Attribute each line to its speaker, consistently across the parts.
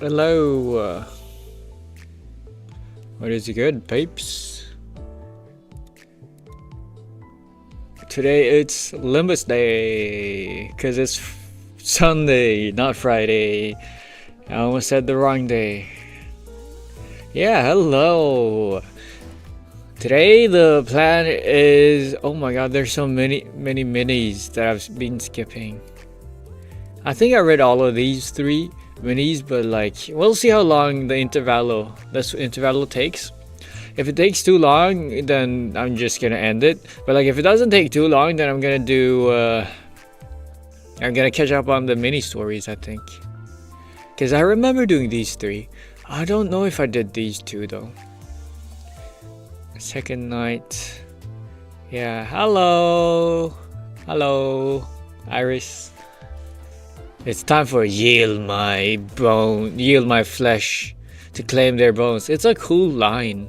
Speaker 1: Hello. What is good, peeps? Today it's Limbus Day, because it's Sunday, not Friday. I almost said the wrong day. Yeah, hello. Today the plan is, oh my god, there's so many minis that I've been skipping. I think I read all of these 3 minis, but like, we'll see how long the intervallo takes. If it takes too long, then I'm just gonna end it. But like, if it doesn't take too long, then I'm gonna catch up on the mini stories, I think. Because I remember doing these 3. I don't know if I did these 2 though. Second night. Yeah, hello. Hello, Iris. It's time for yield my flesh to claim their bones. It's a cool line.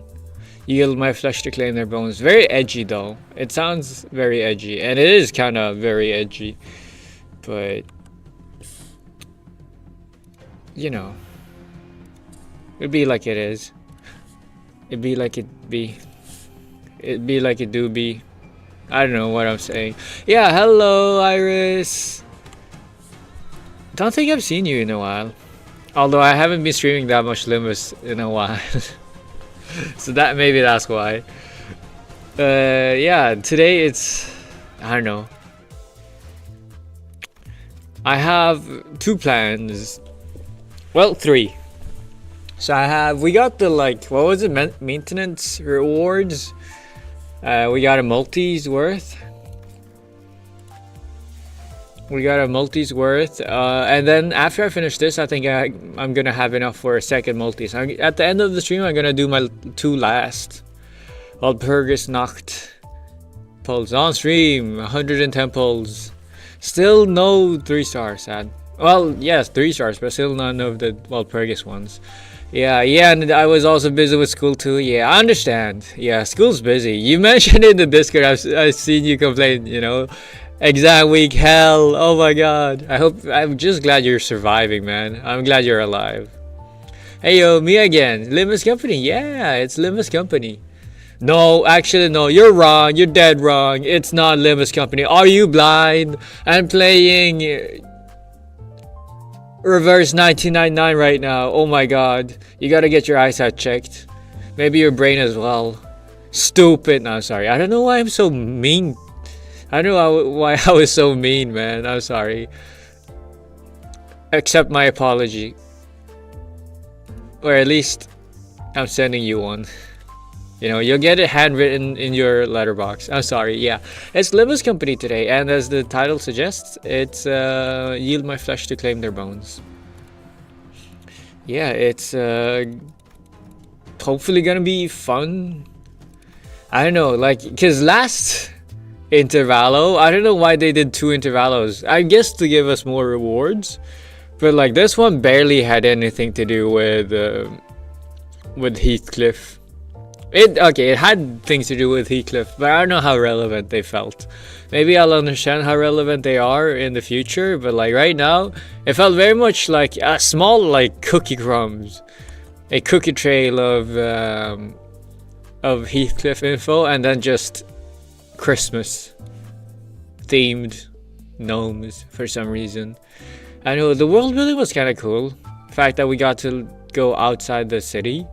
Speaker 1: Yield my flesh to claim their bones. Very edgy though. It sounds very edgy, and it is kind of very edgy. But you know, it'd be like it is. It'd be like it be. It'd be like it do be. I don't know what I'm saying. Yeah, hello, Iris. Don't think I've seen you in a while. Although I haven't been streaming that much Limbus in a while. So that maybe that's why. Yeah, today it's, I don't know. I have 2 plans. Well, 3. So we got the like, what was it, maintenance rewards. We got a multi's worth. And then after I finish this, I think I'm gonna have enough for a second multi. So at the end of the stream, I'm gonna do my 2 last. Walpurgis Nacht pulls on stream, 110 pulls. Still no 3 stars, sad. Well, yes, 3 stars, but still none of the Walpurgis ones. Yeah, and I was also busy with school too. Yeah, I understand. Yeah, school's busy. You mentioned in the Discord, I've seen you complain, you know. Exam week, hell, oh my god. I'm just glad you're surviving, man. I'm glad you're alive. Hey yo, me again. Limbus Company, yeah, it's Limbus Company. No, actually no, you're wrong. You're dead wrong. It's not Limbus Company. Are you blind? I'm playing Reverse 1999 right now. Oh my god. You gotta get your eyesight checked. Maybe your brain as well. Stupid. No, sorry. I don't know why I'm so mean. I don't know why I was so mean, man. I'm sorry. Accept my apology. Or at least I'm sending you one. You know, you'll get it handwritten in your letterbox. I'm sorry, yeah. It's Limbus Company today, and as the title suggests, it's yield my flesh to claim their bones. Yeah, it's hopefully gonna be fun. I don't know, like, because last Intervallo, I don't know why they did 2 Intervallos. I guess to give us more rewards. But like, this one barely had anything to do with Heathcliff. It had things to do with Heathcliff, but I don't know how relevant they felt. Maybe I'll understand how relevant they are in the future, but like right now, it felt very much like a small like cookie crumbs, a cookie trail of Heathcliff info, and then just Christmas themed gnomes for some reason. I know the world building was kind of cool. The fact that we got to go outside the city.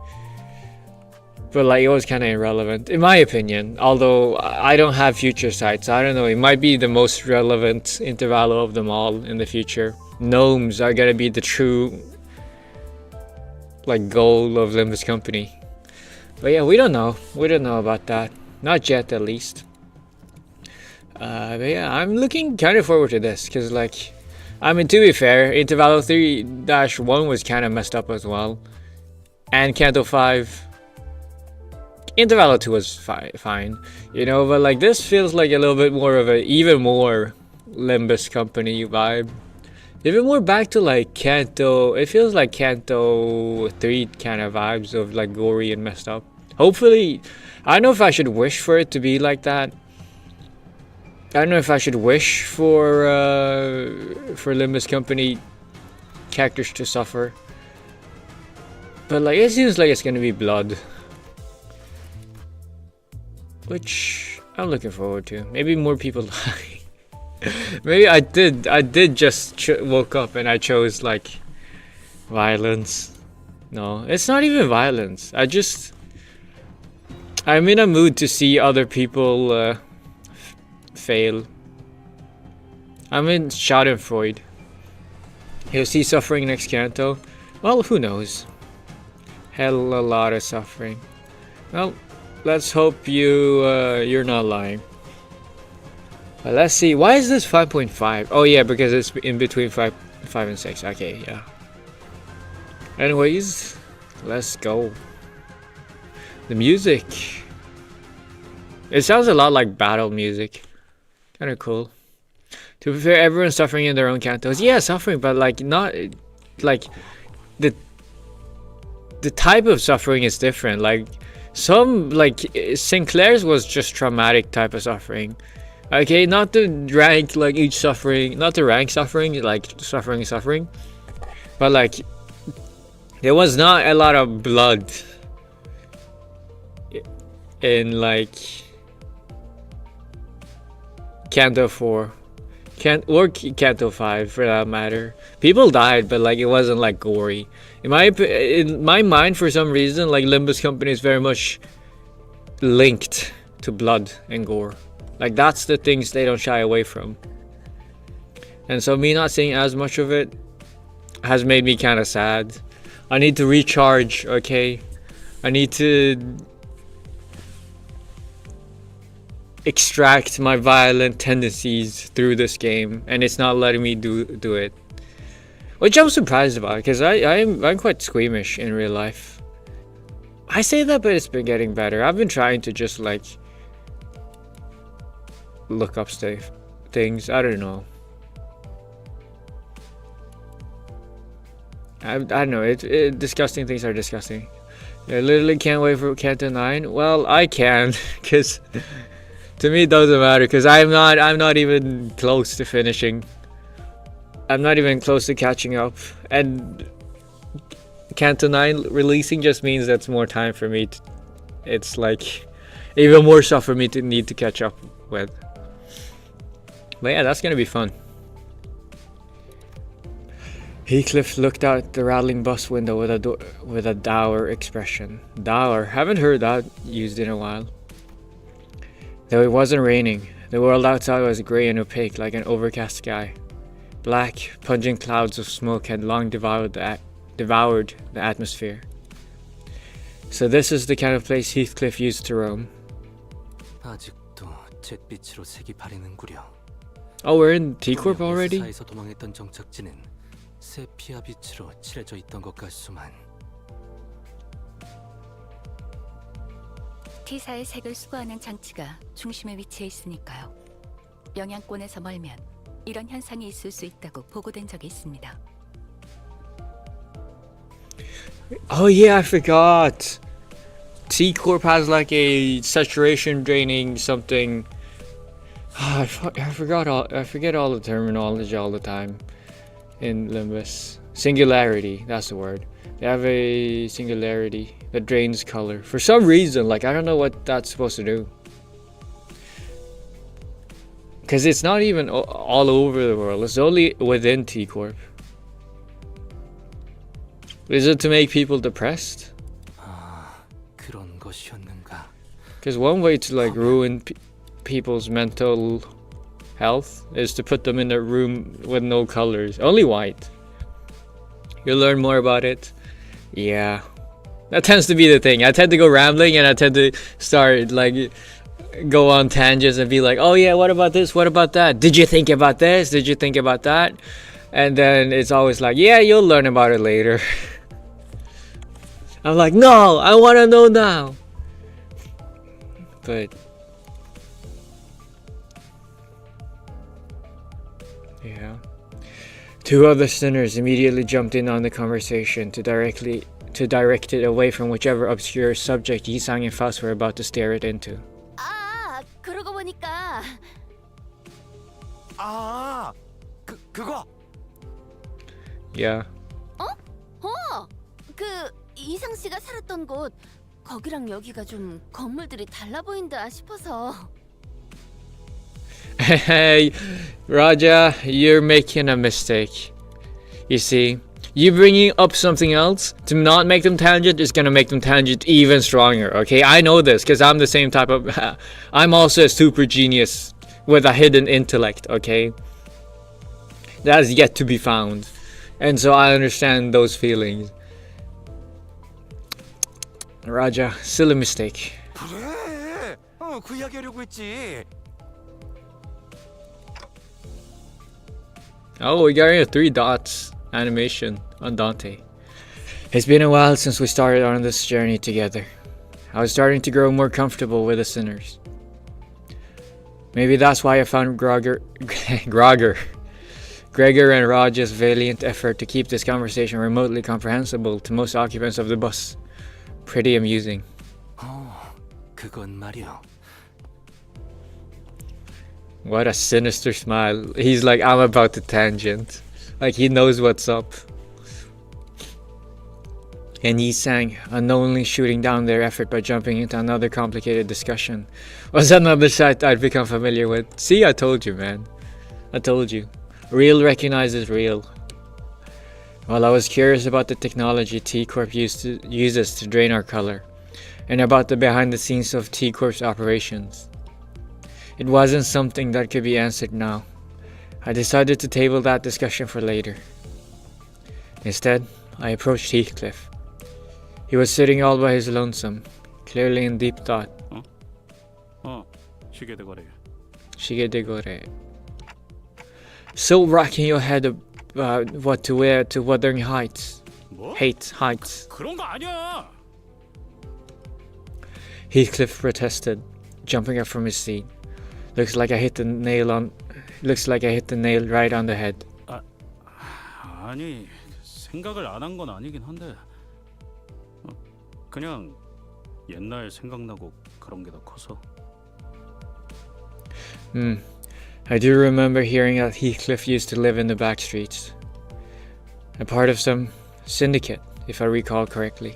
Speaker 1: But like, it was kind of irrelevant, in my opinion. Although I don't have future sight, so I don't know. It might be the most relevant intervallo of them all in the future. Gnomes are gonna be the true like goal of Limbus Company. But yeah, we don't know. We don't know about that. Not yet, at least. But yeah, I'm looking kind of forward to this because, like, I mean, to be fair, Intervallo 3-1 was kind of messed up as well, and Canto 5. Intervallo 2 was fine, you know, but like this feels like a little bit more of a even more Limbus Company vibe. Even more back to like Canto, it feels like Canto 3 kind of vibes of like gory and messed up. Hopefully, I don't know if I should wish for it to be like that. I don't know if I should wish for Limbus Company characters to suffer. But like, it seems like it's gonna be blood, which I'm looking forward to. Maybe more people die. Maybe I did just woke up and I chose like violence. No, it's not even violence. I'm in a mood to see other people fail. I'm in Schadenfreude. He'll see suffering next canto. Well, who knows? Hell, a lot of suffering. Well, let's hope you're not lying. But let's see. Why is this 5.5? Oh yeah, because it's in between 5 and 6. Okay, yeah. Anyways, let's go. The music. It sounds a lot like battle music. Kind of cool. To be fair, everyone's suffering in their own cantos. Yeah, suffering, but like not like the type of suffering is different. Like some like Sinclair's was just traumatic type of suffering. Okay, not the rank like each suffering, not the rank suffering, like suffering, but like there was not a lot of blood in like Canto 4 or Canto 5 for that matter. People died, but like it wasn't like gory. In my mind, for some reason, like Limbus Company is very much linked to blood and gore. Like that's the things they don't shy away from. And so me not seeing as much of it has made me kind of sad. I need to recharge, okay? I need to extract my violent tendencies through this game, and it's not letting me do it. Which I'm surprised about, because I'm quite squeamish in real life. I say that, but it's been getting better. I've been trying to just like look up things. I don't know. I don't know. Disgusting things are disgusting. I literally can't wait for Canto 9. Well, I can, because to me it doesn't matter, because I'm not even close to finishing. I'm not even close to catching up, and Canto 9 releasing just means that's more time for me. It's like even more stuff for me to need to catch up with. But yeah, that's gonna be fun. Heathcliff looked out the rattling bus window with a dour expression. Dour, haven't heard that used in a while. Though it wasn't raining, the world outside was grey and opaque like an overcast sky. Black, pungent clouds of smoke had long devoured the atmosphere. So this is the kind of place Heathcliff used to roam. Oh, we're in T-Corp already?
Speaker 2: T사의 색을 수거하는 장치가 중심에 위치해 있으니까요. 영향권에서 멀면 이런 현상이 있을 수 있다고 보고된 적이 있습니다.
Speaker 1: Oh yeah, I forgot. T-Corp has like a saturation draining something. I forget all the terminology all the time in Limbus. Singularity, that's the word. They have a singularity that drains color. For some reason, like I don't know what that's supposed to do. Because it's not even all over the world. It's only within T-Corp. Is it to make people depressed? Because one way to like ruin people's mental health is to put them in a room with no colors, only white. You'll learn more about it. Yeah, that tends to be the thing. I tend to go rambling and I tend to start like go on tangents and be like, oh yeah, what about this, what about that, did you think about this, did you think about that? And then it's always like, yeah, you'll learn about it later. I'm like, no, I want to know now. But yeah, two other sinners immediately jumped in on the conversation to direct it away from whichever obscure subject Yisang and Faust were about to stare it into.
Speaker 2: 그러고 보니까
Speaker 3: 그거.
Speaker 1: Yeah.
Speaker 2: 그
Speaker 3: 이상 씨가 살았던 곳 거기랑 여기가 좀 건물들이 달라 보인다 싶어서.
Speaker 1: Hey, Raja, you're making a mistake. You see, you bringing up something else to not make them tangent is gonna make them tangent even stronger, okay? I know this because I'm the same type of... I'm also a super genius with a hidden intellect, okay? That is yet to be found. And so I understand those feelings. Raja, still a mistake.
Speaker 4: 그래. 그 이야기 하려고 했지.
Speaker 1: Oh, we got a 3 dots animation on Dante. It's been a while since we started on this journey together. I was starting to grow more comfortable with the sinners. Maybe that's why I found Gregor and Raja's valiant effort to keep this conversation remotely comprehensible to most occupants of the bus pretty amusing.
Speaker 4: 그건 말이야.
Speaker 1: What a sinister smile. He's like, I'm about to tangent. Like he knows what's up. And he sang, unknowingly shooting down their effort by jumping into another complicated discussion. Was another sight I'd become familiar with. See, I told you, man. I told you. Real recognizes real. While I was curious about the technology T-Corp uses to drain our color, and about the behind the scenes of T-Corp's operations, it wasn't something that could be answered now. I decided to table that discussion for later. Instead, I approached Heathcliff. He was sitting all by his lonesome, clearly in deep thought. Shigedegore. Still racking your head about what to wear to Wuthering Heights. Heights.
Speaker 4: 그런 거 아니야.
Speaker 1: Heathcliff protested, jumping up from his seat. Looks like I hit the nail right on the head.
Speaker 5: 아니, 생각을 안 한 건 아니긴 한데 그냥 옛날 생각나고 그런 게 더 커서.
Speaker 1: I do remember hearing that Heathcliff used to live in the back streets. A part of some syndicate, if I recall correctly.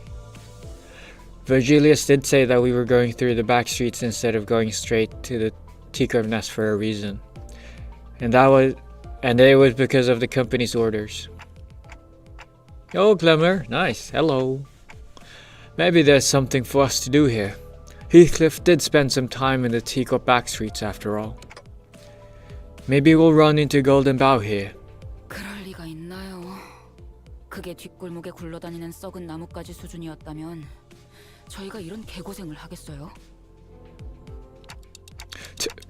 Speaker 1: Virgilius did say that we were going through the back streets instead of going straight to the T-Corp nest for a reason. And it was because of the company's orders. Oh, Clemmer, nice, hello. Maybe there's something for us to do here. Heathcliff did spend some time in the T-Corp back streets after all. Maybe we'll run into Golden Bough here.
Speaker 2: 그럴 리가 있나요? 그게 뒷골목에 굴러다니는 썩은 나뭇가지 수준이었다면 저희가 이런 개고생을 하겠어요?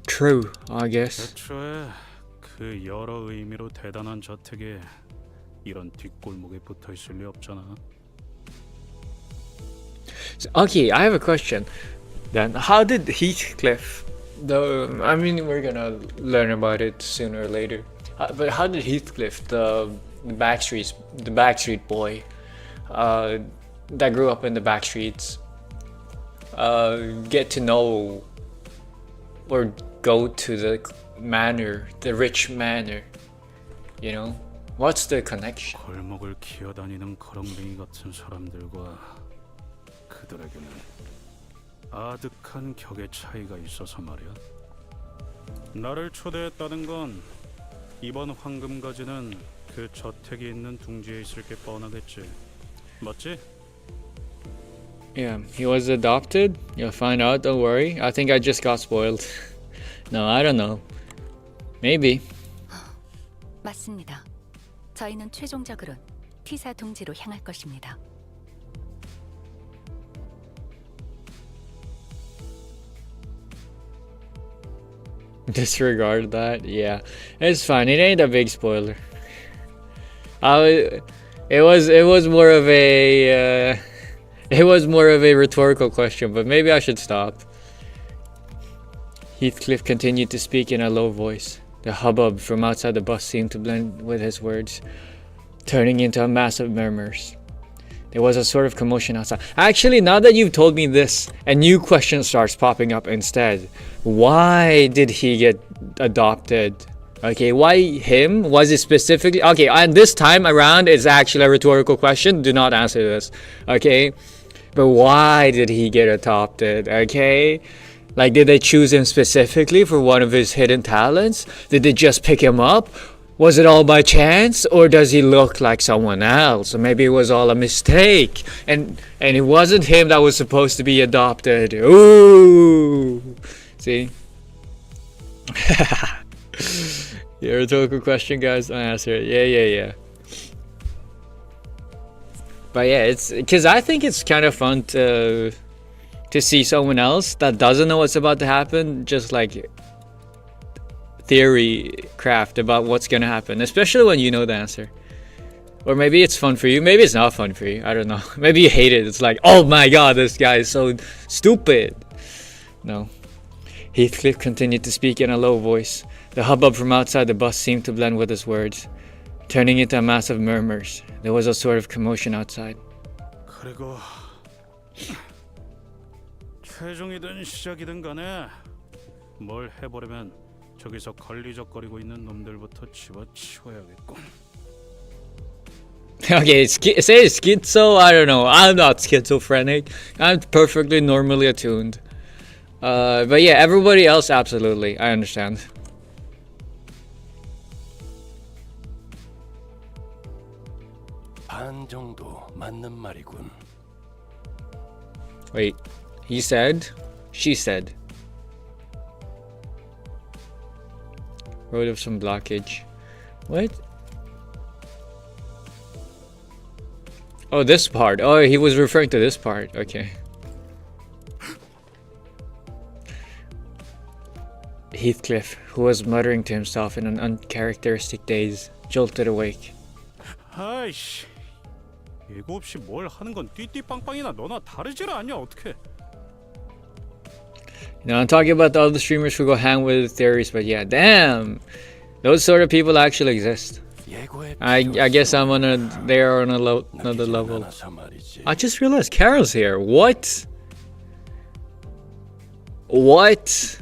Speaker 1: True, I guess.
Speaker 5: 애초에 그 여러 의미로 대단한 저택에 이런 뒷골목에 붙어 있을 리 없잖아.
Speaker 1: Okay, I have a question. Then, how did Heathcliff, I mean, we're gonna learn about it sooner or later. But how did Heathcliff, the backstreet boy, that grew up in the backstreets, get to know or go to the manor, the rich manor? You know, what's the connection?
Speaker 5: 골목을 기어다니는 거렁뱅이 같은 사람들과 그들에게는 아득한 격의 차이가 있어서 말이야. 나를 초대했다는 건 이번 황금가지는 그 저택이 있는 둥지에 있을 게 뻔하겠지. 맞지?
Speaker 1: Yeah, he was adopted. You'll find out, don't worry. I think I just got spoiled. No, I don't know. Maybe.
Speaker 2: 맞습니다. 저희는 최종적으론 T사 둥지로 향할 것입니다.
Speaker 1: Disregard that. Yeah, it's fine. It ain't a big spoiler. It was more of a rhetorical question, but maybe I should stop. Heathcliff continued to speak in a low voice. The hubbub from outside the bus seemed to blend with his words, turning into a mass of murmurs. There was a sort of commotion outside. Actually, now that you've told me this, a new question starts popping up instead. Why did he get adopted? Okay, why him? Was it specifically? Okay, and this time around, it's actually a rhetorical question. Do not answer this. Okay, but why did he get adopted? Okay, like, did they choose him specifically for one of his hidden talents? Did they just pick him up? Was it all by chance, or does he look like someone else? Or maybe it was all a mistake, and it wasn't him that was supposed to be adopted. Ooh, see. Yeah, rhetorical question, guys. Don't answer it. Yeah. But yeah, it's because I think it's kind of fun to see someone else that doesn't know what's about to happen, just like theory craft about what's gonna happen, especially when you know the answer. Or maybe it's fun for you, maybe it's not fun for you, I don't know. Maybe you hate it. It's like, oh my god, this guy is so stupid. No. Heathcliff continued to speak in a low voice. The hubbub from outside the bus seemed to blend with his words, turning into a mass of murmurs. There was a sort of commotion outside.
Speaker 5: 그리고 최종이든 시작이든 간에 뭘 해보려면 저기서 걸리적거리고 있는 놈들부터 집어치워야겠군.
Speaker 1: Okay, say schizo, I don't know. I'm not schizophrenic. I'm perfectly normally attuned. But yeah, everybody else, absolutely. I understand.
Speaker 4: 반 정도 맞는 말이군.
Speaker 1: Wait, he said? She said. Road of some blockage. What? Oh, this part. Oh, he was referring to this part. Okay. Heathcliff, who was muttering to himself in an uncharacteristic daze, jolted awake.
Speaker 5: 아이씨, 예고 없이 뭘 하는 건 띠띠빵빵이나 너나 다르질 않냐 어떻게?
Speaker 1: Now I'm talking about the other streamers who go hang with theories, but yeah, damn, those sort of people actually exist. I guess I'm on a, they are on another level. I just realized Carol's here. What? What?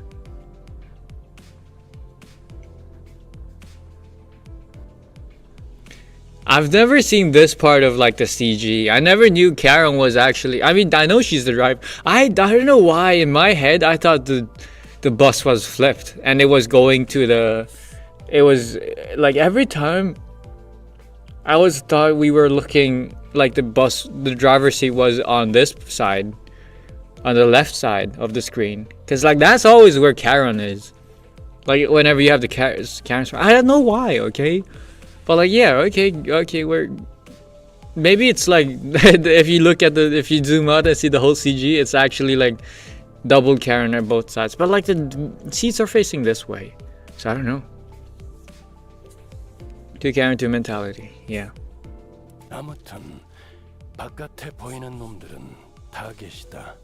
Speaker 1: I've never seen this part of like the CG. I never knew Karen was actually, I mean, I know she's the driver. I don't know why in my head I thought the bus was flipped and it was going to the, it was like every time I always thought we were looking like the bus, the driver's seat was on this side, on the left side of the screen, because like that's always where Karen is, like whenever you have the Karen. I don't know why, okay, but like yeah, okay, we're maybe it's like if you look at the, if you zoom out and see the whole CG, it's actually like double Karen on both sides, but like the seats are facing this way, so I don't know. Two Karen, two mentality, yeah.
Speaker 4: 아무튼 바깥에 보이는 놈들은 다 계시다.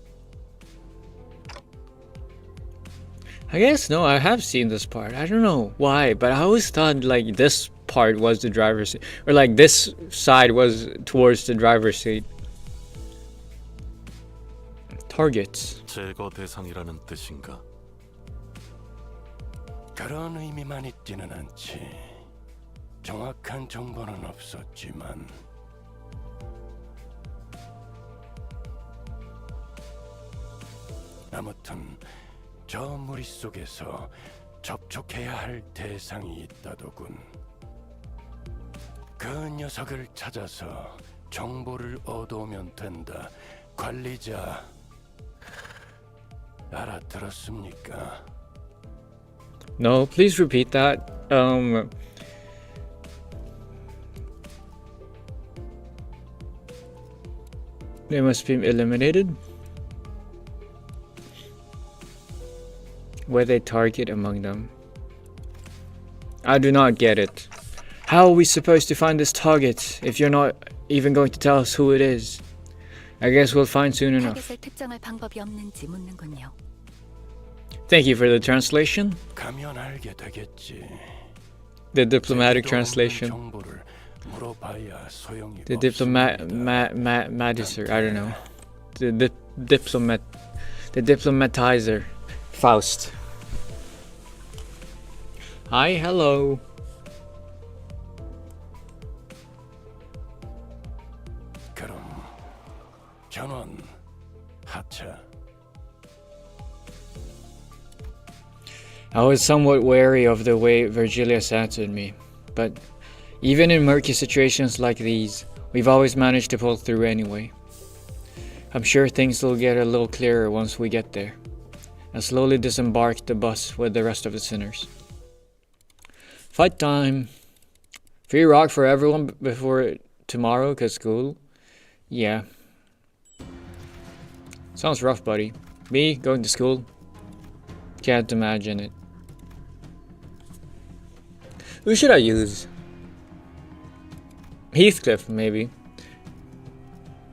Speaker 1: I guess no, I have seen this part. I don't know why, but I always thought like this part was the driver's seat, or like this side was towards the driver's seat. Targets.
Speaker 6: 제거 대상이라는 뜻인가?
Speaker 4: 그런 의미만 있지는 않지. 정확한 정보는 없었지만 아무튼 저 무리 속에서 접촉해야 할 대상이 있다더군. 그 녀석을 찾아서 정보를 얻어오면 된다. 관리자 알아들었습니까?
Speaker 1: No, please repeat that. They must be eliminated. Where they target among them. I do not get it. How are we supposed to find this target if you're not even going to tell us who it is? I guess we'll find soon enough.
Speaker 2: 타겟을 특정할 방법이 없는지 묻는군요.
Speaker 1: Thank you for the translation.
Speaker 4: 가면 알게 되겠지.
Speaker 1: The diplomatic translation.
Speaker 4: 정보를 물어봐야 소용이
Speaker 1: The diplomatizer. I don't know. The diplomatizer. Faust. Hi, hello.
Speaker 4: 그럼 전원 하차.
Speaker 1: I was somewhat wary of the way Virgilius answered me, but even in murky situations like these, we've always managed to pull through anyway. I'm sure things will get a little clearer once we get there. I slowly disembarked the bus with the rest of the sinners. Fight time! Free rock for everyone before tomorrow, cause school? Yeah. Sounds rough, buddy. Me, going to school? Can't imagine it. Who should I use? Heathcliff, maybe.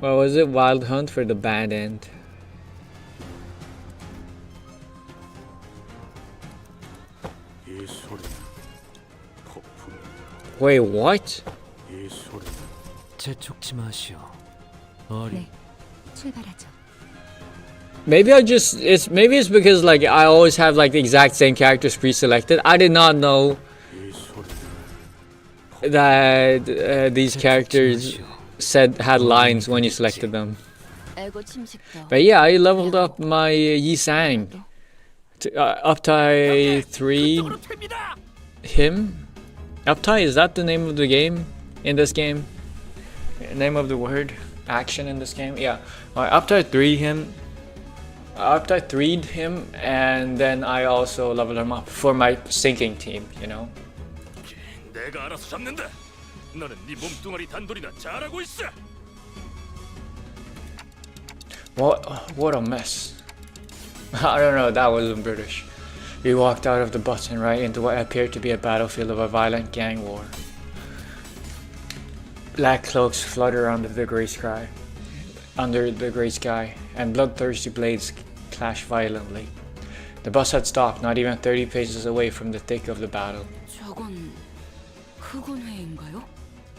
Speaker 1: What was it? Wild Hunt for the bad end.
Speaker 5: 이 소리는 폭풍.
Speaker 1: Wait, what?
Speaker 5: 이 소리는
Speaker 7: 재촉지 마시오. 어리.
Speaker 2: 네, 출발하죠.
Speaker 1: Maybe maybe it's because like I always have like the exact same characters pre-selected. I did not know
Speaker 5: 이 소리는
Speaker 1: that these characters had lines when you selected them.
Speaker 3: 애고 침식도.
Speaker 1: But yeah, I leveled up my Yi Sang to Uptai 3 him. Uptai, is that the name of the game in this game? Name of the word action in this game? Yeah. Uptai 3 him. Uptai 3'd him, and then I also leveled him up for my sinking team, you know.
Speaker 8: 내가 알아서 잡는다. 너는 네 몸뚱아리 단돌이나 잘하고 있어.
Speaker 1: What a mess. I don't know, that wasn't British. We walked out of the bus and right into what appeared to be a battlefield of a violent gang war. Black cloaks flutter under the grey sky, and bloodthirsty blades clash violently. The bus had stopped, not even 30 paces away from the thick of the battle.
Speaker 2: 저건 크군회인가요?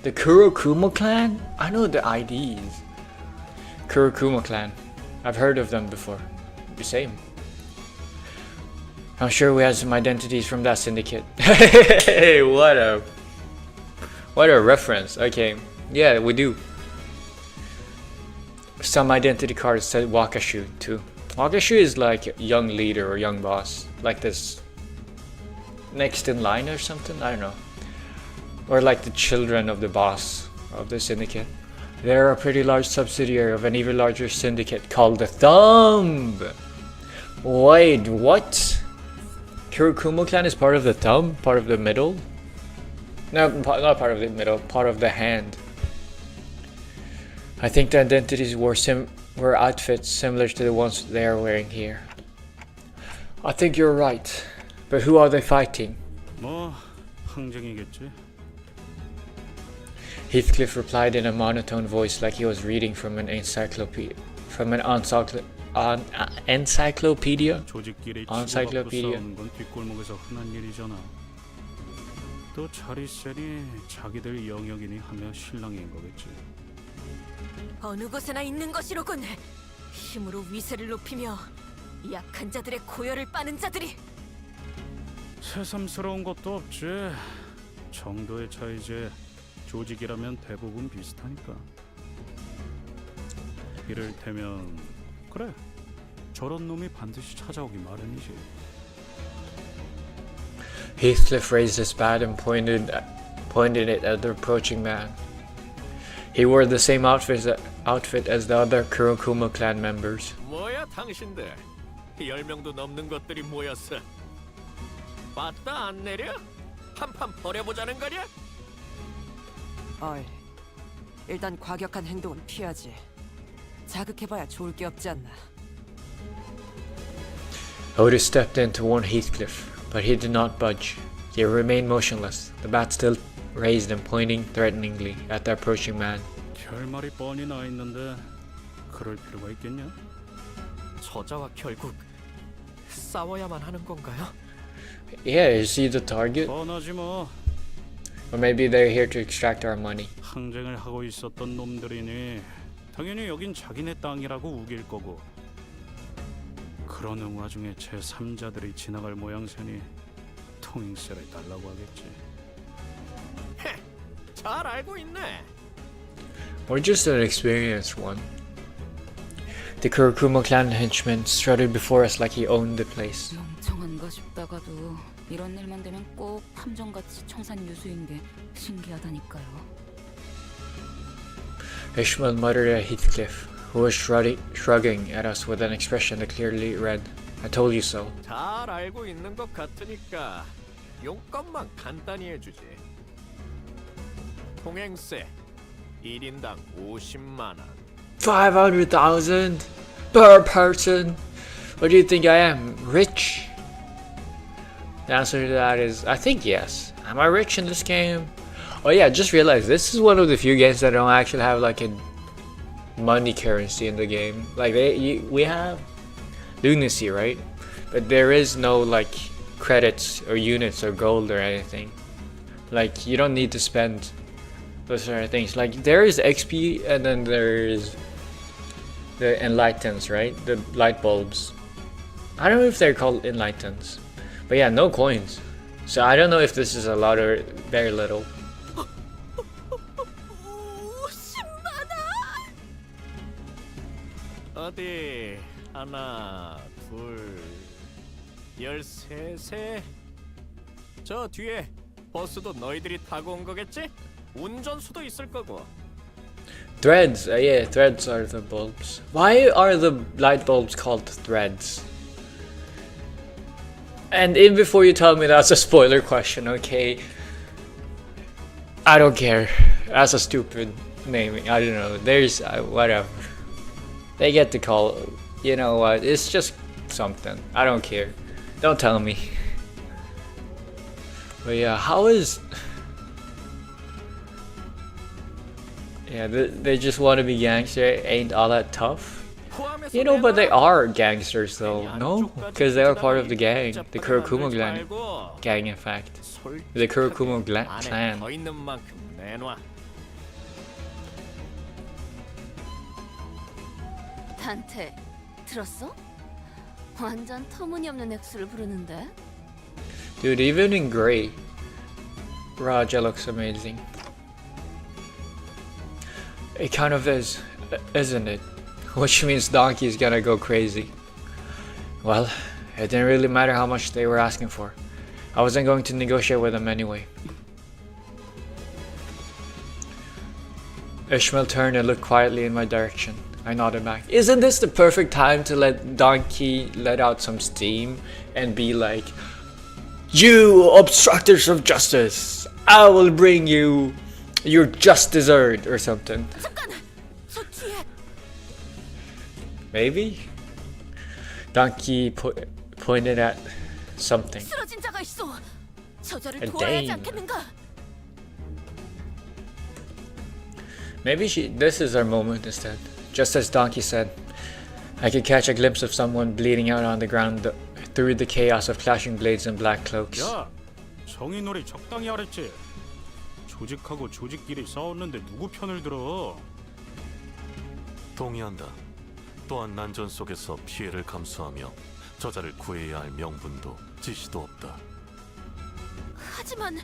Speaker 1: The Kurokuma clan? I know the IDs. Kurokuma clan. I've heard of them before. The same. I'm sure we had some identities from that syndicate. Hey, what a reference. Okay, yeah, we do. Some identity cards said Wakashu too. Wakashu is like young leader or young boss, like this next in line or something. I don't know, or like the children of the boss of the syndicate. They're a pretty large subsidiary of an even larger syndicate called the Thumb. Wait, what? Kurokuma clan is part of the Thumb? Part of the middle? No, not part of the middle, part of the hand. I think the identities were outfits similar to the ones they are wearing here. I think you're right. But who are they fighting?
Speaker 5: 뭐 항쟁이겠지.
Speaker 1: Heathcliff replied in a monotone voice like he was reading from an encyclopedia. Encyclopedia?
Speaker 5: 조직끼리
Speaker 1: Encyclopedia.
Speaker 5: 치고받고 싸우는 건 뒷골목에서 흔한 일이잖아. 또 자리 세니 자기들 영역이니 하며 실랑이인 거겠지.
Speaker 3: 어느 곳에나 있는 것이로군. 힘으로 위세를 높이며 약한 자들의 고열을 빠는 자들이.
Speaker 5: 새삼스러운 것도 없지. 정도의 차이지. 조직이라면 대부분 비슷하니까. 이를테면 그래. 저런 놈이 반드시 찾아오기 마련이지.
Speaker 1: Heathcliff raised his bat and pointed it at the approaching man. He wore the same outfit as the other Kurokuma clan members.
Speaker 8: 뭐야 당신들? 10명도 넘는 것들이 모였어. 맞다 안 내려? 한판 벌여보자는 거냐?
Speaker 9: 어이, 일단 과격한 행동은 피하지. 자극해봐야 좋을 게 없지 않나.
Speaker 1: Otis stepped in to warn Heathcliff, but he did not budge. He remained motionless, the bat still raised and pointing threateningly at the approaching man.
Speaker 5: 결말이 뻔히 나 있는데 그럴 필요가 있겠냐?
Speaker 8: 저자와 결국 싸워야만 하는 건가요?
Speaker 1: Yeah, is he the target?
Speaker 5: 뻔하지 뭐.
Speaker 1: Or maybe they're here to extract our money.
Speaker 5: 항쟁을 하고 있었던 놈들이니 당연히 여긴 자기네 땅이라고 우길 거고. 그러는 와중에 제3자들이 지나갈 모양새니 통행세를 달라고 하겠지.
Speaker 8: 잘 알고 있네.
Speaker 1: Or just an experienced one. The Kurokuma clan henchman strutted before us like he owned the place.
Speaker 2: 멍청한가 싶다가도 이런 일만 되면 꼭 함정같이 청산 유수인 게 신기하다니까요.
Speaker 1: Ishmael muttered at Heathcliff, who was shrugging at us with an expression that clearly read, I told you so.
Speaker 8: 잘 알고 있는 것 같으니까 용건만 간단히 해주지. 통행세 1인당 50만 원.
Speaker 1: 500,000 per person? What do you think I am? Rich? The answer to that is, I think yes. Am I rich in this game? Oh yeah, just realized this is one of the few games that don't actually have like a money currency in the game. Like we have lunacy, right? But there is no like credits or units or gold or anything. Like you don't need to spend those sort of things. Like there is XP and then there is the enlightens, right? The light bulbs. I don't know if they're called enlightens, but yeah, no coins. So I don't know if this is a lot or very little.
Speaker 3: 50만 원!
Speaker 8: 어디 하나 둘 13세. 저 뒤에 버스도 너희들이 타고 온 거겠지? 운전수도 있을 거고.
Speaker 1: Threads, yeah, threads are the bulbs. Why are the light bulbs called threads? And in before you tell me that's a spoiler question, okay? I don't care. That's a stupid naming. I don't know. There's whatever. They get to call. You know what? It's just something. I don't care. Don't tell me. But yeah, how is? Yeah, they just want to be gangster. Ain't all that tough. You know, but they are gangsters though. No, because they are part of the gang, the Kurokuma gang. In fact, the Kurokuma clan.
Speaker 8: 더 있는 만큼 내놔.
Speaker 3: 단테 들었어? 완전 터무니없는 액수를 부르는데.
Speaker 1: Dude, even in gray, Raja looks amazing. It kind of is, isn't it? Which means Donkey's gonna go crazy. Well, it didn't really matter how much they were asking for. I wasn't going to negotiate with them anyway. Ishmael turned and looked quietly in my direction. I nodded back. Isn't this the perfect time to let Donkey let out some steam and be like, you obstructors of justice, I will bring you your just dessert or something.
Speaker 3: 잠깐! 저 뒤에!
Speaker 1: Maybe? Donkey pointed at something.
Speaker 3: 쓰러진 자가 있어! 저자를
Speaker 1: A
Speaker 3: 도와야 하지
Speaker 1: dame.
Speaker 3: 않겠는가?
Speaker 1: Maybe this is our moment instead. Just as Donkey said, I could catch a glimpse of someone bleeding out on the ground through the chaos of clashing blades and black cloaks.
Speaker 5: 야, 정의놀이 적당히 하랬지. 조직하고 조직끼리 싸웠는데 누구 편을 들어?
Speaker 6: 동의한다. 또한 난전 속에서 피해를 감수하며 저자를 구해야 할 명분도 지시도 없다.
Speaker 3: 하지만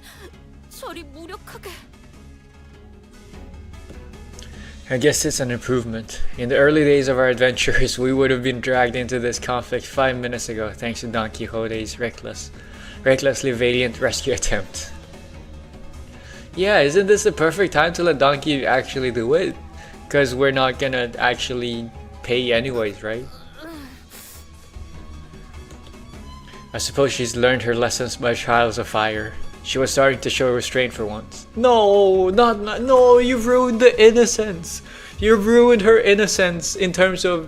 Speaker 3: 저리 무력하게...
Speaker 1: I guess it's an improvement. In the early days of our adventures, we would have been dragged into this conflict 5 minutes ago thanks to Don Quixote's recklessly valiant rescue attempt. Yeah, isn't this the perfect time to let Donkey actually do it? Because we're not gonna actually pay anyways, right? I suppose she's learned her lessons by trials of fire. She was starting to show restraint for once. No, no, you've ruined the innocence. You've ruined her innocence in terms of...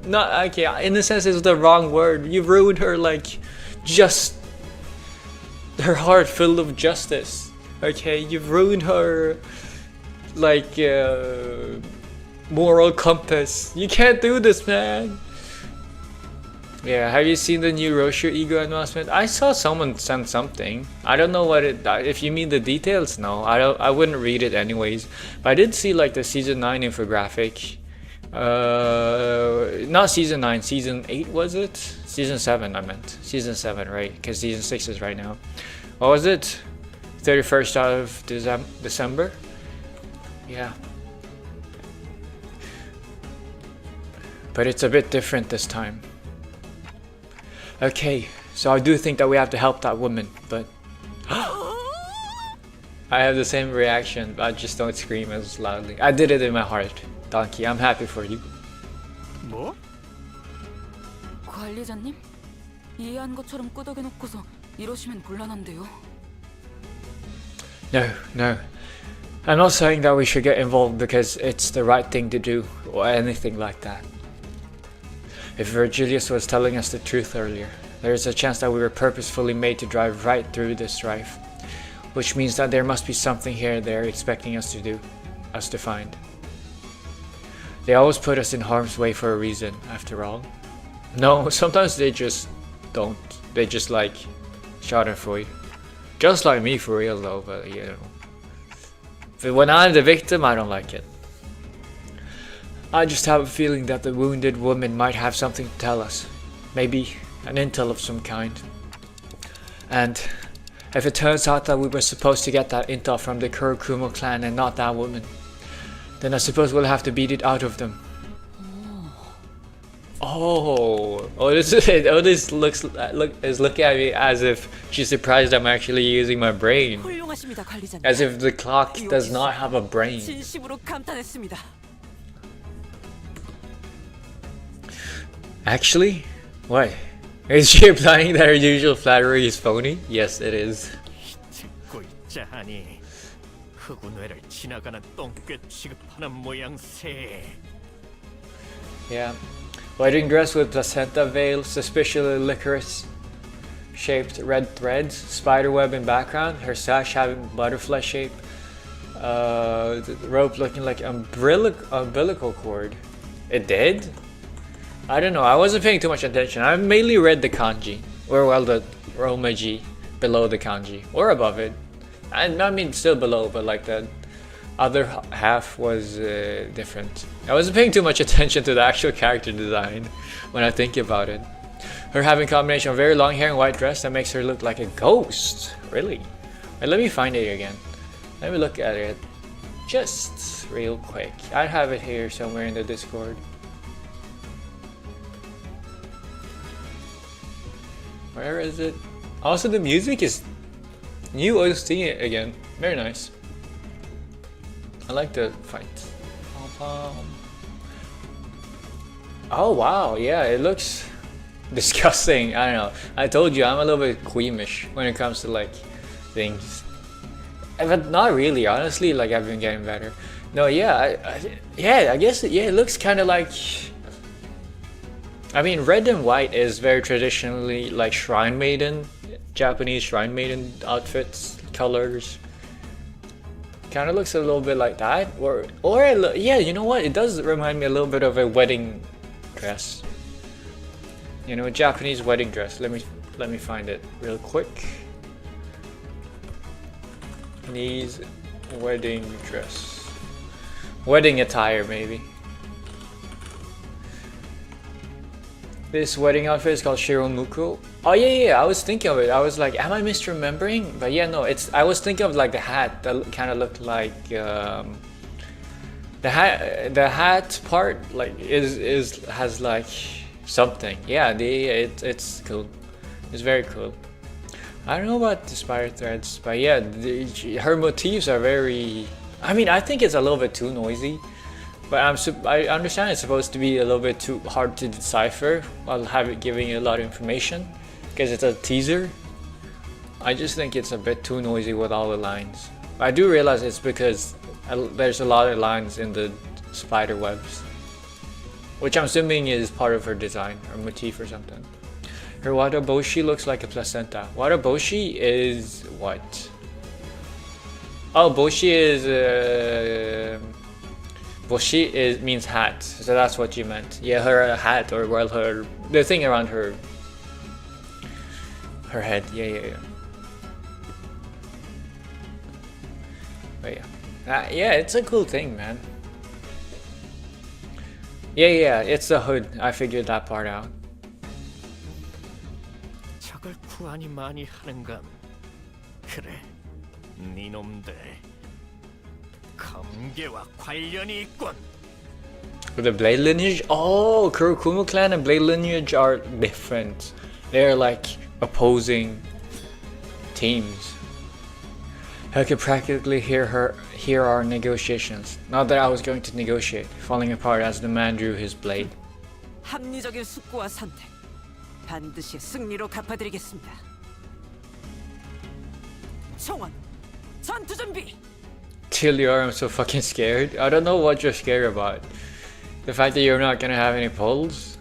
Speaker 1: Not, okay, innocence is the wrong word. You've ruined her, like, just... her heart filled of justice. Okay, you've ruined her, like, moral compass. You can't do this, man. Yeah, have you seen the new Roshu Ego announcement? I saw someone send something. I don't know what it... If you mean the details, no. I wouldn't read it anyways. But I did see like the season 9 infographic Not season 9, season 8 was it? Season 7 I meant. Season 7, right? Because season 6 is right now. What was it? 31st of December? Yeah. But it's a bit different this time. Okay, so I do think that we have to help that woman, but I have the same reaction, but I just don't scream as loudly. I did it in my heart. Donkey, I'm happy for you.
Speaker 5: 뭐?
Speaker 3: 관리자님? 이해한 것처럼 끄덕여놓고서 이러시면 곤란한데요.
Speaker 1: No. I'm not saying that we should get involved because it's the right thing to do or anything like that. If Virgilius was telling us the truth earlier, there is a chance that we were purposefully made to drive right through this strife, which means that there must be something here they're expecting us to find. They always put us in harm's way for a reason, after all. No, sometimes they just don't. They just like Schadenfreude. Just like me for real though, but you know. But when I'm the victim, I don't like it. I just have a feeling that the wounded woman might have something to tell us. Maybe an intel of some kind. And if it turns out that we were supposed to get that intel from the Kurokumo clan and not that woman, then I suppose we'll have to beat it out of them. This is looking at me as if she's surprised I'm actually using my brain.
Speaker 9: 훌륭하십니다, 관리자님.
Speaker 1: As if the clock does not have a brain.
Speaker 9: 진심으로 감탄했습니다.
Speaker 1: Actually? What? Is she implying that her usual flattery is phony? Yes, it is.
Speaker 8: 듣고 있자 하니 흑운 회를 지나가는 똥개 취급하는 모양새.
Speaker 1: Yeah. Wedding dress with placenta veil, suspiciously licorice shaped red threads, spiderweb in background, her sash having butterfly shape, the rope looking like umbilical cord. It did? I don't know, I wasn't paying too much attention. I mainly read the kanji, or well, the Ameji below the kanji, or above it. I mean, still below, but like the other half was different. I wasn't paying too much attention to the actual character design when I think about it. Her having a combination of very long hair and white dress that makes her look like a ghost. Really? Wait, let me find it again. Let me look at it just real quick. I have it here somewhere in the Discord. Where is it? Also, the music is new OST again. Very nice. I like the fight. Oh wow, yeah, it looks disgusting. I don't know. I told you I'm a little bit queamish when it comes to like things, but not really. Honestly, like I've been getting better. No, yeah, I guess it looks kind of like. I mean, red and white is very traditionally like Shrine Maiden, Japanese Shrine Maiden outfits, colors. Kind of looks a little bit like that, or yeah, you know what? It does remind me a little bit of a wedding dress. You know, a Japanese wedding dress. Let me find it real quick. Japanese wedding dress, wedding attire maybe. This wedding outfit is called Shiromuko. Oh yeah, I was thinking of it. I was like, am I misremembering? But yeah, no, I was thinking of like the hat that kind of looked like the hat part like has like something. Yeah, it's cool. It's very cool. I don't know about the spider threads, but yeah, her motifs are very. I mean, I think it's a little bit too noisy. But I understand it's supposed to be a little bit too hard to decipher while giving a lot of information because it's a teaser. I just think it's a bit too noisy with all the lines. I do realize it's because there's a lot of lines in the spider webs, which I'm assuming is part of her design or motif or something. Her wataboshi looks like a placenta. Wataboshi is what? Oh, boshi is boshi means hat, so that's what you meant. Yeah, her hat, or well, the thing around her head. Yeah. But yeah, yeah, it's a cool thing, man. Yeah, it's the hood. I figured that part out.
Speaker 8: 적을 구하니 많이 하는감. 그래, 니놈들 검계와 관련이 있군.
Speaker 1: With the Blade lineage? Oh, Kurokumo clan and Blade lineage are different. They're like opposing teams. I could practically hear our negotiations. Not that I was going to negotiate, falling apart as the man drew his blade.
Speaker 9: 합리적인 숙고와 선택 반드시 승리로 갚아드리겠습니다. 총원, 전투 준비.
Speaker 1: Tillior, I'm so fucking scared. I don't know what you're scared about. The fact that you're not gonna have any pulls?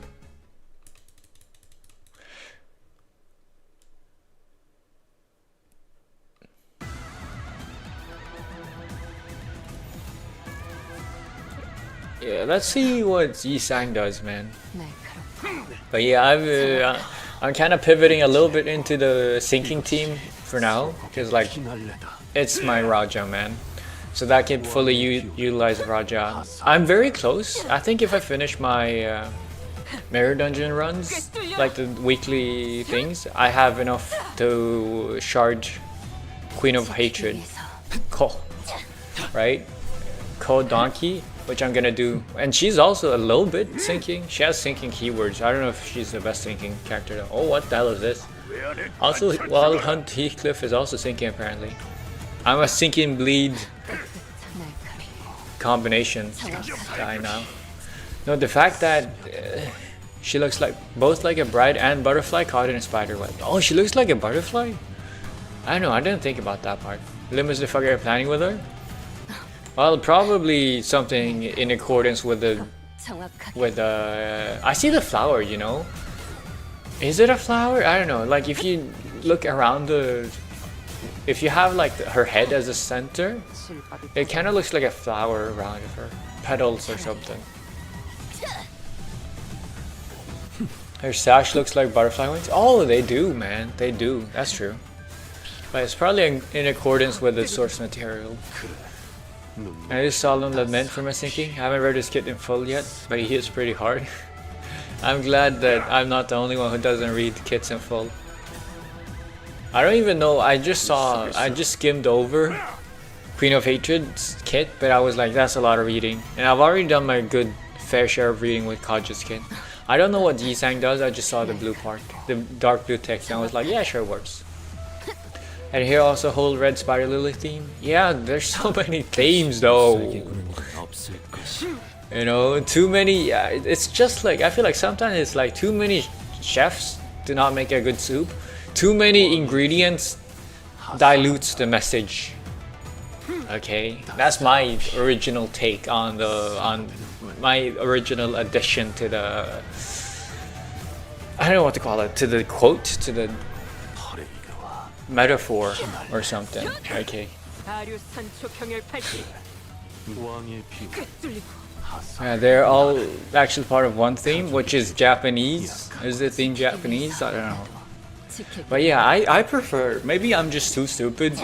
Speaker 1: Yeah, let's see what Yi-Sang does, man. But yeah, I'm kind of pivoting a little bit into the sinking team for now, because like it's my Raja, man. So that can fully utilize Raja. I'm very close. I think if I finish my mirror dungeon runs, like the weekly things, I have enough to shard Queen of Hatred, Ko, right? Ko Donkey, which I'm gonna do. And she's also a little bit sinking. She has sinking keywords. I don't know if she's the best sinking character though. Oh, what the hell is this? Also, Wild Hunt Heathcliff is also sinking apparently. I'm a sinking bleed combination guy now. No, the fact that she looks like both like a bride and butterfly caught in a spider web. Oh, she looks like a butterfly? I don't know, I didn't think about that part. Limits the fuck are you planning with her? Well, probably something in accordance with the I see the flower, you know. Is it a flower? I don't know. Like if you look around if you have like her head as a center, it kind of looks like a flower around her petals or something. Her sash looks like butterfly wings. Oh, they do, man. They do. That's true. But it's probably in accordance with the source material. And it is solemn lament for my sinking. I haven't read this kit in full yet, but he hits pretty hard. I'm glad that I'm not the only one who doesn't read kits in full. I don't even know, I just skimmed over Queen of Hatred's kit, but I was like, that's a lot of reading. And I've already done my good fair share of reading with Kaja's kit. I don't know what Yi-Sang does, I just saw the blue part, the dark blue text, and I was like, yeah, sure works. And here also whole red spider lily theme. Yeah, there's so many themes though. You know, too many, it's just like, I feel like sometimes it's like too many chefs do not make a good soup. Too many ingredients dilutes the message. Okay, that's my original take on my original addition to the, I don't know what to call it, to the quote, to the metaphor or something. Okay. Yeah, they're all actually part of one theme, which is Japanese. Is the theme Japanese? I don't know. But yeah, I prefer, maybe I'm just too stupid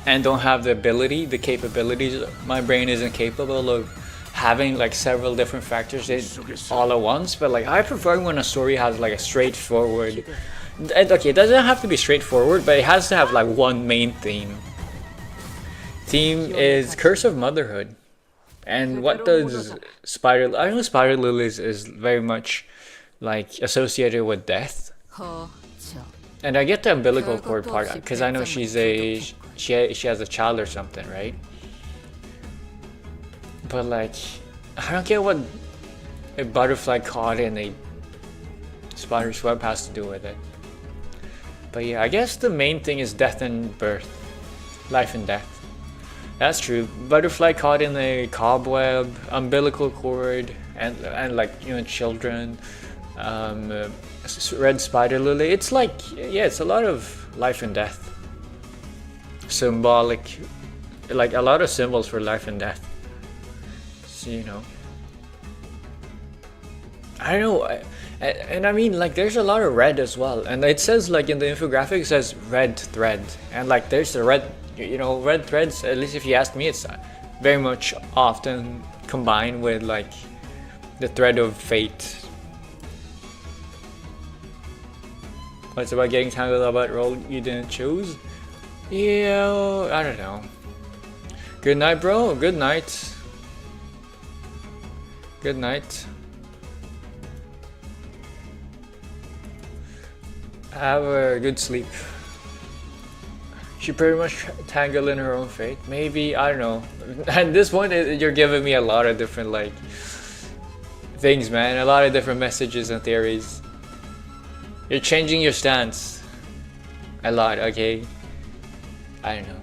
Speaker 1: and don't have the ability, the capabilities. My brain isn't capable of having like several different factors all at once. But like I prefer when a story has like a straightforward, okay, it doesn't have to be straightforward, but it has to have like one main theme. Theme is Curse of Motherhood. And what does Spider, I know Spider Lilies is very much like associated with death. And I get the umbilical cord part because I know she has a child or something, right? But like, I don't get what a butterfly caught in a spider's web has to do with it. But yeah, I guess the main thing is death and birth, life and death. That's true. Butterfly caught in a cobweb, umbilical cord, and like, you know, children. Red spider lily. It's like, yeah, it's a lot of life and death. Symbolic, like a lot of symbols for life and death. So, you know, I don't know, and I mean, like, there's a lot of red as well, and it says like in the infographic, it says red thread, and like there's the red, you know, red threads. At least if you ask me, it's very much often combined with like The thread of fate. What's about getting tangled about role you didn't choose? Yeah, I don't know. Good night, bro. Good night. Good night. Have a good sleep. She pretty much tangled in her own fate. Maybe, I don't know. At this point, you're giving me a lot of different like things, man. A lot of different messages and theories. You're changing your stance a lot, okay? I don't know.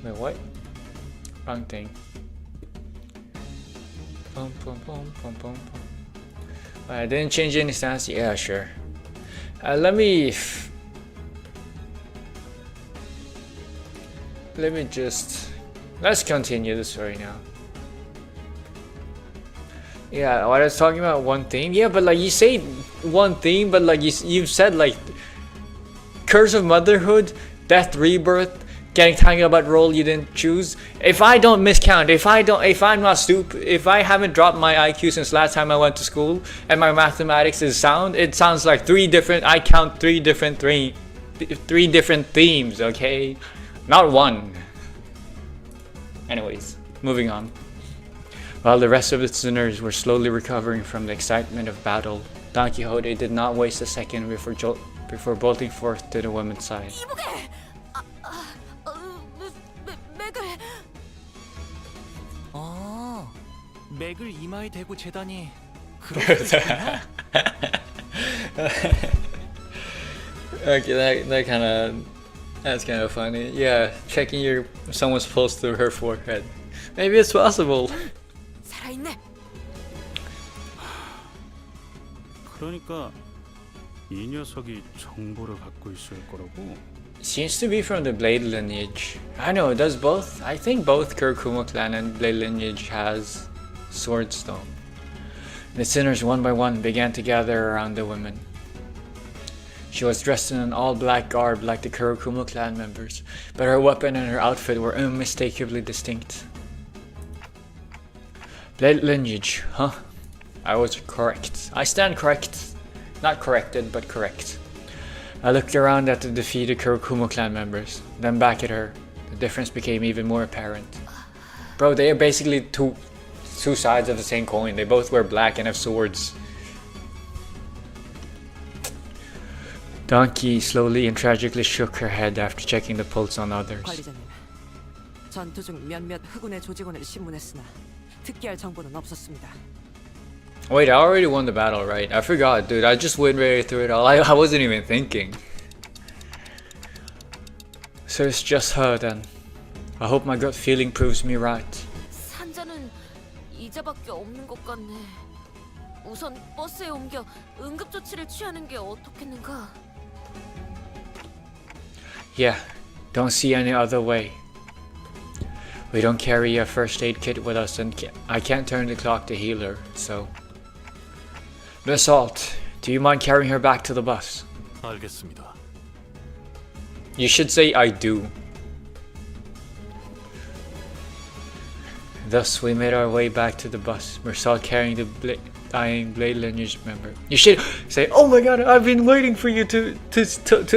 Speaker 1: Wait, what? Wrong thing. Pum, pum, pum, pum, pum, pum. I didn't change any stance. Yeah, sure. Let me just... Let's continue the story now. Yeah, what I was talking about, one theme. Yeah, but like you say one theme, but like you've said like Curse of Motherhood, Death, Rebirth, getting tangled about role you didn't choose. If I don't miscount, if I'm not stupid, if I haven't dropped my IQ since last time I went to school and my mathematics is sound, it sounds like three different themes, okay? Not one. Anyways, moving on. While the rest of the sinners were slowly recovering from the excitement of battle, Don Quixote did not waste a second before bolting forth to the woman's side.
Speaker 7: 맥을 이마에 대고 재다니.
Speaker 1: Okay, that's kind of funny. Yeah, checking someone's pulse through her forehead. Maybe it's possible.
Speaker 3: 살아있네.
Speaker 5: 그러니까 이 녀석이 정보를 갖고 있을 거라고.
Speaker 1: Seems to be from the Blade lineage. I know, it does both. I think both Kurokuma clan and Blade lineage has swords though. The sinners one by one began to gather around the woman. She was dressed in an all-black garb like the Kurokuma clan members, but her weapon and her outfit were unmistakably distinct. Blade lineage, huh? I was correct. I stand correct. Not corrected, but correct. I looked around at the defeated Kurokuma clan members, then back at her. The difference became even more apparent. Bro, they are basically two sides of the same coin. They both wear black and have swords. Donkey slowly and tragically shook her head after checking the pulse on others.
Speaker 9: 관리자님, 전투 중 몇몇 흑운의 조직원을 신문했으나 특기할 정보는 없었습니다.
Speaker 1: Wait, I already won the battle, right? I forgot, dude. I just went right through it all. I wasn't even thinking. So it's just her then. I hope my gut feeling proves me right.
Speaker 3: 산자는 이자밖에 없는 것 같네. 우선 버스에 옮겨 응급 조치를 취하는 게 어떻겠는가?
Speaker 1: Yeah, don't see any other way. We don't carry a first aid kit with us and I can't turn the clock to heal her, so... Miss Salt, do you mind carrying her back to the bus?
Speaker 6: 알겠습니다.
Speaker 1: You should say I do. Thus, we made our way back to the bus, Mersal carrying the dying Blade lineage member. You should say, oh my god, I've been waiting for you to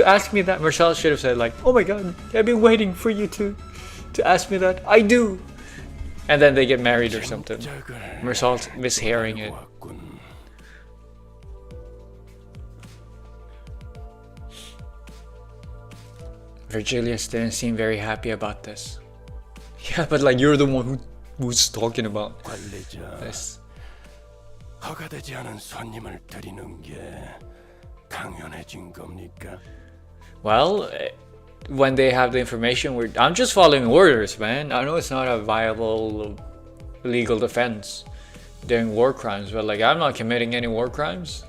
Speaker 1: ask me that. Mersal should have said like, oh my god, I've been waiting for you to ask me that. I do. And then they get married or something. Mersal mishearing it. Virgilius didn't seem very happy about this. Yeah, but like you're the one who's talking about
Speaker 4: 관리자,
Speaker 1: this.
Speaker 4: 허가되지 않은 손님을 드리는 게 당연해진 겁니까?
Speaker 1: Well, when they have the information, I'm just following orders, man. I know it's not a viable legal defense during war crimes, but like I'm not committing any war crimes.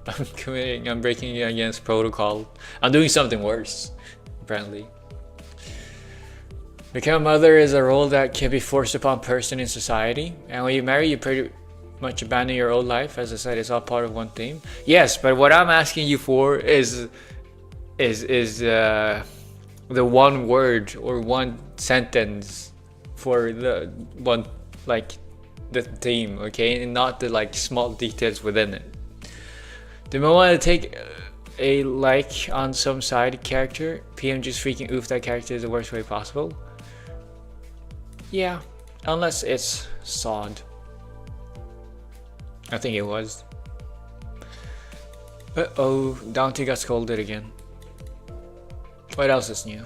Speaker 1: I'm breaking against protocol. I'm doing something worse, apparently. Becoming a mother is a role that can be forced upon a person in society, and when you marry, you pretty much abandon your old life. As I said, it's all part of one theme. Yes, but what I'm asking you for is the one word or one sentence for the one, like the theme, okay, and not the like small details within it. Do I want to take a like on some side character? PM just freaking oof that character is the worst way possible. Yeah, unless it's Sod. I think it was. Uh-oh, Dante got scolded again. What else is new?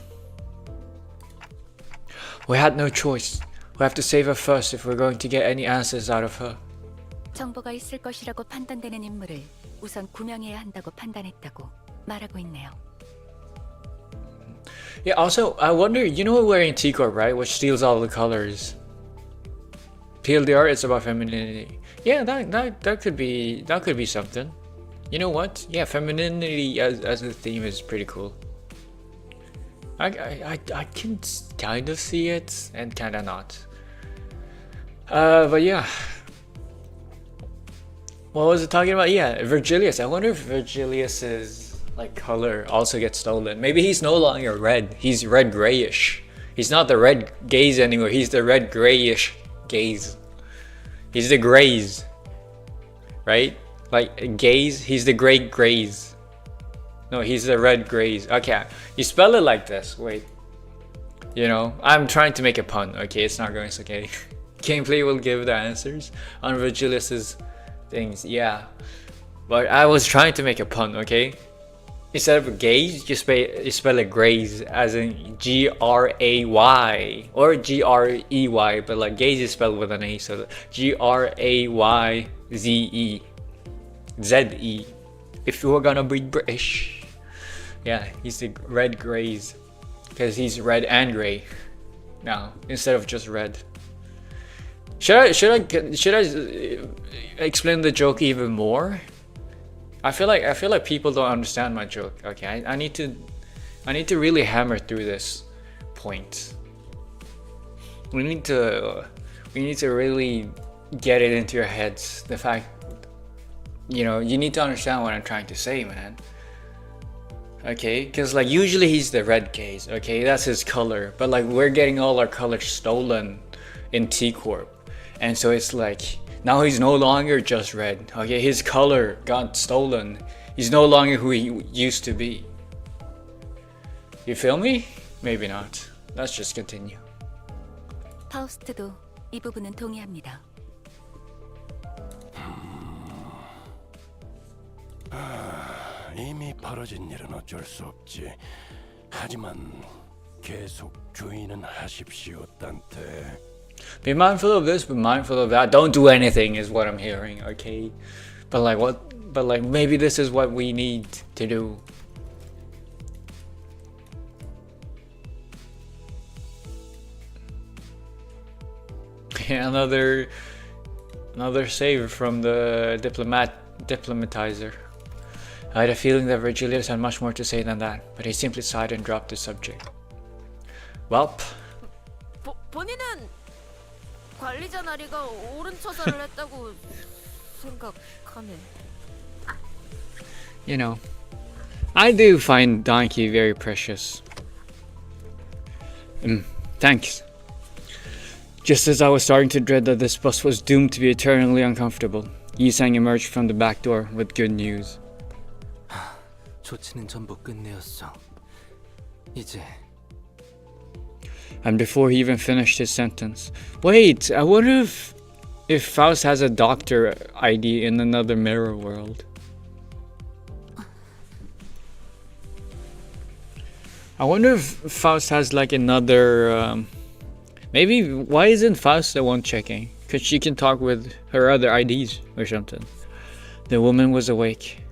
Speaker 1: We had no choice. We have to save her first if we're going to get any answers out of her.
Speaker 2: 정보가 있을 것이라고 판단되는 인물을 우선 구명해야 한다고 판단했다고 말하고 있네요.
Speaker 1: Yeah, also, I wonder, you know we're in T-Corp, right? Which steals all the colors. TLDR is about femininity. Yeah, that could be something. You know what? Yeah, femininity as a theme is pretty cool. I can kind of see it and kind of not. But yeah. What was it talking about? Yeah, Virgilius. I wonder if Virgilius's like color also gets stolen. Maybe he's no longer red. He's red grayish. He's not the red gaze anymore. He's the red grayish gaze. He's the grays. Right? Like gaze, he's the gray grays. No, he's the red grays. Okay, you spell it like this. Wait. You know, I'm trying to make a pun. Okay, it's not going so okay. Gameplay will give the answers on Virgilius's things. Yeah, but I was trying to make a pun. Okay, instead of gays, you spell it grays, as in G-R-A-Y or G-R-E-Y, but like gays is spelled with an A, so G-R-A-Y-Z-E, Z-E. If you were gonna be British. Yeah, he's the red grays because he's red and gray now instead of just red. Should I explain the joke even more? I feel like people don't understand my joke. Okay, I need to really hammer through this point. We need to really get it into your heads. The fact, you know, you need to understand what I'm trying to say, man. Okay, because like usually he's the red gaze. Okay, that's his color, but like we're getting all our colors stolen in T-Corp. And so it's like, now he's no longer just red. Okay, his color got stolen. He's no longer who he used to be. You feel me? Maybe not. Let's just continue.
Speaker 2: 파우스트도 이 부분은 동의합니다.
Speaker 4: 이미 벌어진 일은 어쩔 수 없지. 하지만 계속 주의는 하십시오, 딴테.
Speaker 1: Be mindful of this, be mindful of that. Don't do anything is what I'm hearing, okay? But like what? But like maybe this is what we need to do. Yeah, another save from the diplomatizer. I had a feeling that Virgilius had much more to say than that, but he simply sighed and dropped the subject. Welp.
Speaker 3: 본인은 관리자 나리가 옳은 처사를 했다고 생각하네.
Speaker 1: You know, I do find Donkey very precious. Thanks. Just as I was starting to dread that this bus was doomed to be eternally uncomfortable, Yisang emerged from the back door with good news.
Speaker 7: 조치는 전부 끝내었어. 이제.
Speaker 1: And before he even finished his sentence, wait, I wonder if Faust has a doctor ID in another mirror world. I wonder if Faust has like another, maybe, why isn't Faust the one checking? Because she can talk with her other IDs or something. The woman was awake.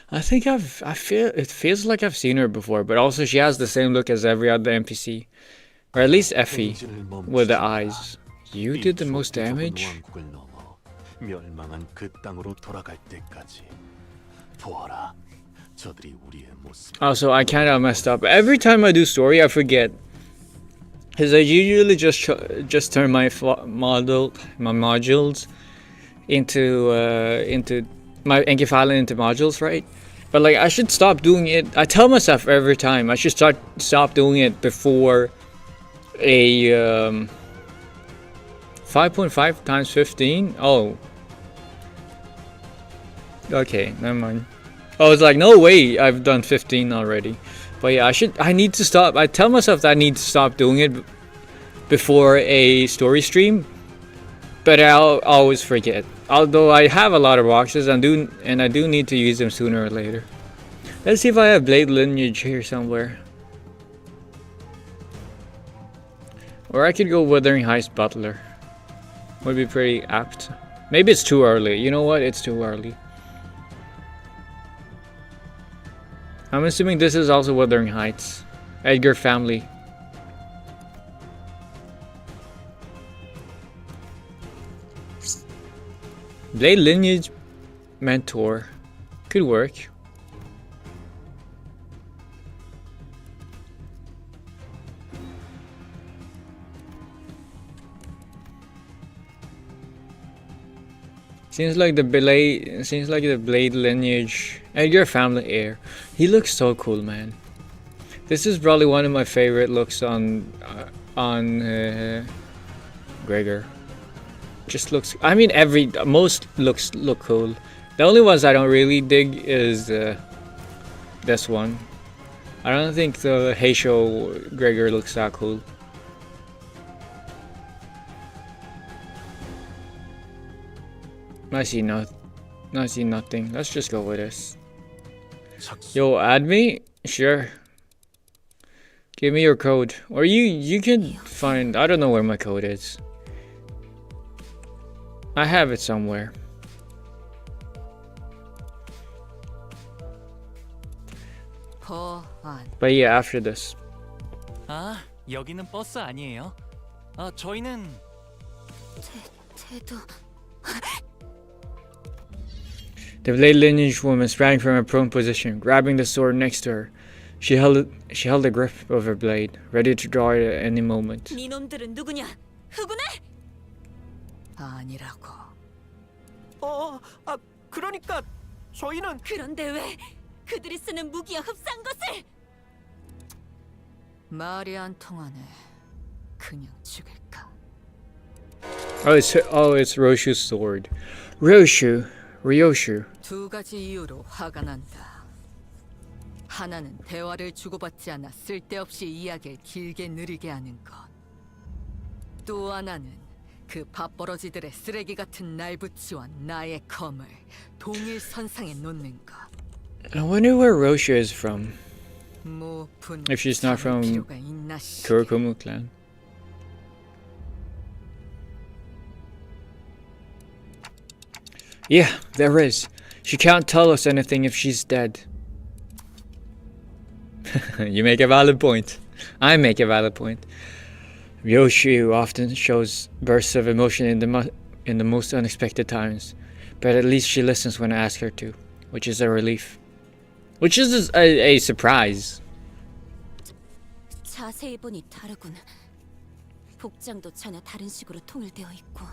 Speaker 1: I think it feels like I've seen her before, but also she has the same look as every other NPC. Or at least Effie, with the eyes. You did the most damage? Also, I kinda messed up. Every time I do story, I forget. Because I usually just turn my modules into my Enkephalen into modules, right? But like I should stop doing it. I tell myself every time I should stop doing it before a 5.5 times 15? Oh. Okay, never mind. I was like, no way, I've done 15 already. But yeah, I need to stop. I tell myself that I need to stop doing it before a story stream, but I'll always forget. Although I have a lot of boxes and I do need to use them sooner or later. Let's see if I have Blade Lineage here somewhere. Or I could go Wuthering Heights Butler. Would be pretty apt. Maybe it's too early. You know what? It's too early. I'm assuming this is also Wuthering Heights. Edgar family. Blade Lineage Mentor. Could work. Seems like the Blade Lineage Edgar family heir. He looks so cool, man. This is probably one of my favorite looks on Gregor. Just looks. I mean, most looks look cool. The only ones I don't really dig is this one. I don't think the Heisho Gregor looks that cool. I see nothing. Let's just go with this. Yo, add me? Sure. Give me your code. Or you can find, I don't know where my code is. I have it somewhere. But yeah, after this.
Speaker 10: 아, 여기는 버스 아니에요? 아, 저희는
Speaker 1: The Blade Lineage woman sprang from her prone position, grabbing the sword next to her. She held a grip of her blade, ready to draw it at any moment.
Speaker 3: 니놈들은 누구냐? 흑운에?
Speaker 9: 아니라고.
Speaker 8: 그러니까 저희는
Speaker 3: 그런데 왜 그들이 쓰는 무기와 흡사한 것을?
Speaker 9: 말이 안 통하네. 그냥 죽일까?
Speaker 1: Oh, it's Roshu's sword. Ryoshu.
Speaker 9: 두 가지 이유로 화가 난다. 하나는 대화를 주고받지 않아 쓸데없이 이야기를 길게 느리게 하는 것. 또 하나는 그 밥버러지들의 쓰레기 같은 날붙이와 나의 검을 동일 선상에 놓는 것.
Speaker 1: I wonder where Roshu is from.
Speaker 9: 무분
Speaker 1: If she's not from
Speaker 9: 필요가 있나 싶게.
Speaker 1: Kurokomu clan. Yeah, there is. She can't tell us anything if she's dead. You make a valid point. I make a valid point. Ryoshu often shows bursts of emotion in the most unexpected times, but at least she listens when I ask her to, which is a relief. Which is a surprise.
Speaker 3: 자세히 보니 다르군. 복장도 전혀 다른 식으로 통일되어 있고.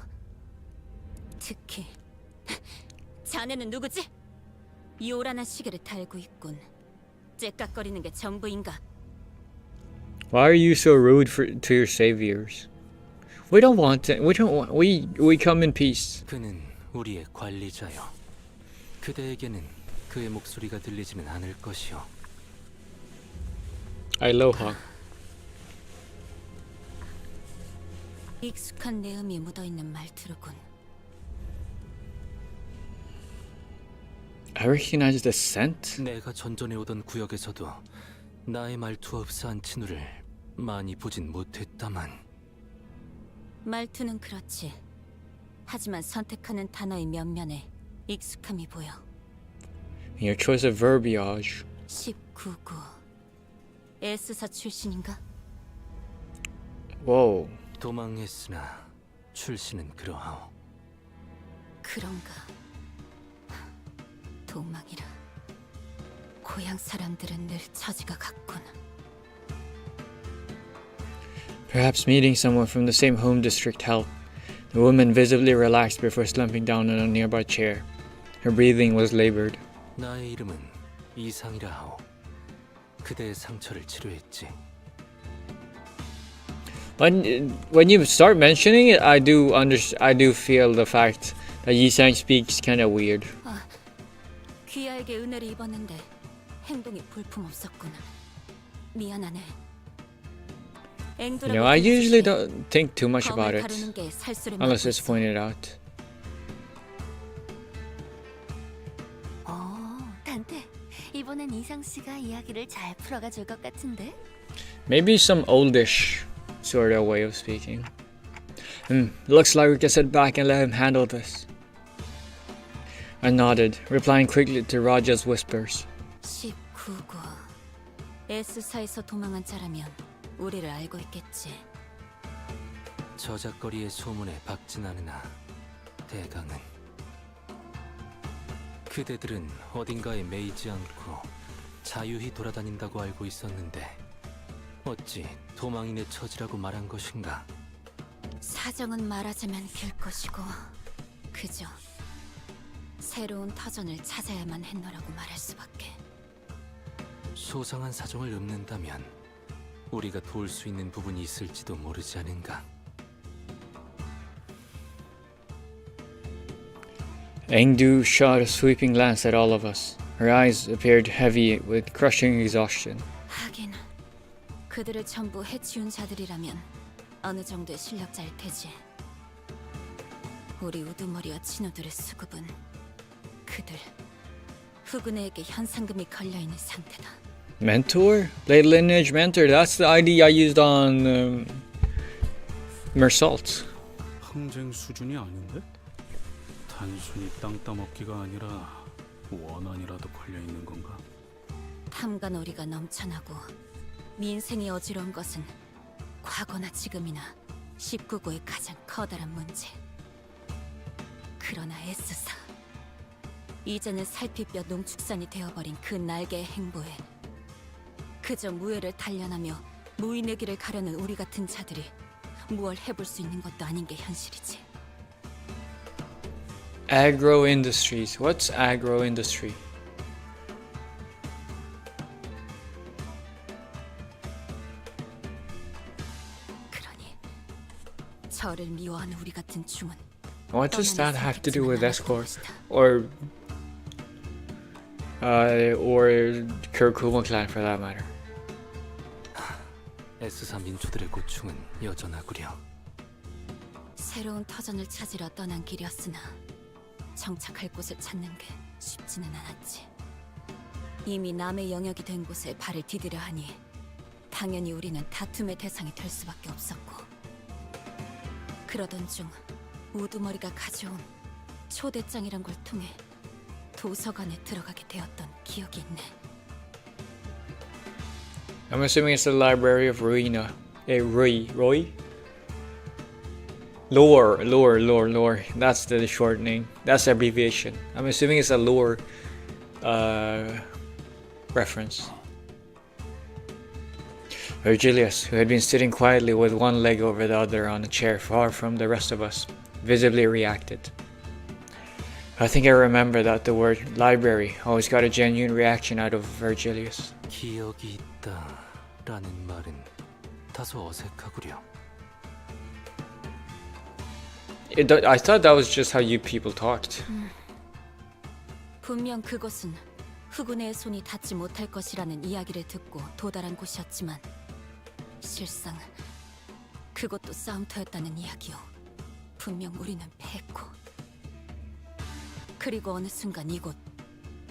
Speaker 3: 특히 자네는 누구지? 요란한 시계를 달고 있군. 째깍거리는 게 전부인가?
Speaker 1: Why are you so rude to your saviors? We don't want it. We come in peace.
Speaker 7: 그는 우리의 관리자요. 그대에게는 그의 목소리가 들리지는 않을 것이요.
Speaker 1: Aloha.
Speaker 3: 익숙한 내음이 묻어있는 말투로군.
Speaker 1: I recognize the scent.
Speaker 7: 내가 전전에 오던 구역에서도 나의 말투와 흡사한 친구를 많이 보진 못했다만.
Speaker 3: 말투는 그렇지. 하지만 선택하는 단어의 면면에 익숙함이 보여.
Speaker 1: Your choice of verbiage.
Speaker 3: 19구. S사 출신인가?
Speaker 1: Whoa.
Speaker 7: 도망했으나 출신은 그러하오.
Speaker 3: 그런가. 도망이라. 고향 사람들은 늘 처지가 같군.
Speaker 1: Perhaps meeting someone from the same home district helped. The woman visibly relaxed before slumping down on a nearby chair. Her breathing was labored.
Speaker 7: 나의 이름은 이상이라 하오. 그대의 상처를 치료했지.
Speaker 1: When you start mentioning it, I do feel the fact that Yi-sang speaks kind of weird.
Speaker 2: 귀하에게 은혜를 입었는데 행동이 볼품 없었구나. 미안하네.
Speaker 1: You know, I usually don't think too much about it unless it's pointed out.
Speaker 2: 단테, 이번엔 이상 씨가 이야기를 잘 풀어가 줄 것 같은데.
Speaker 1: Maybe some oldish sort of way of speaking. Looks like we can sit back and let him handle this. I nodded, replying quickly to Raja's whispers.
Speaker 2: 19구. S사에서 도망한 자라면 우리를 알고 있겠지.
Speaker 7: 저작거리의 소문에 박진하느나 대강은 그대들은 어딘가에 매이지 않고 자유히 돌아다닌다고 알고 있었는데 어찌 도망인의 처지라고 말한 것인가?
Speaker 2: 사정은 말하자면 길 것이고 그저 새로운 터전을 찾아야만 했노라고 말할 수밖에.
Speaker 7: 소상한 사정을 읊는다면 우리가 도울 수 있는 부분이 있을지도 모르지 않은가?
Speaker 1: Engdu shot a sweeping glance at all of us. Her eyes appeared heavy with crushing exhaustion.
Speaker 2: 하긴 그들을 전부 해치운 자들이라면 어느 정도의 실력자일 테지. 우리 우두머리와 친구들의 수급은 그들 후근에게 현상금이 걸려있는 상태다.
Speaker 1: Mentor? Blade Lineage Mentor. That's the ID I used on Mersault.
Speaker 5: 항쟁 수준이 아닌데? 단순히 땅 따먹기가 아니라 원한이라도 걸려있는 건가?
Speaker 2: 탐관오리가 넘쳐나고 민생이 어지러운 것은 과거나 지금이나 19구의 가장 커다란 문제. 그러나 S사 이제는 살피뼈 농축산이 되어버린 그 날개의 행보에 그저 무예를 단련하며 무인의 길을 가려는 우리 같은 자들이 무얼 해볼 수 있는 것도 아닌 게 현실이지.
Speaker 1: Agro Industries. What's agro industry?
Speaker 2: 그러니 저를 미워하는 우리 같은 중은
Speaker 1: What does that have to do with Escort? Or Kurokuma clan for that matter?
Speaker 7: S사 민초들의 고충은 여전하구려.
Speaker 2: 새로운 터전을 찾으러 떠난 길이었으나 정착할 곳을 찾는 게 쉽지는 않았지. 이미 남의 영역이 된 곳에 발을 디디려 하니 당연히 우리는 다툼의 대상이 될 수밖에 없었고, 그러던 중 우두머리가 가져온 초대장이란 걸 통해 도서관에 들어가게 되었던 기억이 있네.
Speaker 1: I'm assuming it's the Library of Ruina. Roy? Lore. That's the shortening. That's the abbreviation. I'm assuming it's a lore reference. Virgilius, who had been sitting quietly with one leg over the other on a chair far from the rest of us, visibly reacted. I think I remember that the word library always got a genuine reaction out of Virgilius.
Speaker 7: 기억이 있다라는 말은 다소 어색하구려.
Speaker 1: I thought that was just how you people talked.
Speaker 2: 분명 그곳은 후군의 손이 닿지 못할 것이라는 이야기를 듣고 도달한 곳이었지만 실상 그것도 싸움터였다는 이야기요. 분명 우리는 패했고, 그리고 어느 순간 이곳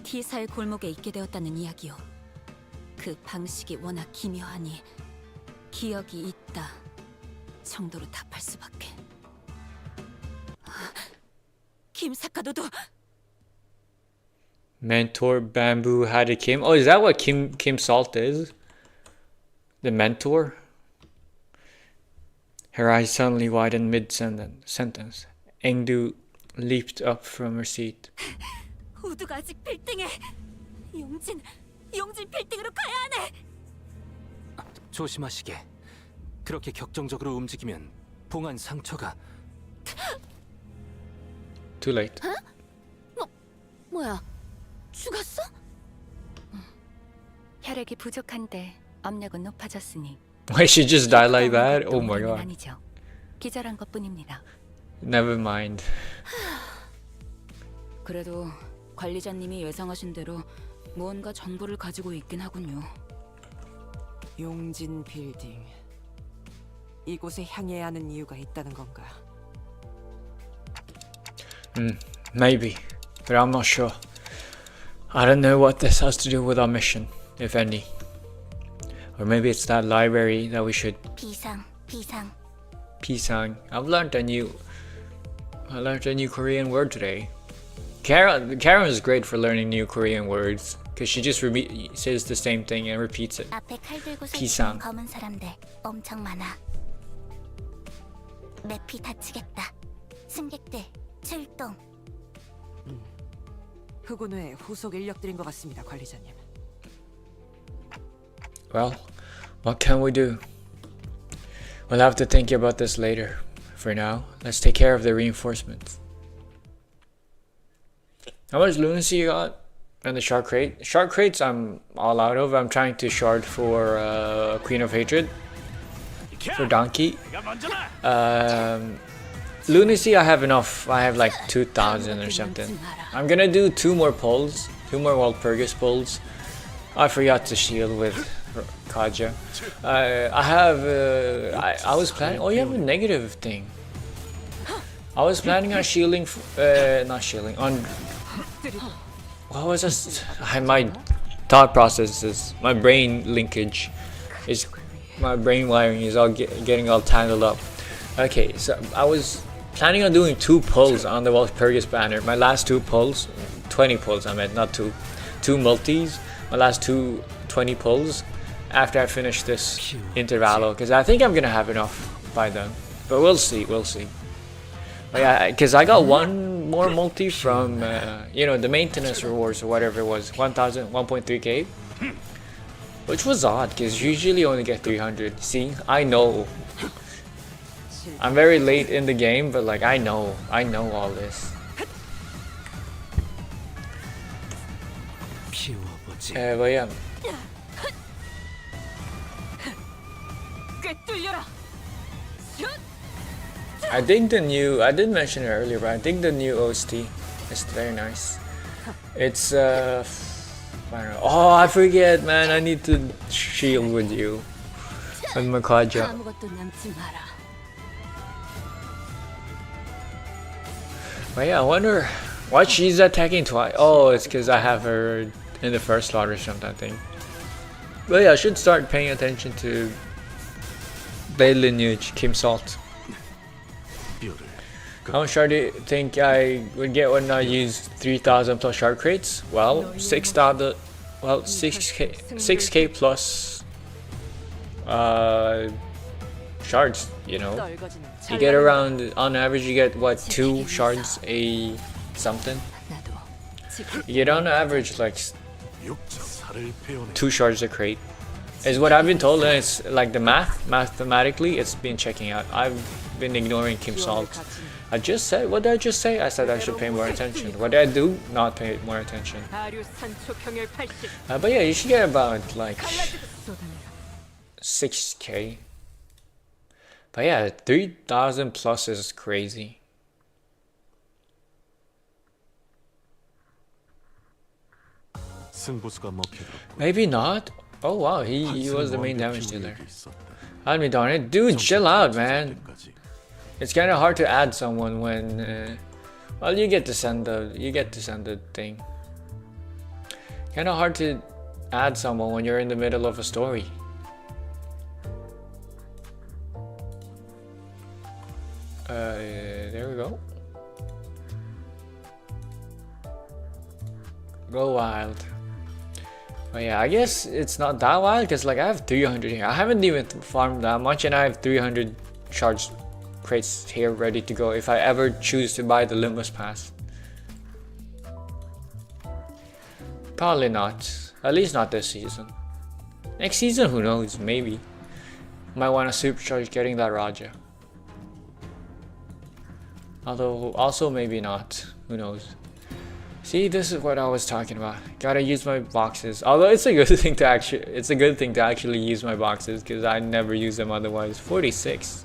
Speaker 2: T사의 골목에 있게 되었다는 이야기요. 그 방식이 워낙 기묘하니 기억이 있다 정도로 답할 수밖에. 김사카도도.
Speaker 1: Mentor Bamboo Hada Kim. Oh, is that what Kim Salt is? The mentor? Her eyes suddenly widened mid-sentence. Engdu leaped up from her seat.
Speaker 2: 우두가 아직 빌딩에. 용진 빌딩으로 가야 하네.
Speaker 7: 조심하시게. 그렇게 격정적으로 움직이면 봉한 상처가.
Speaker 1: Too late.
Speaker 2: 뭐야? 죽었어? 혈액이 부족한데 압력은 높아졌으니
Speaker 1: Why she just died like that? Oh my god.
Speaker 2: 아니죠. 기절한 것뿐입니다.
Speaker 1: Never mind.
Speaker 2: 그래도 관리자님이 예상하신 대로 무언가 정보를 가지고 있긴 하군요.
Speaker 11: 용진 빌딩. 이곳에 향해야 하는 이유가 있다는 건가?
Speaker 1: Maybe, but I'm not sure. I don't know what this has to do with our mission, if any. Or maybe it's that library that we should.
Speaker 2: 비상.
Speaker 1: Pisang. I learned a new Korean word today. Karen is great for learning new Korean words because she just says the same thing and repeats it.
Speaker 2: 앞에 칼 들고 서
Speaker 1: 비상.
Speaker 2: 있는 검은 사람들 엄청 많아. 맵이 다치겠다. 승객들 출동.
Speaker 11: 흑운회 후속 인력들인 것 같습니다, 관리자님.
Speaker 1: Well, what can we do? We'll have to think about this later. For now, let's take care of the reinforcements. How much lunacy you got? And the shark crate? Shark crates I'm all out of. I'm trying to shard for Queen of Hatred. For Donkey. Lunacy I have enough. I have like 2,000 or something. I'm gonna do 2 more pulls. 2 more Walpurgis pulls. I forgot to shield with Kaja. I have I was planning. Oh, you have a negative thing. I was planning on shielding, not shielding, on. What was this? My thought process is, my brain linkage is, my brain wiring is all getting all tangled up. Okay, so I was planning on doing 2 pulls on the Walpurgis banner. My last 2 pulls, 20 pulls I meant, not 2. 2 multis, my last 2 20 pulls after I finish this Intervallo, because I think I'm gonna have enough by then. But we'll see. But yeah, because I got 1 more multi from, you know, the maintenance rewards or whatever it was, 1.3k. Which was odd, because usually you only get 300. See, I know. I'm very late in the game, but like, I know all this. But yeah. I think the new, I did mention it earlier, but I think the new OST is very nice. It's I don't know. Oh, I forget, man. I need to shield with you. With Makaja. But yeah, I wonder why she's attacking twice. Oh, it's because I have her in the first slot or something, I think. But yeah, I should start paying attention to Blade Lineage, Kim Salt. How much shard do you think I would get when I use 3,000 plus shard crates? Well, 6,000. Well, 6k plus shards. You know, you get around, on average, you get what, 2 shards a something. You get on average like 2 shards a crate. Is what I've been told, and it's like the mathematically, it's been checking out. I've been ignoring Kim Salt. I just said, what did I just say? I said I should pay more attention. What did I do? Not pay more attention. But yeah, you should get about like 6k. But yeah, 3,000 plus is crazy. Maybe not. Oh wow, he was the main damage dealer. I'll be darn it. Dude, chill out, man. It's kind of hard to add someone when, well, you get to send the thing. Kind of hard to add someone when you're in the middle of a story. There we go. Go wild. But yeah, I guess it's not that wild because like I have 300 here. I haven't even farmed that much, and I have 300 shards crates here ready to go if I ever choose to buy the Limbus Pass. Probably not. At least not this season. Next season, who knows? Maybe. Might want to supercharge getting that Raja. Although, also maybe not. Who knows? See, this is what I was talking about. Gotta use my boxes. Although it's a good thing to actually use my boxes because I never use them otherwise. 46.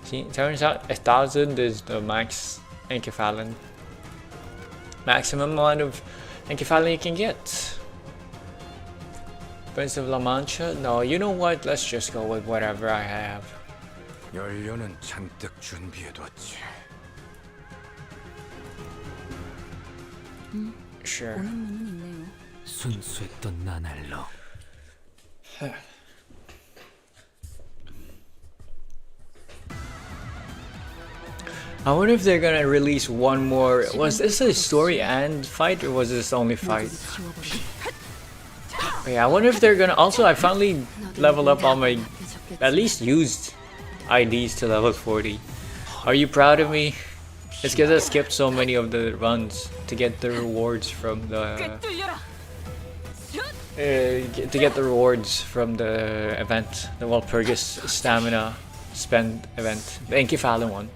Speaker 1: See, turns out 1,000 is the max enkephalon. Maximum amount of enkephalon you can get. Prince of La Mancha? No, you know what? Let's just go with whatever I have.
Speaker 7: 연료는 잔뜩 준비해뒀지.
Speaker 1: Sure.
Speaker 2: 오는 있네요.
Speaker 7: 순수했던 나날로.
Speaker 1: I wonder if they're gonna release one more. Was this a story and fight, or was this only fight? But yeah, I wonder if they're gonna. Also, I finally leveled up all my, at least used IDs to level 40. Are you proud of me? It's because I skipped so many of the runs to get the rewards from the. To get the rewards from the event, the Walpurgis stamina spend event, the Enkephalon one.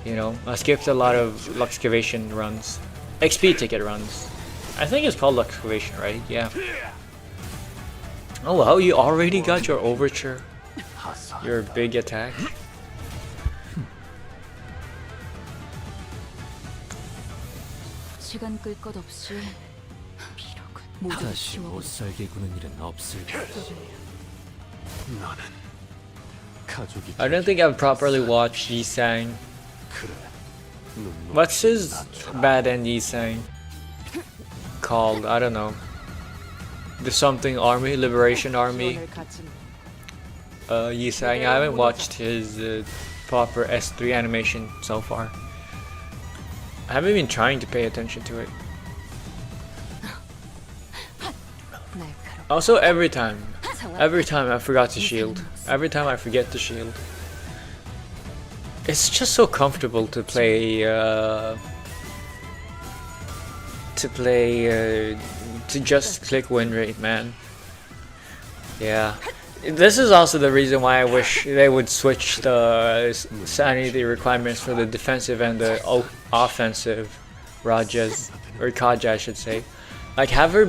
Speaker 1: You know, I skipped a lot of Luxcavation runs, XP ticket runs. I think it's called Luxcavation, right? Yeah. Oh wow, you already got your overture, your big attack.
Speaker 2: 시간 끌 것 없이
Speaker 7: 다시 못 살게 구는 일은 없을 거야. 너는 가족이.
Speaker 1: I don't think I've properly watched Yisang. What's his bad end Yisang called? I don't know. The something army, liberation army. Yisang. I haven't watched his proper S3 animation so far. I haven't been trying to pay attention to it. Also, every time I forgot to shield. Every time I forget to shield. It's just so comfortable to play. To just click win rate, man. Yeah. This is also the reason why I wish they would switch the sanity requirements for the defensive and the offensive Rajas, or Kaja I should say. Like have her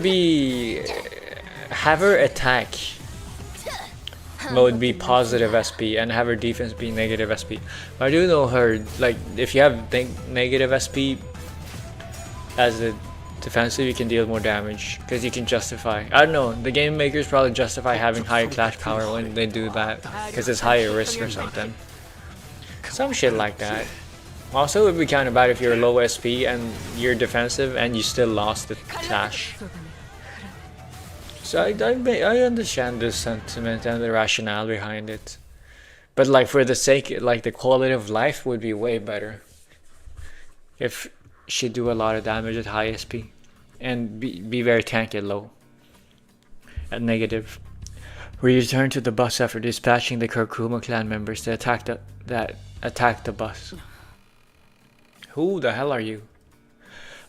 Speaker 1: attack mode be positive SP and have her defense be negative SP. I do know her, like if you have negative SP as a defensive, you can deal more damage because you can justify. I don't know, the game makers probably justify having higher clash power when they do that because it's higher risk or something. Some shit like that. Also, it would be kind of bad if you're low SP and you're defensive and you still lost the clash. So I understand the sentiment and the rationale behind it, but like for the sake, like the quality of life would be way better if she do a lot of damage at high SP and be very tanky at low. At negative, we return to the bus after dispatching the Kurkuma clan members that attacked the bus. Who the hell are you?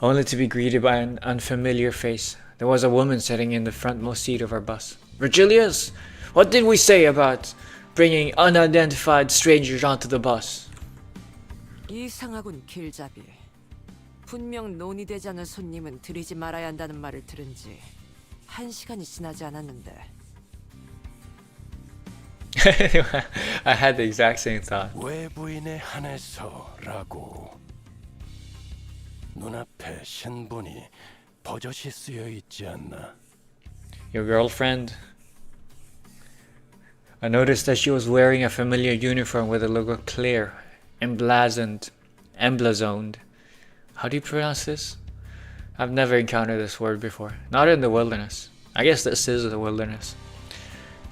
Speaker 1: Only to be greeted by an unfamiliar face. There was a woman sitting in the frontmost seat of our bus. Virgilius, what did we say about bringing unidentified strangers onto the bus?
Speaker 11: 이상하군 길잡이. 분명 논의되지 않은 손님은 들이지 말아야 한다는 말을 들은 지 1시간이 지나지 않았는데.
Speaker 1: I had the exact same thought.
Speaker 4: 외부인에 한해서라고. 눈앞에 신분이 버젓이 쓰여 있지 않나?
Speaker 1: Your girlfriend? I noticed that she was wearing a familiar uniform with the logo clear, emblazoned. How do you pronounce this? I've never encountered this word before. Not in the wilderness. I guess this is the wilderness.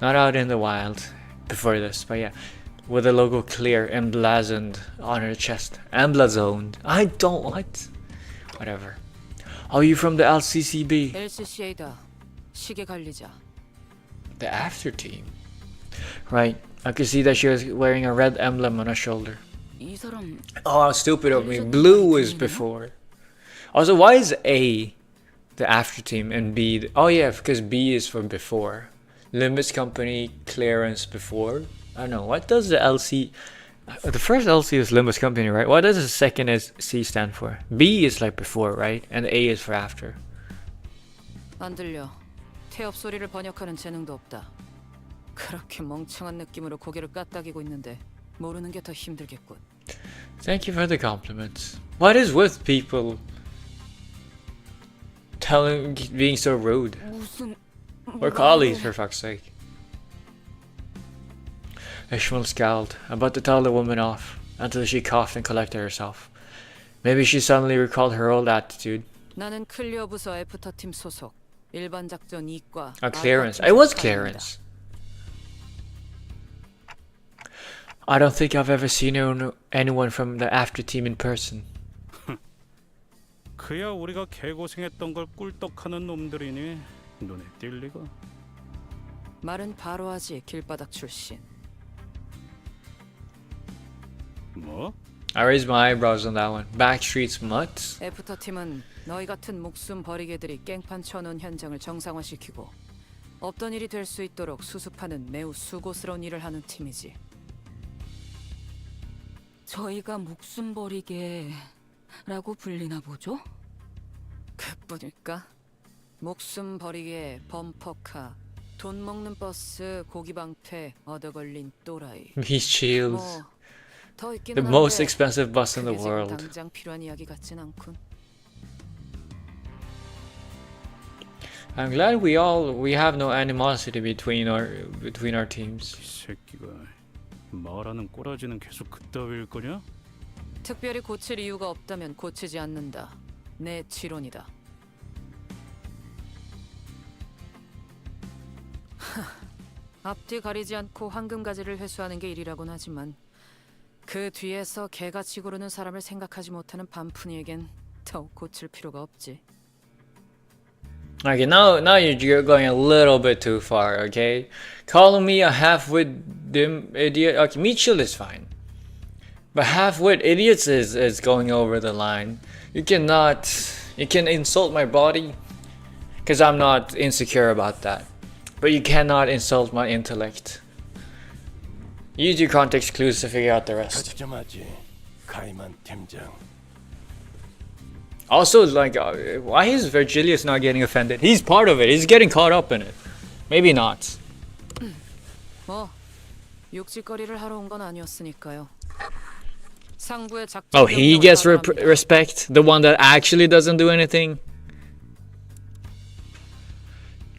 Speaker 1: Not out in the wild before this, but yeah. With the logo clear, emblazoned on her chest. Emblazoned. I don't what? Whatever. Are you from the LCCB?
Speaker 11: LCCA다. 시계 관리자.
Speaker 1: The after team. Right. I could see that she was wearing a red emblem on her shoulder.
Speaker 2: 이 사람
Speaker 1: Oh, how stupid of me. Blue was before. Also, why is A the after team and B? Oh yeah, because B is for before. Limits company clearance before. I don't know. What does the LC The first LC is Limbus Company, right? What does the second C stand for? B is like before, right? And A is for after.
Speaker 9: 안 들려. 태엽 소리를 번역하는 재능도 없다. 그렇게 멍청한 느낌으로 고개를 까딱이고 있는데 모르는 게 더 힘들겠군.
Speaker 1: Thank you for the compliments. What is with people being so rude? We're colleagues, for fuck's sake. Ishmael scowled, about to tell the woman off, until she coughed and collected herself. Maybe she suddenly recalled her old attitude.
Speaker 9: 나는 클리어 부서 애프터 팀 소속. 일반 작전 2과.
Speaker 1: Clearance. It was clearance. I don't think I've ever seen anyone from the after team in person.
Speaker 5: 그야 우리가 개고생했던 걸 꿀떡하는 놈들이니 눈에 띌 리가.
Speaker 9: 말은 바로 하지 길바닥 출신.
Speaker 5: 뭐?
Speaker 1: I raised my eyebrows on that one. Backstreet's mutts?
Speaker 9: 애프터 팀은 너희 같은 목숨 버리게들이 깽판 쳐놓은 현장을 정상화시키고 없던 일이 될 수 있도록 수습하는 매우 수고스러운 일을 하는 팀이지.
Speaker 2: 저희가 목숨 버리게라고 불리나 보죠?
Speaker 9: 그뿐일까? 목숨 버리게 범퍼카, 돈 먹는 버스, 고기 방패, 얻어 걸린 또라이.
Speaker 1: These shields.
Speaker 9: 더 있기는
Speaker 1: The most
Speaker 9: 한데
Speaker 1: expensive bus in the
Speaker 9: 그게 지금
Speaker 1: world.
Speaker 9: 당장 필요한 이야기 같진 않군.
Speaker 1: I'm glad we have no animosity between our teams.
Speaker 5: 이 새끼가 말하는 꼬라지는 계속 그따위일 거냐?
Speaker 9: 특별히 고칠 이유가 없다면 고치지 않는다. 내 지론이다. 앞뒤 가리지 않고 황금가지를 회수하는 게 일이라곤 하지만 그 뒤에서 개같이 구르는 사람을 생각하지 못하는 반푼이에겐 더욱 고칠 필요가 없지.
Speaker 1: Okay, now you're going a little bit too far, okay? Calling me a half-wit dim idiot, okay, meat shield is fine. But half-wit idiots is going over the line. You can insult my body, because I'm not insecure about that. But you cannot insult my intellect. Use your context clues to figure out the rest.
Speaker 4: 득점하지, 가이만 팀장.
Speaker 1: Also, like, why is Virgilius not getting offended? He's part of it. He's getting caught up in it. Maybe not.
Speaker 9: 뭐 욕짓거리를 하러 온 건 아니었으니까요. 상부의 작전.
Speaker 1: Oh, he gets respect? The one that actually doesn't do anything?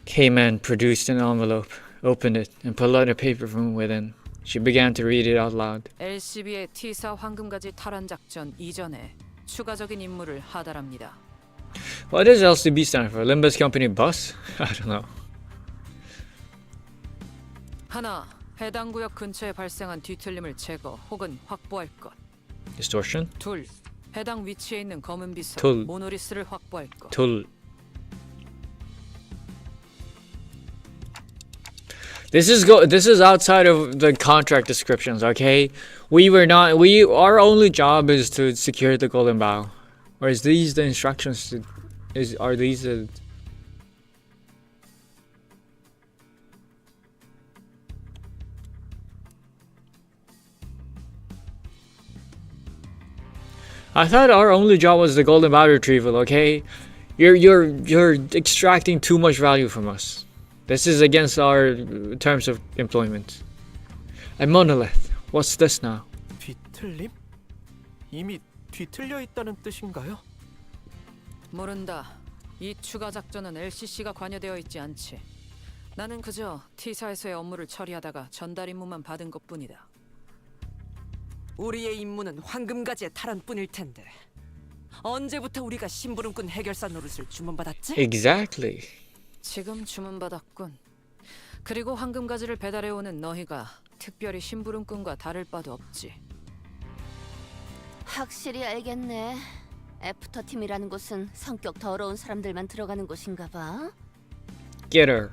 Speaker 1: K-Man produced an envelope, opened it, and pulled out a paper from within. She began to read it out loud.
Speaker 9: LCB의 T4 황금가지 탈환 작전 이전에 추가적인 임무를 하달합니다.
Speaker 1: What does LCB stand for? Limbus Company Bus? I don't know.
Speaker 9: 하나, 해당 구역 근처에 발생한 뒤틀림을 제거 혹은 확보할 것.
Speaker 1: Distortion?
Speaker 9: 둘, 해당 위치에 있는 검은 비석
Speaker 1: 둘.
Speaker 9: 모노리스를 확보할 것.
Speaker 1: Tool. This is outside of the contract descriptions, okay? Our only job is to secure the golden bow. Or is these the instructions are these the I thought our only job was the golden bow retrieval, okay? You're extracting too much value from us. This is against our terms of employment. A monolith. What's this now?
Speaker 8: 뒤틀림? 이미 뒤틀려 있다는 뜻인가요?
Speaker 9: 모른다. 이 추가 작전은 LCC가 관여되어 있지 않지. 나는 그저 T사에서의 업무를 처리하다가 전달 임무만 받은 것뿐이다.
Speaker 11: 우리의 임무는 황금가지의 탈환뿐일 텐데 언제부터 우리가 심부름꾼 해결사 노릇을 주문받았지?
Speaker 1: Exactly.
Speaker 9: 지금 주문받았군. 그리고 황금가지를 배달해오는 너희가 특별히 심부름꾼과 다를 바도 없지.
Speaker 3: 확실히 알겠네. 애프터 팀이라는 곳은 성격 더러운 사람들만 들어가는 곳인가 봐.
Speaker 1: Get her.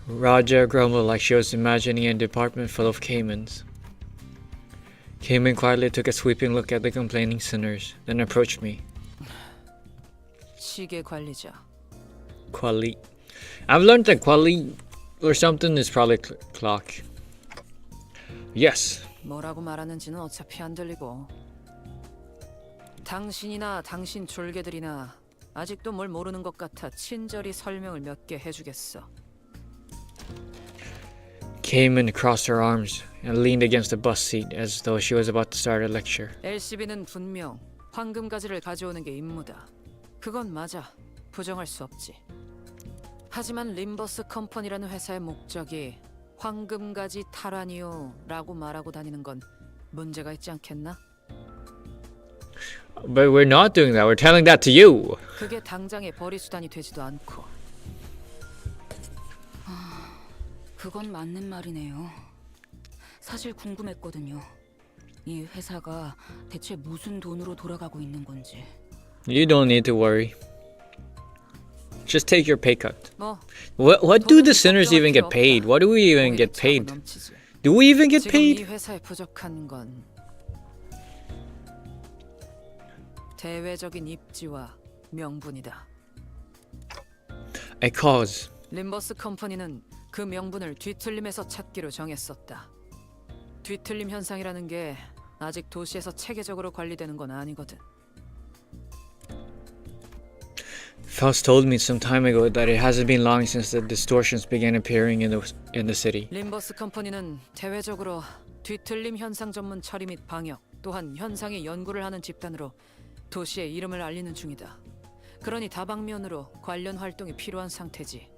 Speaker 1: Raja grumbled like she was imagining a department full of caimans. Cayman quietly took a sweeping look at the complaining sinners, then approached me.
Speaker 9: 시계 관리자.
Speaker 1: Quali. I've learned that quali or something is probably clock. Yes,
Speaker 9: 뭐라고 말하는지는 어차피 안 들리고. 당신이나 당신 졸개들이나 아직도 뭘 모르는 것 같아 친절히 설명을 몇 개 해주겠어.
Speaker 1: Came crossed her arms and leaned against the bus seat as though she was about to start a lecture.
Speaker 9: LCB는 분명 황금가지를 가져오는 게 임무다. 그건 맞아. 부정할 수 없지. 하지만 림버스 컴퍼니라는 회사의 목적이 황금가지 탈환이요라고 말하고 다니는 건 문제가 있지 않겠나?
Speaker 1: But we're not doing that. We're telling that to you.
Speaker 9: 그게 당장의 벌이 수단이 되지도 않고.
Speaker 2: 그건 맞는 말이네요. 사실 궁금했거든요. 이 회사가 대체 무슨 돈으로 돌아가고 있는 건지.
Speaker 1: You don't need to worry. Just take your pay cut.
Speaker 9: 뭐
Speaker 1: What do the sinners even get paid? What do we even get paid? Do we even get
Speaker 9: 지금 이
Speaker 1: paid?
Speaker 9: 회사에 부족한 건 대외적인 입지와 명분이다.
Speaker 1: A cause.
Speaker 9: 림버스 컴퍼니는 그 명분을 뒤틀림에서 찾기로 정했었다. 뒤틀림 현상이라는 게 아직 도시에서 체계적으로 관리되는 건 아니거든.
Speaker 1: Faust told me some time ago that it hasn't been long since the distortions began appearing in the city.
Speaker 9: 림버스 컴퍼니는 대외적으로 뒤틀림 현상 전문 처리 및 방역, 또한 현상의 연구를 하는 집단으로 도시의 이름을 알리는 중이다. 그러니 다방면으로 관련 활동이 필요한 상태지.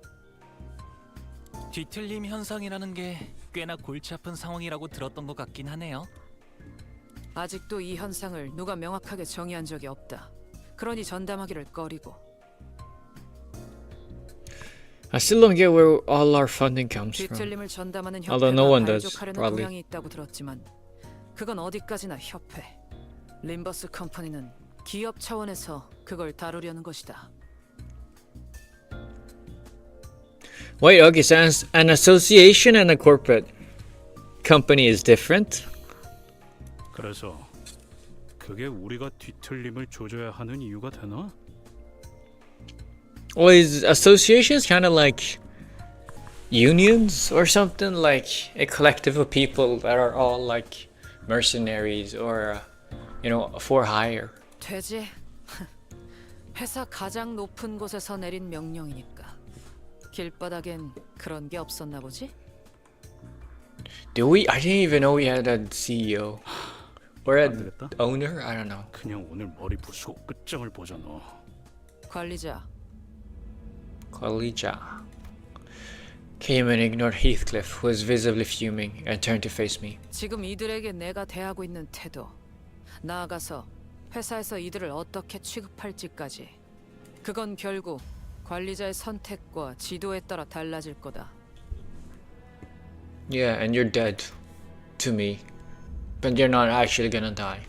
Speaker 10: 뒤틀림 현상이라는 게 꽤나 골치 아픈 상황이라고 들었던 것 같긴 하네요.
Speaker 9: 아직도 이 현상을 누가 명확하게 정의한 적이 없다. 그러니 전담하기를 꺼리고.
Speaker 1: I still don't get where all our funding comes from.
Speaker 9: 뒤틀림을 전담하는
Speaker 1: Although no one
Speaker 9: 협회가
Speaker 1: does,
Speaker 9: 발족하려는
Speaker 1: probably.
Speaker 9: 동향이 있다고 들었지만 그건 어디까지나 협회. 림버스 컴퍼니는 기업 차원에서 그걸 다루려는 것이다.
Speaker 1: Wait, okay, so an association and a corporate company is different?
Speaker 5: 그래서 그게 우리가 뒤틀림을 조져야 하는 이유가 되나?
Speaker 1: Well, is associations kind of like unions or something? Like a collective of people that are all like mercenaries or, for hire?
Speaker 9: 되지. 회사 가장 높은 곳에서 내린 명령이니까. 길바닥엔 그런 게 없었나 보지?
Speaker 1: I didn't even know we had a CEO. Or
Speaker 5: 안
Speaker 1: an
Speaker 5: 되겠다.
Speaker 1: owner? I don't know.
Speaker 5: 그냥 오늘 머리 부수고 끝장을 보자 너.
Speaker 9: 관리자.
Speaker 1: Kalija came and ignored Heathcliff, who was visibly fuming, and turned to face me.
Speaker 9: 지금 이들에게 내가 대하고 있는 태도. 나아가서 회사에서 이들을 어떻게 취급할지까지. 그건 결국 관리자의 선택과 지도에 따라 달라질 거다.
Speaker 1: Yeah, and you're dead. To me. But you're not actually gonna die.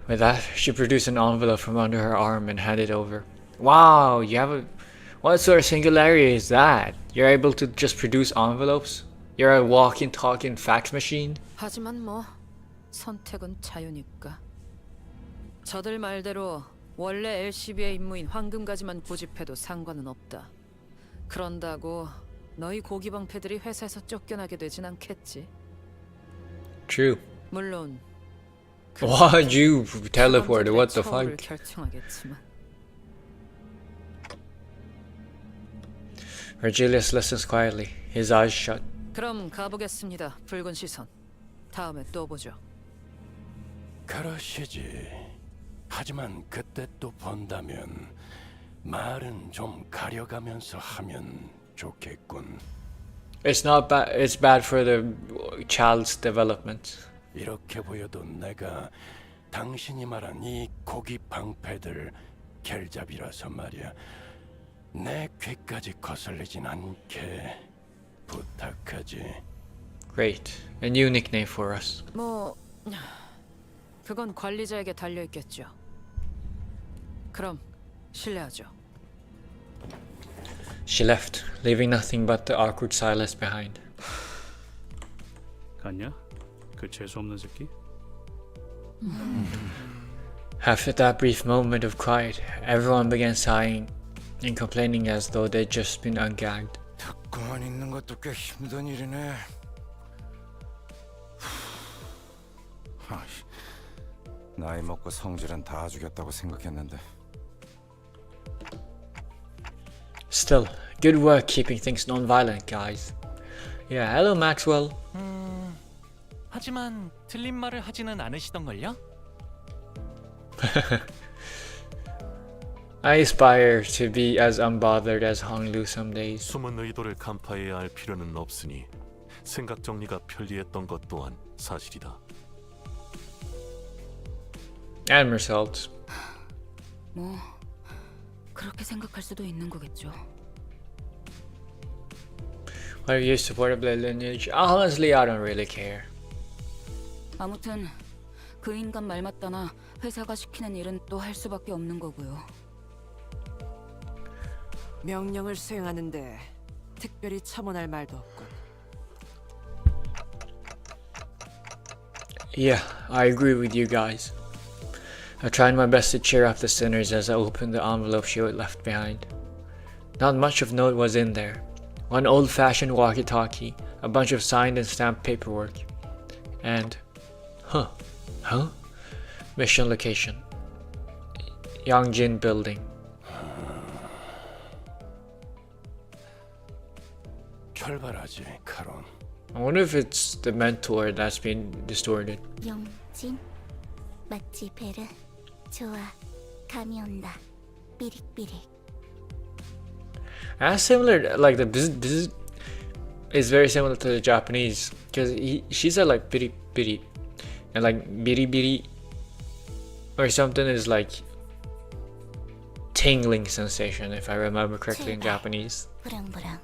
Speaker 1: With that, she produced an envelope from under her arm and handed it over. Wow, you have a... What sort of singularity is that? You're able to just produce envelopes? You're a walking, talking fax machine?
Speaker 9: 하지만 뭐 선택은 자유니까. 저들 말대로 원래 LCB의 임무인 황금가지만 고집해도 상관은 없다. 그런다고 너희 고기방패들이 회사에서 쫓겨나게 되진 않겠지.
Speaker 1: True.
Speaker 9: 물론
Speaker 1: Why'd you teleport? What the
Speaker 9: 처우를
Speaker 1: fuck?
Speaker 9: 결정하겠지만.
Speaker 1: Virgilius listens quietly, his eyes shut.
Speaker 9: 그럼 가보겠습니다. 붉은 시선. 다음에 또 보죠.
Speaker 4: 그러시지. 하지만 그때 또 본다면 말은 좀 가려가면서 하면 좋겠군.
Speaker 1: It's not bad. It's bad for the child's development.
Speaker 4: 이렇게 보여도 내가 당신이 말한 이 고기 방패들 결잡이라서 말이야. 내 귀까지 거슬리진 않게 부탁하지.
Speaker 1: Great. A new nickname for us.
Speaker 9: 뭐 그건 관리자에게 달려 있겠죠. 그럼 실례하죠.
Speaker 1: She left, leaving nothing but the awkward silence behind.
Speaker 5: 갔냐? 그 재수 없는 새끼?
Speaker 1: After that brief moment of quiet, everyone began sighing and complaining as though they'd just been ungagged.
Speaker 12: 듣고만 있는 것도 꽤 힘든 일이네. 아이, 나이 먹고 성질은 다 주겠다고 생각했는데.
Speaker 1: Still, good work keeping things non-violent, guys. Yeah, hello Maxwell.
Speaker 10: 하지만 틀린 말을 하지는 않으시던걸요?
Speaker 1: I aspire to be as unbothered as Honglu some days.
Speaker 6: 숨은 의도를 간파해야 할 필요는 없으니 생각 정리가 편리했던 것 또한 사실이다.
Speaker 1: And results.
Speaker 2: 뭐 그렇게 생각할 수도 있는 거겠죠.
Speaker 1: Whether you support a blood lineage, honestly, I don't really care.
Speaker 2: 아무튼 그 인간 말 맞다나 회사가 시키는 일은 또 할 수밖에 없는 거고요.
Speaker 11: 명령을 수행하는데 특별히 첨언할 말도 없군.
Speaker 1: Yeah, I agree with you guys. I tried my best to cheer up the sinners as I opened the envelope she had left behind. Not much of note was in there. One old-fashioned walkie-talkie, a bunch of signed and stamped paperwork, and mission location, Yangjin Building.
Speaker 4: 결발하지, 카론.
Speaker 1: I wonder if it's the mentor that's been distorted.
Speaker 13: 영진 마치 베르 좋아 감이 온다 삐릭삐릭.
Speaker 1: That's similar, like the bzz is very similar to the Japanese, because she said like biri biri, and like biri biri or something is like tingling sensation, if I remember correctly in Japanese.
Speaker 13: 부릉부릉.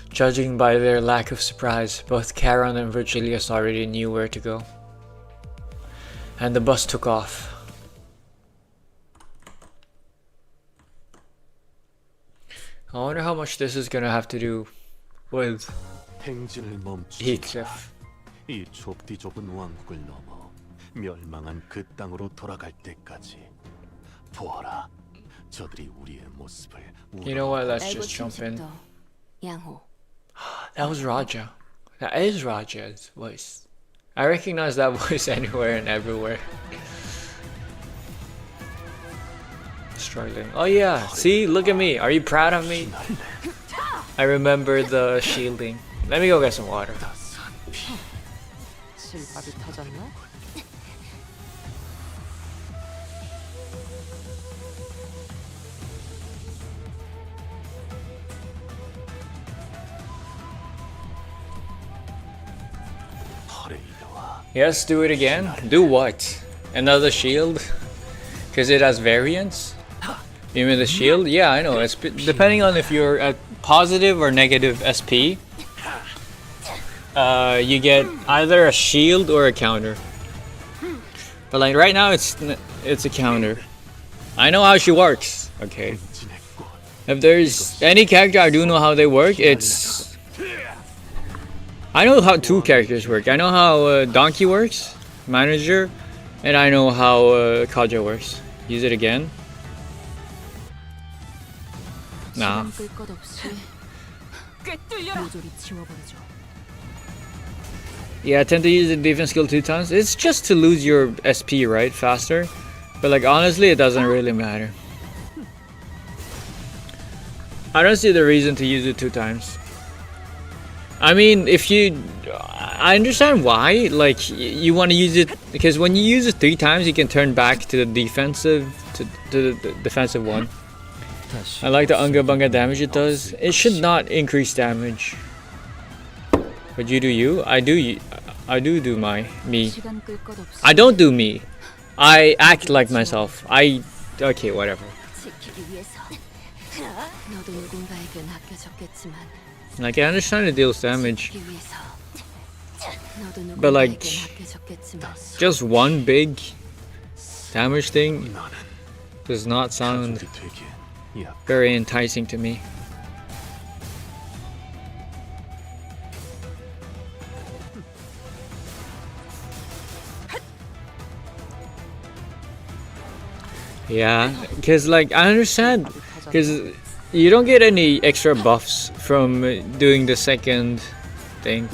Speaker 1: Judging by their lack of surprise, both Charon and Virgilius already knew where to go, and the bus took off. I wonder how much this is gonna have to do with
Speaker 6: 행진을 멈추자.
Speaker 1: Heathcliff.
Speaker 6: 이 좁디 좁은 왕국을 넘어 멸망한 그 땅으로 돌아갈 때까지 보아라. 저들이 우리의 모습을.
Speaker 1: You know what? Let's just jump in.
Speaker 2: 양호.
Speaker 1: That was Raja. That is Raja's voice. I recognize that voice anywhere and everywhere. Struggling. Oh yeah, see, look at me. Are you proud of me? I remember the shielding. Let me go get some water.
Speaker 11: 실밥이 터졌나?
Speaker 1: Yes, do it again. Do what? Another shield? Because it has variants? You mean the shield? Yeah, I know. It's depending on if you're at positive or negative SP. You get either a shield or a counter. But like right now, it's a counter. I know how she works. Okay. If there's any character I do know how they work, it's. I know how two characters work. I know how Donkey works, Manager, and I know how Kaja works. Use it again. Nah. Yeah, I tend to use the defense skill 2 times. It's just to lose your SP, right? Faster. But like honestly, it doesn't really matter. I don't see the reason to use it 2 times. I mean, if you... I understand why. Like, you want to use it... Because when you use it 3 times, you can turn back to the defensive... To the defensive one. I like the Unga Bunga damage it does. It should not increase damage. But you do you? I do me. I don't do me. I act like myself. Okay, whatever. Like, I understand it deals damage. But like, just one big damage thing does not sound very enticing to me. Yeah, because like I understand, because you don't get any extra buffs from doing the second thing.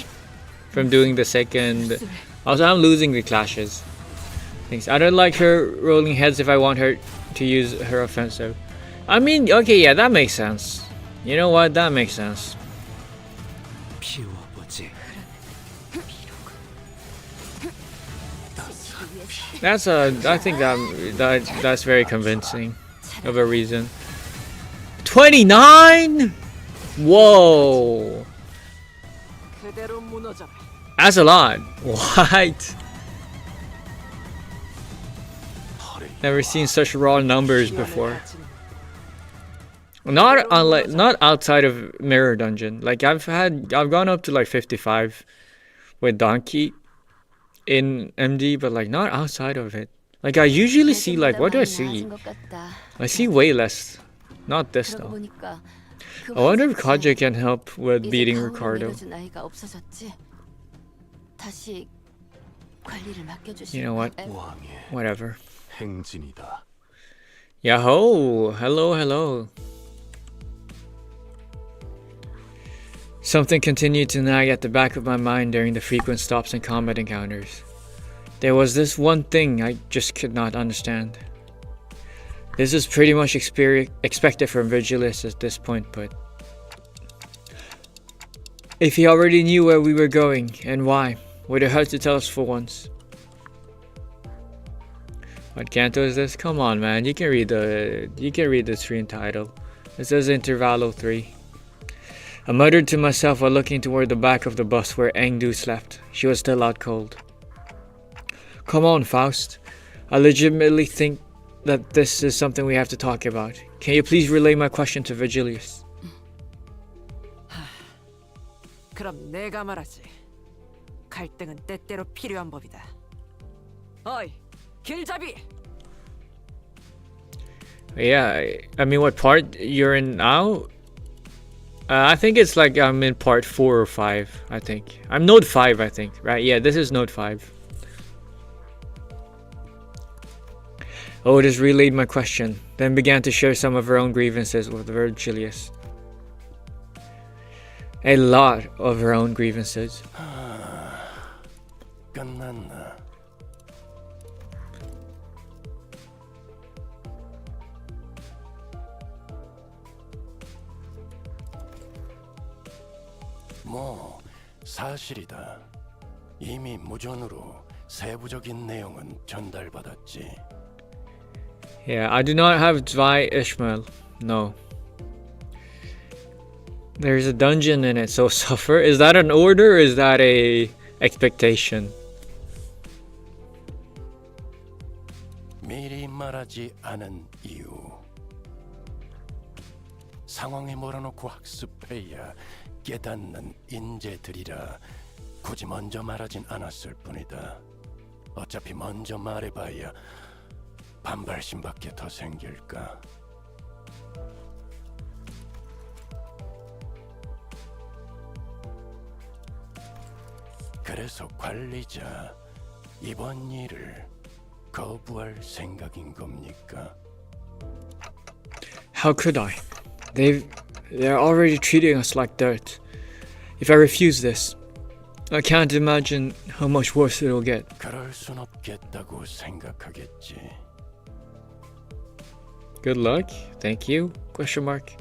Speaker 1: from doing the second. Also, I'm losing the clashes. Thanks. I don't like her rolling heads if I want her to use her offensive. I mean, okay, yeah, that makes sense. You know what? That makes sense. That's I think that's very convincing of a reason. 29? Whoa. That's a lot. What? Never seen such raw numbers before. Not outside of Mirror Dungeon. Like I've gone up to like 55 with Donkey in MD, but like not outside of it. Like I usually see like, what do I see? I see way less. Not this though. I wonder if Kaja can help with beating Ricardo. You know what? Whatever. Yahoo! Hello. Something continued to nag at the back of my mind during the frequent stops and combat encounters. There was this one thing I just could not understand. This was pretty much expected from Vigilius at this point, but if he already knew where we were going and why, would it hurt to tell us for once? What canto is this? Come on, man! You can read the screen title. It says Intervallo 3. I muttered to myself while looking toward the back of the bus where Engdu slept. She was still out cold. Come on, Faust. I legitimately think that this is something we have to talk about. Can you please relay my question to Vigilius?
Speaker 11: 그럼 내가 말하지. 갈등은 때때로 필요한 법이다. 어이, 길잡이.
Speaker 1: Yeah, I mean, what part you're in now? I think it's like I'm in part 4 or 5, I think. I'm node 5, I think, right? Yeah, this is node 5. Otis relayed my question, then began to share some of her own grievances with Vigilius. A lot of her own grievances.
Speaker 4: 끝났나? 뭐 사실이다. 이미 무전으로 세부적인 내용은 전달받았지.
Speaker 1: Yeah, I do not have Zwei Ishmael. No. There's a dungeon in it, so suffer. Is that an order or is that a expectation?
Speaker 4: 미리 말하지 않은 이유. 상황에 몰아놓고 학습해야 깨닫는 인재들이라 굳이 먼저 말하진 않았을 뿐이다. 어차피 먼저 말해봐야 반발심밖에 더 생길까. 그래서 관리자, 이번 일을 거부할 생각인 겁니까?
Speaker 1: How could I? They're already treating us like dirt. If I refuse this, I can't imagine how much worse it'll get.
Speaker 4: 그럴 순 없겠다고 생각하겠지.
Speaker 1: Good luck. Thank you? Question mark.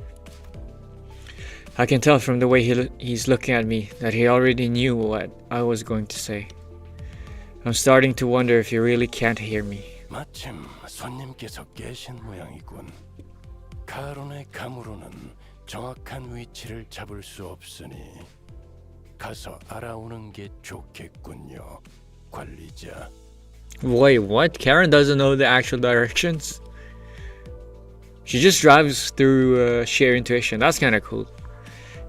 Speaker 1: I can tell from the way he's looking at me that he already knew what I was going to say. I'm starting to wonder if he really can't hear me.
Speaker 4: 마침 손님께서 계신 모양이군. 카론의 감으로는 정확한 위치를 잡을 수 없으니 가서 알아오는 게 좋겠군요, 관리자.
Speaker 1: Wait, what? Karen doesn't know the actual directions? She just drives through sheer intuition. That's kind of cool.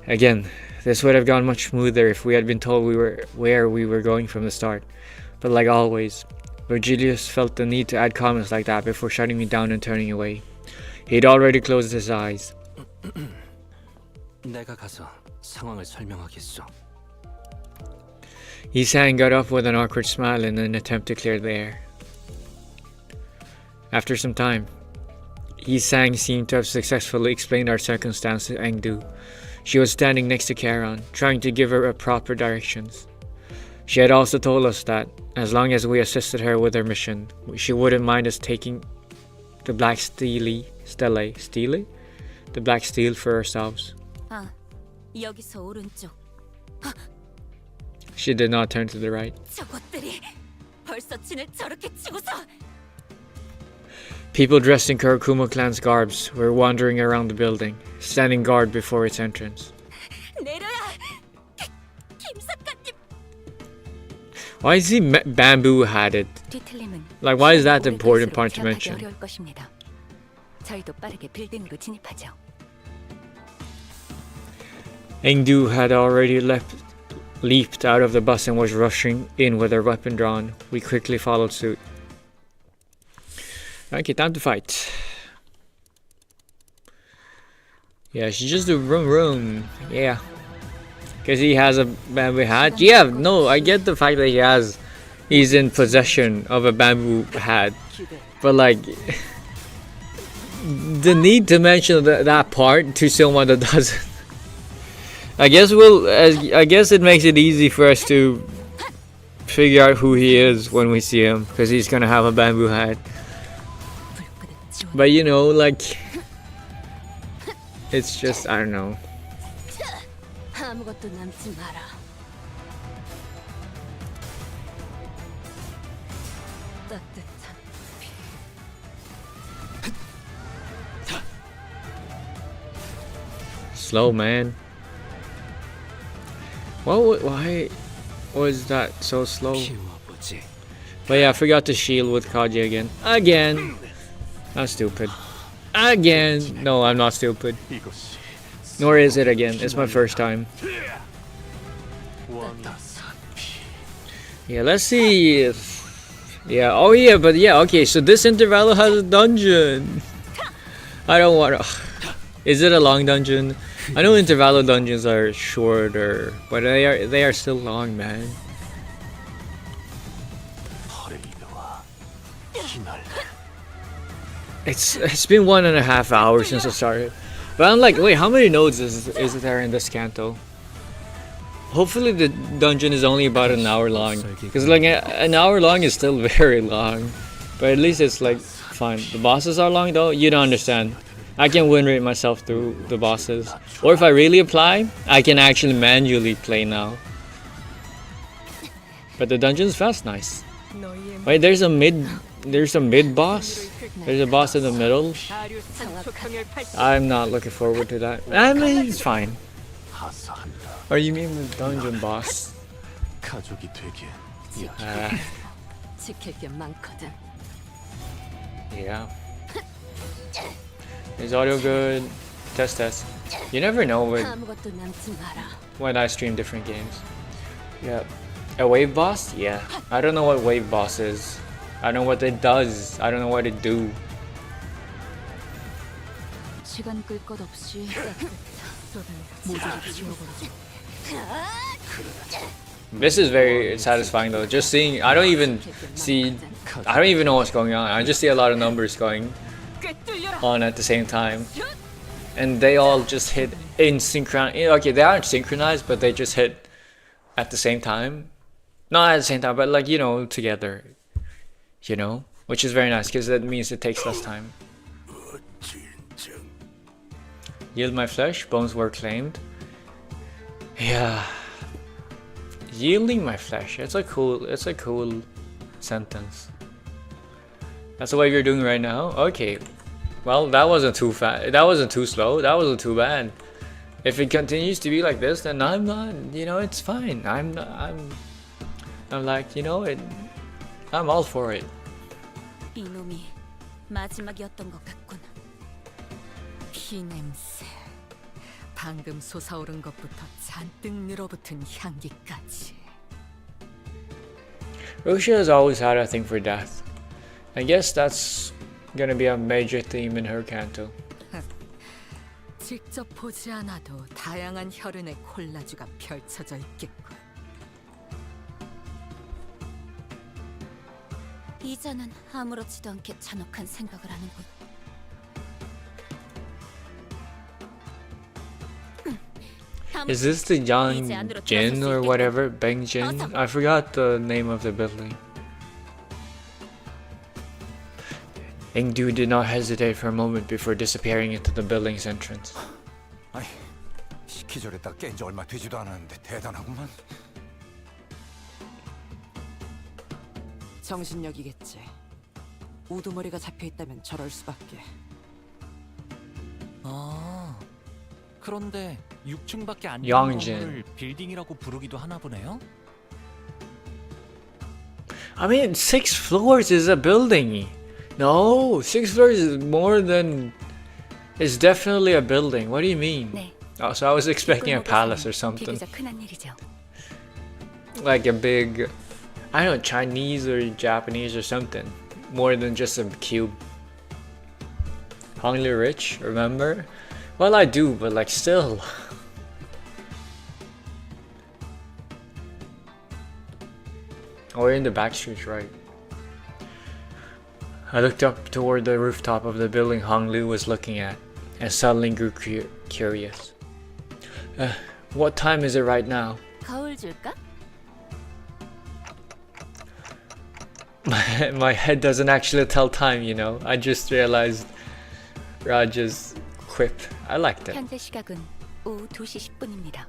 Speaker 1: Again, this would have gone much smoother if we had been told where we were going from the start. But like always, Vigilius felt the need to add comments like that before shutting me down and turning away. He'd already closed his eyes.
Speaker 7: 내가 가서 상황을 설명하겠소.
Speaker 1: Isang got up with an awkward smile in an attempt to clear the air. After some time, Isang seemed to have successfully explained our circumstance to Engdu. She was standing next to Charon, trying to give her proper directions. She had also told us that as long as we assisted her with her mission, she wouldn't mind us taking the black stele, the black steel for ourselves.
Speaker 2: 아, 여기서 오른쪽.
Speaker 1: She did not turn to the right.
Speaker 2: 저것들이 벌써 진을 저렇게 치고서.
Speaker 1: People dressed in Kurokuma clan's garbs were wandering around the building, standing guard before its entrance.
Speaker 2: 내려야. 김사관님.
Speaker 1: Why is he bamboo-hatted?
Speaker 2: 뒤틀림은
Speaker 1: Like, why is that the important part to mention?
Speaker 2: 어려울 것입니다. 저희도 빠르게 빌딩으로 진입하죠.
Speaker 1: Engdu had already leaped out of the bus and was rushing in with her weapon drawn. We quickly followed suit. Okay, time to fight. Yeah, she just do room. Yeah. Because he has a bamboo hat. Yeah, no, I get the fact that he's in possession of a bamboo hat. But like, the need to mention that part to someone that doesn't. I guess it makes it easy for us to figure out who he is when we see him, because he's gonna have a bamboo hat. But you know, like, it's just, I don't know.
Speaker 2: 아무것도 남지 마라. 따뜻한 피.
Speaker 1: Slow, man. Why was that so slow? But yeah, I forgot to shield with Kaji again. Again! I'm stupid. Again! No, I'm not stupid. Nor is it again. It's my first time. Yeah, let's see if... Yeah, oh yeah, but yeah, okay, so this Intervallo has a dungeon. I don't want to... Is it a long dungeon? I know Intervallo dungeons are shorter, but they are still long, man. It's been 1.5 hours since I started. But I'm like, wait, how many nodes is there in this canto? Hopefully the dungeon is only about an hour long. Because like an hour long is still very long. But at least it's like fine. The bosses are long though, you don't understand. I can win rate myself through the bosses. Or if I really apply, I can actually manually play now. But the dungeon's fast, nice. Wait, there's a mid boss? There's a boss in the middle? I'm not looking forward to that. I mean, it's fine. Or you mean the dungeon boss? Yeah. Is audio good? Test. You never know when I stream different games. Yeah. A wave boss? Yeah. I don't know what wave boss is. I don't know what it does. I don't know what it do. This is very satisfying though. Just seeing, I don't even know what's going on. I just see a lot of numbers going on at the same time. And they all just hit in synchron. Okay, they aren't synchronized, but they just hit at the same time. Not at the same time, but like, you know, together. You know? Which is very nice, because that means it takes less time. Yield my flesh, bones were claimed. Yeah. Yielding my flesh. It's a cool sentence. That's what you're doing right now? Okay. Well, that wasn't too fast. That wasn't too slow. That wasn't too bad. If it continues to be like this, then I'm not, you know, it's fine. I'm like, you know, I'm all for it.
Speaker 2: 이놈이 마지막이었던 것 같군.
Speaker 9: 피 냄새. 방금 솟아오른 것부터 잔뜩 늘어붙은 향기까지.
Speaker 1: Roshia has always had a thing for death. I guess that's gonna be a major theme in her canto.
Speaker 9: 직접 보지 않아도 다양한 혈흔의 콜라주가 펼쳐져 있겠군.
Speaker 2: 이자는 아무렇지도 않게 잔혹한 생각을 하는군.
Speaker 1: Is this the Yangjin or whatever? Bengjin? I forgot the name of the building. Ingdu did not hesitate for a moment before disappearing into the building's entrance.
Speaker 12: 아이, 시키절에다 깬 지 얼마 되지도 않았는데 대단하구만.
Speaker 11: 정신력이겠지. 우두머리가 잡혀있다면 저럴 수밖에.
Speaker 10: 아, 그런데 6층밖에 안 되는
Speaker 1: 영진.
Speaker 10: 건물을 빌딩이라고 부르기도 하나 보네요.
Speaker 1: I mean, 6 floors is a building. No, 6 floors is more than... It's definitely a building. What do you mean?
Speaker 2: 네.
Speaker 1: Oh, so I was expecting a palace or something.
Speaker 2: 비교적 흔한 일이죠.
Speaker 1: Like a big... I don't know, Chinese or Japanese or something. More than just a cube. Hongli rich, remember? Well, I do, but like still. Oh, we're in the back streets, right? I looked up toward the rooftop of the building Honglu was looking at, and suddenly grew curious. What time is it right now?
Speaker 2: 거울 줄까?
Speaker 1: My head doesn't actually tell time, you know. I just realized Raj's quip. I liked it.
Speaker 2: 현재 시각은 오후 2시 10분입니다.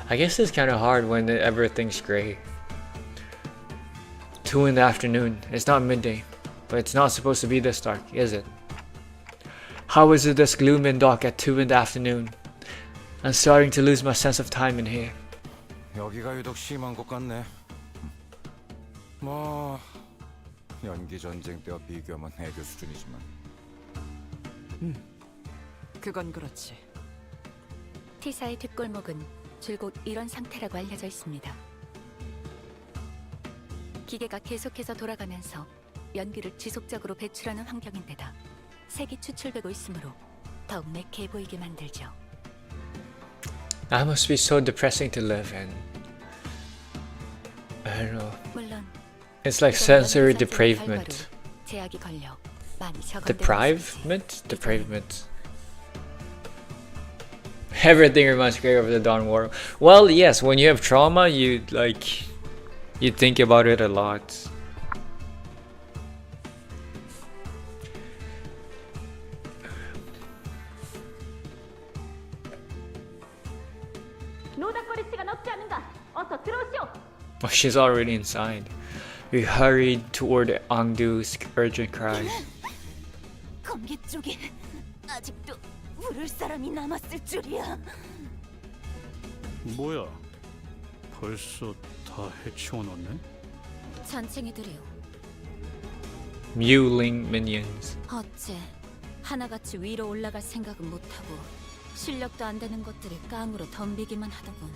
Speaker 1: I guess it's kind of hard when everything's gray. 2 in the afternoon. It's not midday, but it's not supposed to be this dark, is it? How is it this gloom and dark at 2 in the afternoon? I'm starting to lose my sense of time in here.
Speaker 12: 여기가 유독 심한 것 같네. 뭐 연기 전쟁 때와 비교하면 해교 수준이지만.
Speaker 11: 그건 그렇지.
Speaker 2: T사의 뒷골목은 줄곧 이런 상태라고 알려져 있습니다. 기계가 계속해서 돌아가면서 연기를 지속적으로 배출하는 환경인데다 색이 추출되고 있으므로 더욱 매캐해 보이게 만들죠.
Speaker 1: That must be so depressing to live in. I don't know.
Speaker 2: 물론
Speaker 1: It's like sensory depravement.
Speaker 2: 제약이 걸려 많이 적응되고
Speaker 1: Deprivement? Depravement. Everything reminds me of the Dawn War. Well, yes, when you have trauma, you think about it a lot. Oh, she's already inside. We hurried toward Angdu's urgent cries.
Speaker 2: 검기 쪽에 아직도 부를 사람이 남았을 줄이야.
Speaker 5: 뭐야? 벌써 다 해치워놨네?
Speaker 2: 잔챙이들이요.
Speaker 1: Mewling minions.
Speaker 2: 어째 하나같이 위로 올라갈 생각은 못하고 실력도 안 되는 것들이 깡으로 덤비기만 하더군.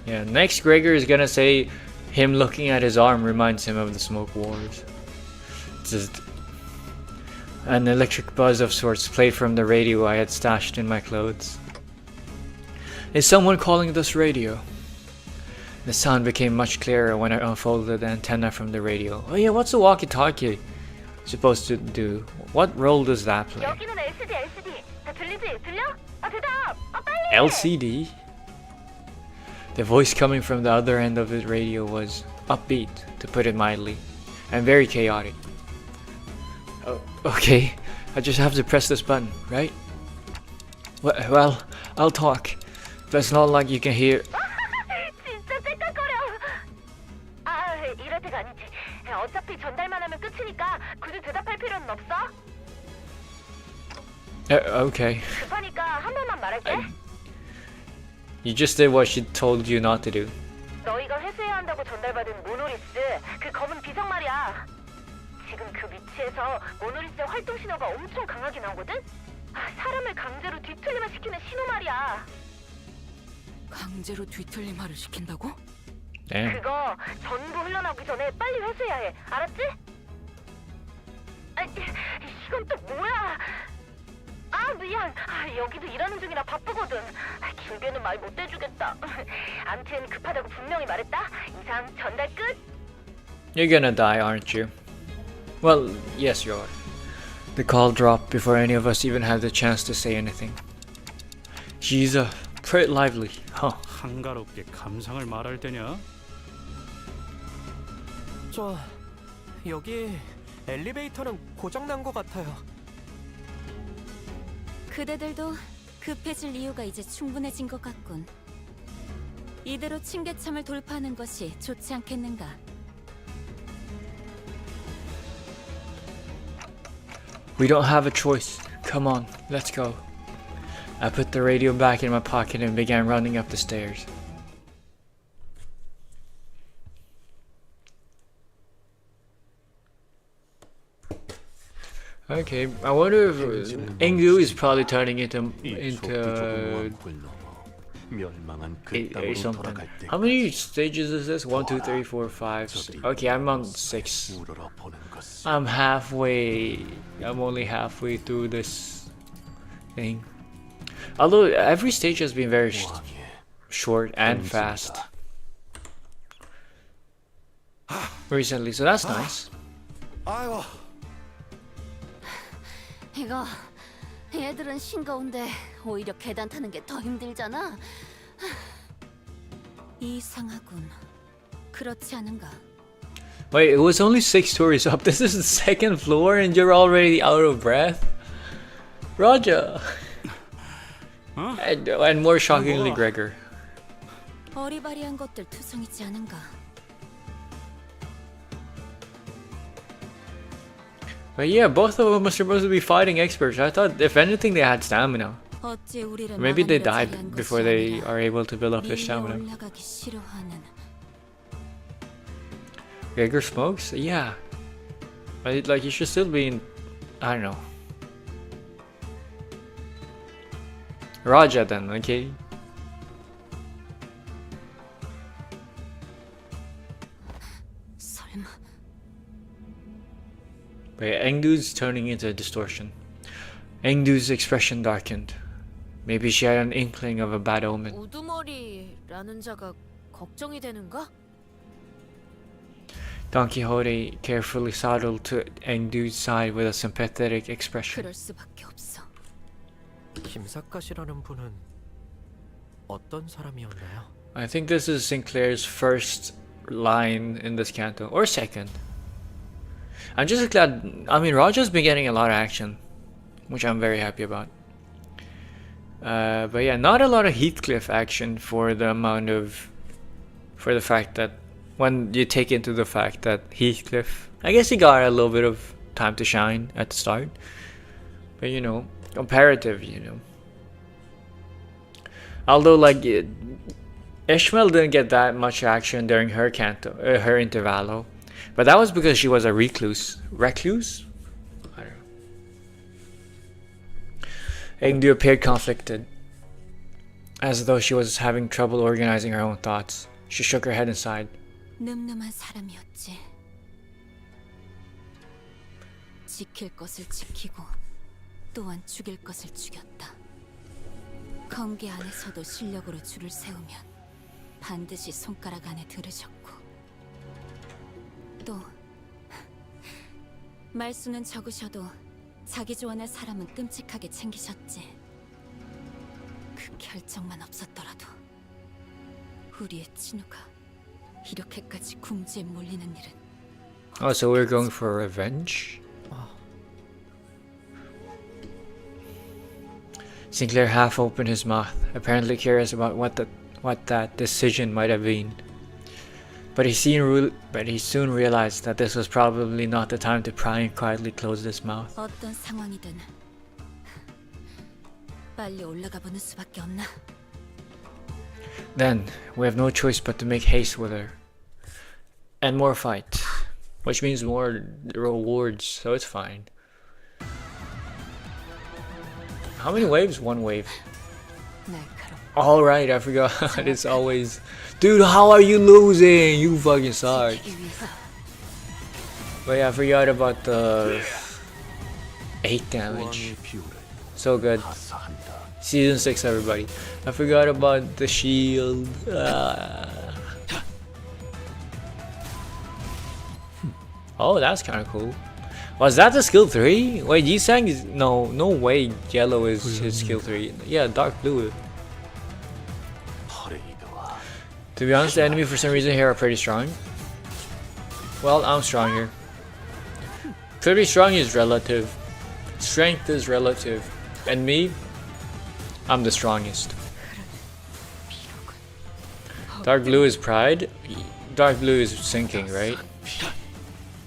Speaker 1: Yeah, next Gregor is gonna say him looking at his arm reminds him of the Smoke Wars. Just an electric buzz of sorts played from the radio I had stashed in my clothes. Is someone calling this radio? The sound became much clearer when I unfolded the antenna from the radio. Oh yeah, what's the walkie-talkie supposed to do? What role does that play? LCD? The voice coming from the other end of the radio was upbeat, to put it mildly, and very chaotic. Oh, okay, I just have to press this button, right? Well, I'll talk, but it's not like you can hear. Okay. You just did what she told you not to do.
Speaker 3: 너희가 회수해야 한다고 전달받은 모노리스, 그 검은 비석 말이야. 지금 그 위치에서 모노리스의 활동 신호가 엄청 강하게 나오거든? 사람을 강제로 뒤틀리만 시키는 신호 말이야.
Speaker 9: 강제로 뒤틀림화를 시킨다고?
Speaker 1: Damn.
Speaker 3: 그거 전부 흘러나오기 전에 빨리 회수해야 해. 알았지? 이건 또 뭐야? 미안. 여기도 일하는 중이라 바쁘거든. 길게는 말 못 해주겠다. 암튼 급하다고 분명히 말했다. 이상 전달 끝.
Speaker 1: You're gonna die, aren't you? Well, yes, you are. The call dropped before any of us even had the chance to say anything. She's pretty lively, huh?
Speaker 5: 한가롭게 감상을 말할 때냐?
Speaker 14: 저 여기 엘리베이터는 고장난 것 같아요.
Speaker 2: 그대들도 급해질 이유가 이제 충분해진 것 같군. 이대로 층계참을 돌파하는 것이 좋지 않겠는가?
Speaker 1: We don't have a choice. Come on, let's go. I put the radio back in my pocket and began running up the stairs. Okay, I wonder if Engdu is probably turning into eight something. How many stages is this? 1, 2, 3, 4, 5. Okay, I'm on 6. I'm halfway. I'm only halfway through this thing. Although every stage has been very short and fast recently, so that's nice.
Speaker 2: 이거 얘들은 싱거운데 오히려 계단 타는 게 더 힘들잖아. 이상하군. 그렇지 않은가?
Speaker 1: Wait, it was only 6 stories up. This is the 2nd floor and you're already out of breath? Roger!
Speaker 5: Huh?
Speaker 1: And more shockingly, Gregor.
Speaker 2: 어리바리한 것들 투성이지 않은가?
Speaker 1: But yeah, both of them are supposed to be fighting experts. I thought, if anything, they had stamina. Maybe they died before they are able to build up their stamina. Gregor smokes? Yeah. Like, he should still be in... I don't know. Raja then, okay? Wait, Engdu's turning into a distortion. Engdu's expression darkened. Maybe she had an inkling of a bad omen.
Speaker 11: 우두머리라는 자가 걱정이 되는가?
Speaker 1: Don Quixote carefully sidled to Engdu's side with a sympathetic expression.
Speaker 2: 그럴 수밖에 없어.
Speaker 14: 김사카시라는 분은 어떤 사람이었나요?
Speaker 1: I think this is Sinclair's first line in this canto, or second. I'm just glad. I mean, Roger's been getting a lot of action, which I'm very happy about. But yeah, not a lot of Heathcliff action for the fact that when you take into the fact that Heathcliff, I guess he got a little bit of time to shine at the start, but you know, comparative, you know. Although like Ishmael didn't get that much action during her canto, her intervallo. But that was because she was a recluse. Recluse? I don't know. Engdu appeared conflicted, as though she was having trouble organizing her own thoughts. She shook her head and sighed.
Speaker 2: 늠름한 사람이었지. 지킬 것을 지키고 또한 죽일 것을 죽였다. 검계 안에서도 실력으로 줄을 세우면 반드시 손가락 안에 들으셨고 또 말수는 적으셔도 자기 조언할 사람은 끔찍하게 챙기셨지. 그 결정만 없었더라도 우리의 진우가 이렇게까지 궁지에 몰리는 일은.
Speaker 1: Oh, so we're going for revenge? Sinclair half opened his mouth, apparently curious about what that decision might have been. But he soon realized that this was probably not the time to pry and quietly close his mouth.
Speaker 2: 어떤 상황이든 빨리 올라가 보는 수밖에 없나?
Speaker 1: Then, we have no choice but to make haste with her. And more fight. Which means more rewards, so it's fine. How many waves? 1 wave. Alright, I forgot. It's always... Dude, how are you losing? You fucking suck. But yeah, I forgot about the 8 damage. So good. Season 6, everybody. I forgot about the shield. Oh, that's kind of cool. Was that the skill 3? Wait, Yisang is... No way yellow is his skill 3. Yeah, dark blue. To be honest, the enemy for some reason here are pretty strong. Well, I'm stronger. Pretty strong is relative. Strength is relative. And me, I'm the strongest. Dark blue is pride. Dark blue is sinking, right?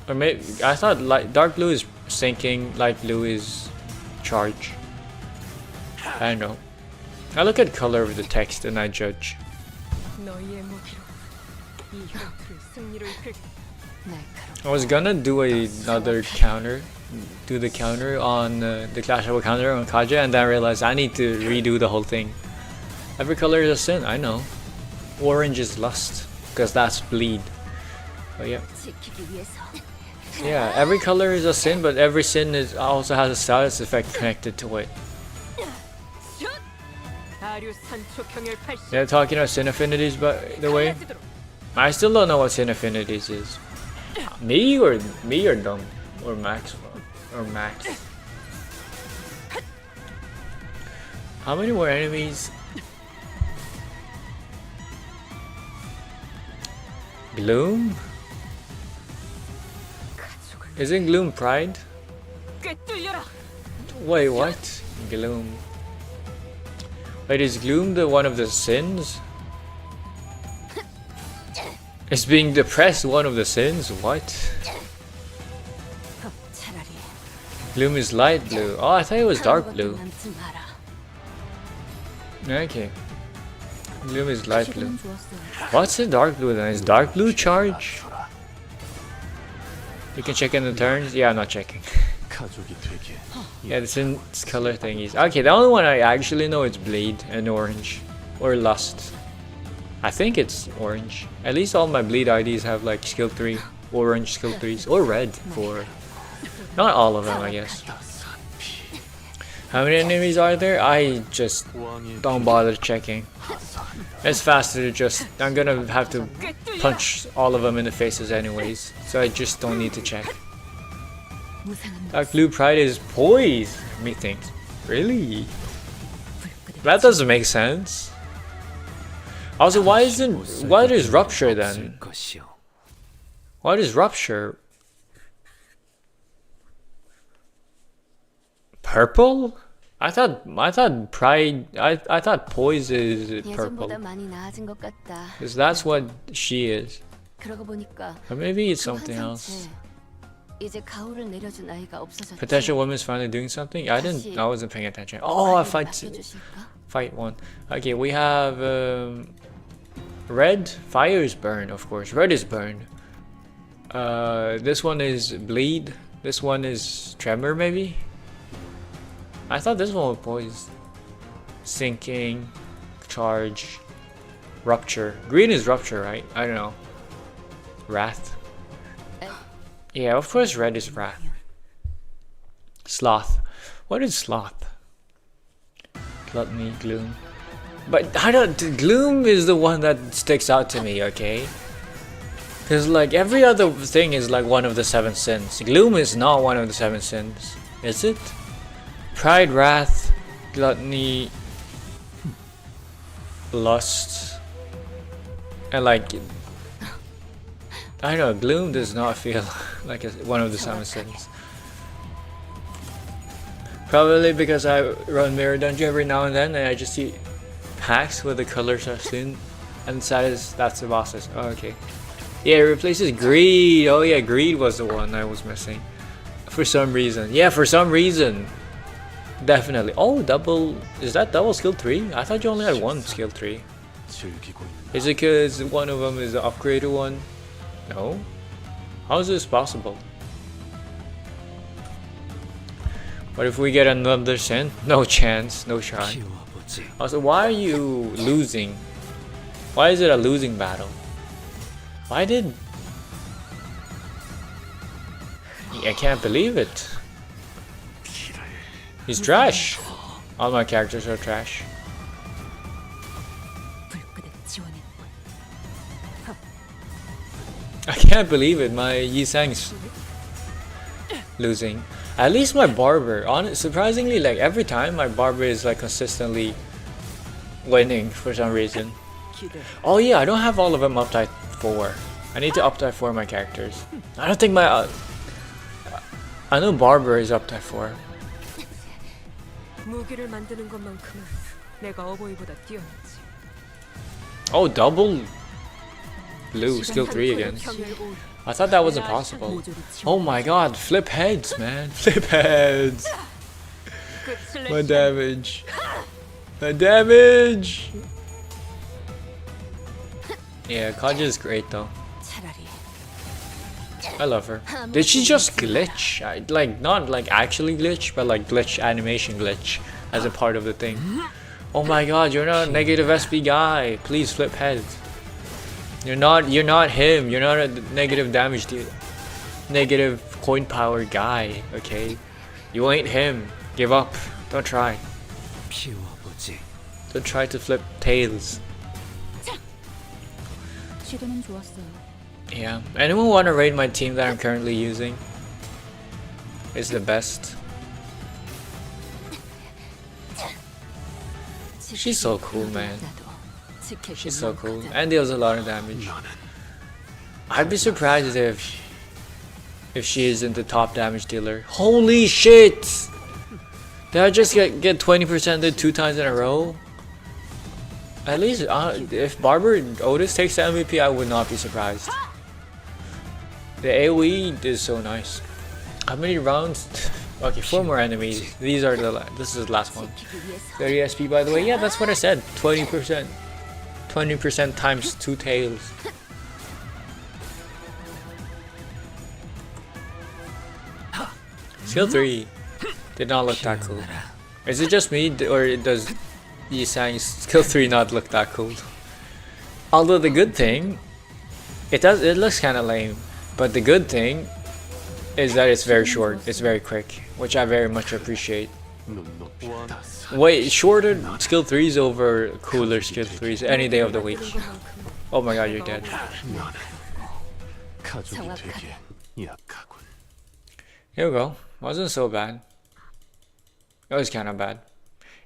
Speaker 1: Or maybe I thought dark blue is sinking, light blue is charge. I don't know. I look at color of the text and I judge. I was gonna do another counter, do the counter on the Clash Royale counter on Kaja, and then I realized I need to redo the whole thing. Every color is a sin, I know. Orange is lust, because that's bleed. But yeah. Yeah, every color is a sin, but every sin also has a status effect connected to it. Yeah, talking about sin affinities, by the way. I still don't know what sin affinities is. Me or Dom or Max or Max. How many more enemies? Gloom? Isn't Gloom pride? Wait, what? Gloom. Wait, is Gloom the one of the sins? Is being depressed one of the sins? What? Gloom is light blue. Oh, I thought it was dark blue. Okay. Gloom is light blue. What's the dark blue then? Is dark blue charge? You can check in the turns? Yeah, I'm not checking. Yeah, the sin's color thingies. Okay, the only one I actually know is bleed and orange. Or lust. I think it's orange. At least all my bleed IDs have like skill 3, orange skill 3s, or red for... Not all of them, I guess. How many enemies are there? I just don't bother checking. It's faster to just... I'm gonna have to punch all of them in the faces anyways, so I just don't need to check. Dark blue pride is poise, methinks. Really? That doesn't make sense. Also, what is rupture then? What is rupture? Purple? I thought pride. I thought poise is purple. Because that's what she is. Or maybe it's something else. Potential woman's finally doing something? I wasn't paying attention. Oh, I fight one. Okay, we have red. Fire is burn, of course. Red is burn. This one is bleed. This one is tremor, maybe. I thought this one was poise. Sinking, charge, rupture. Green is rupture, right? I don't know. Wrath. Yeah, of course red is wrath. Sloth. What is sloth? Gluttony, gloom. But gloom is the one that sticks out to me, okay? Because like every other thing is like one of the 7 sins. Gloom is not one of the 7 sins. Is it? Pride, wrath, gluttony, lust, and like... I don't know, gloom does not feel like one of the 7 sins. Probably because I run Mirror Dungeon every now and then and I just see packs with the colors of sin and that's the bosses. Oh, okay. Yeah, it replaces greed. Oh yeah, greed was the one I was missing. For some reason. Yeah, for some reason. Definitely. Oh, double. Is that double skill 3? I thought you only had 1 skill 3. Is it because one of them is the upgraded one? No. How is this possible? What if we get another sin? No chance, no shot. Also, why are you losing? Why is it a losing battle? Why did... I can't believe it. He's trash. All my characters are trash. I can't believe it, my Yi-Sang's losing. At least my barber, surprisingly, like every time my barber is like consistently winning for some reason. Oh yeah, I don't have all of them up to 4. I need to up to 4 my characters. I don't think my... I know Barber is up to 4.
Speaker 11: 무기를 만드는 것만큼은 내가 어버이보다 뛰어났지.
Speaker 1: Oh, double blue, skill 3 again. I thought that wasn't possible. Oh my god, flip heads, man. Flip heads. My damage. My damage. Yeah, Kaja is great though. I love her. Did she just glitch? Like, not like actually glitch, but like glitch, animation glitch as a part of the thing. Oh my god, you're not a negative SP guy. Please flip heads. You're not him. You're not a negative damage deal. Negative coin power guy, okay? You ain't him. Give up. Don't try. Don't try to flip tails. Yeah. Anyone want to raid my team that I'm currently using? It's the best. She's so cool, man. She's so cool and deals a lot of damage. I'd be surprised if she isn't the top damage dealer. Holy shit! Did I just get 20% 2 times in a row? At least if Barber Otis takes the MVP, I would not be surprised. The AoE is so nice. How many rounds? Okay, 4 more enemies. These are this is the last one. 30 SP by the way. Yeah, that's what I said. 20%. 20% times 2 tails. Skill 3 did not look that cool. Is it just me, or does Yisang's skill 3 not look that cool? Although the good thing, it looks kind of lame, but the good thing is that it's very short, it's very quick, which I very much appreciate. Wait, shorter skill 3s over cooler skill 3s any day of the week. Oh my god, you're dead. Here we go. Wasn't so bad. It was kind of bad.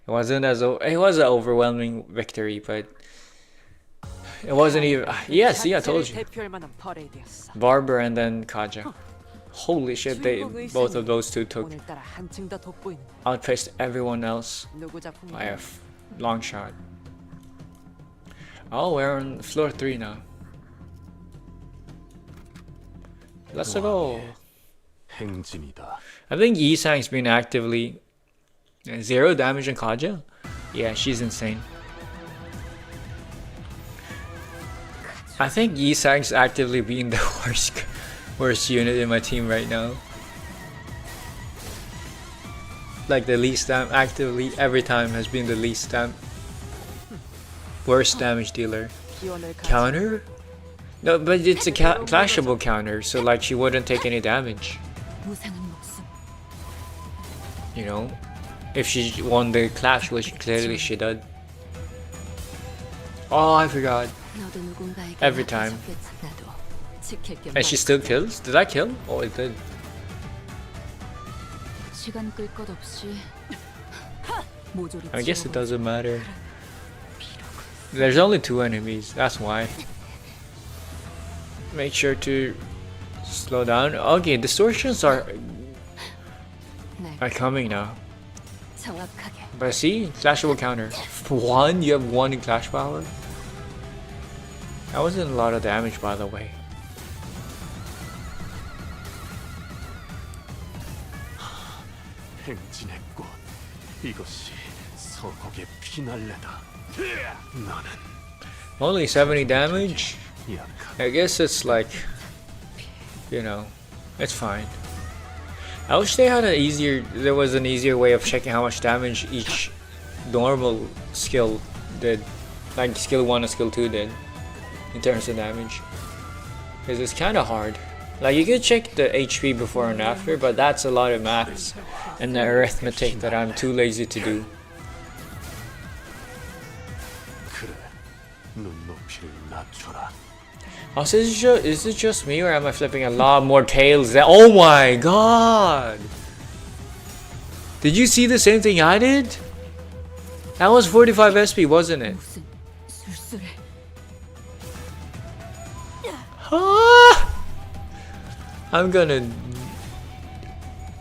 Speaker 1: It wasn't as it was an overwhelming victory, but it wasn't even. Yeah, see, I told you. Barber and then Kaja. Holy shit, both of those two outpaced everyone else by a long shot. Oh, we're on floor 3 now. Let's go. I think Yisang's been actively 0 damage on Kaja. Yeah, she's insane. I think Yisang's actively being the worst unit in my team right now. Like the least actively every time has been the least worst damage dealer. Counter? No, but it's a clashable counter, so like she wouldn't take any damage. You know, if she won the clash, which clearly she did. Oh, I forgot. Every time. And she still kills? Did I kill? Oh, it did. I guess it doesn't matter. There's only 2 enemies, that's why. Make sure to slow down. Okay, distortions are coming now. But see, clashable counter. 1? You have 1 in clash power? That wasn't a lot of damage, by the way. Only 70 damage? I guess it's like, you know, it's fine. I wish they had there was an easier way of checking how much damage each normal skill did. Like skill 1 and skill 2 did. In terms of damage. Because it's kind of hard. Like you could check the HP before and after, but that's a lot of maths and the arithmetic that I'm too lazy to do. Also, is it just me, or am I flipping a lot more tails? Oh my god! Did you see the same thing I did? That was 45 SP, wasn't it? I'm gonna...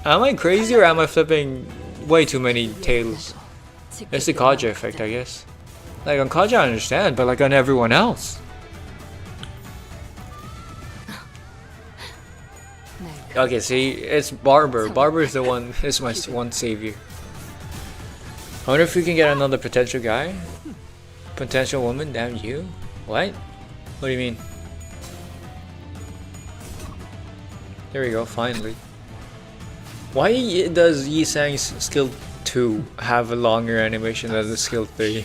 Speaker 1: Am I crazy or am I flipping way too many tails? It's the Kaja effect, I guess. Like on Kaja I understand, but like on everyone else. Okay, see, it's Barber. Barber is the one, is my one savior. I wonder if we can get another potential guy? Potential woman, damn you. What? What do you mean? There we go, finally. Why does Yi Sang's skill 2 have a longer animation than the skill 3?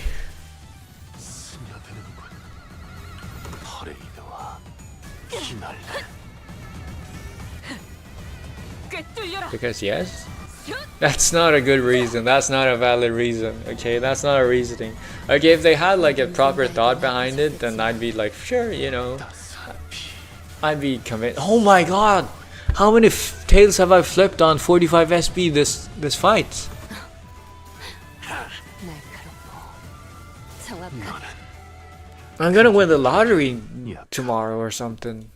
Speaker 1: Because yes? That's not a good reason. That's not a valid reason. Okay, that's not a reasoning. Okay, if they had like a proper thought behind it, then I'd be like, sure, you know. I'd be convinced. Oh my god! How many tails have I flipped on 45 SB this fight? I'm gonna win the lottery tomorrow or something.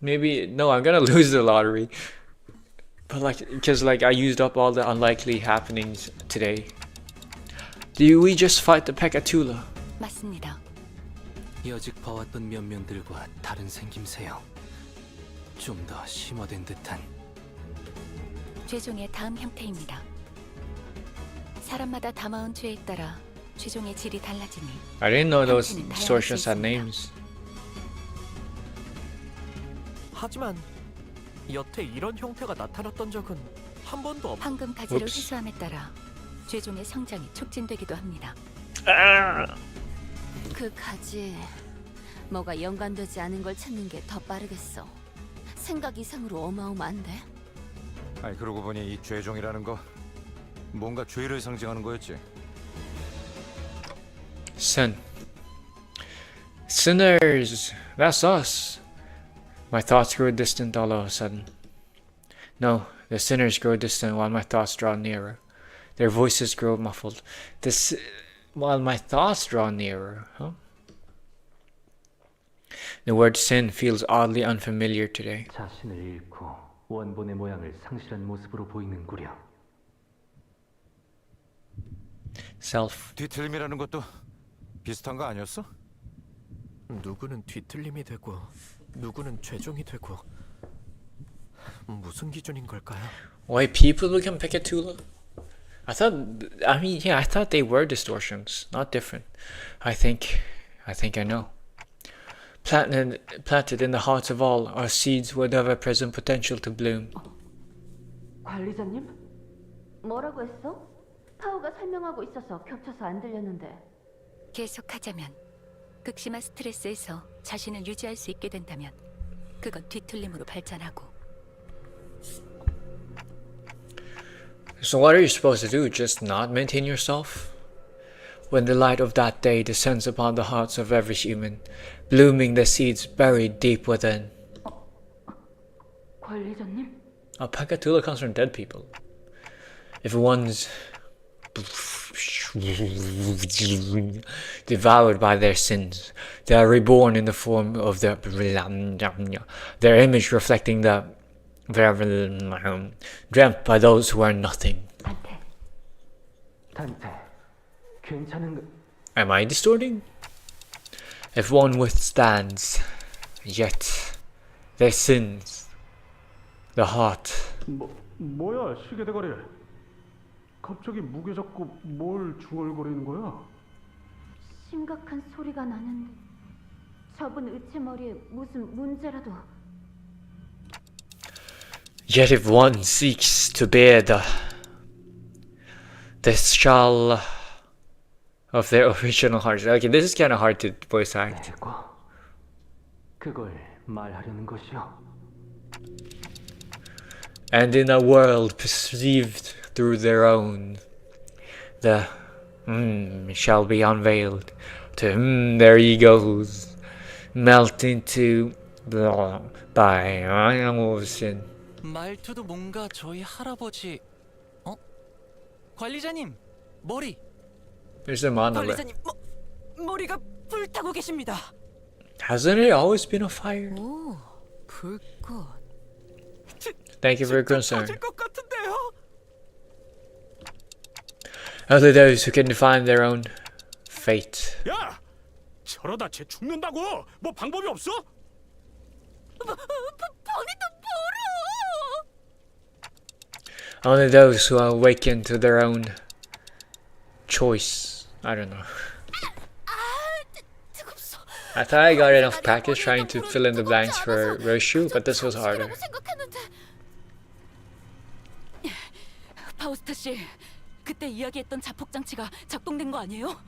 Speaker 1: Maybe, no, I'm gonna lose the lottery. But like, because like I used up all the unlikely happenings today. Do we just fight the Pekatula?
Speaker 2: 맞습니다.
Speaker 7: 여직 봐왔던 면면들과 다른 생김새요. 좀 더 심화된 듯한.
Speaker 2: 죄종의 다음 형태입니다. 사람마다 담아온 죄에 따라 죄종의 질이 달라지니
Speaker 1: I didn't know those distortions had names.
Speaker 14: 하지만 여태 이런 형태가 나타났던 적은 한 번도 없.
Speaker 2: 황금 가지를 회수함에 따라 죄종의 성장이 촉진되기도 합니다. 그 가지 뭐가 연관되지 않은 걸 찾는 게 더 빠르겠어. 생각 이상으로 어마어마한데?
Speaker 12: 아니 그러고 보니 이 죄종이라는 거 뭔가 죄를 상징하는 거였지.
Speaker 1: Sin. Sinners. That's us. My thoughts grow distant all of a sudden. No, the sinners grow distant while my thoughts draw nearer. Their voices grow muffled. While my thoughts draw nearer, huh? The word sin feels oddly unfamiliar today.
Speaker 7: 자신을 잃고 원본의 모양을 상실한 모습으로 보이는구려.
Speaker 1: Self.
Speaker 12: 뒤틀림이라는 것도 비슷한 거 아니었어?
Speaker 14: 누구는 뒤틀림이 되고 누구는 죄종이 되고 무슨 기준인 걸까요?
Speaker 1: Why people become Pekatula? I thought they were distortions, not different. I think I know. Planted in the hearts of all are seeds with ever-present potential to bloom.
Speaker 2: 관리자님? 뭐라고 했어? 파우가 설명하고 있어서 겹쳐서 안 들렸는데. 계속하자면 극심한 스트레스에서 자신을 유지할 수 있게 된다면 그건 뒤틀림으로 발전하고.
Speaker 1: So what are you supposed to do? Just not maintain yourself? When the light of that day descends upon the hearts of every human, blooming the seeds buried deep within.
Speaker 2: 관리자님?
Speaker 1: A Pekatula comes from dead people. If one's devoured by their sins, they are reborn in the form of their image reflecting the dreamt by those who are nothing. Am I distorting? If one withstands, yet their sins, the heart.
Speaker 5: 뭐야 시계 대가리. 갑자기 무게 잡고 뭘 중얼거리는 거야?
Speaker 2: 심각한 소리가 나는데 저분 의체머리에 무슨 문제라도.
Speaker 1: Yet if one seeks to bear the shell of their original hearts. Okay, this is kind of hard to voice act.
Speaker 7: 그걸 말하려는 것이요.
Speaker 1: And in a world perceived through their own, the shall be unveiled to their egos, melt into by sin.
Speaker 10: 말투도 뭔가 저희 할아버지. 관리자님 머리.
Speaker 1: There's a monolith.
Speaker 11: 관리자님 머리가 불타고 계십니다.
Speaker 1: Hasn't it always been a fire?
Speaker 9: 오, 불꽃.
Speaker 1: Thank you for your concern.
Speaker 14: 터질 것 같은데요?
Speaker 1: Only those who can define their own fate.
Speaker 5: 야! 저러다 쟤 죽는다고! 뭐 방법이 없어?
Speaker 1: Only those who awaken to their own choice. I don't know. I thought I got enough practice trying to fill in the blanks for Roshu, but this was harder.
Speaker 2: 파우스타 씨, 그때 이야기했던 자폭 장치가 작동된 거 아니에요?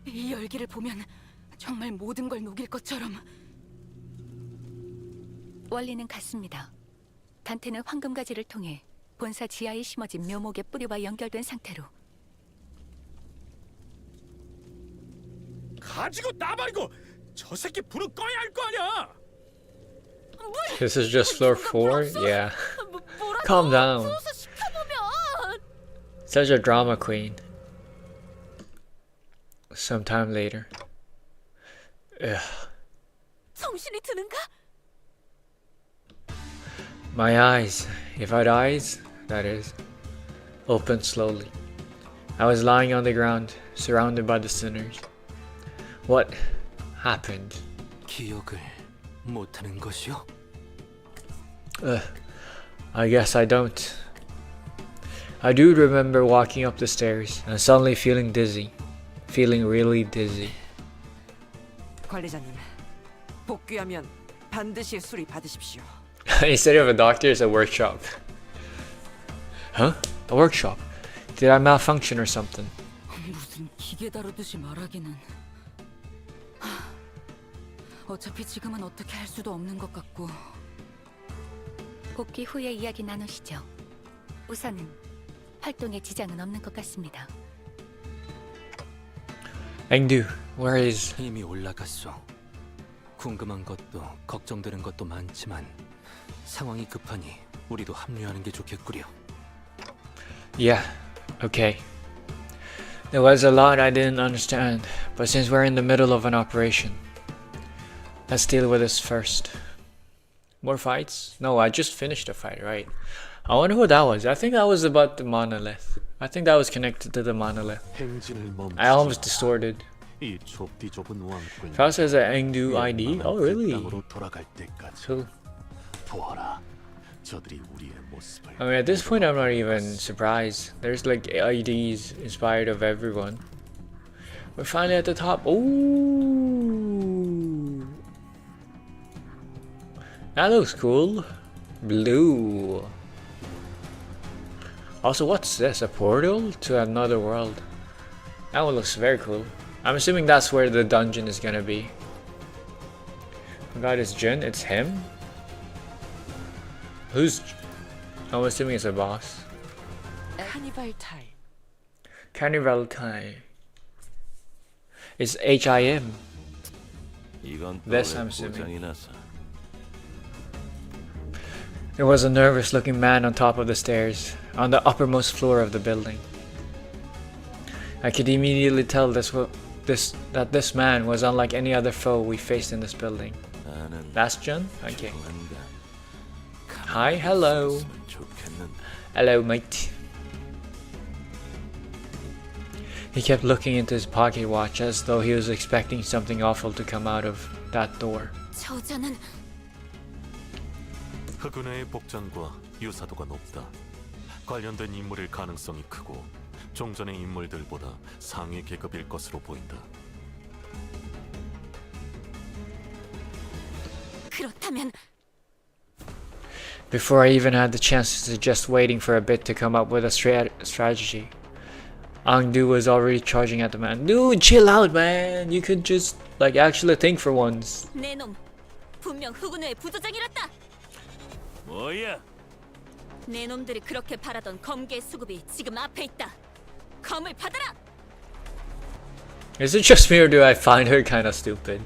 Speaker 2: 이 열기를 보면 정말 모든 걸 녹일 것처럼. 원리는 같습니다. 단테는 황금가지를 통해 본사 지하에 심어진 묘목의 뿌리와 연결된 상태로.
Speaker 5: 가지고 나발이고 저 새끼 불은 꺼야 할 거 아니야.
Speaker 1: This is just floor 4? Yeah. Calm down. Such a drama queen. Sometime later. Ugh.
Speaker 2: 정신이 드는가?
Speaker 1: My eyes, if I had eyes, that is, opened slowly. I was lying on the ground, surrounded by the sinners. What happened?
Speaker 7: 기억을 못하는 것이요?
Speaker 1: I guess I don't. I do remember walking up the stairs and suddenly feeling dizzy. Feeling really dizzy.
Speaker 11: 관리자님, 복귀하면 반드시 수리 받으십시오.
Speaker 1: Instead of a doctor, it's a workshop. Huh? A workshop? Did I malfunction or something?
Speaker 2: 무슨 기계 다루듯이 말하기는. 어차피 지금은 어떻게 할 수도 없는 것 같고. 복귀 후에 이야기 나누시죠. 우선은 활동에 지장은 없는 것 같습니다.
Speaker 1: Engdu, where is?
Speaker 7: 이미 올라갔어. 궁금한 것도 걱정되는 것도 많지만 상황이 급하니 우리도 합류하는 게 좋겠구려.
Speaker 1: Yeah, okay. There was a lot I didn't understand, but since we're in the middle of an operation, let's deal with this first. More fights? No, I just finished a fight, right? I wonder who that was. I think that was about the monolith. I think that was connected to the monolith. I almost distorted. Faust has an Engdu ID? Oh, really? So, I mean, at this point, I'm not even surprised. There's like IDs inspired of everyone. We're finally at the top. Ooh, that looks cool. Blue. Also, what's this? A portal to another world? That one looks very cool. I'm assuming that's where the dungeon is gonna be. Oh God, it's Jin. It's him. Who's? I'm assuming it's a boss.
Speaker 11: 카니발 타임.
Speaker 1: Carnival time. It's HIM. This, I'm assuming. There was a nervous-looking man on top of the stairs, on the uppermost floor of the building. I could immediately tell that this man was unlike any other foe we faced in this building. That's Jun? Okay. Hi, hello. Hello, mate. He kept looking into his pocket watch as though he was expecting something awful to come out of that door.
Speaker 2: 저자는
Speaker 6: 흑은혜의 복장과 유사도가 높다. 관련된 인물일 가능성이 크고 종전의 인물들보다 상위 계급일 것으로 보인다.
Speaker 2: 그렇다면
Speaker 1: Before I even had the chance to suggest waiting for a bit to come up with a strategy, Angdu was already charging at the man. Dude, chill out, man. You could just like actually think for once.
Speaker 2: 내 놈 분명 흑운회의 부조장이랬다.
Speaker 8: 뭐야?
Speaker 2: 내 놈들이 그렇게 바라던 검계 수급이 지금 앞에 있다. 검을 받아라.
Speaker 1: Is it just me or do I find her kind of stupid?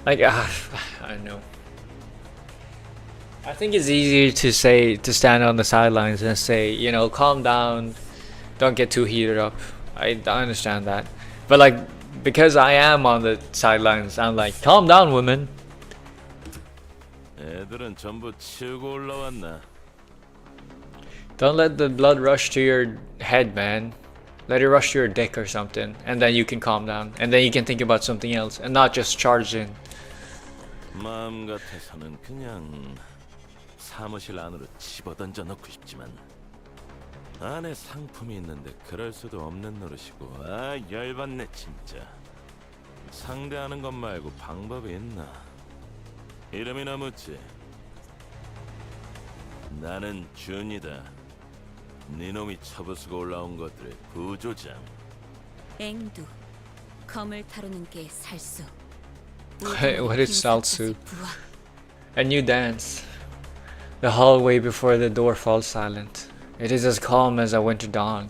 Speaker 1: Like, I don't know. I think it's easier to stand on the sidelines and say, you know, calm down, don't get too heated up. I understand that. But like, because I am on the sidelines, I'm like, calm down, woman.
Speaker 4: 애들은 전부 치우고 올라왔나?
Speaker 1: Don't let the blood rush to your head, man. Let it rush to your dick or something, and then you can calm down, and then you can think about something else, and not just charge in.
Speaker 4: 마음 같아서는 그냥 사무실 안으로 집어던져 넣고 싶지만 안에 상품이 있는데 그럴 수도 없는 노릇이고. 아, 열받네 진짜. 상대하는 것 말고 방법이 있나? 이름이나 묻지. 나는 준이다. 네놈이 쳐부수고 올라온 것들의 구조장.
Speaker 2: 앵두, 검을 타르는 게 살수.
Speaker 1: What is salsu? A new dance. The hallway before the door falls silent. It is as calm as a winter dawn.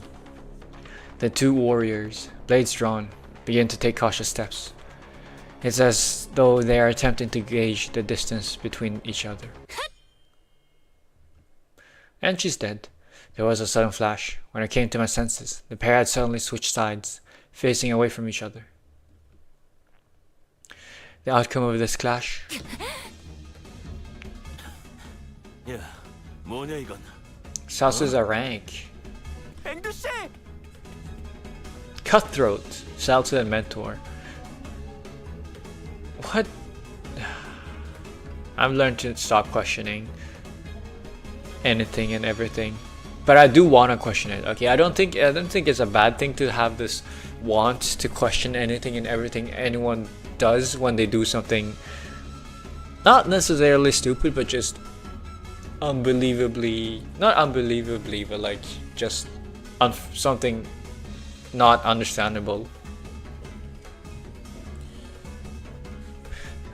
Speaker 1: The two warriors, blades drawn, begin to take cautious steps. It's as though they are attempting to gauge the distance between each other. And she's dead. There was a sudden flash. When I came to my senses, the pair had suddenly switched sides, facing away from each other. The outcome of this clash.
Speaker 4: 야, 뭐냐 이건?
Speaker 1: Salsu's a rank.
Speaker 14: 앵두 씨!
Speaker 1: Cutthroat. Salsu and Mentor. What? I've learned to stop questioning anything and everything, but I do want to question it. Okay, I don't think it's a bad thing to have this want to question anything and everything anyone does when they do something not necessarily stupid, but just unbelievably, not unbelievably, but like just something not understandable.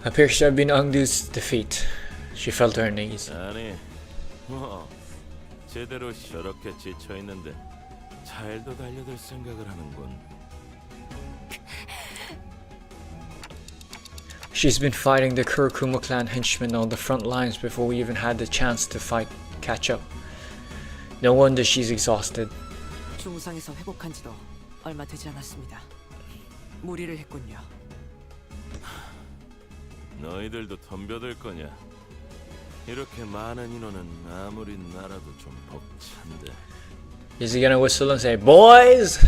Speaker 1: Appears to have been Ungdu's defeat. She fell to her knees.
Speaker 4: 아니, 뭐 제대로 저렇게 지쳐 있는데 잘도 달려들 생각을 하는군.
Speaker 1: She's been fighting the Kurokuma clan henchmen on the front lines before we even had the chance to catch up. No wonder she's exhausted.
Speaker 11: 중상에서 회복한 지도 얼마 되지 않았습니다. 무리를 했군요.
Speaker 4: 너희들도 덤벼들 거냐? 이렇게 많은 인원은 아무리 나라도 좀 벅찬데.
Speaker 1: Is he gonna whistle and say, "Boys"?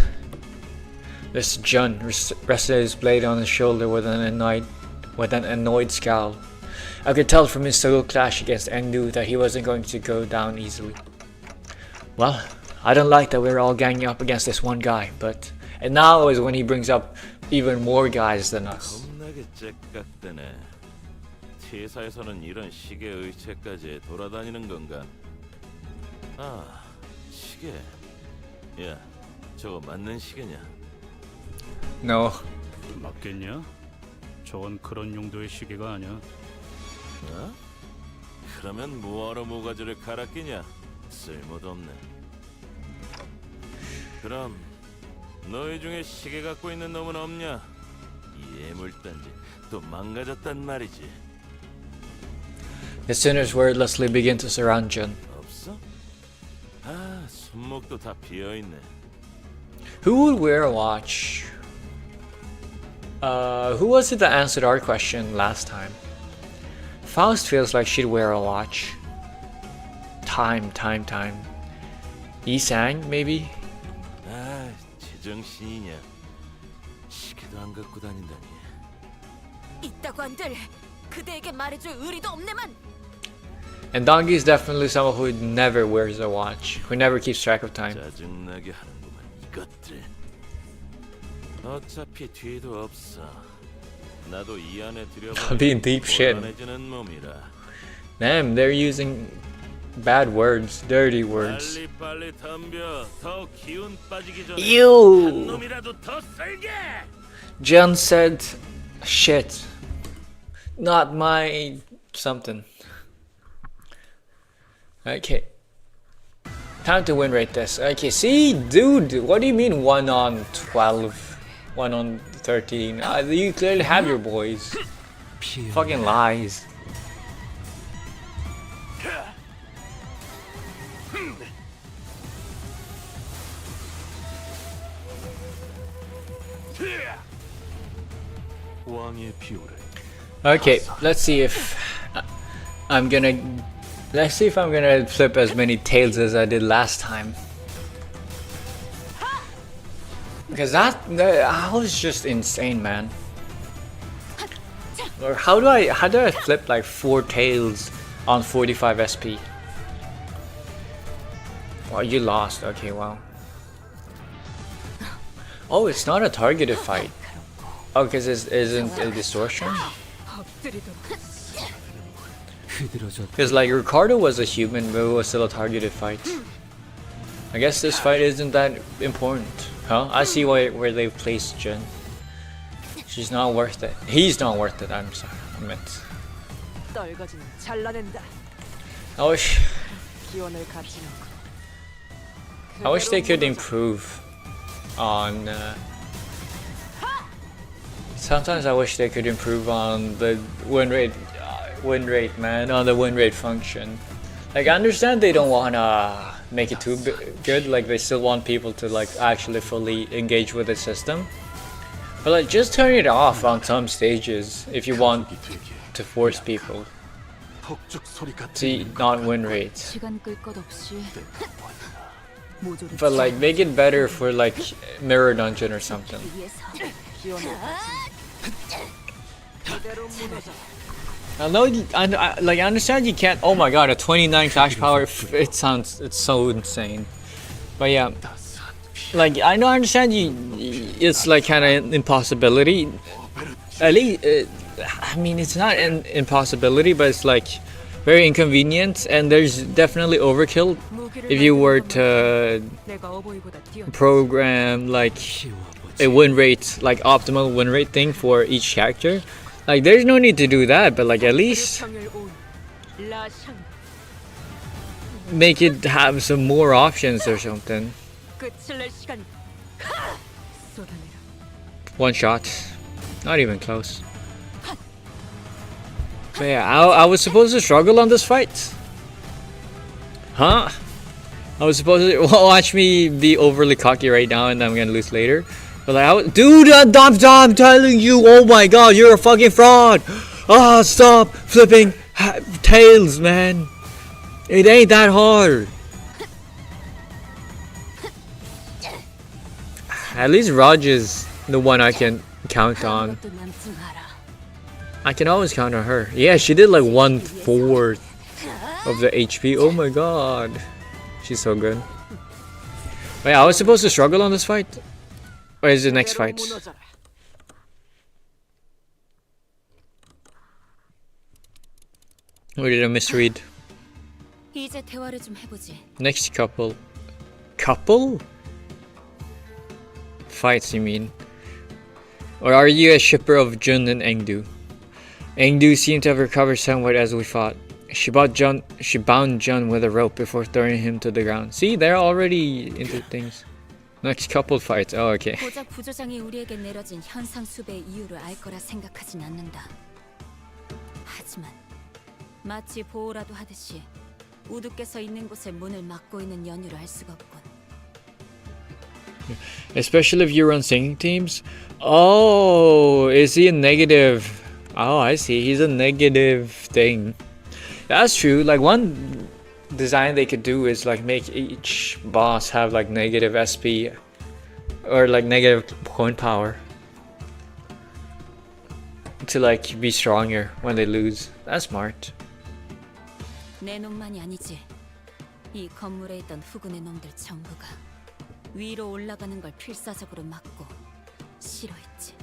Speaker 1: Mr. Jun rested his blade on his shoulder with an annoyed scowl. I could tell from his solo clash against Engdu that he wasn't going to go down easily. Well, I don't like that we're all ganging up against this one guy, but and now is when he brings up even more guys than us.
Speaker 4: 겁나게 째깍대네. T사에서는 이런 시계 의체까지 돌아다니는 건가? 아, 시계. 야, 저거 맞는 시계냐?
Speaker 1: No.
Speaker 5: 맞겠냐? 저건 그런 용도의 시계가 아니야.
Speaker 4: 어? 그러면 뭐하러 모가지를 갈아 끼냐? 쓸모도 없네. 그럼 너희 중에 시계 갖고 있는 놈은 없냐? 이 예물단지 또 망가졌단 말이지.
Speaker 1: The sinners wordlessly begin to surround Jun.
Speaker 4: 없어? 아, 손목도 다 비어 있네.
Speaker 1: Who would wear a watch? Who was it that answered our question last time? Faust feels like she'd wear a watch. Time. Isang, maybe?
Speaker 4: 아, 제정신이냐? 시계도 안 갖고 다닌다니.
Speaker 2: 있다고 한들 그대에게 말해줄 의리도 없네만.
Speaker 1: And Dongi is definitely someone who never wears a watch, who never keeps track of time.
Speaker 4: 짜증나게 하는구만 이것들. 어차피 뒤도 없어. 나도 이 안에
Speaker 1: Being deep shit.
Speaker 4: 불안해지는 몸이라.
Speaker 1: Damn, they're using bad words, dirty words.
Speaker 4: 빨리 덤벼. 더 기운 빠지기 전에
Speaker 1: Ew.
Speaker 4: 한 놈이라도 더 쓸게.
Speaker 1: Jun said, "Shit, not my something." Okay, time to win rate this. Okay, see, dude, what do you mean 1 on 12, 1 on 13? You clearly have your boys. Fucking lies.
Speaker 6: 왕의 비호를
Speaker 1: Okay, let's see if I'm gonna flip as many tails as I did last time. Because that was just insane, man. Or how do I flip like 4 tails on 45 SP? Well, you lost. Okay, wow. Oh, it's not a targeted fight. Oh, because it isn't a distortion? Because like Ricardo was a human, but it was still a targeted fight. I guess this fight isn't that important. Huh? I see where they placed Jin. She's not worth it. He's not worth it, I'm sorry. I meant. I wish they could improve on sometimes I wish they could improve on the win rate, man, on the win rate function. Like, I understand they don't wanna make it too good, like they still want people to like actually fully engage with the system. But like, just turn it off on some stages if you want to force people to not win rates. But like, make it better for like Mirror Dungeon or something. I know, I understand you can't. Oh my god, a 29 clash power. It's so insane. But yeah, like I understand it's like kind of an impossibility. At least, I mean, it's not an impossibility, but it's like very inconvenient, and there's definitely overkill if you were to program like a win rate, like optimal win rate thing for each character. Like, there's no need to do that, but like at least make it have some more options or something. One shot, not even close. But yeah, I was supposed to struggle on this fight. Huh? I was supposed to watch me be overly cocky right now and I'm gonna lose later. But like, dude, I'm telling you, oh my god, you're a fucking fraud. Ah, stop flipping tails, man. It ain't that hard. At least Raj is the one I can count on. I can always count on her. Yeah, she did like 1/4 of the HP. Oh my god. She's so good. Wait, I was supposed to struggle on this fight? Or is the next fight? Or did I misread? Next couple. Couple? Fights, you mean? Or are you a shipper of Jun and Engdu? Engdu seemed to have recovered somewhat as we fought. She bound Jun with a rope before throwing him to the ground. See, they're already into things. Next couple fights. Oh, okay.
Speaker 2: 고작 부조장이 우리에게 내려진 현상 수배의 이유를 알 거라 생각하진 않는다. 하지만 마치 보호라도 하듯이 우두께서 있는 곳에 문을 막고 있는 연유를 알 수가 없군.
Speaker 1: Especially if you run singing teams. Oh, is he a negative? Oh, I see. He's a negative thing. That's true. Like, one design they could do is like make each boss have like negative SP or like negative point power to like be stronger when they lose. That's smart.
Speaker 2: 내 놈만이 아니지. 이 건물에 있던 후군의 놈들 전부가 위로 올라가는 걸 필사적으로 막고 싫어했지.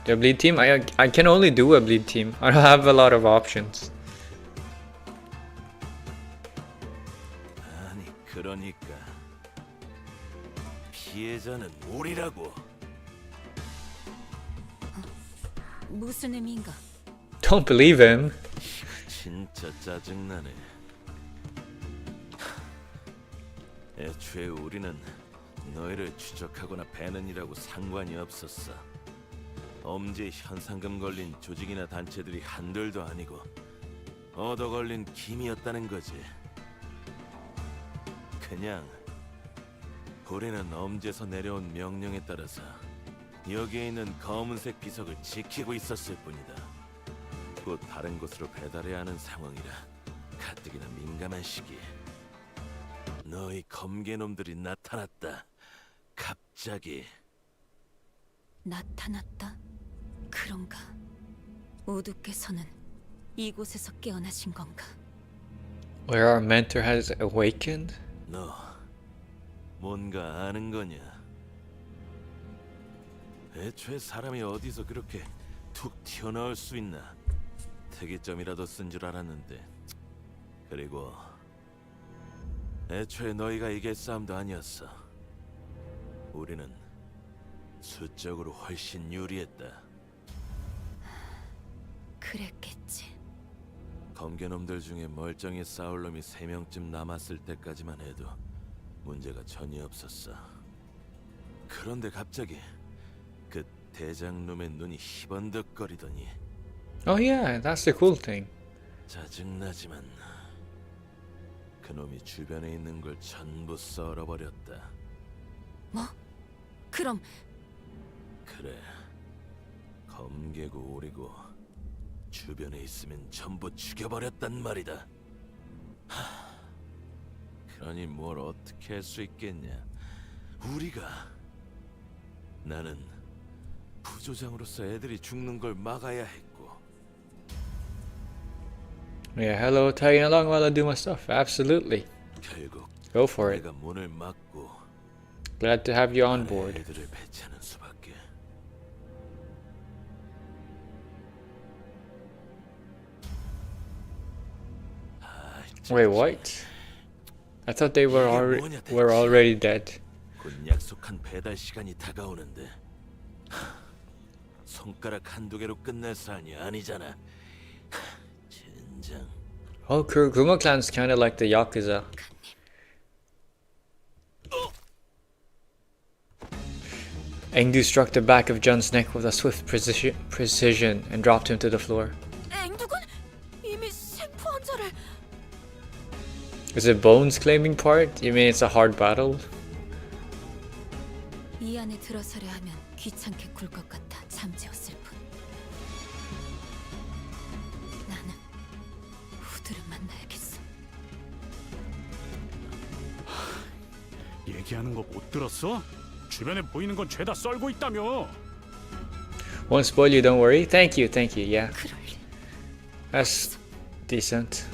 Speaker 1: The bleed team? I can only do a bleed team. I don't have a lot of options.
Speaker 4: 아니, 그러니까 피해자는 우리라고.
Speaker 2: 무슨 의미인가?
Speaker 1: Don't believe him.
Speaker 4: 진짜 짜증나네. 애초에 우리는 너희를 추적하거나 배는 일하고 상관이 없었어. 엄지에 현상금 걸린 조직이나 단체들이 한둘도 아니고 얻어 걸린 김이었다는 거지. 그냥 우리는 엄지에서 내려온 명령에 따라서 여기에 있는 검은색 비석을 지키고 있었을 뿐이다. 곧 다른 곳으로 배달해야 하는 상황이라 가뜩이나 민감한 시기에 너희 검개놈들이 나타났다. 갑자기.
Speaker 2: 나타났다? 그런가? 우두께서는 이곳에서 깨어나신 건가?
Speaker 1: Where our mentor has awakened?
Speaker 4: 너 뭔가 아는 거냐? 애초에 사람이 어디서 그렇게 툭 튀어나올 수 있나? 특이점이라도 쓴 줄 알았는데. 그리고 애초에 너희가 이길 싸움도 아니었어. 우리는 수적으로 훨씬 유리했다.
Speaker 2: 그랬겠지.
Speaker 4: 검개놈들 중에 멀쩡히 싸울 놈이 3명쯤 남았을 때까지만 해도 문제가 전혀 없었어. 그런데 갑자기 그 대장놈의 눈이 희번득거리더니.
Speaker 1: Oh yeah, that's the cool thing.
Speaker 4: 짜증나지만 그놈이 주변에 있는 걸 전부 썰어버렸다.
Speaker 2: 뭐? 그럼
Speaker 4: 그래. 검개고 오리고 주변에 있으면 전부 죽여버렸단 말이다. 그러니 뭘 어떻게 할 수 있겠냐. 우리가. 나는 부조장으로서 애들이 죽는 걸 막아야 했고.
Speaker 1: Yeah, hello, tagging along while I do my stuff. Absolutely.
Speaker 4: 결국
Speaker 1: Go for it.
Speaker 4: 내가 문을 막고
Speaker 1: Glad to have you on board.
Speaker 4: 애들을 배치하는 수밖에.
Speaker 1: Wait, what? I thought they were already dead.
Speaker 4: 곧 약속한 배달 시간이 다가오는데 손가락 한두 개로 끝낼 사안이 아니잖아. 젠장.
Speaker 1: Oh, Kuruma clan's kind of like the Yakuza. Engdu struck the back of Jun's neck with a swift precision and dropped him to the floor.
Speaker 2: 앵두군 이미 생포 환자를.
Speaker 1: Is it Bones claiming part? You mean it's a hard battle?
Speaker 2: 이 안에 들어서려 하면 귀찮게 굴 것 같아 잠재웠을 뿐. 나는 후드를 만나야겠어.
Speaker 5: 얘기하는 거 못 들었어? 주변에 보이는 건 죄다 썰고 있다며.
Speaker 1: Won't spoil you, don't worry. Thank you, yeah. That's decent.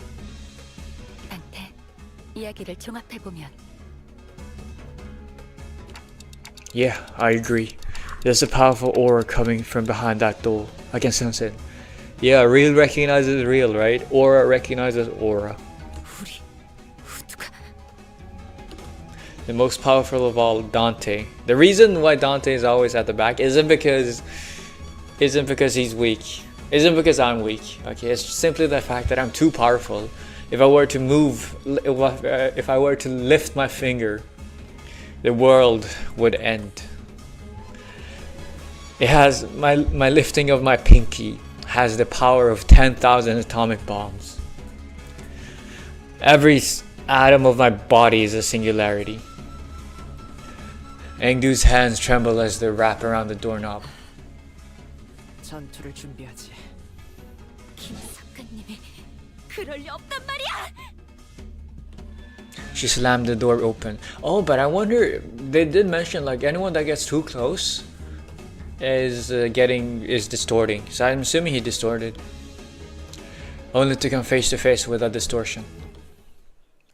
Speaker 2: 한테 이야기를 종합해 보면.
Speaker 1: Yeah, I agree. There's a powerful aura coming from behind that door. I can sense it. Yeah, real recognizes real, right? Aura recognizes aura. The most powerful of all, Dante. The reason why Dante is always at the back isn't because he's weak. Isn't because I'm weak. Okay, it's simply the fact that I'm too powerful. If I were to move, if I were to lift my finger, the world would end. It has my lifting of my pinky has the power of 10,000 atomic bombs. Every atom of my body is a singularity. Engdu's hands tremble as they wrap around the doorknob.
Speaker 11: 전투를 준비하지.
Speaker 2: 김 작가님이 그럴 리 없단 말이야.
Speaker 1: She slammed the door open. Oh, but I wonder, they did mention like anyone that gets too close is distorting. So I'm assuming he distorted. Only to come face to face with a distortion.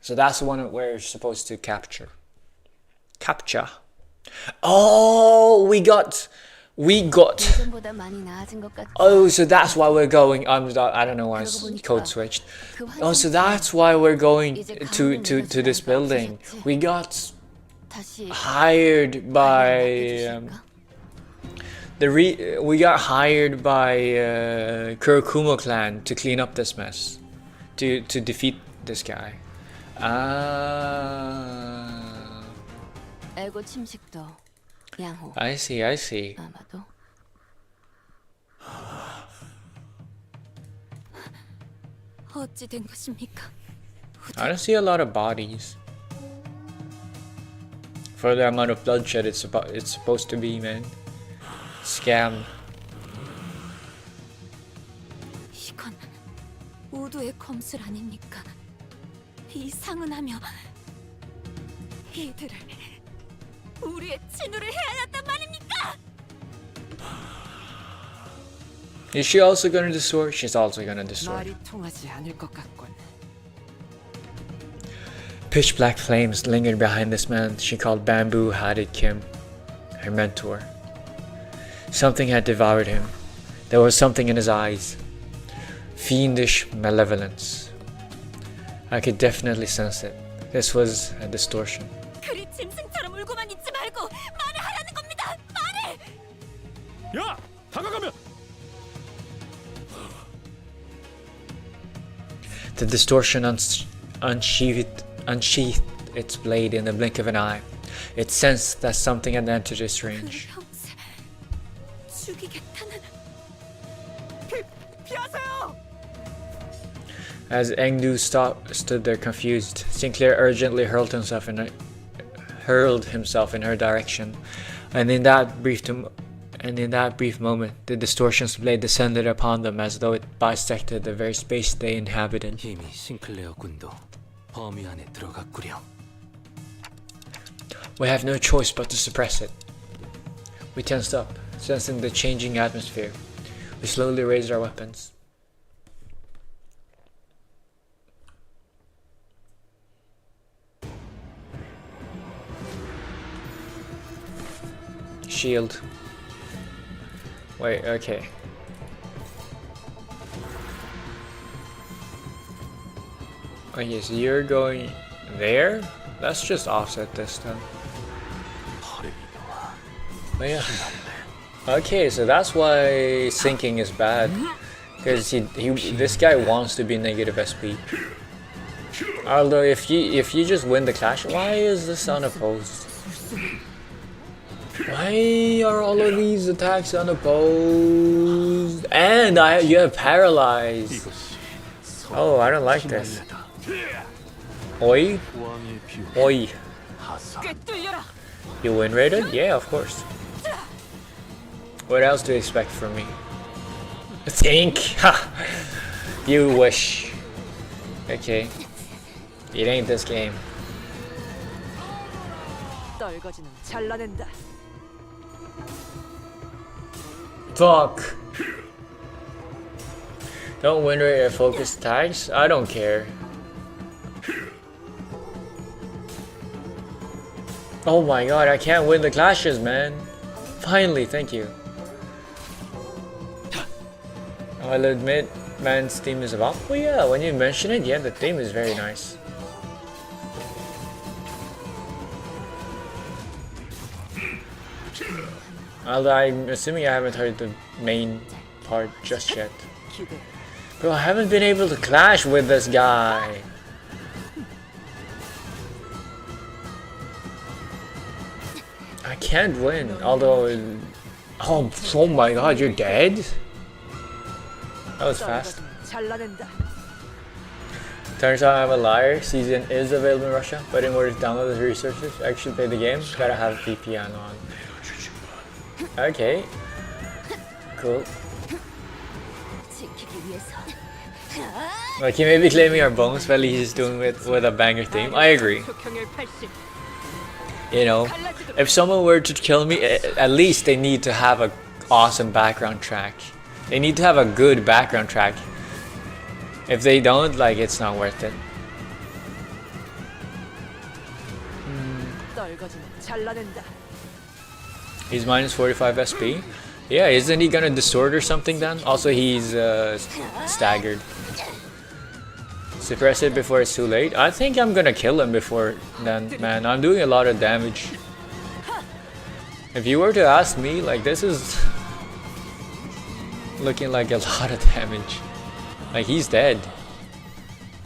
Speaker 1: So that's the one where you're supposed to capture. Capture. Oh, we got. Oh, so that's why we're going. I don't know why it's code switched. Oh, so that's why we're going to this building. We got hired by we got hired by Kurokuma clan to clean up this mess, to defeat this guy.
Speaker 2: 에고 침식도 양호.
Speaker 1: I see.
Speaker 2: 아마도. 어찌 된 것입니까?
Speaker 1: I don't see a lot of bodies. For the amount of bloodshed it's supposed to be, man. Scam.
Speaker 2: 이건 모두의 검술 아닙니까? 이상은 하며 이들을 우리의 친우를 해야 한단 말입니까?
Speaker 1: Is she also gonna distort? She's also gonna distort.
Speaker 11: 말이 통하지 않을 것 같군.
Speaker 1: Pitch black flames lingered behind this man she called Bamboo-Hatted Kim, her mentor. Something had devoured him. There was something in his eyes. Fiendish malevolence. I could definitely sense it. This was a distortion.
Speaker 2: 그리 짐승처럼 울고만 있지 말고 말을 하라는 겁니다. 말을!
Speaker 5: 야! 다가가면!
Speaker 1: The distortion unsheathed its blade in the blink of an eye. It sensed that something had entered its range.
Speaker 2: 죽이겠다는
Speaker 14: 피하세요!
Speaker 1: As Engdu stood there confused, Sinclair urgently hurled himself in her direction, and in that brief moment, the distortion's blade descended upon them as though it bisected the very space they inhabited.
Speaker 7: 이미 싱클레어 군도 범위 안에 들어갔구려.
Speaker 1: We have no choice but to suppress it. We tensed up, sensing the changing atmosphere. We slowly raised our weapons. Shield. Wait, okay. Okay, so you're going there? Let's just offset this then. Oh yeah. Okay, so that's why syncing is bad. Because this guy wants to be negative SP. Although if you just win the clash, why is this unopposed? Why are all of these attacks unopposed? And you have paralyzed. Oh, I don't like this. Oi? Oi. You win rated? Yeah, of course. What else do you expect from me? Think! Ha! You wish. Okay. It ain't this game.
Speaker 11: 떨거지는 잘라낸다.
Speaker 1: Fuck! Don't win rate at focus attacks? I don't care. Oh my god, I can't win the clashes, man. Finally, thank you. I'll admit, man's theme is about. Oh yeah, when you mention it, yeah, the theme is very nice. Although I'm assuming I haven't heard the main part just yet. Bro, I haven't been able to clash with this guy. I can't win, although... Oh my god, you're dead? That was fast. Turns out I'm a liar. Season is available in Russia, but in order to download the resources, actually play the game, gotta have VPN on. Okay. Cool. Like, he may be claiming our bones, but he's doing it with a banger theme. I agree. You know, if someone were to kill me, at least they need to have an awesome background track. They need to have a good background track. If they don't, like, it's not worth it. He's minus 45 SP. Yeah, isn't he gonna distort or something then? Also, he's staggered. Suppress it before it's too late. I think I'm gonna kill him before then, man. I'm doing a lot of damage. If you were to ask me, like, this is looking like a lot of damage. Like, he's dead.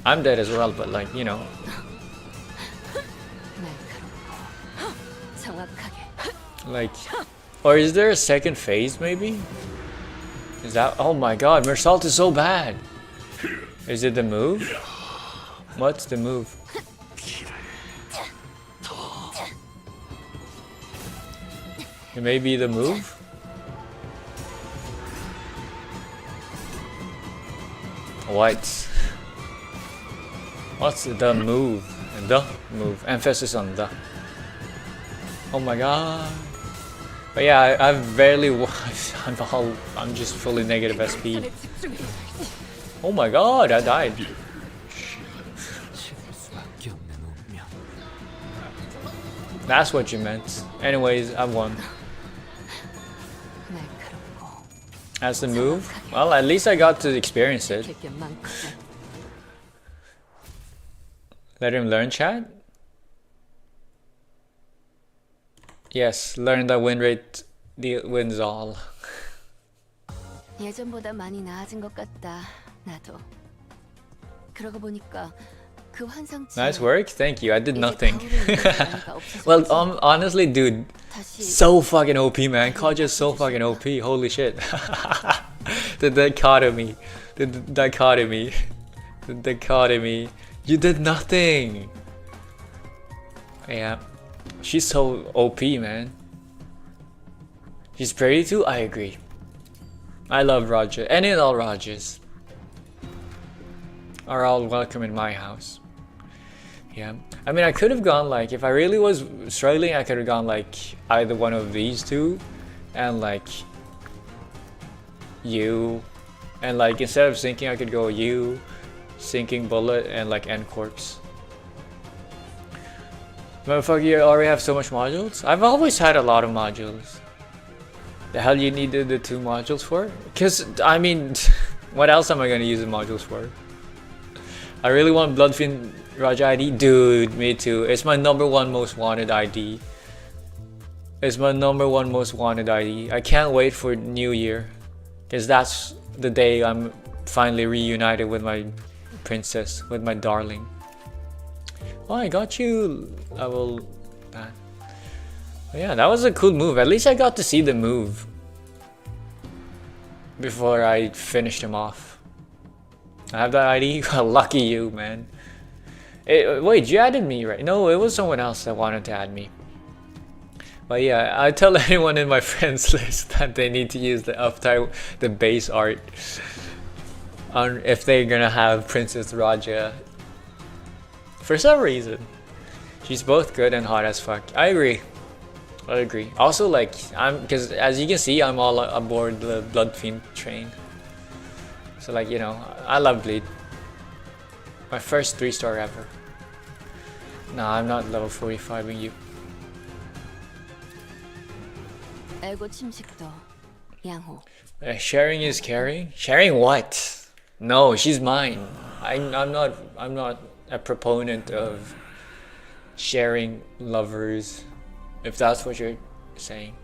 Speaker 1: I'm dead as well, but like, you know. Like, or is there a second phase maybe? Is that, oh my god, Mersault is so bad. Is it the move? What's the move? It may be the move? What? What's the move? The move. Emphasis on the. Oh my god. But yeah, I've barely. I'm just fully negative SP. Oh my god, I died. That's what you meant. Anyways, I won. That's the move. Well, at least I got to experience it. Let him learn, chat? Yes, learn that win rate wins all.
Speaker 2: 예전보다 많이 나아진 것 같다. 나도. 그러고 보니까 그 환상치.
Speaker 1: Nice work, thank you. I did nothing. Well, honestly, dude, so fucking OP, man. Kaja's so fucking OP. Holy shit. The dichotomy. The dichotomy. The dichotomy. You did nothing. Yeah. She's so OP, man. She's pretty too? I agree. I love Roger. Any and all Rogers are all welcome in my house. Yeah. I mean, I could have gone like, if I really was struggling, I could have gone like either one of these two and like you. And like instead of sinking, I could go you, sinking bullet, and like end corpse. Motherfucker, you already have so much modules? I've always had a lot of modules. The hell you needed the 2 modules for? Because, I mean, what else am I going to use the modules for? I really want Bloodfiend Raja ID? Dude, me too. It's my #1 most wanted ID. It's my #1 most wanted ID. I can't wait for New Year. Because that's the day I'm finally reunited with my princess, with my darling. Oh, I got you. I will. But yeah, that was a cool move. At least I got to see the move before I finished him off. I have that ID. Lucky you, man. Wait, you added me, right? No, it was someone else that wanted to add me. But yeah, I tell anyone in my friends list that they need to use the base art on if they're gonna have Princess Raja. For some reason, she's both good and hot as fuck. I agree. I agree. Also, like, because as you can see, I'm all aboard the Bloodfiend train. So, like, you know, I love Bleed. My first 3-star ever. Nah, I'm not level 45ing you. Sharing is caring. Sharing what? No, she's mine. I'm not a proponent of sharing lovers, if that's what you're saying.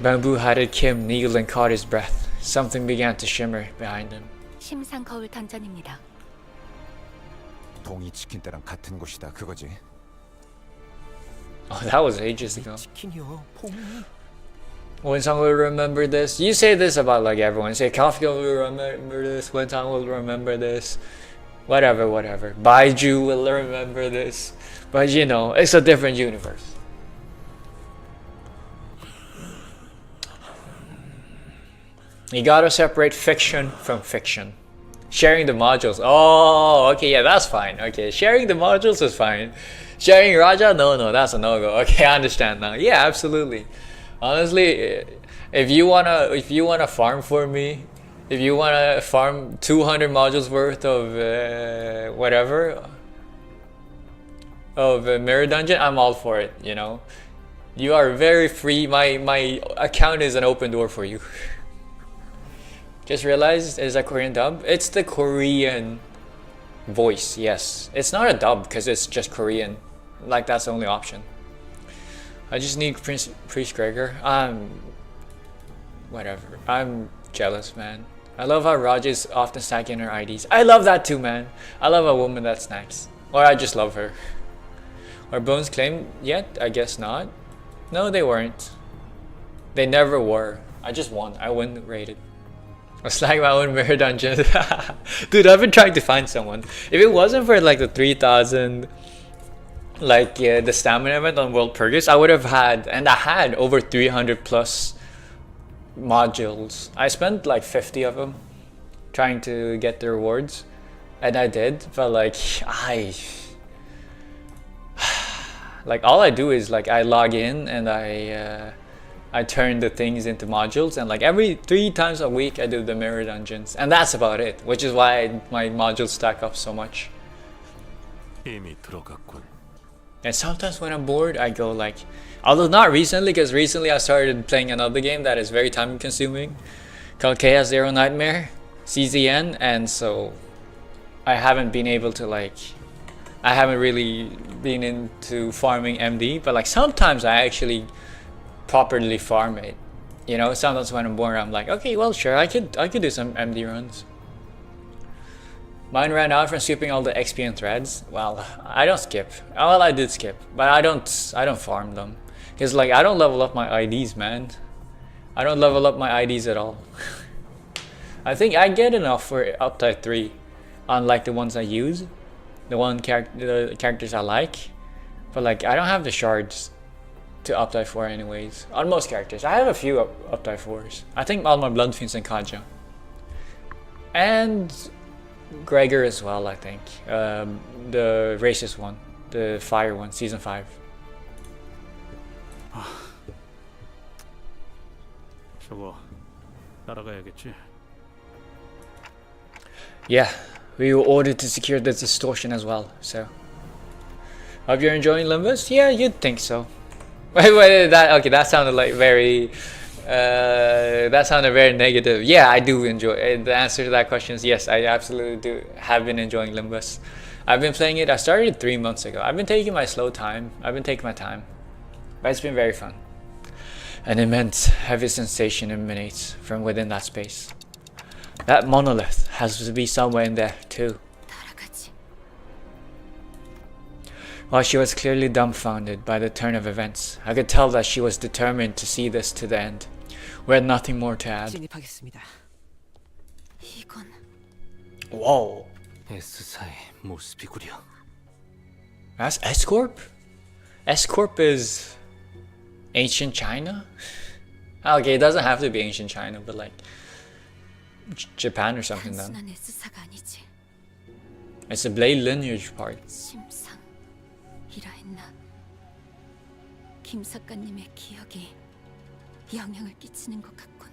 Speaker 1: Bamboo-hatted Kim kneeled and caught his breath. Something began to shimmer behind him.
Speaker 2: 심상 거울 던전입니다.
Speaker 12: 동이 치킨 때랑 같은 곳이다, 그거지?
Speaker 1: Oh, that was ages ago.
Speaker 14: 치킨이요, 봄이.
Speaker 1: When someone will remember this, you say this about like everyone. Say Kafka will remember this. When time will remember this. Whatever. Baiju will remember this. But you know, it's a different universe. You gotta separate fiction from fiction. Sharing the modules. Oh, okay, yeah, that's fine. Okay, sharing the modules is fine. Sharing Raja, no, that's a no-go. Okay, I understand now. Yeah, absolutely. Honestly, if you wanna farm for me, if you wanna farm 200 modules worth of whatever of Mirror Dungeon, I'm all for it. You know, you are very free. My account is an open door for you. Just realized it's a Korean dub. It's the Korean voice. Yes, it's not a dub because it's just Korean. Like that's the only option. I just need Priest Gregor. Whatever. I'm jealous, man. I love how Raja's often snacking her IDs. I love that too, man. I love a woman that snacks. Or I just love her. Are Bones claimed yet? I guess not. No, they weren't. They never were. I just won. I win rated. I snagged my own mirror dungeon. Dude, I've been trying to find someone. If it wasn't for like the 3000, like the stamina event on World Purgus, I would have had, and I had over 300 plus modules. I spent like 50 of them trying to get the rewards, and I did, but like like all I do is like I log in and I turn the things into modules, and like every 3 times a week I do the mirror dungeons, and that's about it, which is why my modules stack up so much.
Speaker 6: 이미 들어갔군.
Speaker 1: And sometimes when I'm bored, I go like, although not recently, because recently I started playing another game that is very time consuming called Chaos Zero Nightmare, CZN, and so I haven't been able to like, I haven't really been into farming MD, but like sometimes I actually properly farm it. You know, sometimes when I'm bored, I'm like, okay, well sure, I could do some MD runs. Mine ran out from skipping all the XP and threads. Well, I don't skip. Well, I did skip, but I don't farm them. Cause like I don't level up my IDs, man. I don't level up my IDs at all. I think I get enough for up to 3, unlike the ones I use, the characters I like. But like I don't have the shards to up to 4 anyways. On most characters, I have a few up to 4s. I think all my Blood Fiends and Kaja. And Gregor as well, I think. The racist one, the fire one, season 5.
Speaker 5: 저거 따라가야겠지.
Speaker 1: Yeah, we were ordered to secure the distortion as well, so. Hope you're enjoying Limbus? Yeah, you'd think so. Wait, that sounded like very, that sounded very negative. Yeah, I do enjoy, the answer to that question is yes, I absolutely do have been enjoying Limbus. I've been playing it, I started 3 months ago. I've been taking my slow time, but it's been very fun. An immense, heavy sensation emanates from within that space. That monolith has to be somewhere in there, too. While she was clearly dumbfounded by the turn of events, I could tell that she was determined to see this to the end. We had nothing more to add.
Speaker 11: 진입하겠습니다.
Speaker 1: Whoa.
Speaker 7: S사의 모습이구려.
Speaker 1: That's S-Corp? S-Corp is ancient China? Okay, it doesn't have to be ancient China, but like Japan or something then. It's a Blade lineage part.
Speaker 2: 김 작가님의 기억이 영향을 끼치는 것 같군.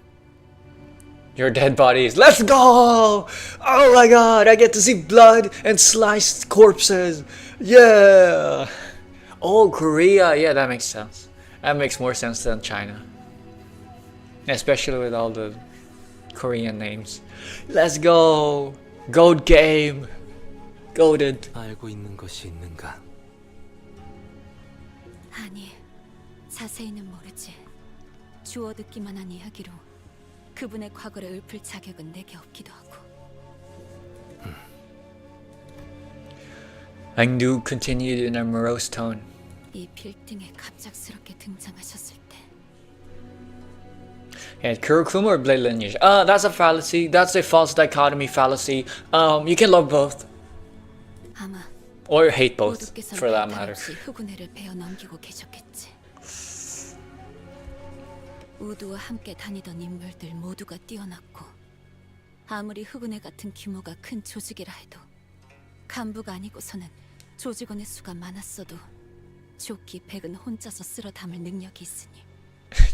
Speaker 1: Your dead bodies. Let's go! Oh my god, I get to see blood and sliced corpses. Yeah! Oh, Korea. Yeah, that makes sense. That makes more sense than China. Especially with all the Korean names. Let's go! Goat game! Goated.
Speaker 7: 알고 있는 것이 있는가?
Speaker 2: 아니, 자세히는 모르지. 주워 듣기만 한 이야기로 그분의 과거를 읊을 자격은 내게 없기도 하고.
Speaker 1: Angdu continued in a morose tone.
Speaker 2: 이 빌딩에 갑작스럽게 등장하셨을 때.
Speaker 1: Yeah, Kurokuma or Blade lineage? That's a fallacy. That's a false dichotomy fallacy. You can love both.
Speaker 2: 아마
Speaker 1: or hate both, for that matter.
Speaker 2: 흑운회를 베어 넘기고 계셨겠지. 우두와 함께 다니던 인물들 모두가 뛰어났고 아무리 흑운회 같은 규모가 큰 조직이라 해도 간부가 아니고서는 조직원의 수가 많았어도 좋기 백은 혼자서 쓸어 담을 능력이 있으니.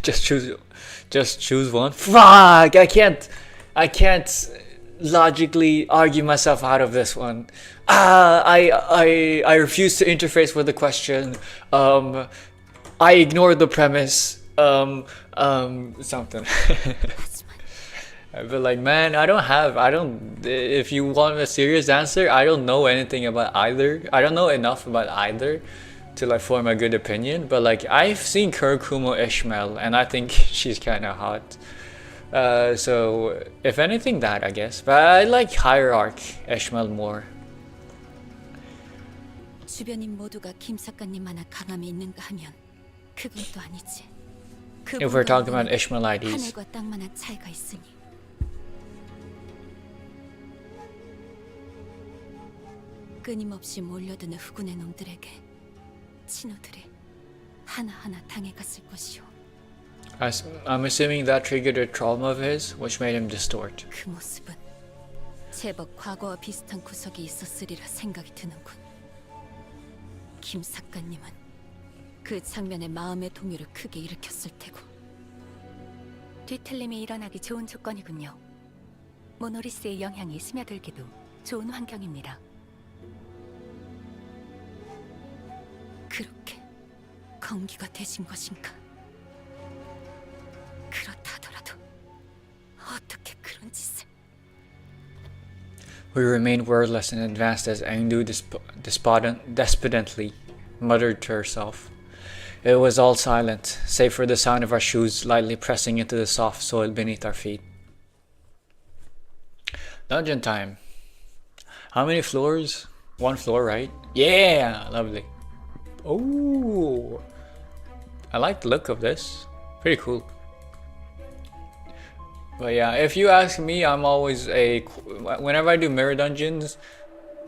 Speaker 1: Just choose one. Fuck! I can't logically argue myself out of this one. I refuse to interface with the question. I ignore the premise. Something. But like, man, if you want a serious answer, I don't know anything about either. I don't know enough about either to like form a good opinion. But like, I've seen Kurikumo Ishmael and I think she's kind of hot. So if anything, that I guess. But I like Hierarch Ishmael more.
Speaker 2: 주변인 모두가 김 작가님만한 강함이 있는가 하면 그건 또 아니지.
Speaker 1: If we're talking about Ishmael IDs.
Speaker 2: 하늘과 땅만한 차이가 있으니. 끊임없이 몰려드는 흑운의 놈들에게 친구들이 하나하나 당해갔을 것이오.
Speaker 1: I'm assuming that triggered a trauma of his, which made him distort.
Speaker 2: 그 모습은 제법 과거와 비슷한 구석이 있었으리라 생각이 드는군. 김 작가님은 그 장면에 마음의 동요를 크게 일으켰을 테고. 뒤틀림이 일어나기 좋은 조건이군요. 모노리스의 영향이 스며들기도 좋은 환경입니다. 그렇게 건기가 되신 것인가? 그렇다더라도 어떻게 그런 짓을?
Speaker 1: We remained wordless and advanced as Angdu despondently muttered to herself. It was all silent, save for the sound of our shoes lightly pressing into the soft soil beneath our feet. Dungeon time. How many floors? 1 floor, right? Yeah! Lovely. Oh, I like the look of this. Pretty cool. But yeah, if you ask me, I'm always whenever I do mirror dungeons /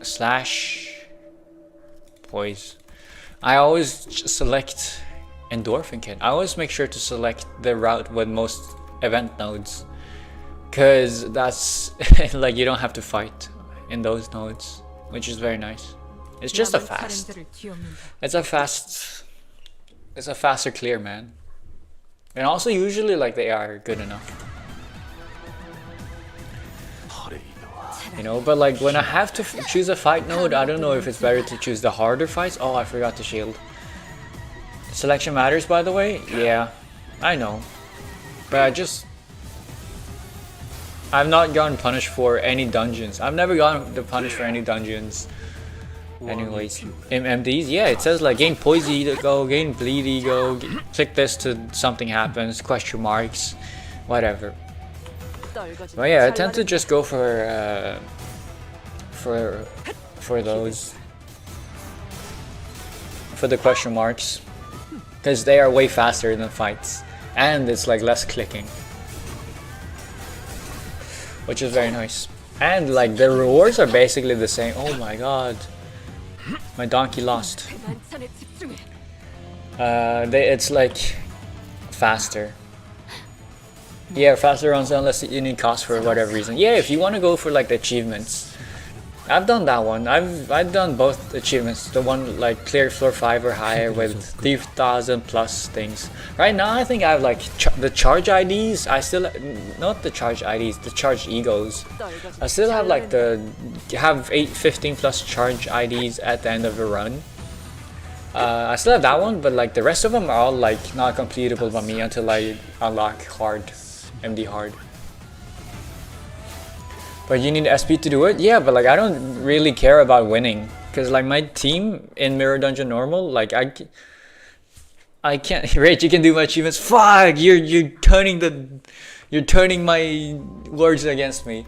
Speaker 1: poise, I always select endorphin kit. I always make sure to select the route with most event nodes, cause that's like you don't have to fight in those nodes, which is very nice. It's just it's a faster clear, man. And also usually like they are good enough. You know, but like when I have to choose a fight node, I don't know if it's better to choose the harder fights. Oh, I forgot to shield. Selection matters, by the way. Yeah, I know. But I've not gotten punished for any dungeons. I've never gotten punished for any dungeons. Anyways, in MDs, yeah, it says like gain poise ego, gain bleed ego, click this to something happens, question marks, whatever. But yeah, I tend to just go for those, for the question marks, because they are way faster than fights, and it's like less clicking, which is very nice. And like the rewards are basically the same. Oh my god, my donkey lost. It's like faster. Yeah, faster runs unless you need cost for whatever reason. Yeah, if you want to go for like the achievements, I've done that one. I've done both achievements. The one like clear floor 5 or higher with 3,000 plus things. Right now, I think I have like the charge IDs. I still not the charge IDs, the charge egos. I still have like have 15 plus charge IDs at the end of a run. I still have that one, but like the rest of them are all like not completable by me until I unlock hard. MD hard. But you need SP to do it? Yeah, but like I don't really care about winning, because like my team in Mirror Dungeon normal, like I can't. Rage, you can do my achievements. Fuck, you're turning my words against me.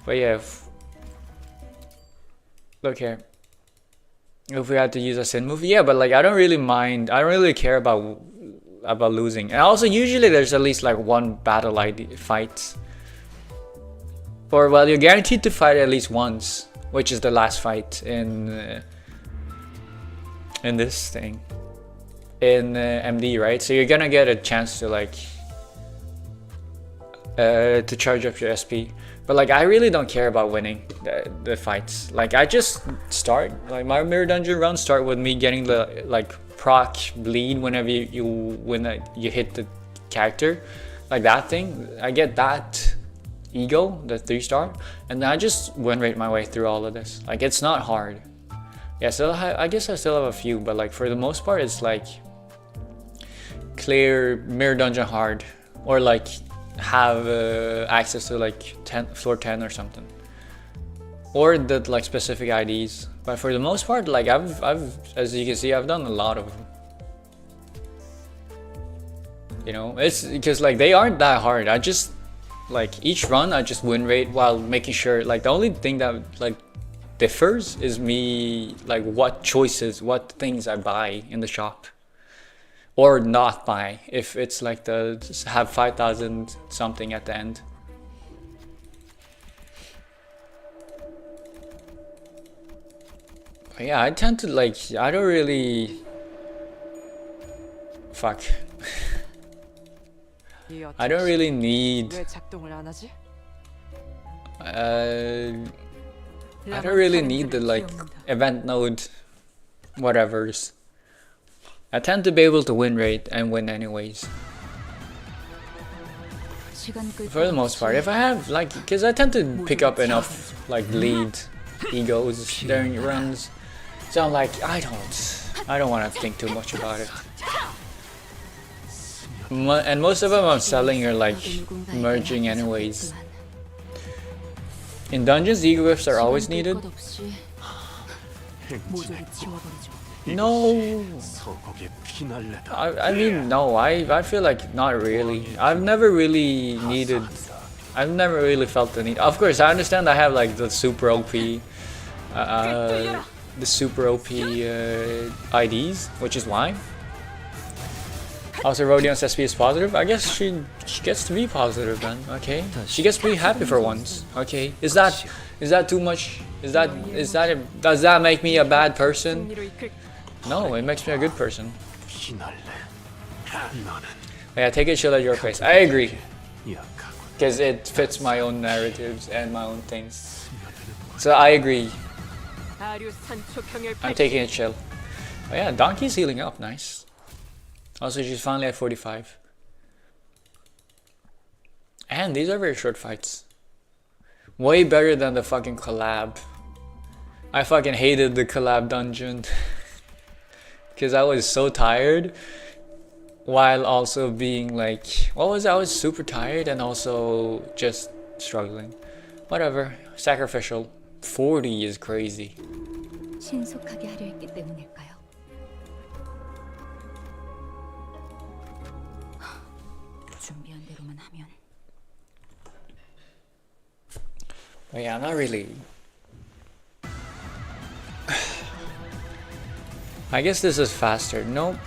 Speaker 1: But yeah, look here. If we had to use a sin move, yeah, but like I don't really mind. I don't really care about losing. And also usually there's at least like one battle ID fight, or well, you're guaranteed to fight at least once, which is the last fight in this thing in MD, right? So you're gonna get a chance to like to charge up your SP. But like I really don't care about winning the fights. Like I just start, like my Mirror Dungeon runs start with me getting the like proc bleed whenever you hit the character, like that thing. I get that ego, the 3-star, and then I just win rate my way through all of this. Like it's not hard. Yeah, so I guess I still have a few, but like for the most part it's like clear Mirror Dungeon hard, or like have access to like floor 10 or something, or the like specific IDs. But for the most part, like I've as you can see, I've done a lot of them. You know, it's because like they aren't that hard. I just like each run I just win rate while making sure, like the only thing that like differs is me like what things I buy in the shop or not buy, if it's like the have 5,000 something at the end. But yeah, I tend to like, I don't really fuck. I don't really need.
Speaker 11: 왜 작동을 안 하지?
Speaker 1: I don't really need the like event node whatevers. I tend to be able to win rate and win anyways. For the most part, if I have like, because I tend to pick up enough like lead egos during runs, so I'm like, I don't want to think too much about it. And most of them I'm selling are like merging anyways. In dungeons, ego glyphs are always needed. No, I mean no. I feel like not really. I've never really felt the need. Of course, I understand. I have like the super OP, IDs, which is why. Also, Rodion's SP is positive. I guess she gets to be positive then. Okay, she gets to be happy for once. Okay, is that too much? Does that make me a bad person? No, it makes me a good person. Yeah, take it chill at your pace. I agree. Because it fits my own narratives and my own things. So I agree. I'm taking it chill. Oh yeah, Donkey's healing up, nice. Also, she's finally at 45. And these are very short fights. Way better than the fucking collab. I fucking hated the collab dungeon. Because I was so tired. While also being like, what was it? I was super tired and also just struggling. Whatever. Sacrificial. 40 is crazy.
Speaker 2: 신속하게 하려 했기 때문일까요? 준비한 대로만 하면.
Speaker 1: But yeah, not really. I guess this is faster. Nope.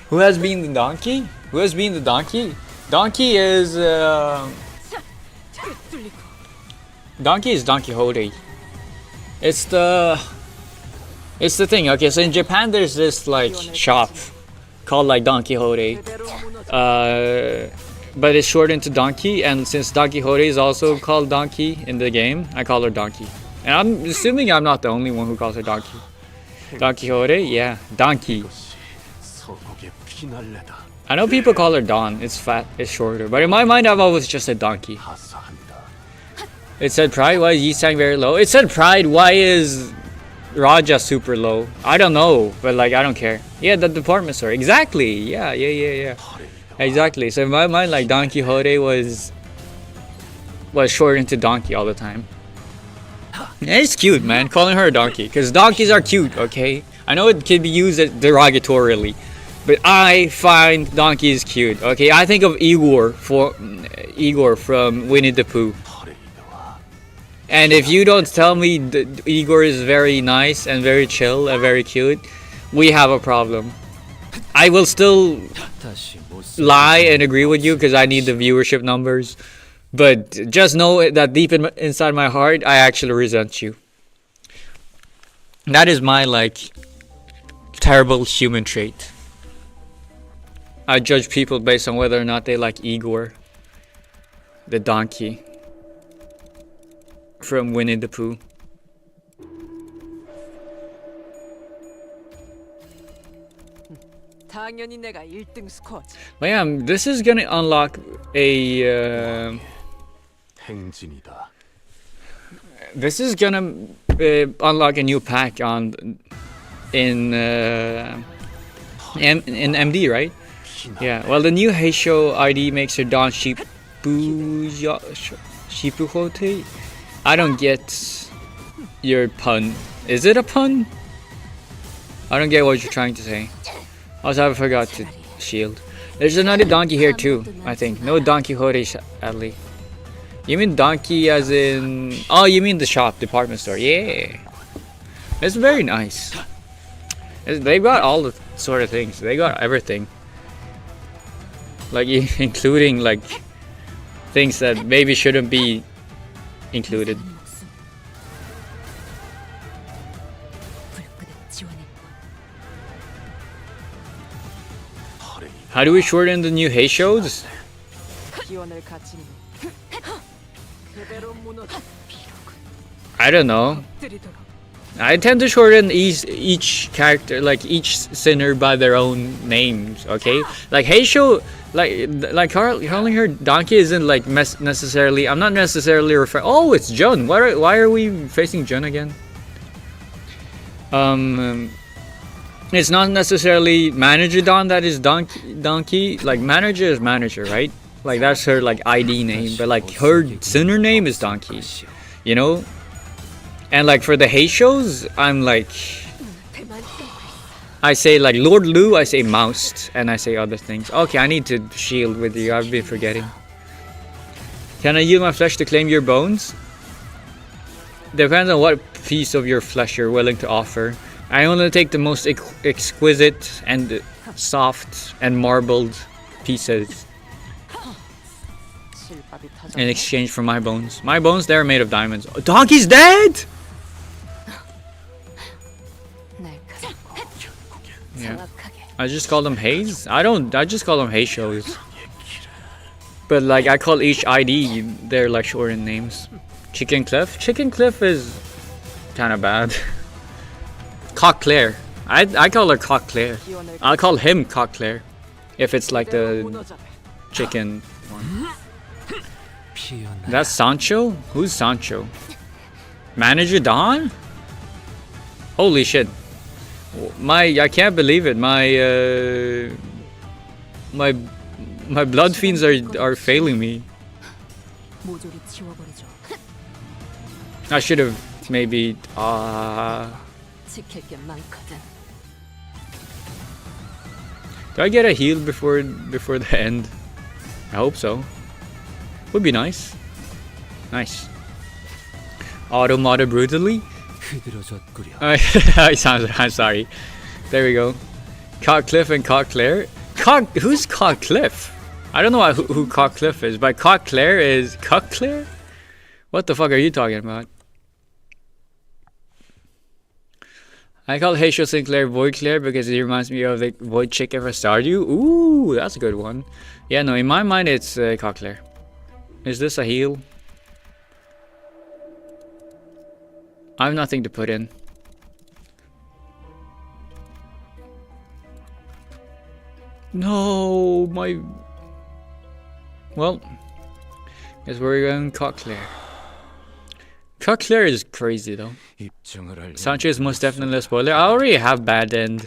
Speaker 1: Who has been the donkey? Who has been the donkey? Donkey is Donkey is Don Quixote. It's the thing. Okay, so in Japan there's this like shop called like Don Quixote. But it's shortened to Donkey, and since Don Quixote is also called Donkey in the game, I call her Donkey. And I'm assuming I'm not the only one who calls her Donkey. Don Quixote? Yeah, Donkey. I know people call her Don, it's fat, it's shorter, but in my mind I've always just said Donkey. It said Pride, why is Yi-Sang very low? It said Pride, why is Raja super low? I don't know, but like I don't care. Yeah, the department store, exactly, yeah. Exactly, so in my mind like Don Quixote was shortened to Donkey all the time. Yeah, it's cute, man, calling her a donkey, because donkeys are cute, okay? I know it can be used derogatorily, but I find donkeys cute, okay? I think of Igor from Winnie the Pooh. And if you don't tell me that Igor is very nice and very chill and very cute, we have a problem. I will still lie and agree with you because I need the viewership numbers. But just know that deep inside my heart, I actually resent you. That is my, like, terrible human trait. I judge people based on whether or not they like Igor, the donkey from Winnie the Pooh.
Speaker 11: 당연히 내가 1등 스코어지.
Speaker 1: But yeah, this is gonna unlock a... This is gonna unlock a new pack in MD, right? Yeah. Well, the new Heisho ID makes her Don Shipuhote. I don't get your pun. Is it a pun? I don't get what you're trying to say. Also, I forgot to shield. There's another donkey here too, I think. No Don Quixote, sadly. You mean donkey as in... Oh, you mean the shop, department store. Yeah. It's very nice. They got all the sort of things. They got everything. Like, including, like, things that maybe shouldn't be included. How do we shorten the new Heishos?
Speaker 11: 기원을 갖춘 그대로 무너져.
Speaker 1: I don't know.
Speaker 11: 엎드리도록.
Speaker 1: I tend to shorten each character, like each sinner, by their own names. Okay, like Heisho, calling her donkey isn't like necessarily. I'm not necessarily referring. Oh, it's Jun. Why are we facing Jun again? It's not necessarily Manager Don that is donkey. Like manager is manager, right? Like that's her like ID name, but like her sinner name is donkey. You know. And like for the Heishos, I'm like, I say like Lord Lu, I say mouse, and I say other things. Okay, I need to shield with you. I've been forgetting. Can I use my flesh to claim your bones? Depends on what piece of your flesh you're willing to offer. I only take the most exquisite and soft and marbled pieces in exchange for my bones. My bones, they're made of diamonds. Oh, Donkey's dead! Yeah. I just call them Haze. I just call them Heishos. But like I call each ID, they're like shortened names. Chicken Cliff. Chicken Cliff is kind of bad. Cockclair. I call her Cockclair. I'll call him Cockclair if it's like the chicken one. That's Sancho? Who's Sancho? Manager Don? Holy shit. I can't believe it. My blood fiends are failing me. I should have maybe do I get a heal before the end? I hope so. Would be nice. Nice. Automata brutally? I'm sorry. There we go. Cockcliff and Cockclair. Who's Cockcliff? I don't know who Cockcliff is, but Cockclair is Cockclair? What the fuck are you talking about? I call Heisho Sinclair Void Claire because it reminds me of the Void Chick ever Stardew. Ooh, that's a good one. Yeah, no, in my mind it's Cockclair. Is this a heal? I have nothing to put in. No, my... Well, guess we're going Cockclair. Cockclair is crazy though. Sancho is most definitely a spoiler. I already have bad end.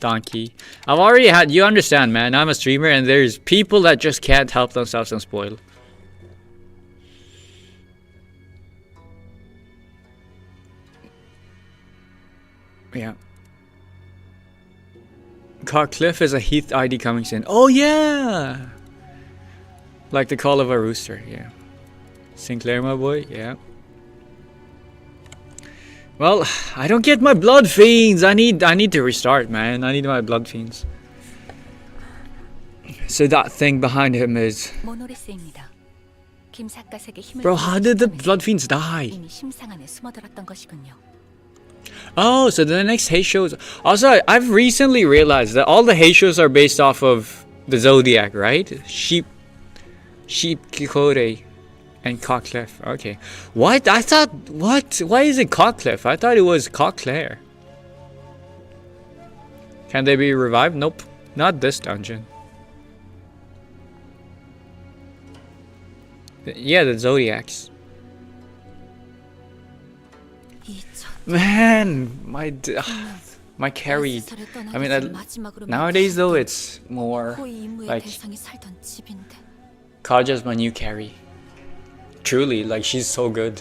Speaker 1: Donkey. I've already had... You understand, man. I'm a streamer and there's people that just can't help themselves and spoil. Yeah. Cockcliff is a Heath ID coming soon. Oh yeah! Like the call of a rooster, yeah. Sinclair, my boy, yeah. Well, I don't get my blood fiends. I need to restart, man. I need my blood fiends. So that thing behind him is... Bro, how did the blood fiends die? Oh, so the next Heishos... Also, I've recently realized that all the Heishos are based off of the Zodiac, right? Sheep Kikore and Cockcliff. Okay. What? I thought... What? Why is it Cockcliff? I thought it was Cockclair. Can they be revived? Nope. Not this dungeon. Yeah, the Zodiacs. Man, my carry. I mean, nowadays though, it's more like Kaja's my new carry. Truly, like she's so good.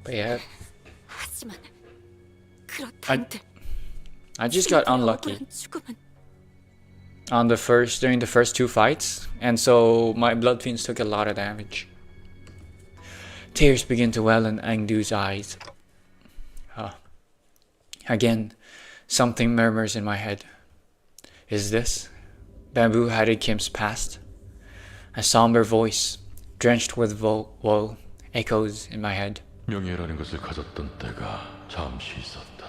Speaker 1: But yeah, I just got unlucky on during the first two fights, and so my blood fiends took a lot of damage. Tears begin to well in Angdu's eyes. Again, something murmurs in my head. Is this bamboo-hatted Kim's past. A somber voice, drenched with woe, echoes in my head.
Speaker 15: 명예라는 것을 가졌던 때가 잠시 있었다.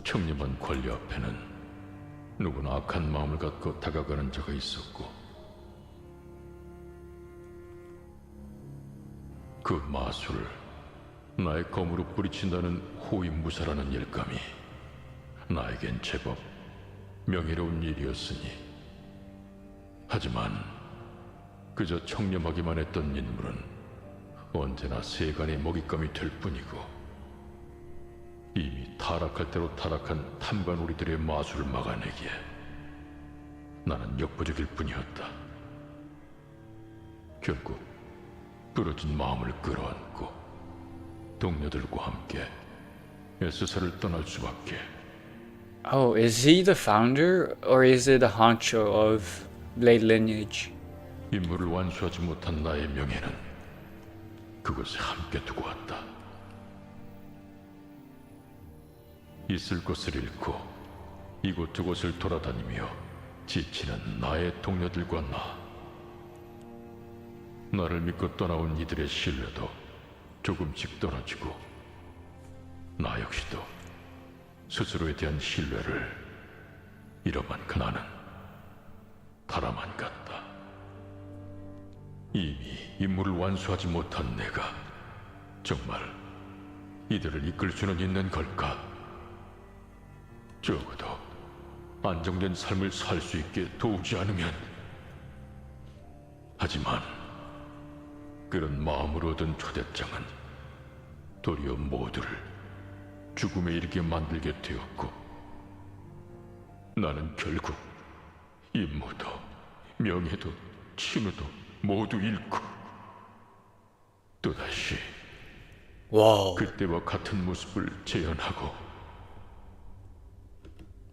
Speaker 15: 청렴한 권리 앞에는 누구나 악한 마음을 갖고 다가가는 자가 있었고 그 마술을 나의 검으로 뿌리친다는 호위무사라는 일감이 나에겐 제법 명예로운 일이었으니 하지만 그저 청렴하기만 했던 인물은 언제나 세간의 먹잇감이 될 뿐이고 이미 타락할 대로 타락한 탐관오리들의 마술을 막아내기에 나는 역부족일 뿐이었다. 결국 부러진 마음을 끌어안고 동료들과 함께 에스사를 떠날 수밖에.
Speaker 1: Oh, is he the founder or is it the honcho of Blade lineage?
Speaker 15: 임무를 완수하지 못한 나의 명예는 그곳에 함께 두고 왔다. 있을 곳을 잃고 이곳저곳을 돌아다니며 지치는 나의 동료들과 나를 믿고 떠나온 이들의 신뢰도 조금씩 떨어지고 나 역시도 스스로에 대한 신뢰를 잃어만 그 나는 바라만 같다. 이미 임무를 완수하지 못한 내가 정말 이들을 이끌 수는 있는 걸까? 적어도 안정된 삶을 살 수 있게 도우지 않으면. 하지만 그런 마음으로 얻은 초대장은 도리어 모두를 죽음에 이르게 만들게 되었고 나는 결국 임무도 명예도 친우도 모두 잃고 또다시 그때와 같은 모습을 재현하고.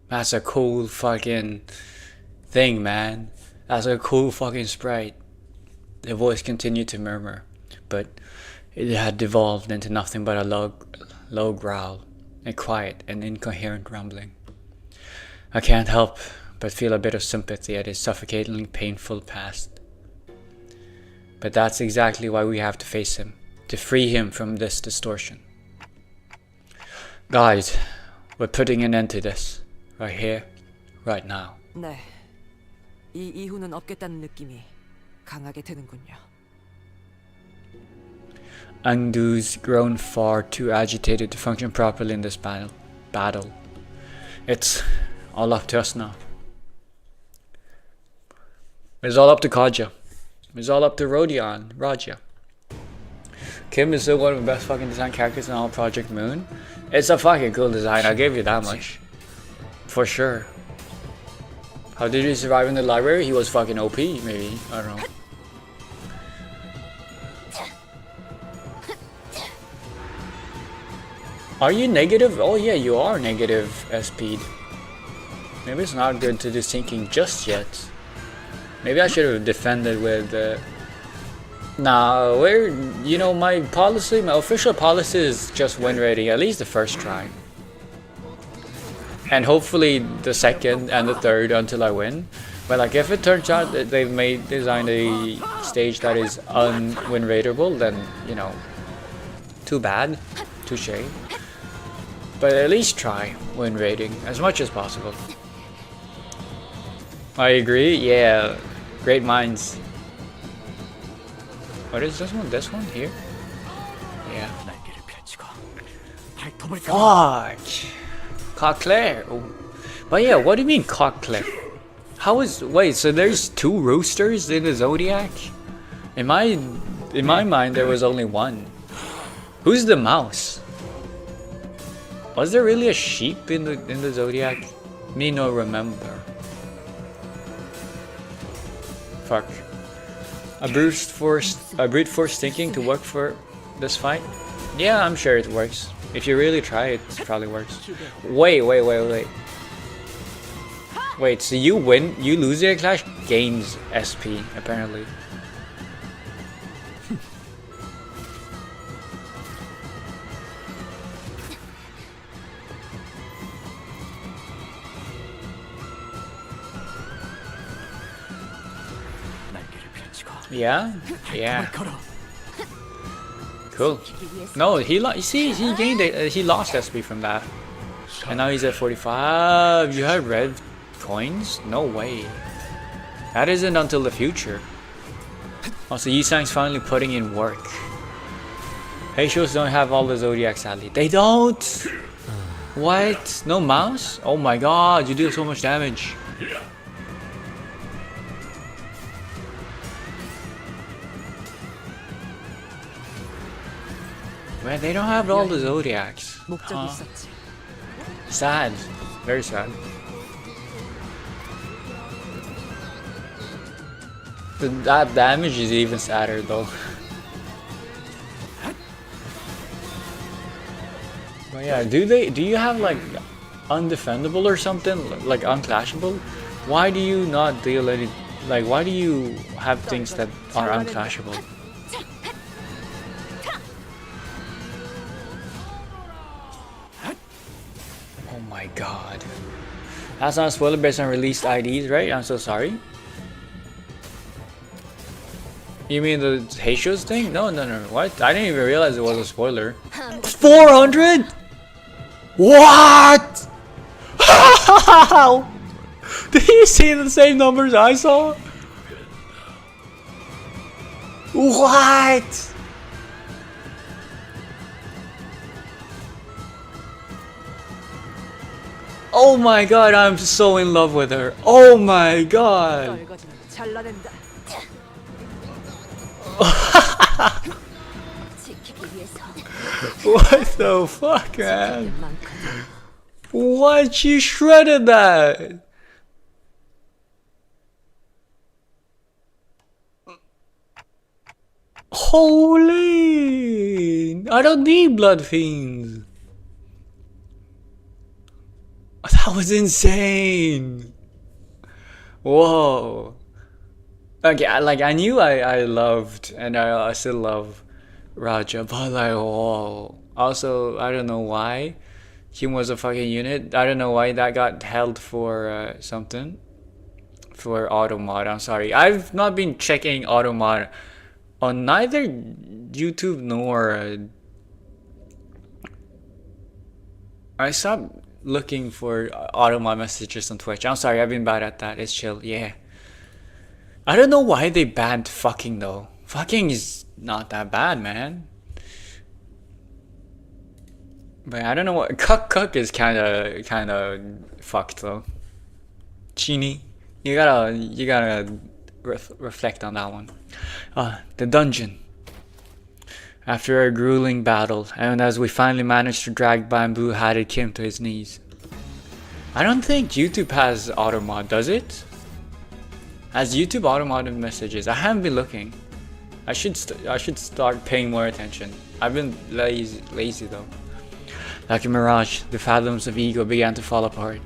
Speaker 1: That's a cool fucking thing, man. That's a cool fucking sprite. The voice continued to murmur, but it had devolved into nothing but a low growl, a quiet and incoherent rumbling. I can't help but feel a bit of sympathy at his suffocatingly painful past. But that's exactly why we have to face him, to free him from this distortion. Guys, we're putting an end to this, right here, right now.
Speaker 11: 네, 이 이후는 없겠다는 느낌이 강하게 드는군요.
Speaker 1: Angdu's grown far too agitated to function properly in this battle. It's all up to us now. It's all up to Kaja. It's all up to Raja. Kim is still one of the best fucking design characters in all Project Moon. It's a fucking cool design, I'll give you that much. For sure. How did he survive in the library? He was fucking OP, maybe. I don't know. Are you negative? Oh yeah, you are negative SP. Maybe it's not good to do sinking just yet. Maybe I should have defended with nah, my official policy is just win rating at least the first try. And hopefully the second and the third until I win. But like if it turns out that they've designed a stage that is unwin rateable, then too bad, touche. But at least try win rating as much as possible. I agree, yeah. Great minds. What is this one? This one here? Yeah. Fuck! Cockclair. Oh. But yeah, what do you mean Cockclair? Wait, so there's two roosters in the Zodiac? In my mind there was only one. Who's the mouse? Was there really a sheep in the Zodiac? Me no remember. Fuck. A brute force thinking to work for this fight? Yeah, I'm sure it works. If you really try it probably works. Wait. Wait, so you lose your clash gains SP apparently. Yeah, yeah. Cool. No, he you see, he gained it. He lost SP from that, and now he's at 45. You had red coins? No way. That isn't until the future. Also, Yisang's finally putting in work. Heishos don't have all the zodiacs, sadly. They don't. What? No mouse? Oh my god! You do so much damage. Man, they don't have all the zodiacs. Huh? Sad. Very sad. That damage is even sadder though. But yeah, do you have like undefendable or something? Like unclashable? Why do you not deal any, like why do you have things that are unclashable? Oh my god. That's not a spoiler based on released IDs, right? I'm so sorry. You mean the Heishos thing? No. What? I didn't even realize it was a spoiler. 400? What? How? Did you see the same numbers I saw? What? Oh my god, I'm so in love with her. Oh my god. What the fuck, man? What? She shredded that. Holy! I don't need blood fiends. That was insane. Whoa. Okay, like I knew I loved and I still love Raja, but like whoa. Also, I don't know why Kim was a fucking unit. I don't know why that got held for something. For automod. I'm sorry. I've not been checking automod on neither YouTube nor I stopped looking for automod messages on Twitch. I'm sorry, I've been bad at that. It's chill, yeah. I don't know why they banned fucking though. Fucking is not that bad, man. But I don't know what cuck is kinda fucked though. Chini, you gotta reflect on that one. The dungeon. After a grueling battle, and as we finally managed to drag bamboo-hatted Kim to his knees. I don't think YouTube has automod, does it? Has YouTube automod messages? I haven't been looking. I should start paying more attention. I've been lazy though. Like a mirage, the fathoms of ego began to fall apart.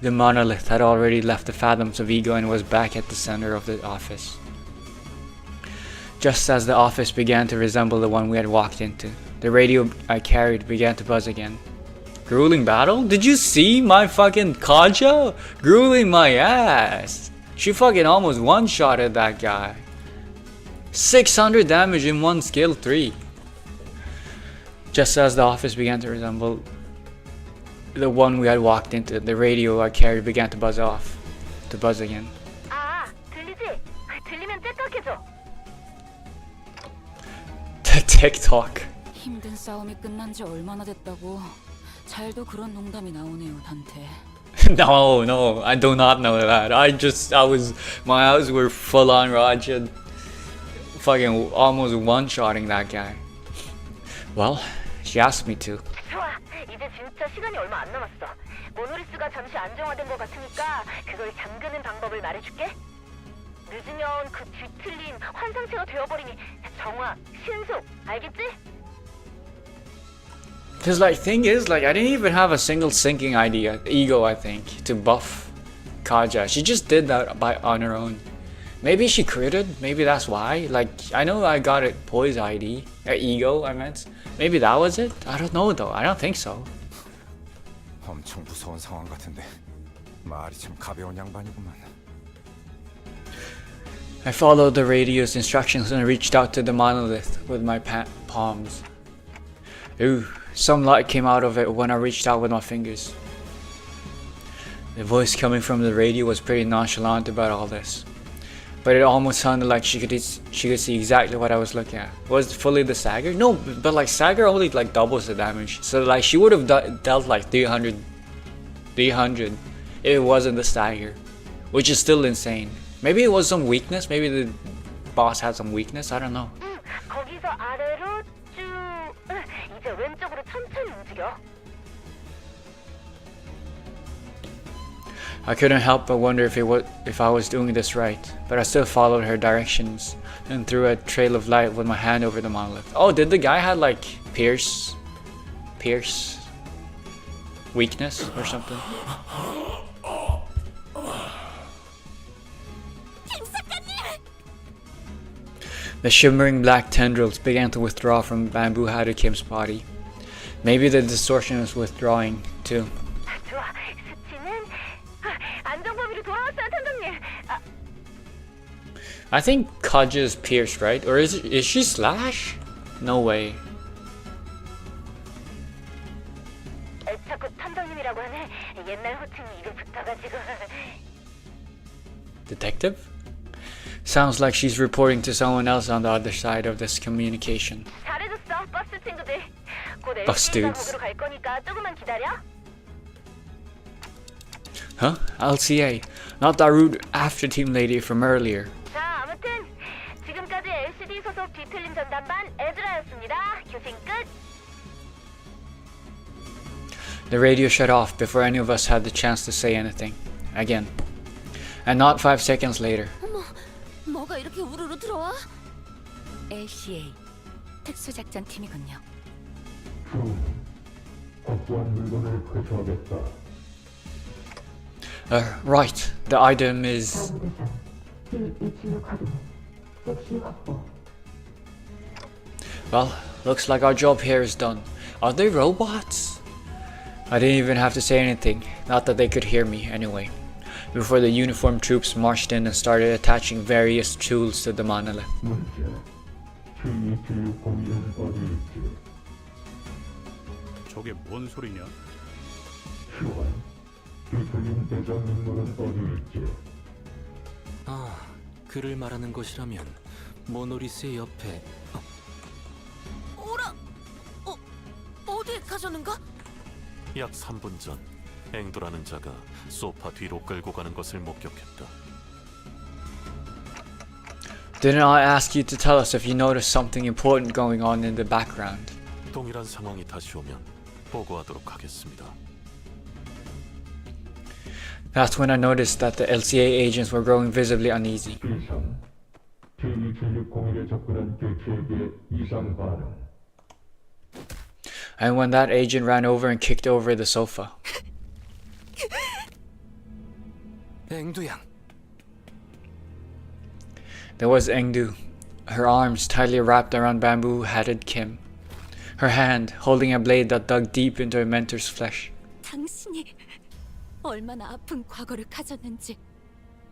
Speaker 1: The monolith had already left the fathoms of ego and was back at the center of the office. Just as the office began to resemble the one we had walked into, the radio I carried began to buzz again. Grueling battle? Did you see my fucking Kaja? Grueling my ass. She fucking almost one-shotted that guy. 600 damage in one skill 3. Just as the office began to resemble the one we had walked into, the radio I carried began to buzz again. TikTok.
Speaker 2: 힘든 싸움이 끝난 지 얼마나 됐다고. 잘도 그런 농담이 나오네요, 단테.
Speaker 1: No, I do not know that. My eyes were full on Raj and fucking almost one-shotting that guy. Well, she asked me to.
Speaker 3: 좋아, 이제 진짜 시간이 얼마 안 남았어. 모노리스가 잠시 안정화된 것 같으니까 그걸 잠그는 방법을 말해줄게. 늦으면 그 뒤틀린 환상체가 되어버리니 정화, 신속, 알겠지?
Speaker 1: Cause like thing is like I didn't even have a single sinking ego I think to buff Kaja. She just did that on her own. Maybe she critted. Maybe that's why. Like I know I got it poise ID ego I meant. Maybe that was it. I don't know though. I don't think so.
Speaker 12: 엄청 무서운 상황 같은데 말이 참 가벼운 양반이구만.
Speaker 1: I followed the radio's instructions and reached out to the monolith with my palms. Ooh, some light came out of it when I reached out with my fingers. The voice coming from the radio was pretty nonchalant about all this, but it almost sounded like she could see exactly what I was looking at. Was it fully the Sagger? No, but like Sagger only like doubles the damage, so like she would have dealt like 300 if it wasn't the Stagger, which is still insane. Maybe it was some weakness. Maybe the boss had some weakness. I don't know.
Speaker 3: 거기서 아래로 쭉 이제 왼쪽으로 천천히 움직여.
Speaker 1: I couldn't help but wonder if I was doing this right, but I still followed her directions and threw a trail of light with my hand over the monolith. Oh, did the guy have like pierce weakness or something? The shimmering black tendrils began to withdraw from Bamboo Hatter Kim's body. Maybe the distortion was withdrawing too.
Speaker 3: 좋아, 수치는 안정범위로 돌아왔어요, 탐정님.
Speaker 1: I think Kaja's pierced, right? Or is she Slash? No way.
Speaker 3: 자꾸 탐정님이라고 하네. 옛날 호칭이 입에 붙어가지고.
Speaker 1: Detective? Sounds like she's reporting to someone else on the other side of this communication.
Speaker 3: 잘해줬어, 버스 친구들. 곧
Speaker 1: Bus
Speaker 3: LCA
Speaker 1: dudes.
Speaker 3: 거기로 갈 거니까 조금만 기다려.
Speaker 1: Huh? LCA. Not that rude after team lady from earlier.
Speaker 3: 자, 아무튼 지금까지 LCD 소속 뒤틀림 전담반 에즈라였습니다. 교신 끝.
Speaker 1: The radio shut off before any of us had the chance to say anything. Again. And not 5 seconds later.
Speaker 2: 어머, 뭐가 이렇게 우르르 들어와? LCA 특수작전 팀이군요.
Speaker 1: Right. The item is... Well, looks like our job here is done. Are they robots? I didn't even have to say anything. Not that they could hear me, anyway. Before the uniformed troops marched in and started attaching various tools to the monolith.
Speaker 5: 저게 뭔 소리냐?
Speaker 7: 아, 그를 말하는 것이라면 모노리스의 옆에
Speaker 9: 오라! 어디에 가셨는가?
Speaker 6: 약 3분 전 앵도라는 자가 소파 뒤로 끌고 가는 것을 목격했다.
Speaker 1: Didn't I ask you to tell us if you noticed something important going on in the background?
Speaker 6: 동일한 상황이 다시 오면 보고하도록 하겠습니다.
Speaker 1: That's when I noticed that the LCA agents were growing visibly uneasy. And when that agent ran over and kicked over the sofa.
Speaker 7: 앵두양.
Speaker 1: There was Engdu, her arms tightly wrapped around bamboo-hatted Kim, her hand holding a blade that dug deep into her mentor's flesh.
Speaker 2: 당신이 얼마나 아픈 과거를 가졌는지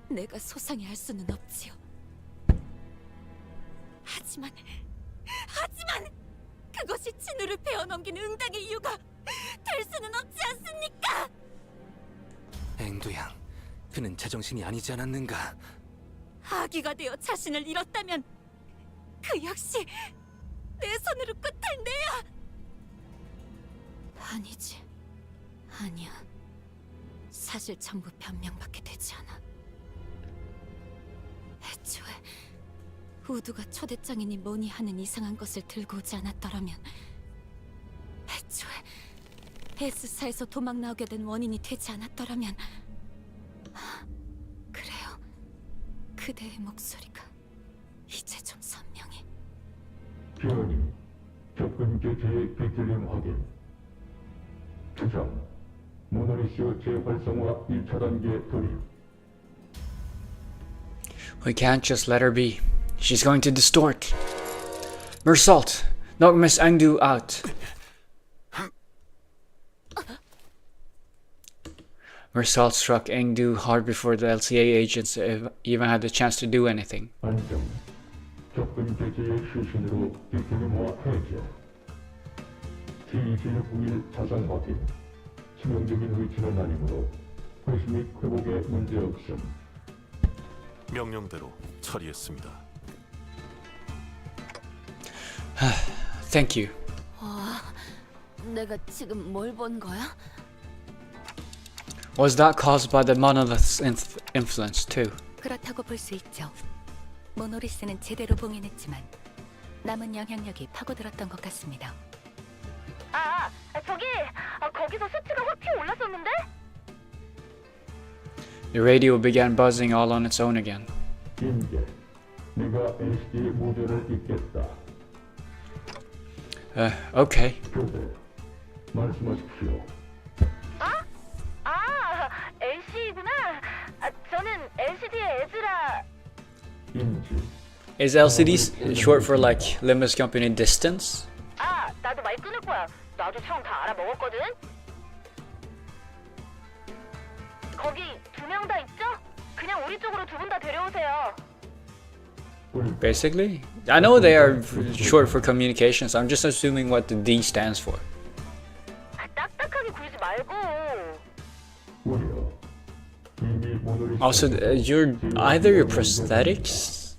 Speaker 2: 내가 소상히 알 수는 없지요. 하지만 그것이 진우를 베어넘긴 응당의 이유가 될 수는 없지 않습니까?
Speaker 7: 앵두양, 그는 제정신이 아니지 않았는가?
Speaker 2: 아기가 되어 자신을 잃었다면 그 역시 내 손으로 끝을 내야. 아니지, 아니야. 사실 전부 변명밖에 되지 않아. 애초에 우두가 초대장이니 뭐니 하는 이상한 것을 들고 오지 않았더라면, 애초에 S사에서 도망 나오게 된 원인이 되지 않았더라면, 그래요. 그대의 목소리가 이제 좀 선명해.
Speaker 15: 기원이 접근 개체의 뒤틀림 확인. 투정 모노리스 재활성화 1차 단계 돌입.
Speaker 1: We can't just let her be. She's going to distort. Mersault, knock Miss Engdu out. Her assault struck Engdu hard before the LCA agents even had the chance to do anything.
Speaker 15: 안정, 접근 개체의 수신으로 디플로마 해제. T-29일 자산 확인. 치명적인 위치는 아니므로 회수 및 회복에 문제 없음.
Speaker 6: 명령대로 처리했습니다.
Speaker 1: Thank you.
Speaker 2: 와, 내가 지금 뭘 본 거야?
Speaker 1: Was that caused by the monolith's influence too?
Speaker 2: 그렇다고 볼 수 있죠. 모노리스는 제대로 봉인했지만 남은 영향력이 파고들었던 것 같습니다.
Speaker 3: 저기 거기서 수치가 확 튀어 올랐었는데?
Speaker 1: The radio began buzzing all on its own again.
Speaker 15: 임계, 내가 LCD의 모델을 잇겠다.
Speaker 1: Okay.
Speaker 15: 교대, 말씀하십시오.
Speaker 3: LC구나. 저는 LCD의 에즈라.
Speaker 15: 인지.
Speaker 1: Is LCD short for like Limbus Company Distance?
Speaker 3: 나도 말 끊을 거야. 나도 처음 다 알아먹었거든. 거기 2명 다 있죠? 그냥 우리 쪽으로 2분 다 데려오세요.
Speaker 1: Basically, I know they are short for communications. I'm just assuming what the D stands for.
Speaker 3: 딱딱하게 굴지 말고.
Speaker 1: Also, either your prosthetics,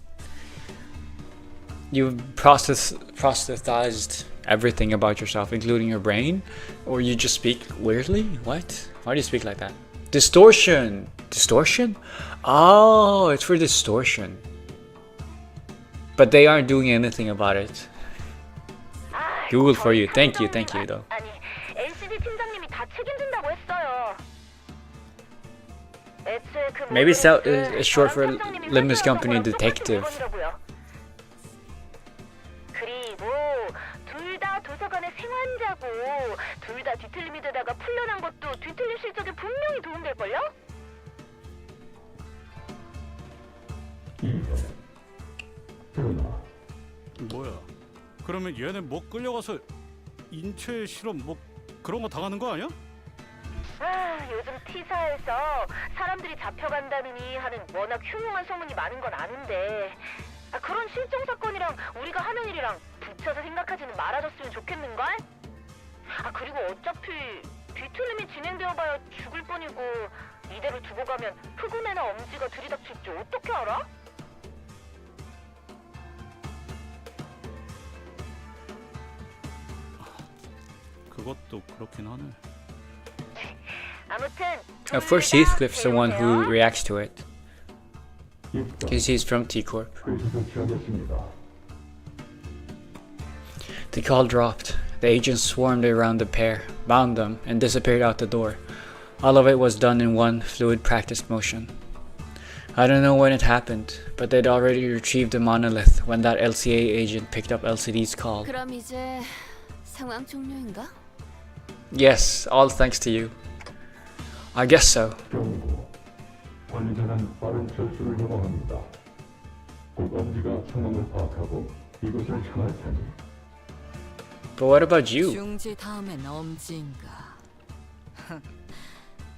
Speaker 1: you prosthetized everything about yourself, including your brain, or you just speak weirdly. What? Why do you speak like that? Distortion. Distortion? Oh, it's for distortion. But they aren't doing anything about it. Google for you. Thank you though.
Speaker 3: 아니, LCD 팀장님이 다 책임진다고 했어요.
Speaker 1: Maybe it's short for Limbus Company Detective.
Speaker 3: 그리고 둘 다 도서관의 생환자고 둘 다 뒤틀림이 되다가 풀려난 것도 뒤틀림 실적에 분명히 도움될걸요?
Speaker 5: 뭐야? 그러면 얘네 뭐 끌려가서 인체 실험 뭐 그런 거 당하는 거 아니야?
Speaker 3: 요즘 T사에서 사람들이 잡혀간다느니 하는 워낙 흉흉한 소문이 많은 건 아는데 그런 실종 사건이랑 우리가 하는 일이랑 붙여서 생각하지는 말아줬으면 좋겠는걸? 그리고 어차피 뒤틀림이 진행되어봐야 죽을 뿐이고 이대로 두고 가면 흑운애나 엄지가 들이닥칠지 어떻게 알아?
Speaker 5: 그것도 그렇긴 하네.
Speaker 1: Of course, Heathcliff's the one who reacts to it, because he's from T-Corp. The call dropped. The agents swarmed around the pair, bound them, and disappeared out the door. All of it was done in one fluid practiced motion. I don't know when it happened, but they'd already retrieved the monolith when that LCA agent picked up LCD's call.
Speaker 2: 그럼 이제 상황 종료인가?
Speaker 1: Yes, all thanks to you. I guess so.
Speaker 15: 관리자는 빠른 철수를 요청합니다. 곧 엄지가 상황을 파악하고 이곳을 향할 테니.
Speaker 1: But what about you?
Speaker 9: 중지 다음엔 엄지인가?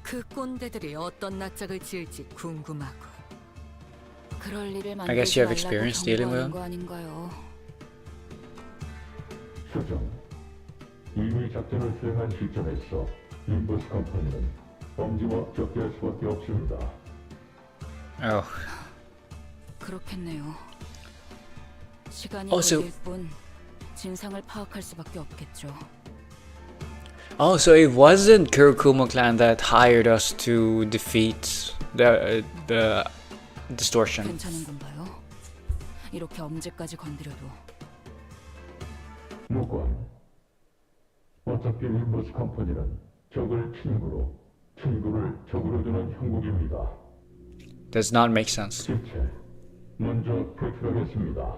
Speaker 9: 그 꼰대들이 어떤 낯짝을 지을지 궁금하고.
Speaker 2: 그럴 일을
Speaker 1: I guess you have
Speaker 2: 만들지
Speaker 1: experience
Speaker 2: 말라고
Speaker 1: dealing with
Speaker 2: 경고하는
Speaker 1: them.
Speaker 2: 거 아닌가요?
Speaker 15: 수정. 이미 작전을 수행한 시점에서 인버스 컴퍼니는 엄지와 적대할 수밖에 없습니다.
Speaker 1: Oh.
Speaker 2: 그렇겠네요. 시간이
Speaker 1: Also-
Speaker 2: 걸릴 뿐 진상을 파악할 수밖에 없겠죠.
Speaker 1: Oh, so it wasn't Kurokuma clan that hired us to defeat the distortion.
Speaker 2: 괜찮은 건가요? 이렇게 엄지까지 건드려도.
Speaker 15: 무관. 어차피 인버스 컴퍼니는 적을 친구로, 친구를 적으로 두는 형국입니다.
Speaker 1: Does not make sense.
Speaker 15: 실체. 먼저 표출하겠습니다.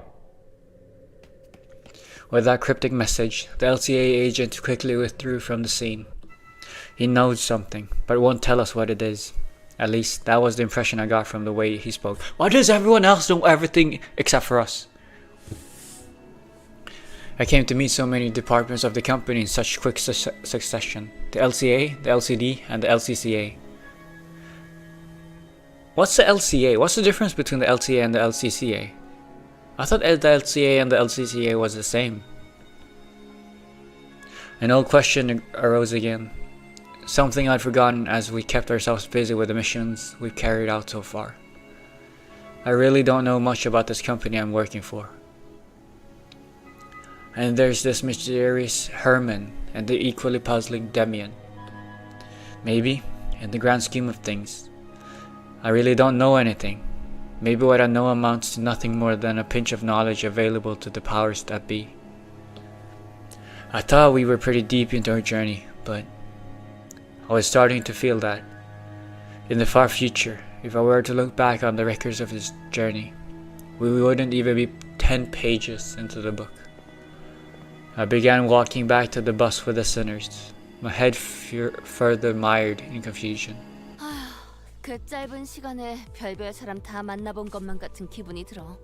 Speaker 1: With that cryptic message, the LCA agent quickly withdrew from the scene. He knows something, but won't tell us what it is. At least, that was the impression I got from the way he spoke. Why does everyone else know everything except for us? I came to meet so many departments of the company in such quick succession. The LCA, the LCD, and the LCCA. What's the LCA? What's the difference between the LCA and the LCCA? I thought the LCA and the LCCA was the same. An old question arose again. Something I'd forgotten as we kept ourselves busy with the missions we've carried out so far. I really don't know much about this company I'm working for. And there's this mysterious Herman and the equally puzzling Demian. Maybe, in the grand scheme of things, I really don't know anything. Maybe what I know amounts to nothing more than a pinch of knowledge available to the powers that be. I thought we were pretty deep into our journey, but I was starting to feel that. In the far future, if I were to look back on the records of this journey, we wouldn't even be 10 pages into the book. I began walking back to the bus with the sinners, my head further mired in confusion.
Speaker 2: 그 짧은 시간에 별별 사람 다 만나본 것만 같은 기분이 들어.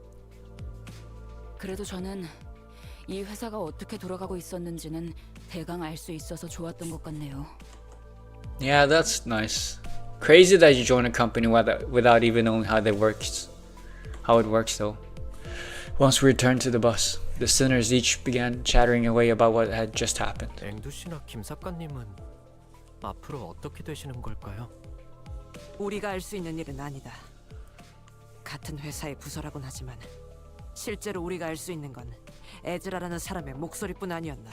Speaker 2: 그래도 저는 이 회사가 어떻게 돌아가고 있었는지는 대강 알 수 있어서 좋았던 것 같네요.
Speaker 1: Yeah, that's nice. Crazy that you join a company without even knowing how it works though. Once we returned to the bus, the sinners each began chattering away about what had just happened.
Speaker 14: 앵두 씨나 김 작가님은 앞으로 어떻게 되시는 걸까요?
Speaker 11: 우리가 알 수 있는 일은 아니다. 같은 회사의 부서라곤 하지만 실제로 우리가 알 수 있는 건 에즈라라는 사람의 목소리뿐 아니었나.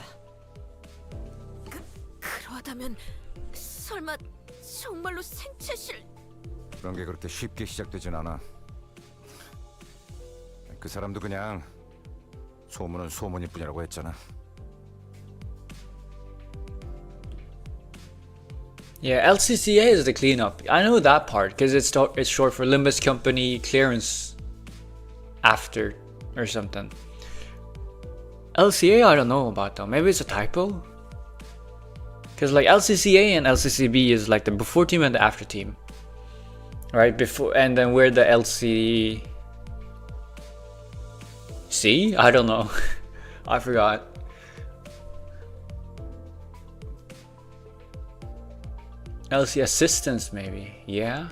Speaker 2: 그러다면 설마 정말로 생체실...
Speaker 12: 그런 게 그렇게 쉽게 시작되진 않아. 그 사람도 그냥 소문은 소문일 뿐이라고 했잖아.
Speaker 1: Yeah, LCCA is the cleanup. I know that part because it's short for Limbus Company Clearance After or something. LCA I don't know about though. Maybe it's a typo? Because like LCCA and LCCB is like the before team and the after team. Right? Before, and then we're the LC... C? I don't know. I forgot. LC assistants maybe, yeah?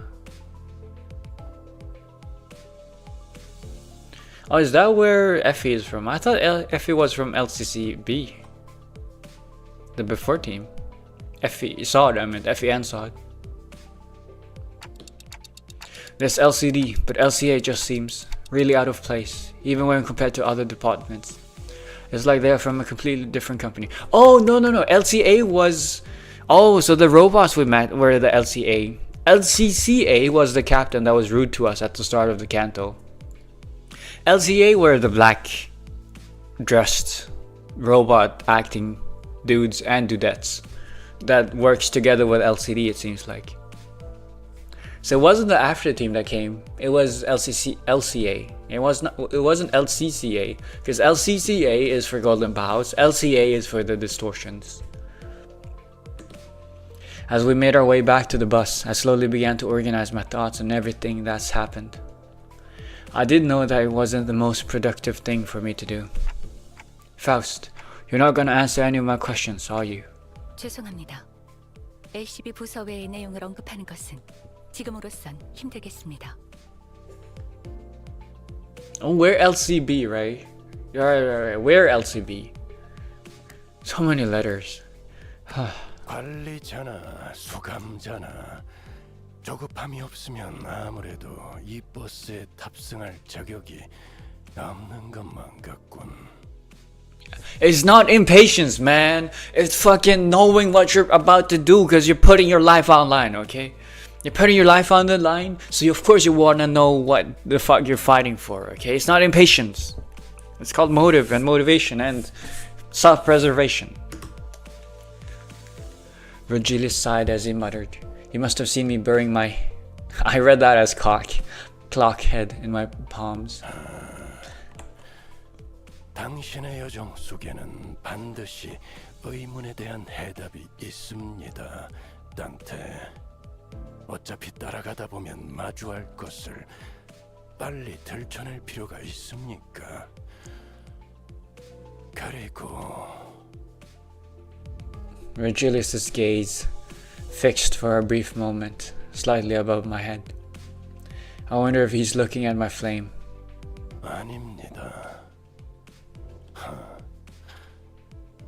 Speaker 1: Oh, is that where Effie is from? I thought Effie was from LCCB. The before team. Effie, Sod, I meant Effie and Sod. There's LCD, but LCA just seems really out of place, even when compared to other departments. It's like they're from a completely different company. Oh, no, LCA was... Oh, so the robots we met were the LCA. LCCA was the captain that was rude to us at the start of the canto. LCA were the black dressed robot acting dudes and dudettes that works together with LCD, it seems like. So it wasn't the after team that came, it was LCA. It wasn't LCCA, because LCCA is for Golden Bows, LCA is for the distortions. As we made our way back to the bus, I slowly began to organize my thoughts on everything that's happened. I did know that it wasn't the most productive thing for me to do. Faust, you're not gonna answer any of my questions, are you?
Speaker 2: 죄송합니다. LCB 부서 외의 내용을 언급하는 것은 지금으로선 힘들겠습니다.
Speaker 1: Oh, we're LCB, right? Right. We're LCB. So many letters.
Speaker 6: 관리자나 수감자나 조급함이 없으면 아무래도 이 버스에 탑승할 자격이 없는 것만 같군.
Speaker 1: It's not impatience, man. It's fucking knowing what you're about to do because you're putting your life online, okay? You're putting your life on the line, so of course you want to know what the fuck you're fighting for, okay? It's not impatience. It's called motive and motivation and self-preservation. Virgilius sighed as he muttered. He must have seen me burying my... I read that as clock head in my palms.
Speaker 6: 당신의 여정 속에는 반드시 의문에 대한 해답이 있습니다, 단테. 어차피 따라가다 보면 마주할 것을 빨리 들춰낼 필요가 있습니까? 그리고...
Speaker 1: Virgilius's gaze fixed for a brief moment, slightly above my head. I wonder if he's looking at my flame.
Speaker 6: 아닙니다.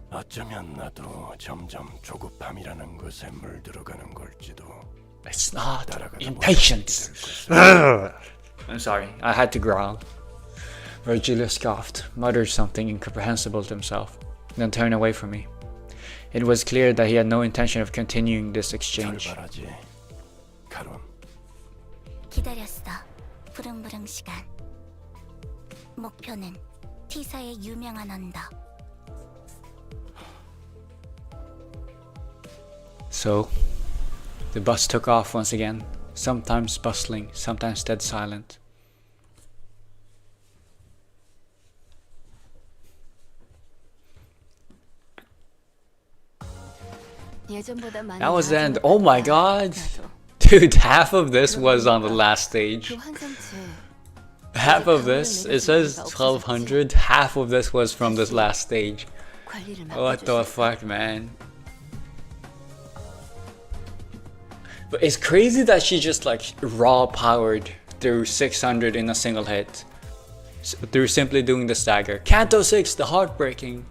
Speaker 6: 어쩌면 나도 점점 조급함이라는 것에 물들어가는 걸지도.
Speaker 1: It's not impatience. I'm sorry, I had to growl. Virgilio scoffed, muttered something incomprehensible to himself, then turned away from me. It was clear that he had no intention of continuing this exchange.
Speaker 13: 기다렸어. 부릉부릉 시간. 목표는 T사의 유명한 언덕.
Speaker 1: So, the bus took off once again, sometimes bustling, sometimes dead silent. That was the end. Oh my god! Dude, half of this was on the last stage. Half of this, it says 1200, half of this was from this last stage. What the fuck, man? But it's crazy that she just like raw powered through 600 in a single hit. Through simply doing the stagger. Canto 6, the heartbreaking.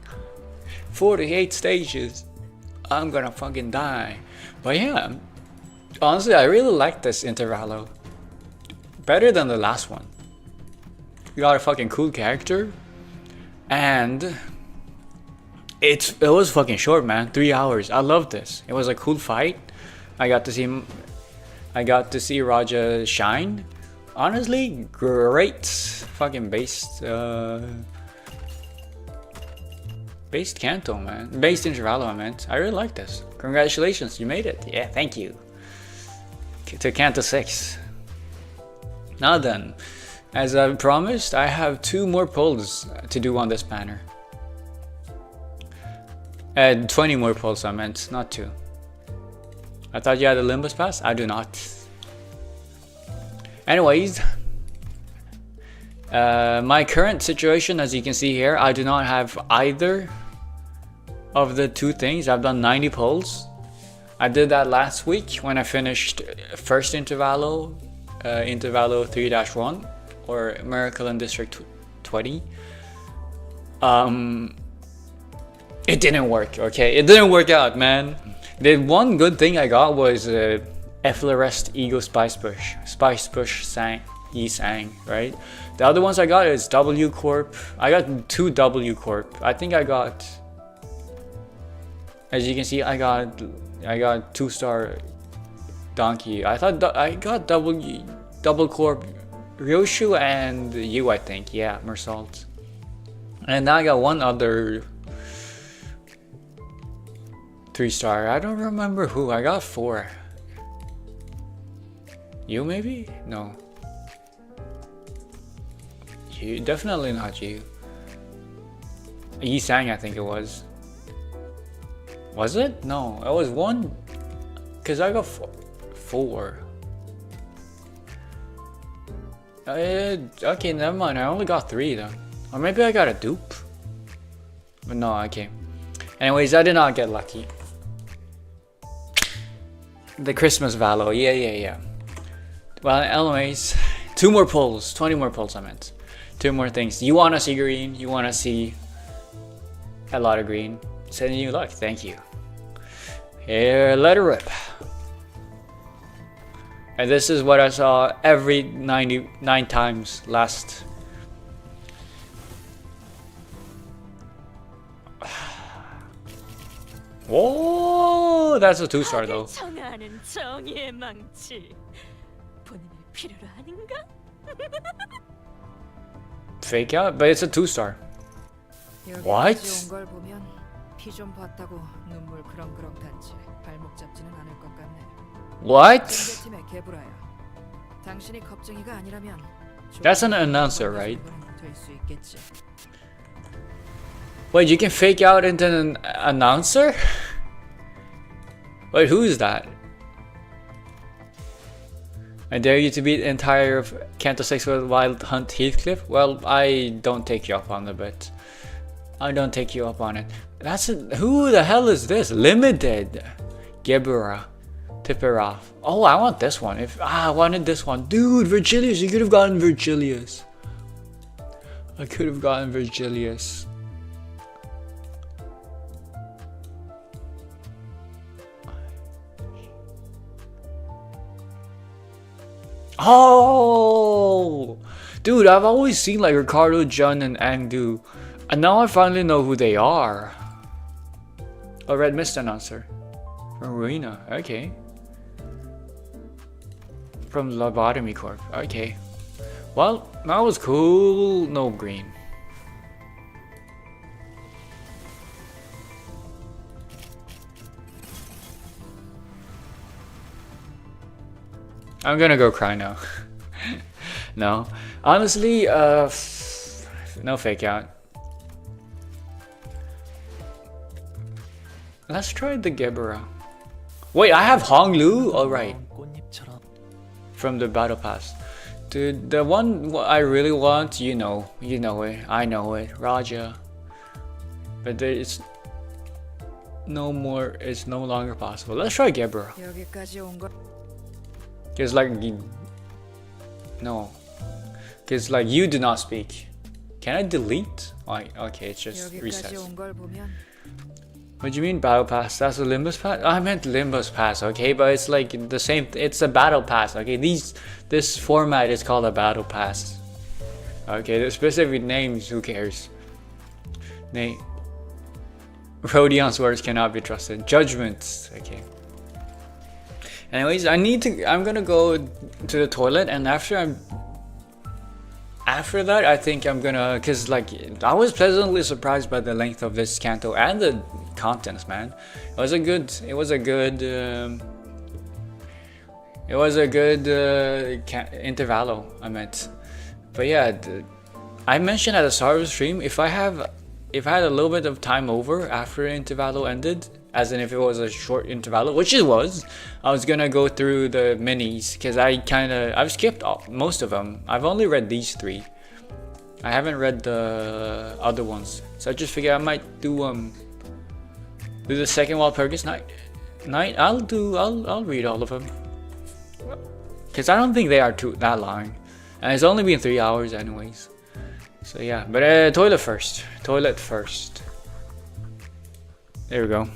Speaker 1: 48 stages. I'm gonna fucking die. But yeah, honestly, I really like this Intervallo. Better than the last one. You got a fucking cool character. And it was fucking short, man. 3 hours. I love this. It was a cool fight. I got to see Raja shine. Honestly, great fucking based Canto, man. Based Intervallo, I meant. I really like this. Congratulations, you made it. Yeah, thank you. To Canto 6. Now then, as I promised, I have 2 more pulls to do on this banner. 20 more pulls, I meant, not 2. I thought you had a Limbus pass? I do not. Anyways, my current situation, as you can see here, I do not have either of the 2 things. I've done 90 pulls. I did that last week when I finished first Intervallo, Intervallo III-1, or Miracle in District 20. It didn't work, okay? It didn't work out, man. The one good thing I got was Efflerest Ego Spice Push Yi Sang, right? The other ones I got is W Corp. I got 2 W Corp. I think I got, as you can see, I got 2-star Donkey. I thought I got double Corp Ryoshu and you, I think. Yeah, Mersalt. And now I got one other 3-star. I don't remember who. I got 4. You maybe? No. You, definitely not you. Yi Sang, I think it was. Was it? No, it was 1. Cause I got 4. Okay, never mind. I only got 3 though. Or maybe I got a dupe. But no, okay. Anyways, I did not get lucky. The Christmas Valor, yeah. Well, anyways, 2 more pulls, 20 more pulls I meant. 2 more things. You wanna see green, you wanna see a lot of green. Sending you luck, thank you. Here, let it rip. And this is what I saw every 99 times last. Whoa, that's a 2-star though. Fake out, but it's a 2-star. What? What? That's an announcer, right? Wait, you can fake out into an announcer? Wait, who is that? I dare you to beat the entire of Canto 6 with Wild Hunt Heathcliff? Well, I don't take you up on the bet. I don't take you up on it. Who the hell is this? Limited. Gebura. Tip her off. Oh, I want this one. I wanted this one. Dude, Virgilius, you could have gotten Virgilius. I could have gotten Virgilius. Oh! Dude, I've always seen like Ricardo, Jun, and Angdu. And now I finally know who they are. A Red Mist announcer. From Arena. Okay. From Lobotomy Corp. Okay. Well, that was cool. No green. I'm gonna go cry now. No. Honestly, no fake out. Let's try the Gebera. Wait, I have Honglu? Alright. From the Battle Pass. Dude, the one I really want, you know it. I know it. Raja. But it's no more, it's no longer possible. Let's try Gebera. Cause like, no. Cause like you do not speak. Can I delete? Okay, it's just resets. What do you mean battle pass? That's a Limbus pass? I meant Limbus pass, okay? But it's like the same, it's a battle pass, okay? This format is called a battle pass. Okay, the specific names, who cares? Rhodion's words cannot be trusted. Judgments, okay. Anyways, I'm gonna go to the toilet, and after that, I think I'm gonna, cause like I was pleasantly surprised by the length of this canto and the contents, man. It was a good intervallo, I meant. But yeah, I mentioned at the start of the stream, if I had a little bit of time over after intervallo ended, as in if it was a short intervallo, which it was, I was gonna go through the minis, because I've skipped most of them. I've only read these 3. I haven't read the other ones, so I just figured I might do the second Walpurgis night. I'll read all of them, because I don't think they are that long, and it's only been 3 hours anyways. So yeah, but toilet first. There we go.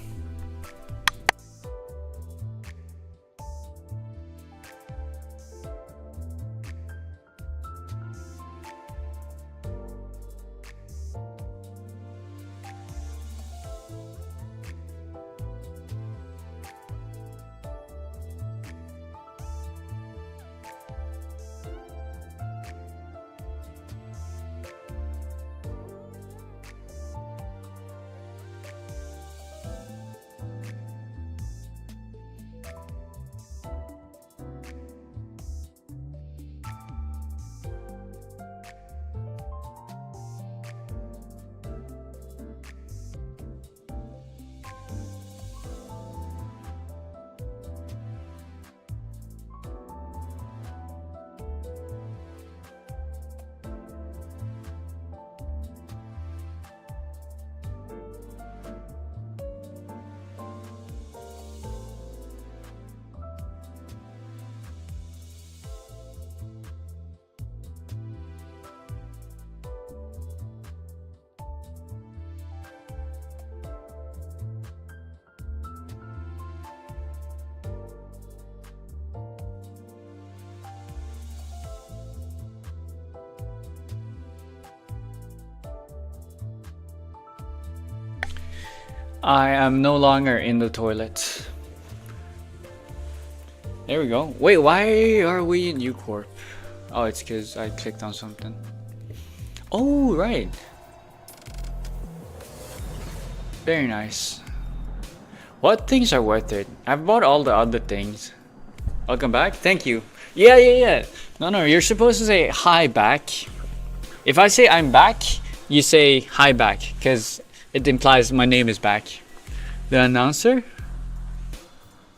Speaker 1: I am no longer in the toilet. There we go. Wait, why are we in U-Corp? Oh, it's because I clicked on something. Oh, right. Very nice. What things are worth it? I've bought all the other things. Welcome back. Thank you. Yeah. No, you're supposed to say hi back. If I say I'm back, you say hi back, because it implies my name is back. The announcer?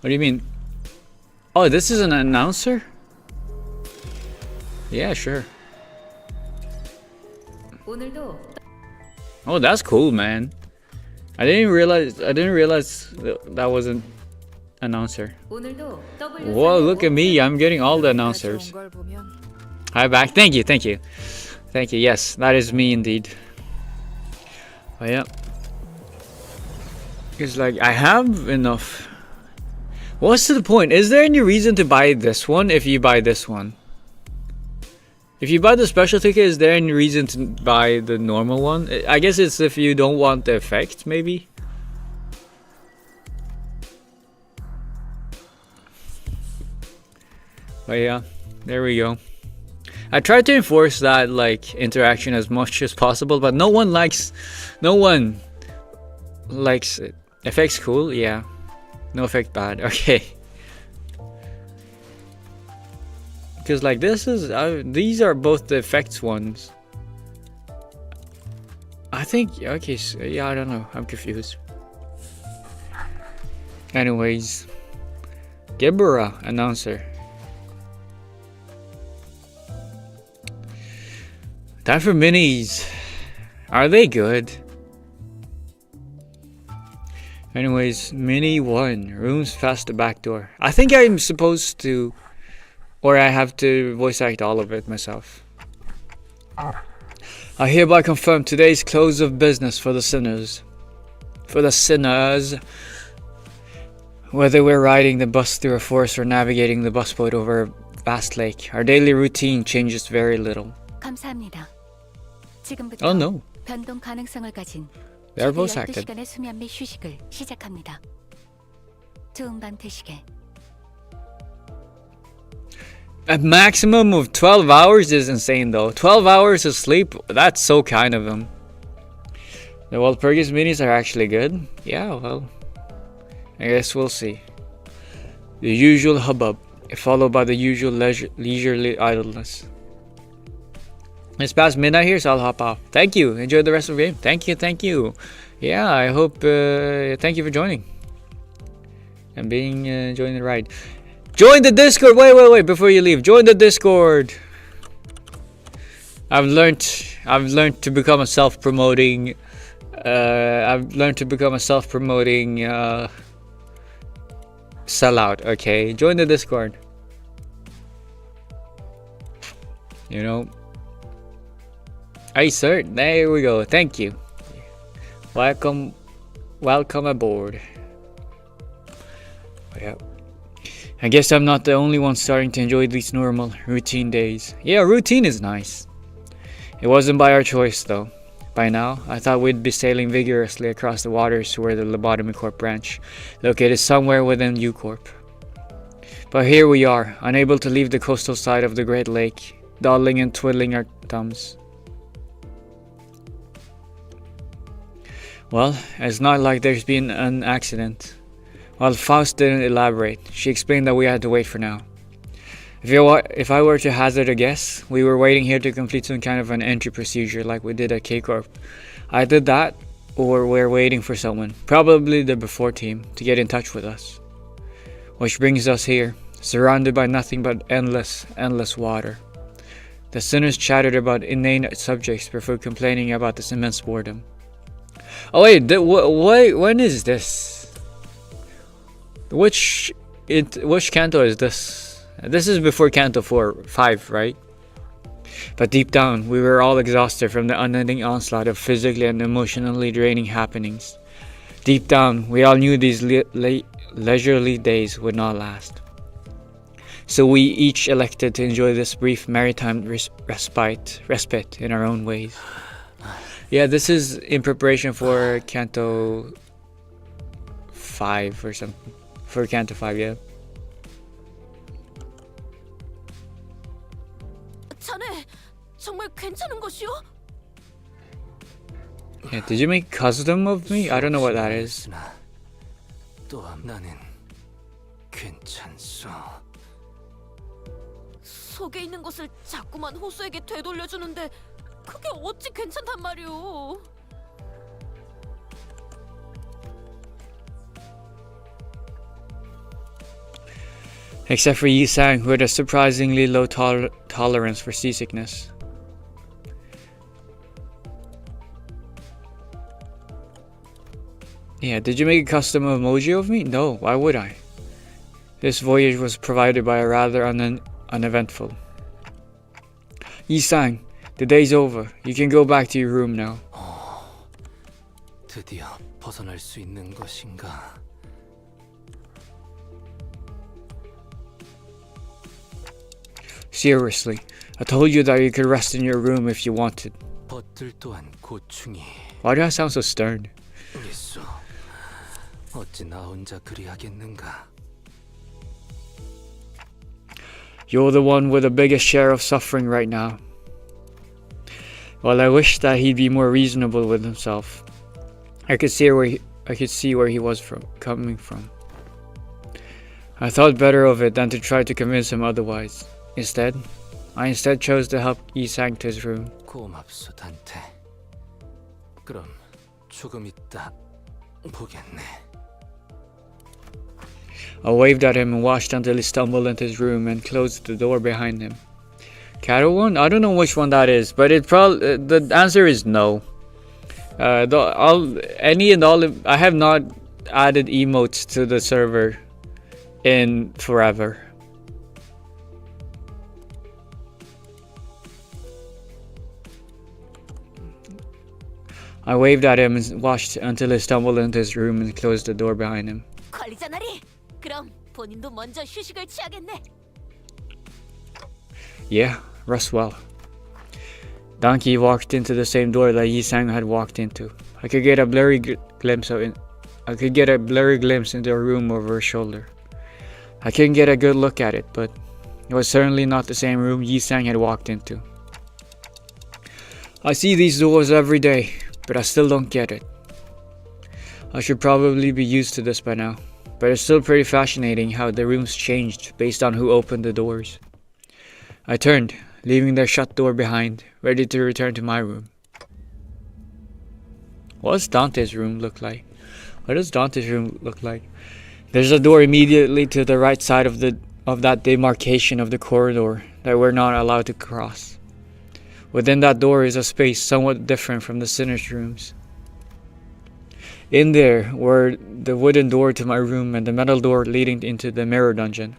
Speaker 1: What do you mean? Oh, this is an announcer? Yeah, sure. Oh, that's cool, man. I didn't realize that wasn't announcer. Whoa, look at me. I'm getting all the announcers. Hi, back. Thank you, thank you. Thank you. Yes, that is me indeed. Oh, yeah. It's like, I have enough. What's the point? Is there any reason to buy this one if you buy this one? If you buy the special ticket, is there any reason to buy the normal one? I guess it's if you don't want the effect, maybe? But yeah, there we go. I tried to enforce that like interaction as much as possible, but no one likes it. Effects cool, yeah. No effect bad, okay. Because like this is, these are both the effects ones. I think, okay, so, yeah, I don't know, I'm confused. Anyways, Gibera, announcer. Time for minis. Are they good? Anyways, mini 1. Rooms past the back door. I think I'm supposed to, or I have to voice act all of it myself. I hereby confirm today's close of business for the sinners. For the sinners. Whether we're riding the bus through a forest or navigating the busboat over a vast lake, our daily routine changes very little.
Speaker 2: 감사합니다. 지금부터
Speaker 1: Oh no.
Speaker 2: 변동 가능성을 가진
Speaker 1: They're voice acted.
Speaker 2: 12시간의 수면 및 휴식을 시작합니다. 좋은 밤 되시게.
Speaker 1: A maximum of 12 hours is insane though. 12 hours of sleep, that's so kind of them. The Walpurgis minis are actually good. Yeah, well, I guess we'll see. The usual hubbub, followed by the usual leisurely idleness. It's past midnight here, so I'll hop off. Thank you. Enjoy the rest of the game. Thank you, thank you. Yeah, I hope. Thank you for joining and joining the ride. Join the Discord. Wait. Before you leave, join the Discord. I've learned to become a self-promoting. Sellout. Okay, join the Discord. You know. Hey sir, there we go. Thank you. Welcome aboard. Yeah. I guess I'm not the only one starting to enjoy these normal routine days. Yeah, routine is nice. It wasn't by our choice though. By now, I thought we'd be sailing vigorously across the waters toward the Lobotomy Corp branch, located somewhere within U Corp. But here we are, unable to leave the coastal side of the Great Lake, dawdling and twiddling our thumbs. Well, it's not like there's been an accident. While Faust didn't elaborate, she explained that we had to wait for now. If I were to hazard a guess, we were waiting here to complete some kind of an entry procedure like we did at K-Corp. I did that, or we're waiting for someone, probably the before team, to get in touch with us. Which brings us here, surrounded by nothing but endless water. The sinners chattered about inane subjects before complaining about this immense boredom. Oh wait, when is this? Which canto is this? This is before Canto 5, right? But deep down, we were all exhausted from the unending onslaught of physically and emotionally draining happenings. Deep down, we all knew these leisurely days would not last. So we each elected to enjoy this brief maritime respite in our own ways. Yeah, this is in preparation for Canto 5 or something. For Canto 5, yeah.
Speaker 2: 자네 정말 괜찮은 것이오?
Speaker 1: Yeah, did you make custom of me? I don't know what that is.
Speaker 7: 또한 나는 괜찮소.
Speaker 2: 속에 있는 것을 자꾸만 호수에게 되돌려주는데 그게 어찌 괜찮단 말이오?
Speaker 1: Except for Yi-sang, who had a surprisingly low tolerance for seasickness. Yeah, did you make a custom emoji of me? No, why would I? This voyage was provided by a rather uneventful. Yi-sang, the day's over. You can go back to your room now.
Speaker 7: 드디어 벗어날 수 있는 것인가?
Speaker 1: Seriously, I told you that you could rest in your room if you wanted.
Speaker 7: 벗들 또한 고충이.
Speaker 1: Why do I sound so stern?
Speaker 7: 있어. 어찌 나 혼자 그리하겠는가?
Speaker 1: You're the one with the biggest share of suffering right now. Well, I wish that he'd be more reasonable with himself. I could see where he was coming from. I thought better of it than to try to convince him otherwise. I chose to help Yi-sang to his room.
Speaker 7: 고맙소, 단테. 그럼 조금 있다 보겠네.
Speaker 1: I waved at him and watched until he stumbled into his room and closed the door behind him. Cattle one? I don't know which one that is, but the answer is no. I have not added emotes to the server in forever. I waved at him and watched until he stumbled into his room and closed the door behind him.
Speaker 2: 관리자나리, 그럼 본인도 먼저 휴식을 취하겠네.
Speaker 1: Yeah, rest well. Donkey walked into the same door that Yi-sang had walked into. I could get a blurry glimpse into a room over his shoulder. I couldn't get a good look at it, but it was certainly not the same room Yi-sang had walked into. I see these doors every day, but I still don't get it. I should probably be used to this by now, but it's still pretty fascinating how the rooms changed based on who opened the doors. I turned, leaving their shut door behind, ready to return to my room. What does Dante's room look like? There's a door immediately to the right side of that demarcation of the corridor that we're not allowed to cross. Within that door is a space somewhat different from the sinners' rooms. In there were the wooden door to my room and the metal door leading into the mirror dungeon.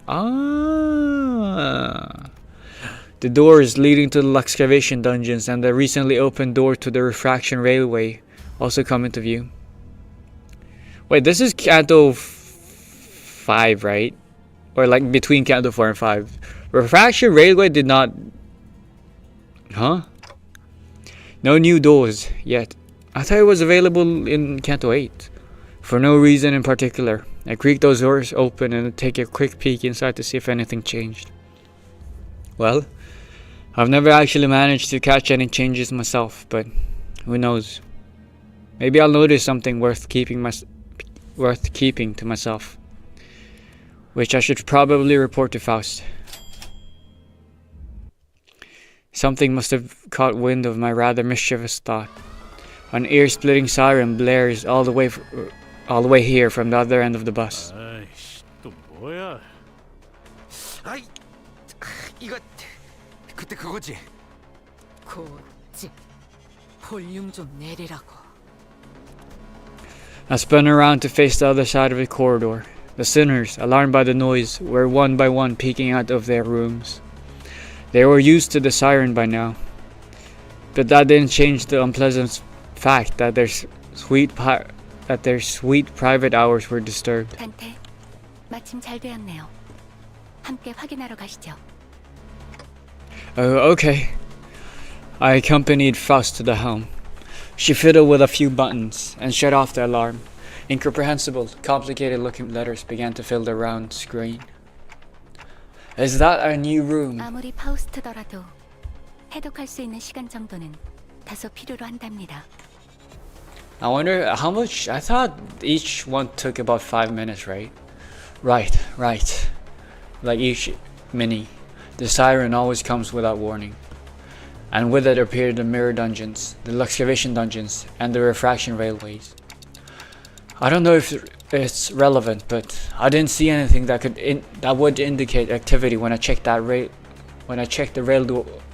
Speaker 1: The doors leading to the excavation dungeons and the recently opened door to the refraction railway also come into view. Wait, this is Canto 5, right? Or like between Canto 4 and 5. Refraction railway did not... Huh? No new doors yet. I thought it was available in Canto 8. For no reason in particular. I creaked those doors open and take a quick peek inside to see if anything changed. Well, I've never actually managed to catch any changes myself, but who knows? Maybe I'll notice something worth keeping to myself, which I should probably report to Faust. Something must have caught wind of my rather mischievous thought. An ear-splitting siren blares all the way here from the other end of the bus.
Speaker 5: 아이씨, 또 뭐야?
Speaker 7: 아이, 이거 그때 그거지.
Speaker 9: 고지. 볼륨 좀 내리라고.
Speaker 1: I spun around to face the other side of the corridor. The sinners, alarmed by the noise, were one by one peeking out of their rooms. They were used to the siren by now, but that didn't change the unpleasant fact that their sweet private hours were disturbed.
Speaker 2: 단테, 마침 잘 되었네요. 함께 확인하러 가시죠.
Speaker 1: Oh, okay. I accompanied Faust to the helm. She fiddled with a few buttons and shut off the alarm. Incomprehensible, complicated-looking letters began to fill the round screen. Is that our new room?
Speaker 2: 아무리 파우스트더라도 해독할 수 있는 시간 정도는 다소 필요로 한답니다.
Speaker 1: I wonder how much. I thought each one took about 5 minutes, right? Right. Like each mini. The siren always comes without warning. And with it appeared the mirror dungeons, the excavation dungeons, and the refraction railways. I don't know if it's relevant, but I didn't see anything that would indicate activity when I checked the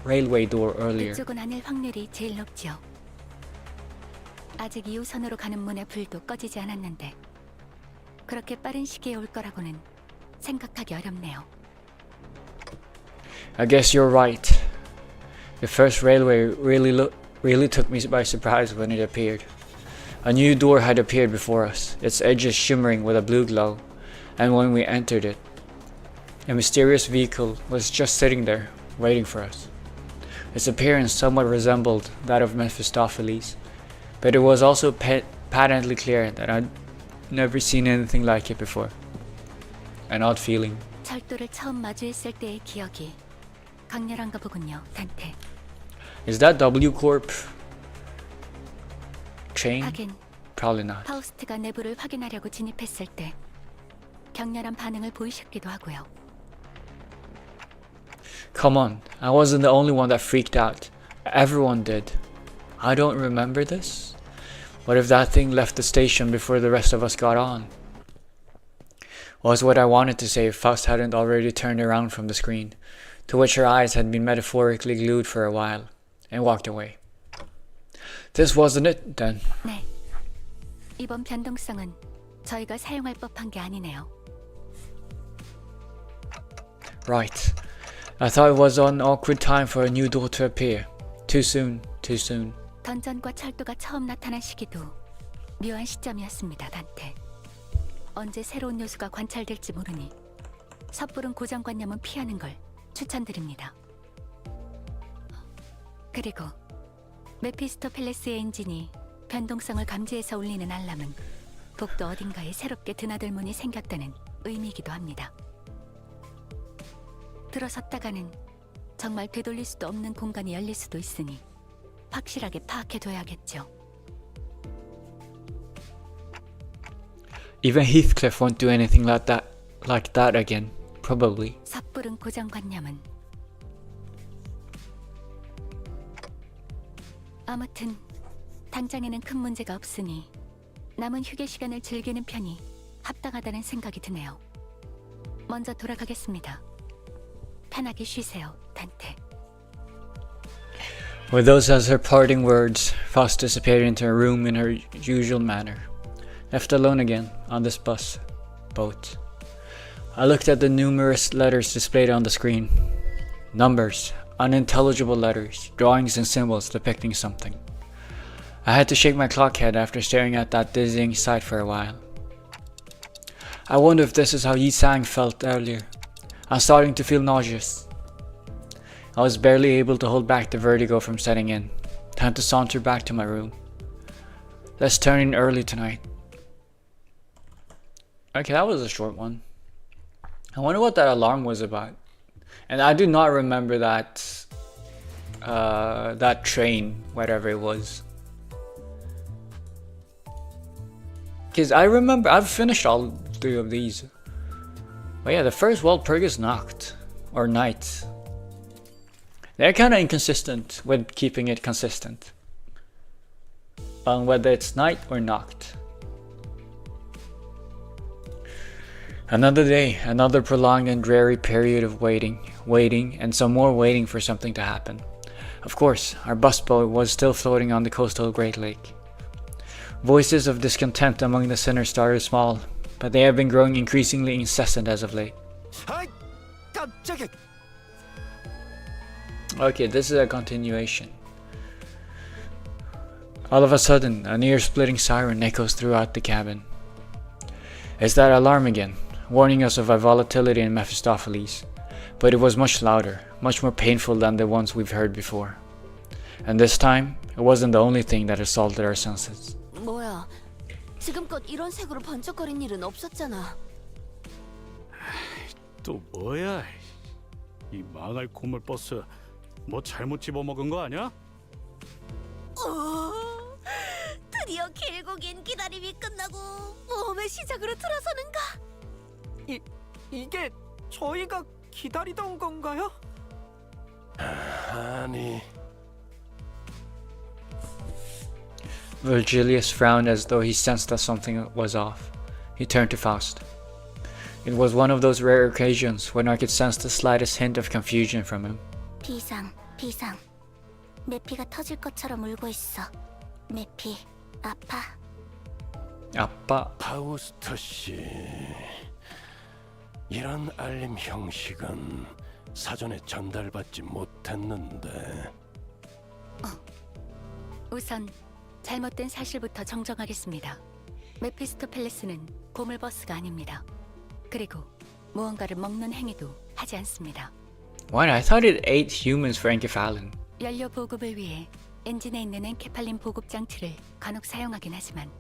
Speaker 1: railway door earlier.
Speaker 2: 그쪽은 아닐 확률이 제일 높죠. 아직 2호선으로 가는 문의 불도 꺼지지 않았는데 그렇게 빠른 시기에 올 거라고는 생각하기 어렵네요.
Speaker 1: I guess you're right. The first railway really took me by surprise when it appeared. A new door had appeared before us, its edges shimmering with a blue glow, and when we entered it, a mysterious vehicle was just sitting there, waiting for us. Its appearance somewhat resembled that of Mephistopheles, but it was also patently clear that I'd never seen anything like it before. An odd feeling.
Speaker 2: 철도를 처음 마주했을 때의 기억이 강렬한가 보군요, 단테.
Speaker 1: Is that W Corp train?
Speaker 2: 하긴
Speaker 1: Probably not.
Speaker 2: 파우스트가 내부를 확인하려고 진입했을 때 격렬한 반응을 보이셨기도 하고요.
Speaker 1: Come on, I wasn't the only one that freaked out. Everyone did. I don't remember this. What if that thing left the station before the rest of us got on? Was what I wanted to say if Faust hadn't already turned around from the screen, to which her eyes had been metaphorically glued for a while, and walked away. This wasn't it, then.
Speaker 2: 네. 이번 변동성은 저희가 사용할 법한 게 아니네요.
Speaker 1: Right. I thought it was an awkward time for a new door to appear. Too soon, too soon.
Speaker 2: 던전과 철도가 처음 나타난 시기도 묘한 시점이었습니다, 단테. 언제 새로운 요소가 관찰될지 모르니 섣부른 고정관념은 피하는 걸 추천드립니다. 그리고 메피스토펠레스의 엔진이 변동성을 감지해서 울리는 알람은 복도 어딘가에 새롭게 드나들 문이 생겼다는 의미이기도 합니다. 들어섰다가는 정말 되돌릴 수도 없는 공간이 열릴 수도 있으니 확실하게 파악해둬야겠죠.
Speaker 1: Even Heathcliff won't do anything like that again. Probably.
Speaker 2: 섣부른 고정관념은 아무튼 당장에는 큰 문제가 없으니 남은 휴게 시간을 즐기는 편이 합당하다는 생각이 드네요. 먼저 돌아가겠습니다. 편하게 쉬세요, 단테.
Speaker 1: With those as her parting words, Faust disappeared into her room in her usual manner. Left alone again on this boat. I looked at the numerous letters displayed on the screen. Numbers, unintelligible letters, drawings and symbols depicting something. I had to shake my clock head after staring at that dizzying sight for a while. I wonder if this is how Yi Sang felt earlier. I'm starting to feel nauseous. I was barely able to hold back the vertigo from setting in. Time to saunter back to my room. Let's turn in early tonight. Okay, that was a short one. I wonder what that alarm was about. And I do not remember that that train, whatever it was. Because I remember, I've finished all 3 of these. But yeah, the first Walpurgis Nacht, or Night. They're kind of inconsistent with keeping it consistent on whether it's night or Nacht. Another day, another prolonged and dreary period of waiting, and some more waiting for something to happen. Of course, our bus boat was still floating on the coastal Great Lake. Voices of discontent among the sinners started small, but they have been growing increasingly incessant as of late. Okay, this is a continuation. All of a sudden, an ear-splitting siren echoes throughout the cabin. It's that alarm again, warning us of a volatility in Mephistopheles, but it was much louder, much more painful than the ones we've heard before. And this time, it wasn't the only thing that assaulted our senses.
Speaker 2: 뭐야, 지금껏 이런 색으로 번쩍거린 일은 없었잖아.
Speaker 5: 또 뭐야? 이 망할 고물 버스 뭐 잘못 집어먹은 거 아니야?
Speaker 2: 드디어 길고 긴 기다림이 끝나고 모험의 시작으로 들어서는가?
Speaker 14: 이게 저희가 기다리던 건가요?
Speaker 4: 아니.
Speaker 1: Virgilius frowned as though he sensed that something was off. He turned to Faust. It was one of those rare occasions when I could sense the slightest hint of confusion from him.
Speaker 13: 비상. 메피가 터질 것처럼 울고 있어. 메피, 아파?
Speaker 1: 아빠.
Speaker 4: 파우스터 씨.
Speaker 16: 이런 알림 형식은 사전에 전달받지 못했는데.
Speaker 2: 우선 잘못된 사실부터 정정하겠습니다. 메피스토펠레스는 고물버스가 아닙니다. 그리고 무언가를 먹는 행위도 하지 않습니다.
Speaker 1: What? I thought it ate humans for enkephalin.
Speaker 2: 연료 보급을 위해 엔진에 있는 엔케팔린 보급 장치를 간혹 사용하긴 하지만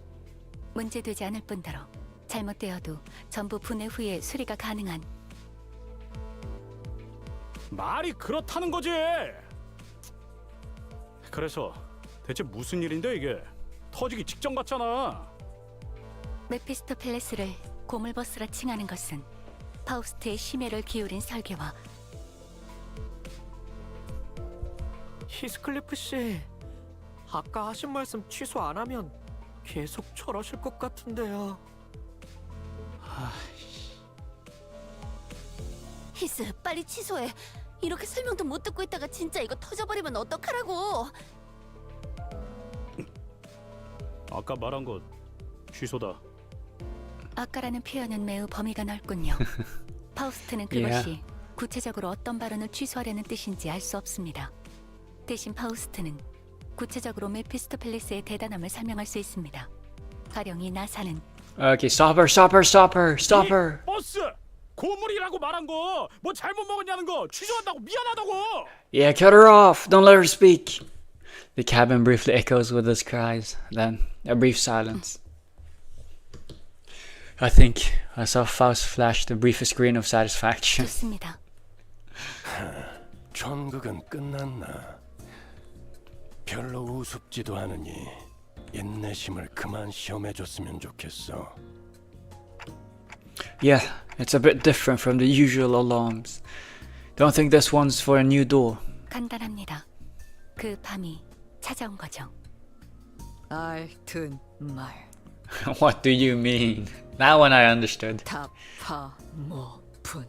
Speaker 2: 문제되지 않을 뿐더러 잘못되어도 전부 분해 후에 수리가 가능한.
Speaker 5: 말이 그렇다는 거지. 그래서 대체 무슨 일인데 이게? 터지기 직전 같잖아.
Speaker 2: 메피스토펠레스를 고물버스라 칭하는 것은 파우스트의 심혈을 기울인 설계와
Speaker 14: 히스클리프 씨, 아까 하신 말씀 취소 안 하면 계속 저러실 것 같은데요.
Speaker 2: 히스, 빨리 취소해. 이렇게 설명도 못 듣고 있다가 진짜 이거 터져버리면 어떡하라고.
Speaker 5: 아까 말한 거 취소다.
Speaker 2: 아까라는 표현은 매우 범위가 넓군요. 파우스트는 그것이 구체적으로 어떤 발언을 취소하려는 뜻인지 알 수 없습니다. 대신 파우스트는 구체적으로 메피스토펠레스의 대단함을 설명할 수 있습니다. 가령 이 나사는
Speaker 1: Okay, stop her, stop her, stop her, stop her.
Speaker 5: 버스 고물이라고 말한 거 뭐 잘못 먹었냐는 거 취소한다고 미안하다고.
Speaker 1: Yeah, cut her off. Don't let her speak. The cabin briefly echoes with his cries. Then a brief silence. I think I saw Faust flash the briefest grin of satisfaction.
Speaker 2: 좋습니다.
Speaker 16: 전극은 끝났나? 별로 우습지도 않으니 인내심을 그만 시험해줬으면 좋겠어.
Speaker 1: Yeah, it's a bit different from the usual alarms. Don't think this one's for a new door.
Speaker 2: 간단합니다. 그 밤이 찾아온 거죠.
Speaker 9: 알튼 말.
Speaker 1: What do you mean? That one I understood.
Speaker 9: 타파모분.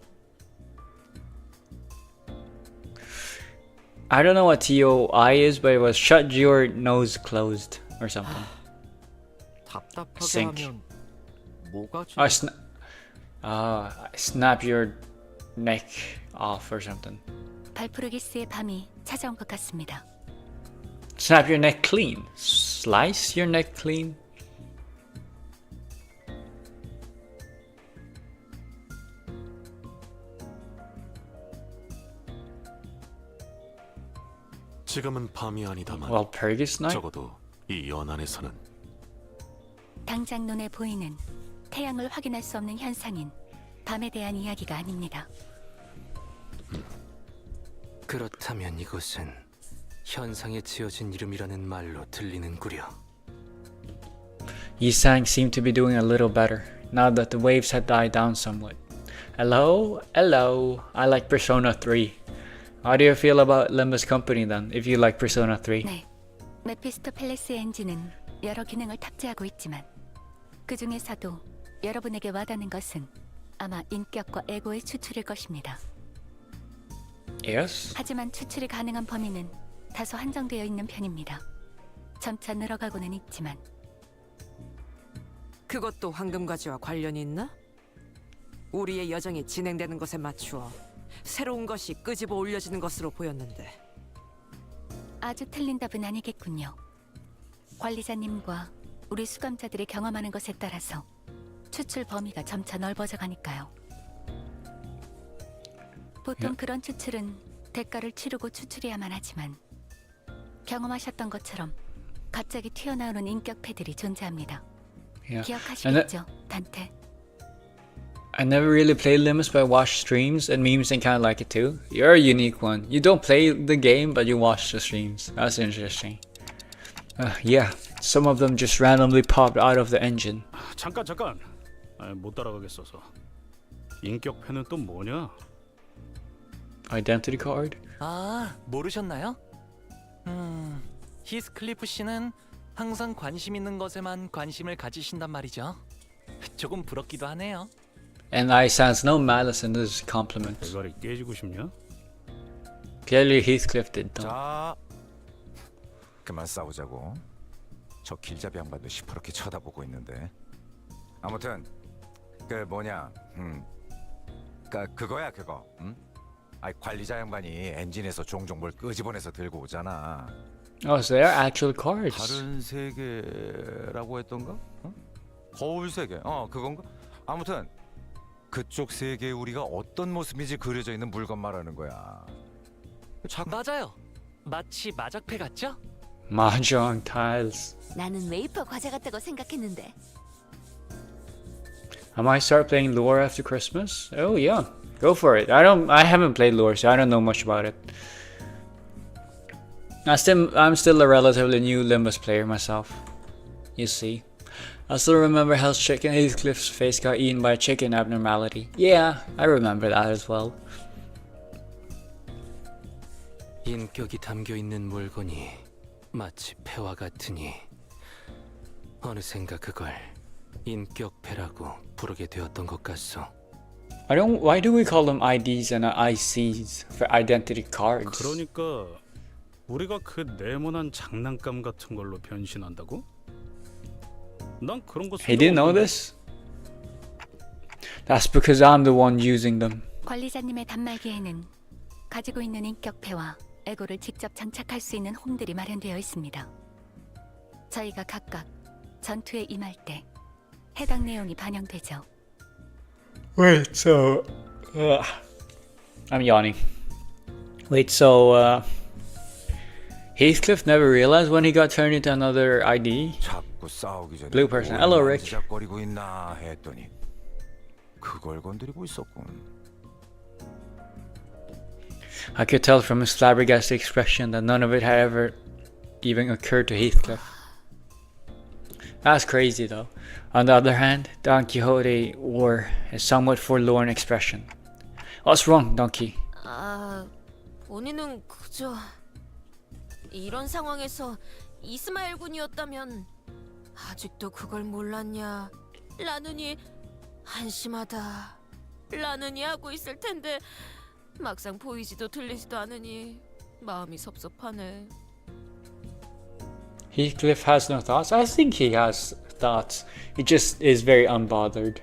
Speaker 1: I don't know what TOI is, but it was shut your nose closed or something.
Speaker 14: 답답하게
Speaker 1: Sink.
Speaker 14: 하면 뭐가
Speaker 1: Snap your neck off or something.
Speaker 2: 발프르기스의 밤이 찾아온 것 같습니다.
Speaker 1: Snap your neck clean. Slice your neck clean.
Speaker 6: 지금은 밤이 아니다만
Speaker 1: Well, Pergus night?
Speaker 6: 적어도 이 연안에서는
Speaker 2: 당장 눈에 보이는 태양을 확인할 수 없는 현상인 밤에 대한 이야기가 아닙니다.
Speaker 7: 그렇다면 이곳은 현상에 지어진 이름이라는 말로 들리는구려.
Speaker 1: Yisang seemed to be doing a little better now that the waves had died down somewhat. Hello? Hello. I like Persona 3. How do you feel about Limba's company then, if you like Persona 3?
Speaker 2: 네, 메피스토펠레스 엔진은 여러 기능을 탑재하고 있지만 그 중에서도 여러분에게 와닿는 것은 아마 인격과 에고의 추출일 것입니다.
Speaker 1: Yes?
Speaker 2: 하지만 추출이 가능한 범위는 다소 한정되어 있는 편입니다. 점차 늘어가고는 있지만
Speaker 11: 그것도 황금가지와 관련이 있나? 우리의 여정이 진행되는 것에 맞추어 새로운 것이 끄집어 올려지는 것으로 보였는데.
Speaker 2: 아주 틀린 답은 아니겠군요. 관리자님과 우리 수감자들이 경험하는 것에 따라서 추출 범위가 점차 넓어져 가니까요. 보통 그런 추출은 대가를 치르고 추출해야만 하지만 경험하셨던 것처럼 갑자기 튀어나오는 인격패들이 존재합니다. 기억하시겠죠, 단테?
Speaker 1: I never really played Limits, but I watched streams and memes and kind of like it too. You're a unique one. You don't play the game, but you watch the streams. That's interesting. Yeah, some of them just randomly popped out of the engine.
Speaker 5: 잠깐. 못 따라가겠어서. 인격패는 또 뭐냐?
Speaker 1: Identity card?
Speaker 10: 아, 모르셨나요? 히스클리프 씨는 항상 관심 있는 것에만 관심을 가지신단 말이죠. 조금 부럽기도 하네요.
Speaker 1: And I sense no malice in this compliment.
Speaker 5: 대가리 깨지고 싶냐?
Speaker 1: Clearly Heathcliff did though.
Speaker 12: 자, 그만 싸우자고. 저 길잡이 양반도 시퍼렇게 쳐다보고 있는데. 아무튼 그 뭐냐, 그거야 그거. 응? 아 관리자 양반이 엔진에서 종종 뭘 끄집어내서 들고 오잖아.
Speaker 1: Oh, so they're actual cards.
Speaker 12: 다른 세계라고 했던가? 어? 거울 세계. 그건가? 아무튼 그쪽 세계에 우리가 어떤 모습인지 그려져 있는 물건 말하는 거야.
Speaker 10: 맞아요. 마치 마작패 같죠?
Speaker 1: Mahjong tiles.
Speaker 2: 나는 웨이퍼 과자 같다고 생각했는데.
Speaker 1: I might start playing lore after Christmas. Oh yeah, go for it. I haven't played lore, so I don't know much about it. I'm still a relatively new Limbus player myself. You see. I still remember how Chicken Heathcliff's face got eaten by a chicken abnormality. Yeah, I remember that as well.
Speaker 7: 인격이 담겨 있는 물건이 마치 패와 같으니 어느샌가 그걸 인격패라고 부르게 되었던 것 같소.
Speaker 1: Why do we call them IDs and ICs for identity cards?
Speaker 5: 그러니까 우리가 그 네모난 장난감 같은 걸로 변신한다고? 난 그런 거.
Speaker 1: He didn't know this? That's because I'm the one using them.
Speaker 2: 관리자님의 단말기에는 가지고 있는 인격패와 에고를 직접 장착할 수 있는 홈들이 마련되어 있습니다. 저희가 각각 전투에 임할 때 해당 내용이 반영되죠.
Speaker 1: Wait, so I'm yawning. Wait, so Heathcliff never realized when he got turned into another ID?
Speaker 12: 자꾸 싸우기 전에
Speaker 1: Blue person. Hello, Rick.
Speaker 12: 지작거리고 있나 했더니 그걸 건드리고 있었군.
Speaker 1: I could tell from his flabbergasted expression that none of it had ever even occurred to Heathcliff. That's crazy though. On the other hand, Don Quixote wore a somewhat forlorn expression. What's wrong, Donkey?
Speaker 17: 본인은 그저 이런 상황에서 이스마엘 군이었다면 아직도 그걸 몰랐냐? 라느니 한심하다. 라느니 하고 있을 텐데 막상 보이지도 들리지도 않으니 마음이 섭섭하네.
Speaker 1: Heathcliff has no thoughts? I think he has thoughts. He just is very unbothered.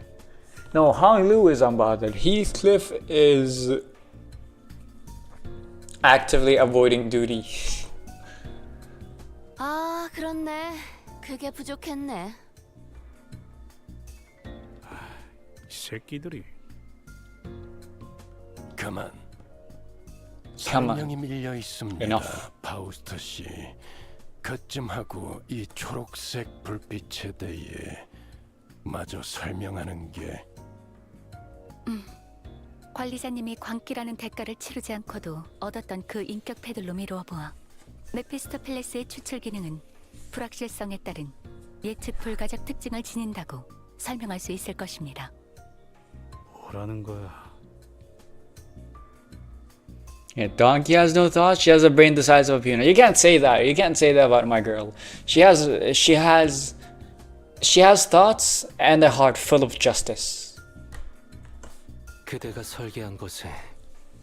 Speaker 1: No, Hong Lu is unbothered. Heathcliff is actively avoiding duty.
Speaker 2: 아, 그렇네. 그게 부족했네.
Speaker 5: 이 새끼들이.
Speaker 16: 그만.
Speaker 1: Come on.
Speaker 16: 설명이 밀려 있습니다.
Speaker 1: Enough.
Speaker 16: 파우스트 씨. 그쯤하고 이 초록색 불빛에 대해 마저 설명하는 게.
Speaker 2: 관리자님이 광기라는 대가를 치르지 않고도 얻었던 그 인격패들로 미루어 보아 메피스토펠레스의 추출 기능은 불확실성에 따른 예측 불가적 특징을 지닌다고 설명할 수 있을 것입니다.
Speaker 5: 뭐라는 거야?
Speaker 1: Yeah, Donkey has no thoughts. She has a brain the size of a peanut. You can't say that. You can't say that about my girl. She has thoughts and a heart full of justice.
Speaker 7: 그대가 설계한 것에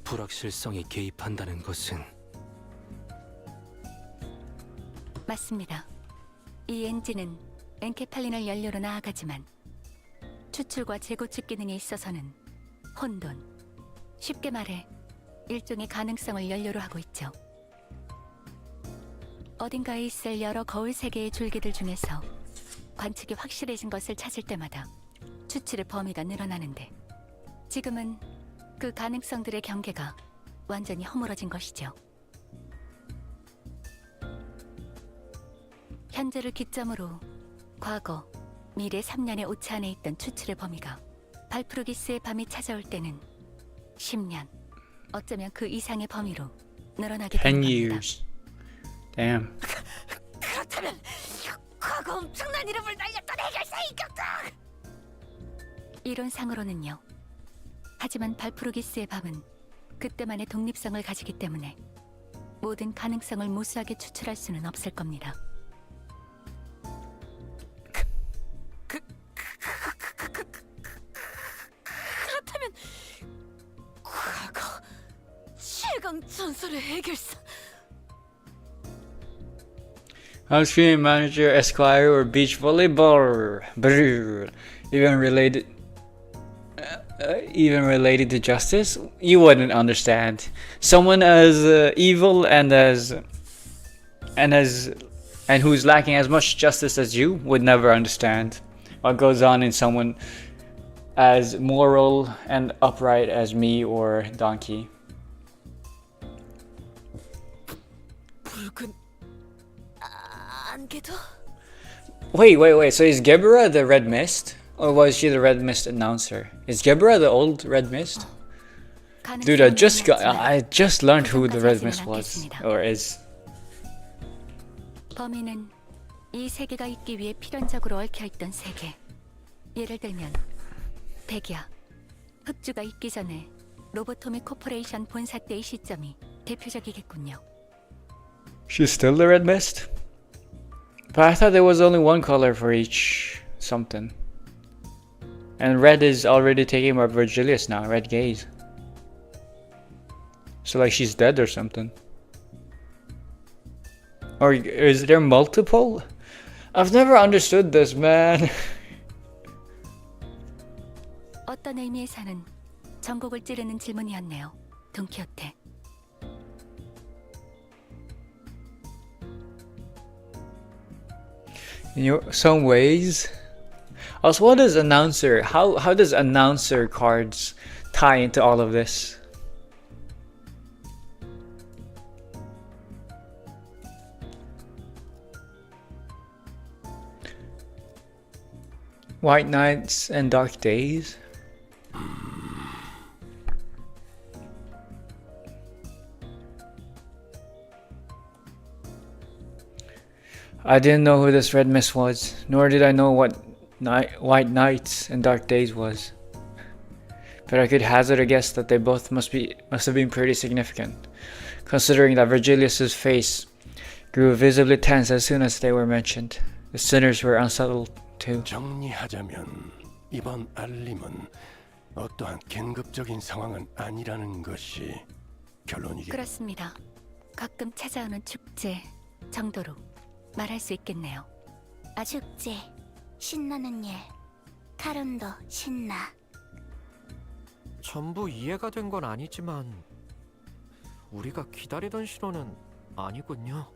Speaker 7: 불확실성이 개입한다는 것은
Speaker 2: 맞습니다. 이 엔진은 엔케팔린을 연료로 나아가지만 추출과 재고축 기능에 있어서는 혼돈, 쉽게 말해 일종의 가능성을 연료로 하고 있죠. 어딘가에 있을 여러 거울 세계의 줄기들 중에서 관측이 확실해진 것을 찾을 때마다 추출의 범위가 늘어나는데 지금은 그 가능성들의 경계가 완전히 허물어진 것이죠. 현재를 기점으로 과거, 미래 3년의 오차 안에 있던 추출의 범위가 발프루기스의 밤이 찾아올 때는 10년, 어쩌면 그 이상의 범위로 늘어나게
Speaker 1: 10
Speaker 2: 된 겁니다.
Speaker 1: years. Damn.
Speaker 17: 그렇다면 과거 엄청난 이름을 날렸던 해결사 인격들!
Speaker 2: 이론상으로는요. 하지만 발프루기스의 밤은 그때만의 독립성을 가지기 때문에 모든 가능성을 무수하게 추출할 수는 없을 겁니다.
Speaker 17: 그렇다면 과거 최강 전설의 해결사
Speaker 1: Outstream manager, Esquire, or beach volleyball. Brrr. Even related. even related to justice, you wouldn't understand. Someone as evil and who's lacking as much justice as you would never understand what goes on in someone as moral and upright as me or Donkey.
Speaker 11: 붉은 안개도?
Speaker 1: Wait. So is Gebra the Red Mist? Or was she the Red Mist announcer? Is Gebra the old Red Mist? Dude, I just learned who the Red Mist was. Or is.
Speaker 2: 범인은 이 세계가 있기 위해 필연적으로 얽혀있던 세계. 예를 들면 백야, 흑주가 있기 전에 로보토미 코퍼레이션 본사 때의 시점이 대표적이겠군요.
Speaker 1: She's still the Red Mist? But I thought there was only one color for each something. And red is already taking up Virgilius now, Red Gaze. So like she's dead or something. Or is there multiple? I've never understood this, man.
Speaker 2: 어떤 의미에서는 전곡을 찌르는 질문이었네요, 돈키호테.
Speaker 1: In some ways. Also, what is announcer? How does announcer cards tie into all of this? White nights and dark days? I didn't know who this Red Mist was, nor did I know what White Nights and Dark Days was. But I could hazard a guess that they both must have been pretty significant, considering that Virgilius's face grew visibly tense as soon as they were mentioned. The sinners were unsettled too.
Speaker 16: 정리하자면 이번 알림은 어떠한 긴급적인 상황은 아니라는 것이 결론이겠.
Speaker 2: 그렇습니다. 가끔 찾아오는 축제 정도로 말할 수 있겠네요.
Speaker 13: 축제, 신나는 일, 카론도 신나.
Speaker 14: 전부 이해가 된 건 아니지만 우리가 기다리던 신호는 아니군요.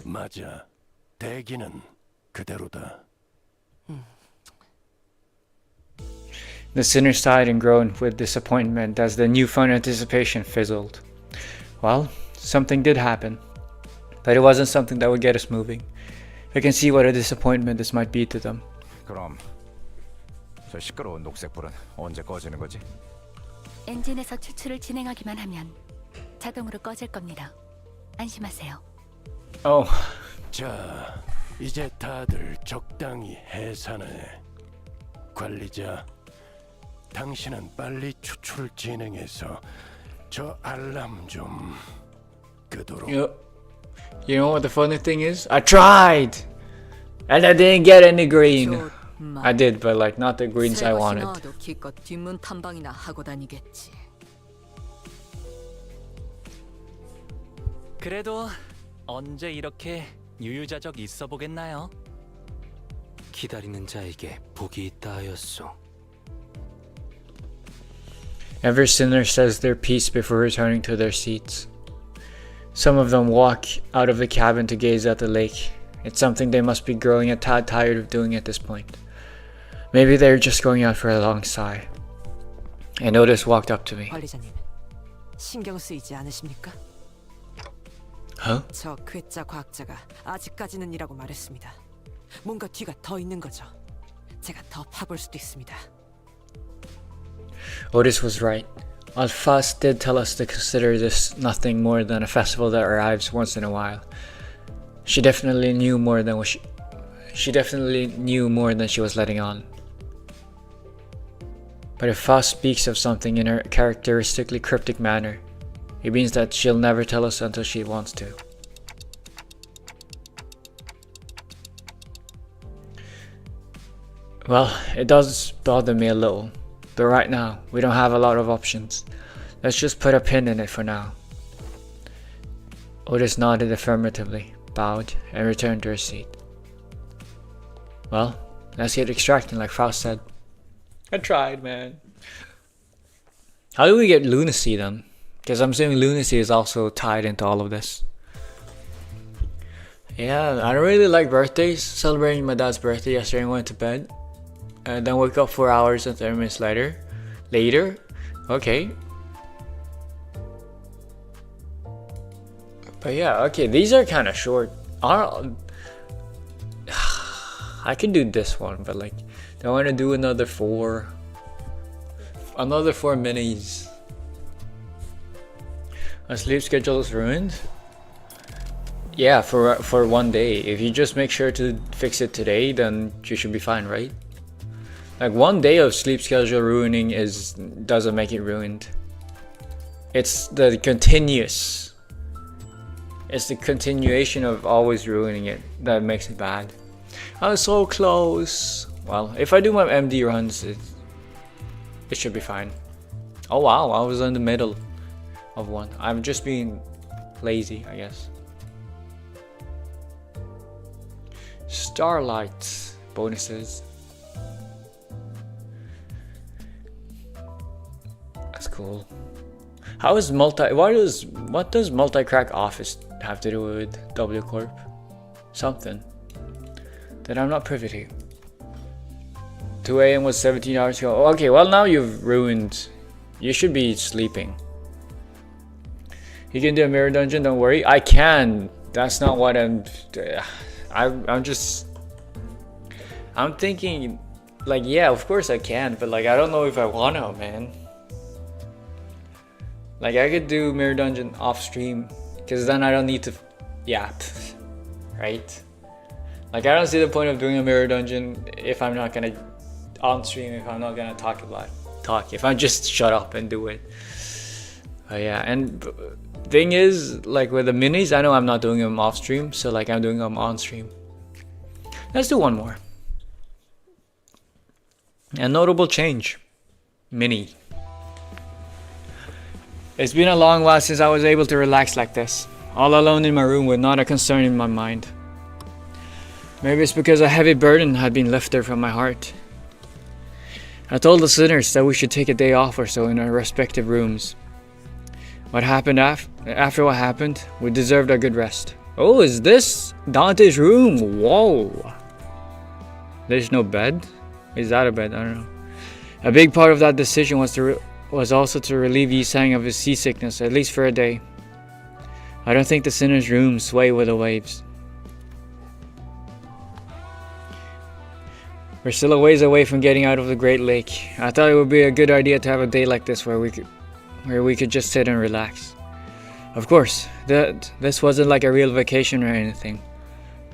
Speaker 16: 맞아. 대기는 그대로다.
Speaker 1: The sinner sighed and groaned with disappointment as the newfound anticipation fizzled. Well, something did happen. But it wasn't something that would get us moving. I can see what a disappointment this might be to them.
Speaker 12: 그럼 저 시끄러운 녹색불은 언제 꺼지는 거지?
Speaker 2: 엔진에서 추출을 진행하기만 하면 자동으로 꺼질 겁니다. 안심하세요.
Speaker 1: Oh.
Speaker 16: 자, 이제 다들 적당히 해산해. 관리자, 당신은 빨리 추출 진행해서 저 알람 좀 끄도록.
Speaker 1: You know what the funny thing is? I tried! And I didn't get any green. I did, but like not the greens I wanted.
Speaker 9: 기껏 뒷문 탐방이나 하고 다니겠지.
Speaker 10: 그래도 언제 이렇게 유유자적 있어 보겠나요?
Speaker 7: 기다리는 자에게 복이 있다 하였소.
Speaker 1: Every sinner says their piece before returning to their seats. Some of them walk out of the cabin to gaze at the lake. It's something they must be growing a tad tired of doing at this point. Maybe they're just going out for a long sigh. And Otis walked up to me.
Speaker 11: 관리자님, 신경 쓰이지 않으십니까?
Speaker 1: Huh?
Speaker 11: 저 괴짜 과학자가 아직까지는 이라고 말했습니다. 뭔가 뒤가 더 있는 거죠. 제가 더 파볼 수도 있습니다.
Speaker 1: Otis was right. Alphas did tell us to consider this nothing more than a festival that arrives once in a while. She definitely knew more than she was letting on. But if Foss speaks of something in her characteristically cryptic manner, it means that she'll never tell us until she wants to. Well, it does bother me a little, but right now, we don't have a lot of options. Let's just put a pin in it for now. Otis nodded affirmatively, bowed, and returned to her seat. Well, let's get extracting like Faust said. I tried, man. How do we get lunacy then? Because I'm assuming lunacy is also tied into all of this. Yeah, I don't really like birthdays. Celebrating my dad's birthday yesterday and went to bed. And then woke up 4 hours and 30 minutes later. Okay. But yeah, okay, these are kind of short. I can do this one, but like, do I want to do another 4? Another 4 minis. My sleep schedule is ruined. Yeah, for one day. If you just make sure to fix it today, then you should be fine, right? Like, one day of sleep schedule ruining doesn't make it ruined. It's the continuation of always ruining it that makes it bad. I was so close. Well, if I do my MD runs, it should be fine. Oh wow, I was in the middle of one. I'm just being lazy, I guess. Starlight bonuses. That's cool. How is what does multi-crack office have to do with W Corp? Something that I'm not privy to. 2 AM was 17 hours ago. Okay, well now you've ruined. You should be sleeping. You can do a mirror dungeon, don't worry. I can. That's not what I'm thinking, like, yeah, of course I can, but like, I don't know if I wanna, man. Like, I could do mirror dungeon off stream, because then I don't need to yap, right? Like, I don't see the point of doing a mirror dungeon if I'm not gonna on stream, if I'm not gonna talk a lot. If I just shut up and do it. Yeah, and thing is, like with the minis, I know I'm not doing them off stream, so like I'm doing them on stream. Let's do one more. A notable change. Mini. It's been a long while since I was able to relax like this. All alone in my room with not a concern in my mind. Maybe it's because a heavy burden had been lifted from my heart. I told the sinners that we should take a day off or so in our respective rooms. What happened after what happened, we deserved a good rest. Oh, is this Dante's room? Whoa. There's no bed? Is that a bed? I don't know. A big part of that decision was also to relieve Yi-sang of his seasickness, at least for a day. I don't think the sinner's room sway with the waves. We're still a ways away from getting out of the Great Lake. I thought it would be a good idea to have a day like this where we could just sit and relax. Of course, this wasn't like a real vacation or anything.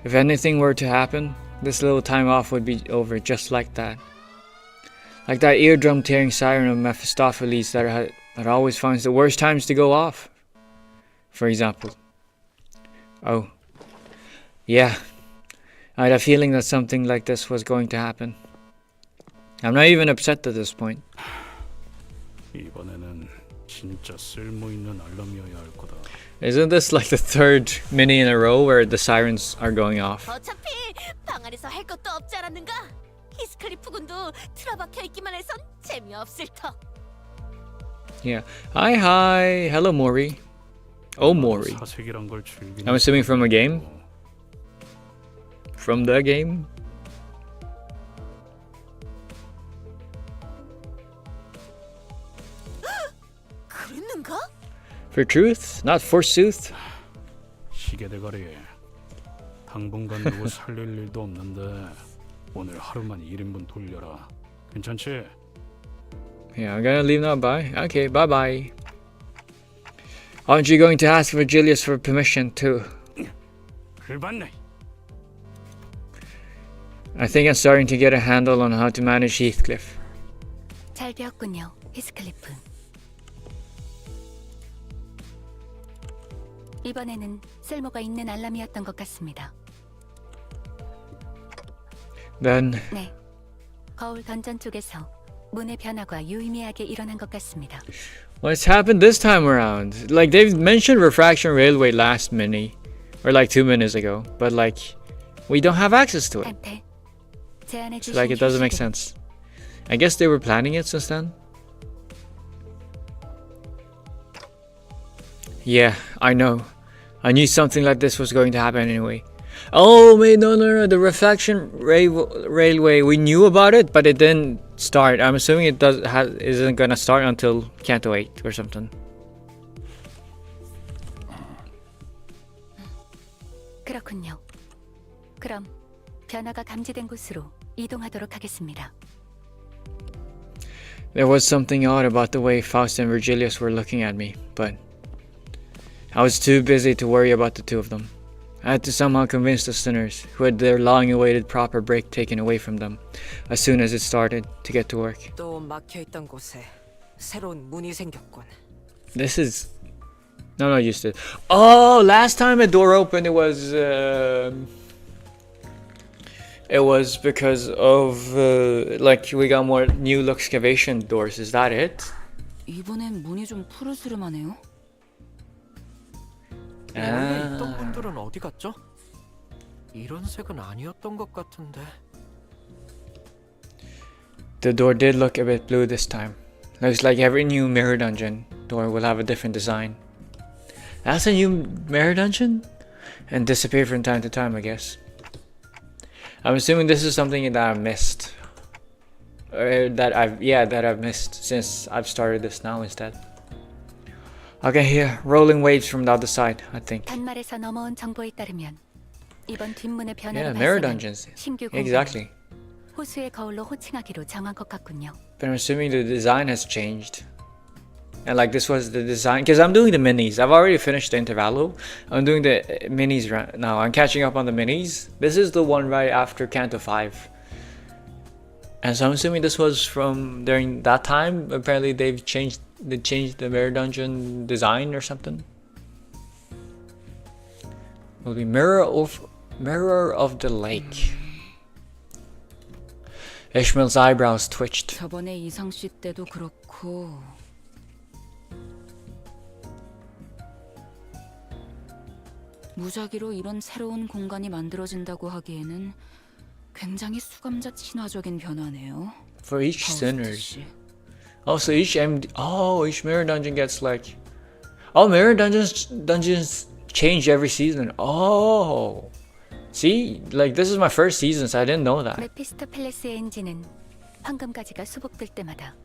Speaker 1: If anything were to happen, this little time off would be over just like that. Like that eardrum-tearing siren of Mephistopheles that always finds the worst times to go off. For example. Oh. Yeah. I had a feeling that something like this was going to happen. I'm not even upset at this point.
Speaker 5: 이번에는 진짜 쓸모있는 알람이어야 할 거다.
Speaker 1: Isn't this like the 3rd mini in a row where the sirens are going off?
Speaker 17: 어차피 방 안에서 할 것도 없지 않았는가? 히스클리프 군도 틀어박혀 있기만 해선 재미없을 터.
Speaker 1: Yeah. Hi. Hello, Mori. Oh, Mori.
Speaker 5: 사색이란 걸 즐기는
Speaker 1: I'm assuming from a game? From the game?
Speaker 17: 그랬는가?
Speaker 1: For truth, not forsooth.
Speaker 5: 시계 대가리. 당분간 누구 살릴 일도 없는데 오늘 하루만 1인분 돌려라. 괜찮지?
Speaker 1: Yeah, I'm gonna leave now. Bye. Okay, bye. Aren't you going to ask Virgilius for permission too?
Speaker 5: 그렇네.
Speaker 1: I think I'm starting to get a handle on how to manage Heathcliff.
Speaker 2: 잘 되었군요, 히스클리프. 이번에는 쓸모가 있는 알람이었던 것 같습니다.
Speaker 1: Then
Speaker 2: 네, 거울 던전 쪽에서 문의 변화가 유의미하게 일어난 것 같습니다.
Speaker 1: what's happened this time around? Like they've mentioned Refraction Railway last mini, or like 2 minutes ago, but like we don't have access to it. So like it doesn't make sense. I guess they were planning it since then. Yeah, I know. I knew something like this was going to happen anyway. Oh wait, no, the reflection railway. We knew about it, but it didn't start. I'm assuming it isn't gonna start until Canto 8 or something.
Speaker 2: 그렇군요. 그럼 변화가 감지된 곳으로 이동하도록 하겠습니다.
Speaker 1: There was something odd about the way Faust and Virgilius were looking at me, but I was too busy to worry about the two of them. I had to somehow convince the sinners, who had their long-awaited proper break taken away from them, as soon as it started, to get to work.
Speaker 11: 또 막혀있던 곳에 새로운 문이 생겼군.
Speaker 1: This is... No, not used to it. Oh, last time a door opened, it was because of, like, we got more new excavation doors. Is that it?
Speaker 2: 이번엔 문이 좀 푸르스름하네요.
Speaker 14: 원래 있던 분들은 어디 갔죠? 이런 색은 아니었던 것 같은데.
Speaker 1: The door did look a bit blue this time. Looks like every new mirror dungeon door will have a different design. That's a new mirror dungeon? And disappear from time to time, I guess. I'm assuming this is something that I've missed. That I've missed since I've started this now instead. Okay, here, rolling waves from the other side, I think.
Speaker 2: 단말에서 넘어온 정보에 따르면 이번 뒷문의 변화를
Speaker 1: mirror
Speaker 2: 발생한
Speaker 1: dungeons.
Speaker 2: 신규 공간,
Speaker 1: Exactly.
Speaker 2: 호수의 거울로 호칭하기로 정한 것 같군요.
Speaker 1: But I'm assuming the design has changed. And like this was the design, because I'm doing the minis. I've already finished the Intervallo. I'm doing the minis right now. I'm catching up on the minis. This is the one right after Canto 5. And so I'm assuming this was from during that time. Apparently they changed the mirror dungeon design or something. Will be Mirror of the Lake. Ishmael's eyebrows twitched.
Speaker 2: 저번에 이상 씨 때도 그렇고 무작위로 이런 새로운 공간이 만들어진다고 하기에는 굉장히 수감자 친화적인 변화네요.
Speaker 1: For each sinners. Oh, so each mirror dungeon gets like... Oh, mirror dungeons change every season. Oh! See? Like, this is my first season, so I didn't know that.
Speaker 2: 메피스토 팰레스의 엔진은 황금가지가 수복될 때마다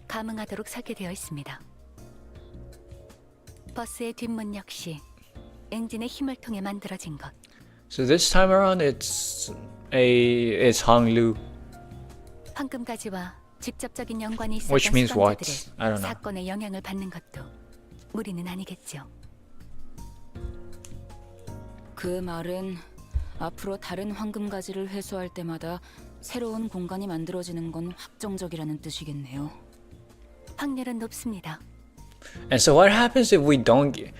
Speaker 2: 감응하도록 설계되어 있습니다. 버스의 뒷문 역시 엔진의 힘을 통해 만들어진 것.
Speaker 1: So this time around, it's Honglu.
Speaker 2: 황금가지와 직접적인 연관이 있었던
Speaker 1: Which means what?
Speaker 2: 수감자들의
Speaker 1: I don't know.
Speaker 2: 사건에 영향을 받는 것도 무리는 아니겠죠. 그 말은 앞으로 다른 황금가지를 회수할 때마다 새로운 공간이 만들어지는 건 확정적이라는 뜻이겠네요. 확률은 높습니다.
Speaker 1: And so what happens if we don't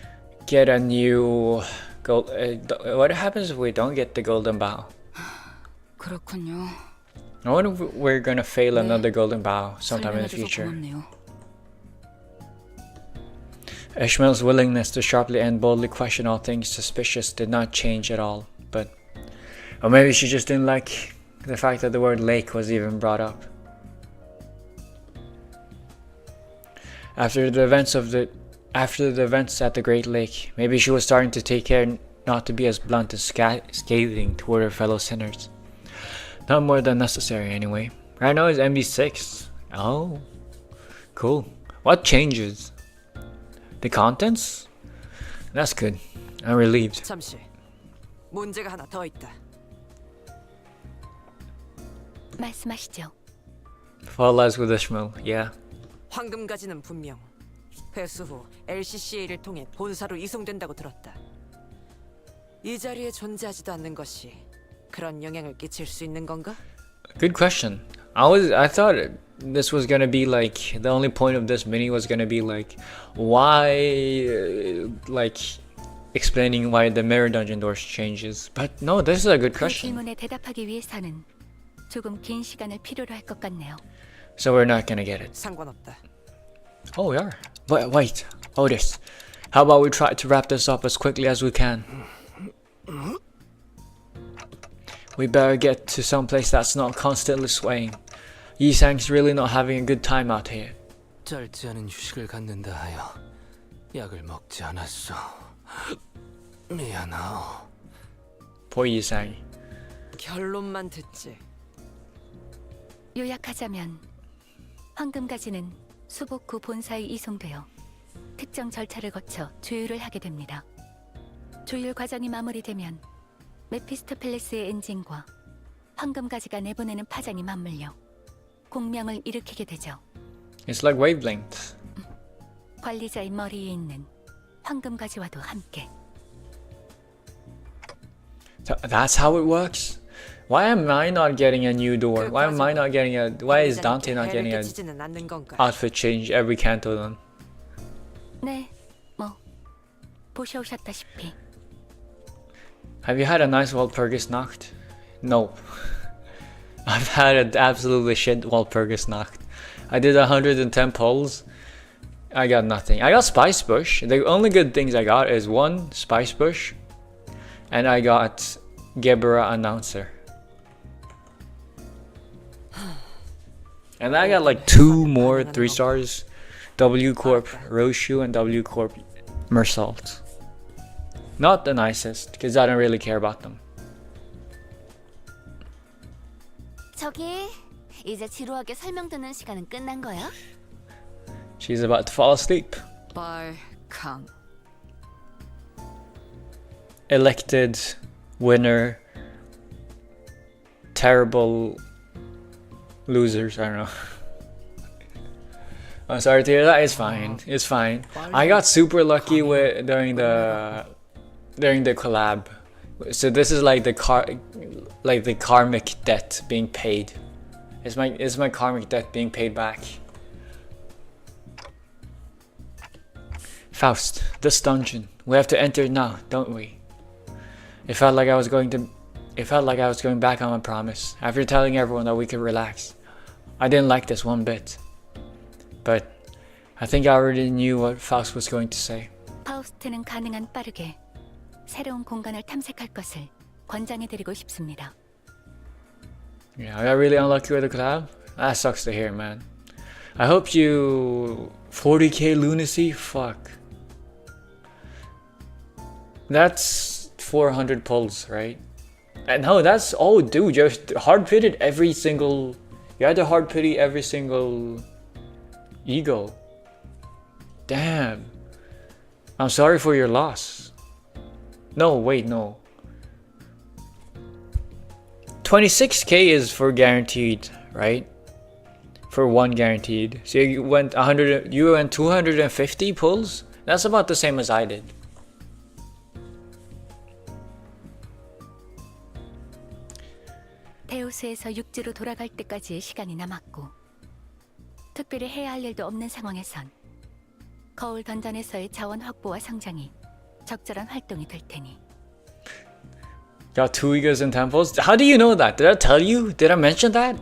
Speaker 1: get a new gold? What happens if we don't get the golden bow?
Speaker 2: 그렇군요.
Speaker 1: I wonder if we're gonna fail another golden bow sometime in the future.
Speaker 2: 고맙네요.
Speaker 1: Ishmael's willingness to sharply and boldly question all things suspicious did not change at all, but... Or maybe she just didn't like the fact that the word lake was even brought up. After the events at the Great Lake, maybe she was starting to take care not to be as blunt and scathing toward her fellow sinners. Not more than necessary anyway. Right now it's MB6. Oh, cool. What changes? The contents? That's good. I'm relieved.
Speaker 11: 잠시. 문제가 하나 더 있다.
Speaker 2: 말씀하시죠.
Speaker 1: Fall as with Ishmael, yeah.
Speaker 11: 황금가지는 분명 회수 후 LCCA를 통해 본사로 이송된다고 들었다. 이 자리에 존재하지도 않는 것이 그런 영향을 끼칠 수 있는 건가?
Speaker 1: Good question. I thought this was gonna be like the only point of this mini was gonna be like why like explaining why the mirror dungeon doors changes. But no, this is a good
Speaker 2: 그
Speaker 1: question.
Speaker 2: 질문에 대답하기 위해서는 조금 긴 시간을 필요로 할 것 같네요.
Speaker 1: So we're not gonna get it.
Speaker 11: 상관없다.
Speaker 1: Oh, we are. But wait, Otis. How about we try to wrap this up as quickly as we can? We better get to some place that's not constantly swaying. Yisang's really not having a good time out here.
Speaker 7: 짧지 않은 휴식을 갖는다 하여 약을 먹지 않았어. 미안하오.
Speaker 1: 보이상이.
Speaker 11: 결론만 듣지.
Speaker 2: 요약하자면 황금가지는 수복 후 본사에 이송되어 특정 절차를 거쳐 조율을 하게 됩니다. 조율 과정이 마무리되면 메피스토펠레스의 엔진과 황금가지가 내보내는 파장이 맞물려 공명을 일으키게 되죠.
Speaker 1: It's like wavelength.
Speaker 2: 관리자의 머리에 있는 황금가지와도 함께.
Speaker 1: So that's how it works? Why am I not getting a new door? Why am I not getting a... Why is Dante not getting a outfit change every canto then?
Speaker 2: 네, 뭐 보셔오셨다시피.
Speaker 1: Have you had a nice Walpurgis Nacht? No. I've had an absolutely shit Walpurgis Nacht. I did 110 pulls. I got nothing. I got Spice Bush. The only good things I got is one Spice Bush, and I got Gebera Announcer. And I got like 2 more 3 stars. W Corp Roshu and W Corp Mersault. Not the nicest, because I don't really care about them.
Speaker 17: 저기 이제 지루하게 설명 듣는 시간은 끝난 거야?
Speaker 1: She's about to fall asleep.
Speaker 9: 빨강.
Speaker 1: Elected winner. Terrible losers. I don't know. I'm sorry to hear that. It's fine. It's fine. I got super lucky with during the collab. So this is like the karmic debt being paid. It's my karmic debt being paid back. Faust, this dungeon. We have to enter it now, don't we? It felt like I was going back on my promise after telling everyone that we could relax. I didn't like this one bit. But I think I already knew what Faust was going to say.
Speaker 2: 파우스트는 가능한 빠르게 새로운 공간을 탐색할 것을 권장해드리고 싶습니다.
Speaker 1: Yeah, I got really unlucky with the collab. That sucks to hear, man. I hope you 40k lunacy. Fuck. That's 400 pulls, right? And no, that's dude. You hard pitted every single. You had to hard pity every single ego. Damn. I'm sorry for your loss. No, wait, no. 26k is for guaranteed, right? For one guaranteed. So you went 100. You went 250 pulls. That's about the same as I did.
Speaker 2: 데우스에서 육지로 돌아갈 때까지의 시간이 남았고 특별히 해야 할 일도 없는 상황에선 거울 던전에서의 자원 확보와 성장이 적절한 활동이 될 테니.
Speaker 1: Got 2 egos and temples. How do you know that? Did I tell you? Did I mention that?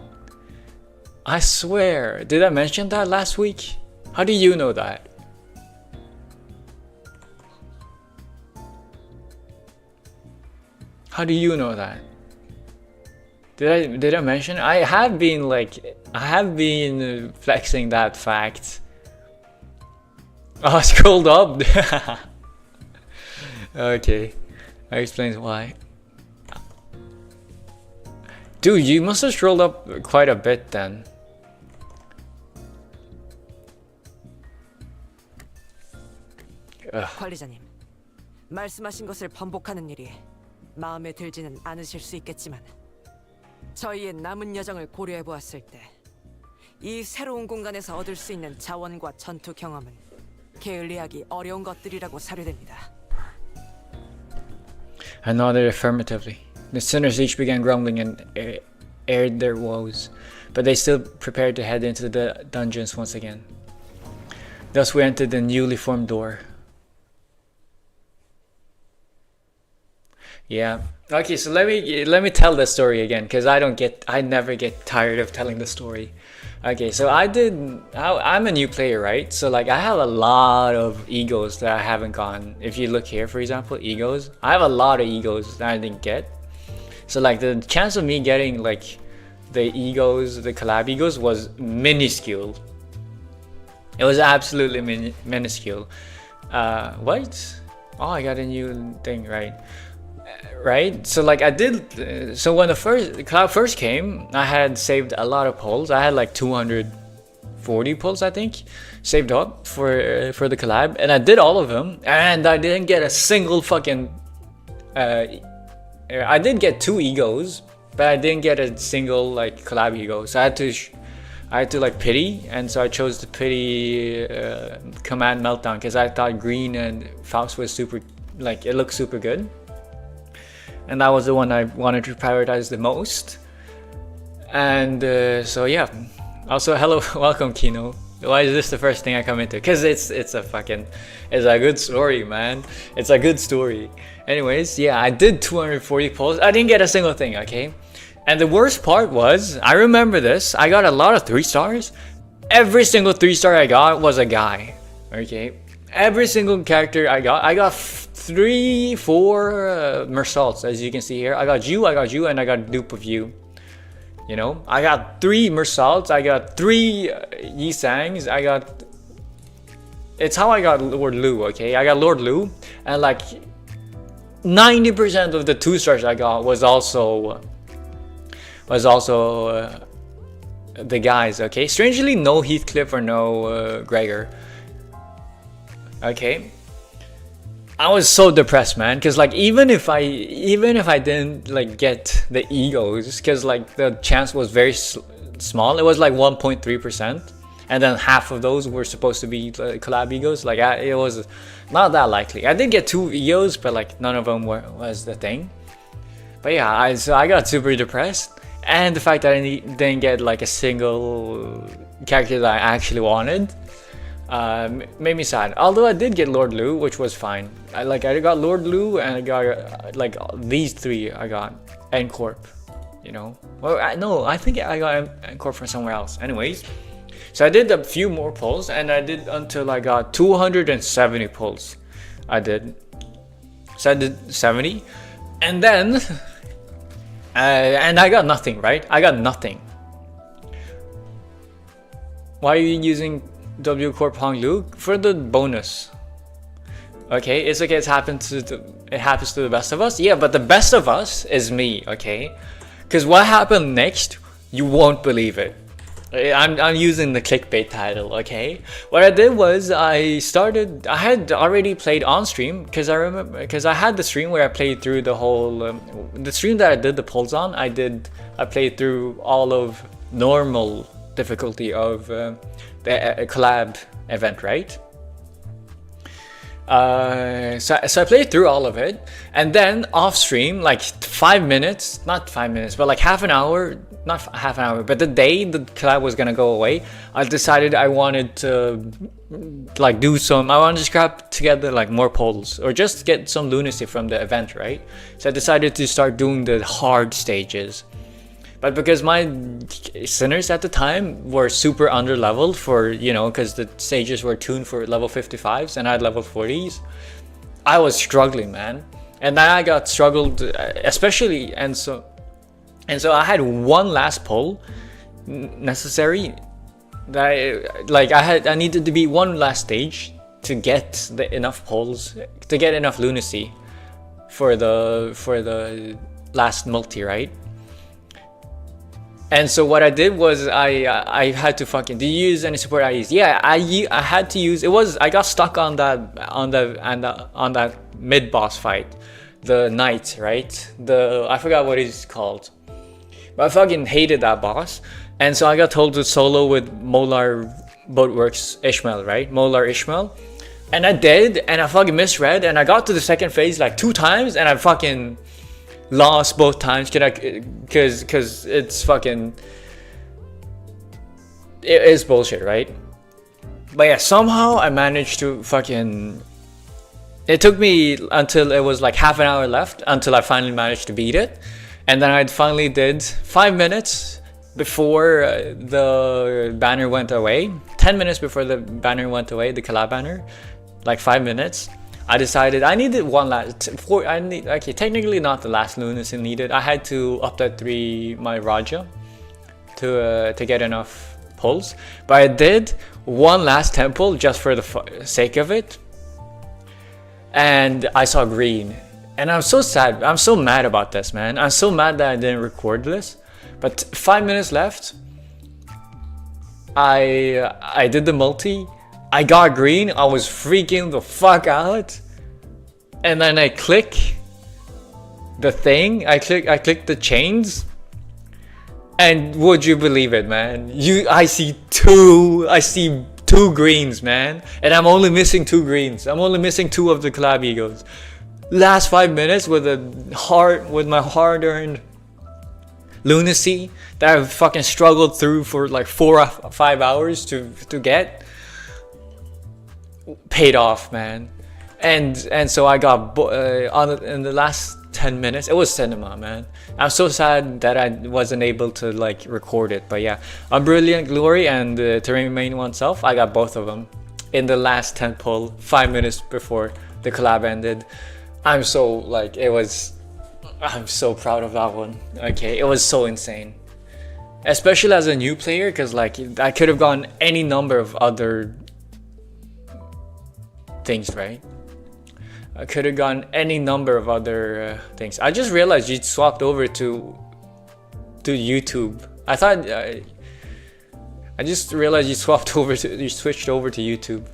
Speaker 1: I swear. Did I mention that last week? How do you know that? How do you know that? Did I mention? I have been flexing that fact. Oh, scrolled up. Okay, that explains why. Dude, you must have scrolled up quite a bit then.
Speaker 11: 관리자님, 말씀하신 것을 번복하는 일이 마음에 들지는 않으실 수 있겠지만 저희의 남은 여정을 고려해 보았을 때 이 새로운 공간에서 얻을 수 있는 자원과 전투 경험은 게을리하기 어려운 것들이라고 사료됩니다.
Speaker 1: I nodded affirmatively. The sinners each began grumbling and aired their woes, but they still prepared to head into the dungeons once again. Thus we entered the newly formed door. Yeah. Okay, so let me tell the story again, because I never get tired of telling the story. Okay, so I'm a new player, right? So like I have a lot of egos that I haven't gotten. If you look here, for example, egos, I have a lot of egos that I didn't get. So like the chance of me getting like the egos, the collab egos was minuscule. It was absolutely minuscule. What? Oh, I got a new thing, right? Right? So like I did. So when the collab first came, I had saved a lot of polls. I had like 240 polls, I think, saved up for the collab, and I did all of them, and I didn't get a single fucking. I did get 2 egos, but I didn't get a single like collab ego. So I had to like pity, and so I chose the pity command meltdown because I thought green and Faust was super, like it looked super good, and that was the one I wanted to prioritize the most. And so yeah. Also, hello, welcome Kino. Why is this the first thing I come into? Because it's a good story, man. It's a good story. Anyways, yeah, I did 240 polls. I didn't get a single thing, okay? And the worst part was, I remember this, I got a lot of 3 stars. Every single 3-star I got was a guy, okay? Every single character I got 3, 4 Mersaults, as you can see here. I got you, and I got a dupe of you. You know, I got 3 Mersaults, I got 3 Yisangs, I got... It's how I got Lord Lu, okay? I got Lord Lu, and like 90% of the 2 stars I got was also the guys, okay? Strangely, no Heathcliff or no Gregor. Okay. I was so depressed, man, because like even if I didn't like get the egos, because like the chance was very small. It was like 1.3%, and then half of those were supposed to be collab egos. Like it was not that likely. I did get 2 egos, but like none of them was the thing. But yeah, so I got super depressed, and the fact that I didn't get like a single character that I actually wanted made me sad. Although I did get Lord Lu, which was fine. I got Lord Lu, and I got like these 3 I got N-Corp, you know. Well, I think I got N-Corp from somewhere else. Anyways, so I did a few more polls, and I did until I got 270 polls. I did. So I did 70, and then and I got nothing, right? I got nothing. Why are you using W Corp Hong Lu? For the bonus. Okay, it's okay. It happens to the best of us. Yeah, but the best of us is me. Okay, because what happened next, you won't believe it. I'm using the clickbait title. Okay, what I did was I had already played on stream because I had the stream where I played through the whole the stream that I did the polls on. I played through all of normal difficulty of the collab event, right? So I played through all of it, and then off stream, like 5 minutes, not 5 minutes, but like half an hour, not half an hour, but the day the collab was gonna go away, I decided I wanted to like I wanted to scrap together like more polls or just get some lunacy from the event, right? So I decided to start doing the hard stages. But because my sinners at the time were super under-leveled for, you know, because the stages were tuned for level 55s and I had level 40s, I was struggling, man. And then I struggled, especially, and so I had one last pull necessary that I needed to be one last stage to get enough pulls, to get enough lunacy for the last multi, right? And so what I did was I had to fucking, do you use any support I used? Yeah, I had to use, I got stuck on that mid boss fight, the knight, right? I forgot what it's called, but I fucking hated that boss, and so I got told to solo with Molar Boatworks Ishmael, right? Molar Ishmael, and I did, and I fucking misread, and I got to the second phase like 2 times, and I fucking lost both times because it's fucking, it is bullshit, right? But yeah, somehow I managed to fucking, it took me until it was like half an hour left until I finally managed to beat it, and then I finally did 5 minutes before the banner went away, 10 minutes before the banner went away, the collab banner, like 5 minutes. I decided I needed one last, okay, technically not the last lunacy needed. I had to up that 3 my Raja to get enough pulls, but I did one last temple just for the sake of it, and I saw green, and I'm so sad. I'm so mad about this, man. I'm so mad that I didn't record this. But 5 minutes left. I did the multi. I got green. I was freaking the fuck out. And then I click the thing. I click the chains. And would you believe it, man? I see two greens, man. And I'm only missing 2 greens. I'm only missing 2 of the collab egos. Last 5 minutes with my hard-earned lunacy that I've fucking struggled through for like 4 or 5 hours to get, paid off, man. And so I got in the last 10 minutes. It was cinema, man. I'm so sad that I wasn't able to like record it. But yeah, on Brilliant Glory and To Remain Oneself, I got both of them in the last 10 pull, 5 minutes before the collab ended. I'm so proud of that one. Okay, it was so insane, especially as a new player, because like I could have gone any number of other things, right? I could have gone any number of other things. I just realized you swapped over to YouTube. I thought I just realized you switched over to YouTube.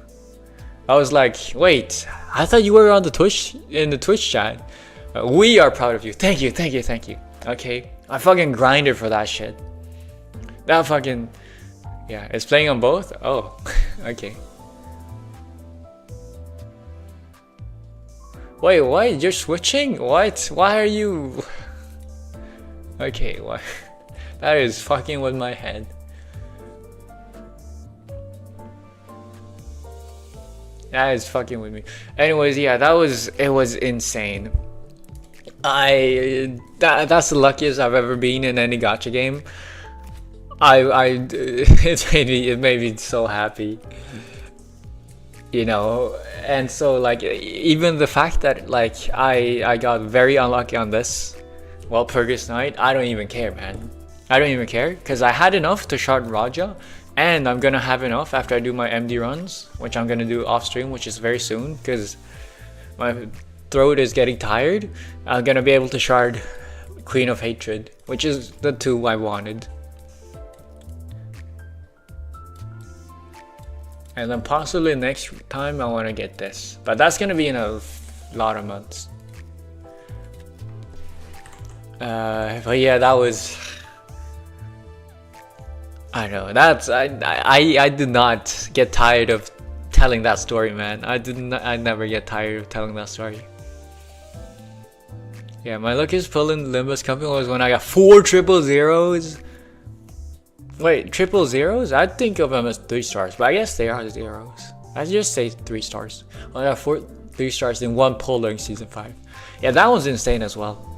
Speaker 1: I was like, wait, I thought you were on the Twitch, in the Twitch chat. We are proud of you. Thank you. Okay, I fucking grinded for that shit. That fucking, yeah, it's playing on both. Oh, okay. Wait, what? You're switching? What? Why are you? Okay, what? That is fucking with my head. That is fucking with me. Anyways, yeah, it was insane. That's the luckiest I've ever been in any gacha game. It made me so happy, you know. And so like even the fact that like I got very unlucky on this, well, Purgus Night, I don't even care, man. I don't even care, because I had enough to shard Raja, and I'm gonna have enough after I do my MD runs, which I'm gonna do off stream, which is very soon, because my throat is getting tired. I'm gonna be able to shard Queen of Hatred, which is the 2 I wanted. And then possibly next time I want to get this, but that's gonna be in a lot of months. But yeah, that was, I know, that's I did not get tired of telling that story, man. I never get tired of telling that story. Yeah, my luckiest pull in Limbus Company was when I got 4 triple zeros. Wait, triple zeros? I think of them as 3 stars, but I guess they are zeros. I just say 3 stars. I got 3 stars in 1 pull during season 5. Yeah, that was insane as well.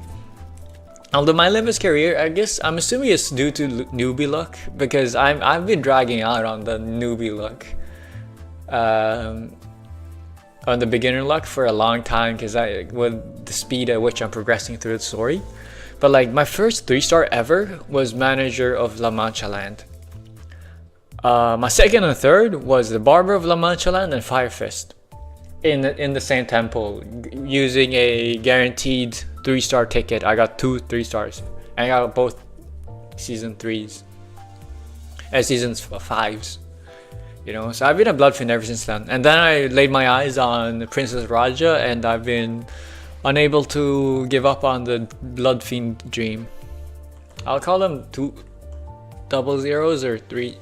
Speaker 1: Although my Limbus career, I guess I'm assuming it's due to newbie luck, because I've been dragging out on the newbie luck, on the beginner luck for a long time, because with the speed at which I'm progressing through the story. But like my first 3-star ever was Manager of La Mancha Land. My second and third was the Barber of La Mancha Land and Fire Fist in the same temple, using a guaranteed 3-star ticket. I got 2 3-stars, and I got both season 3s and seasons 5s. You know, so I've been a Bloodfiend ever since then. And then I laid my eyes on Princess Raja, and I've been unable to give up on the Bloodfiend dream. I'll call them 2 double zeros or 3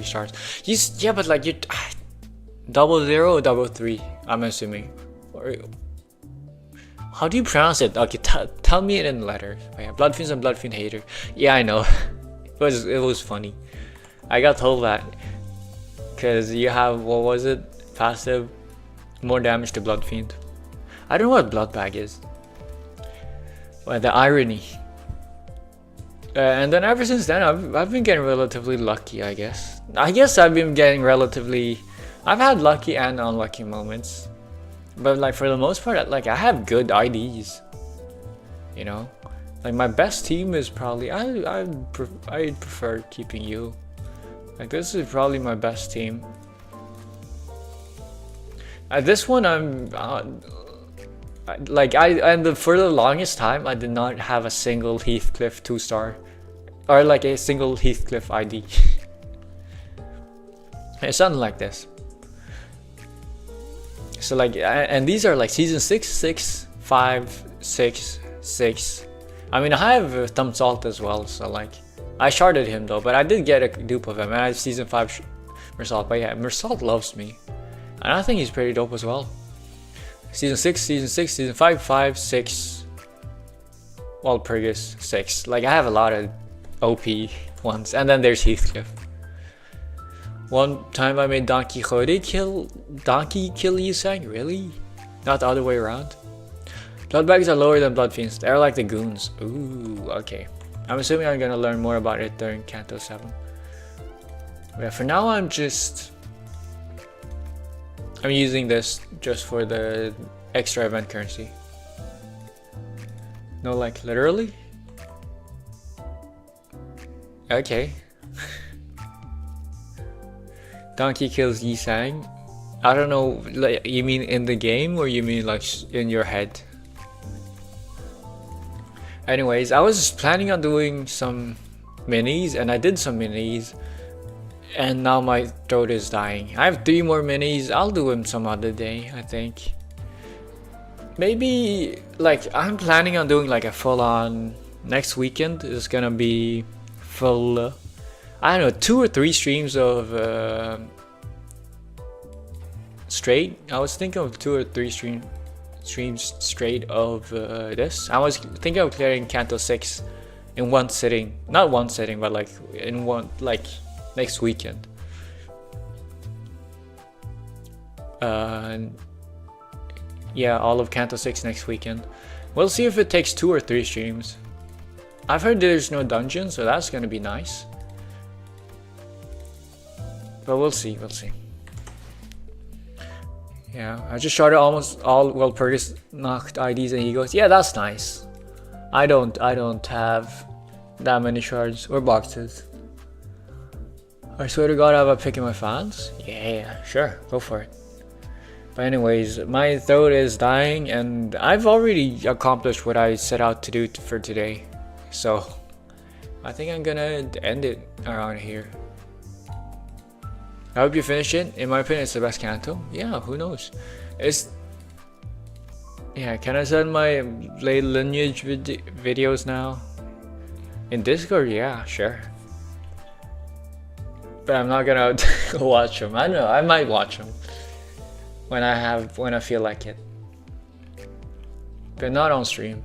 Speaker 1: stars. Yeah, but like you, 00 or 33. I'm assuming. Or how do you pronounce it? Okay, tell me it in letters. Oh, yeah, Bloodfiends and Bloodfiend Hater. Yeah, I know. it was funny. I got told that. Because you have, what was it? Passive, more damage to Bloodfiend. I don't know what Blood Bag is. Well, the irony. And then ever since then, I've been getting relatively lucky, I guess. I've been getting relatively... I've had lucky and unlucky moments. But like for the most part, like I have good IDs. You know? Like my best team is probably... I prefer keeping you. Like this is probably my best team. This one I'm like for the longest time I did not have a single Heathcliff 2-star or like a single Heathcliff ID. It's something like this. So like, and these are like season 6, 6, 5, 6, 6. I mean, I have Thumb Salt as well, so like, I sharded him though, but I did get a dupe of him, and I have season 5 Mersalt, but yeah, Mersalt loves me. And I think he's pretty dope as well. Season 6, season 6, season 5, 5, 6. Walpurgis, 6. Like, I have a lot of OP ones, and then there's Heathcliff. One time I made Don Quixote kill Yusang? Really? Not the other way around? Bloodbags are lower than Blood Fiends. They're like the goons. Ooh, okay. I'm assuming I'm gonna learn more about it during Canto 7. Yeah, for now I'm using this just for the extra event currency. No, like literally? Okay. Donkey kills Yisang. I don't know, like, you mean in the game or you mean like in your head? Anyways, I was planning on doing some minis, and I did some minis, and now my throat is dying. I have 3 more minis. I'll do them some other day, I think. Maybe, like, I'm planning on doing like a full-on next weekend. It's gonna be full, I don't know, 2 or 3 streams of straight. I was thinking of 2 or 3 streams straight of this. I was thinking of clearing Canto 6 in one sitting. Not one sitting, but like in one, like next weekend. Yeah, all of Canto 6 next weekend. We'll see if it takes 2 or 3 streams. I've heard there's no dungeon, so that's gonna be nice. But we'll see, we'll see. Yeah, I just sharded almost all Walpurgis Nacht IDs, and he goes, yeah, that's nice. I don't have that many shards or boxes. I swear to God, I have a pick in my fans. Yeah, sure, go for it. But anyways, my throat is dying, and I've already accomplished what I set out to do for today. So I think I'm gonna end it around here. I hope you finish it. In my opinion, it's the best Canto. Yeah, who knows? Yeah, can I send my late lineage videos now? In Discord? Yeah, sure. But I'm not gonna watch them. I don't know, I might watch them when I feel like it. But not on stream.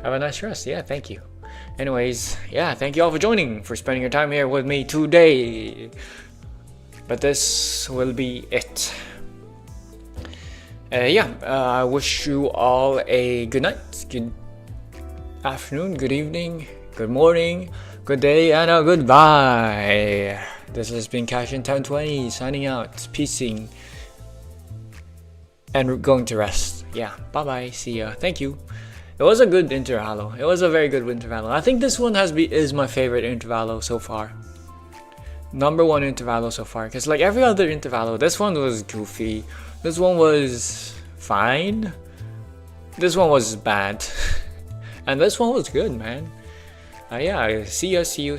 Speaker 1: Have a nice rest. Yeah, thank you. Anyways, yeah, thank you all for joining, for spending your time here with me today. But this will be it. I wish you all a good night, good afternoon, good evening, good morning, good day, and a goodbye. This has been Cashin1020 signing out, peacing, and going to rest. Yeah, bye bye, see ya, thank you. It was a good Intervallo. It was a very good Intervallo. I think this one is my favorite Intervallo so far. Number 1 Intervallo so far. Because like every other Intervallo, this one was goofy. This one was fine. This one was bad. And this one was good, man. Yeah, see you.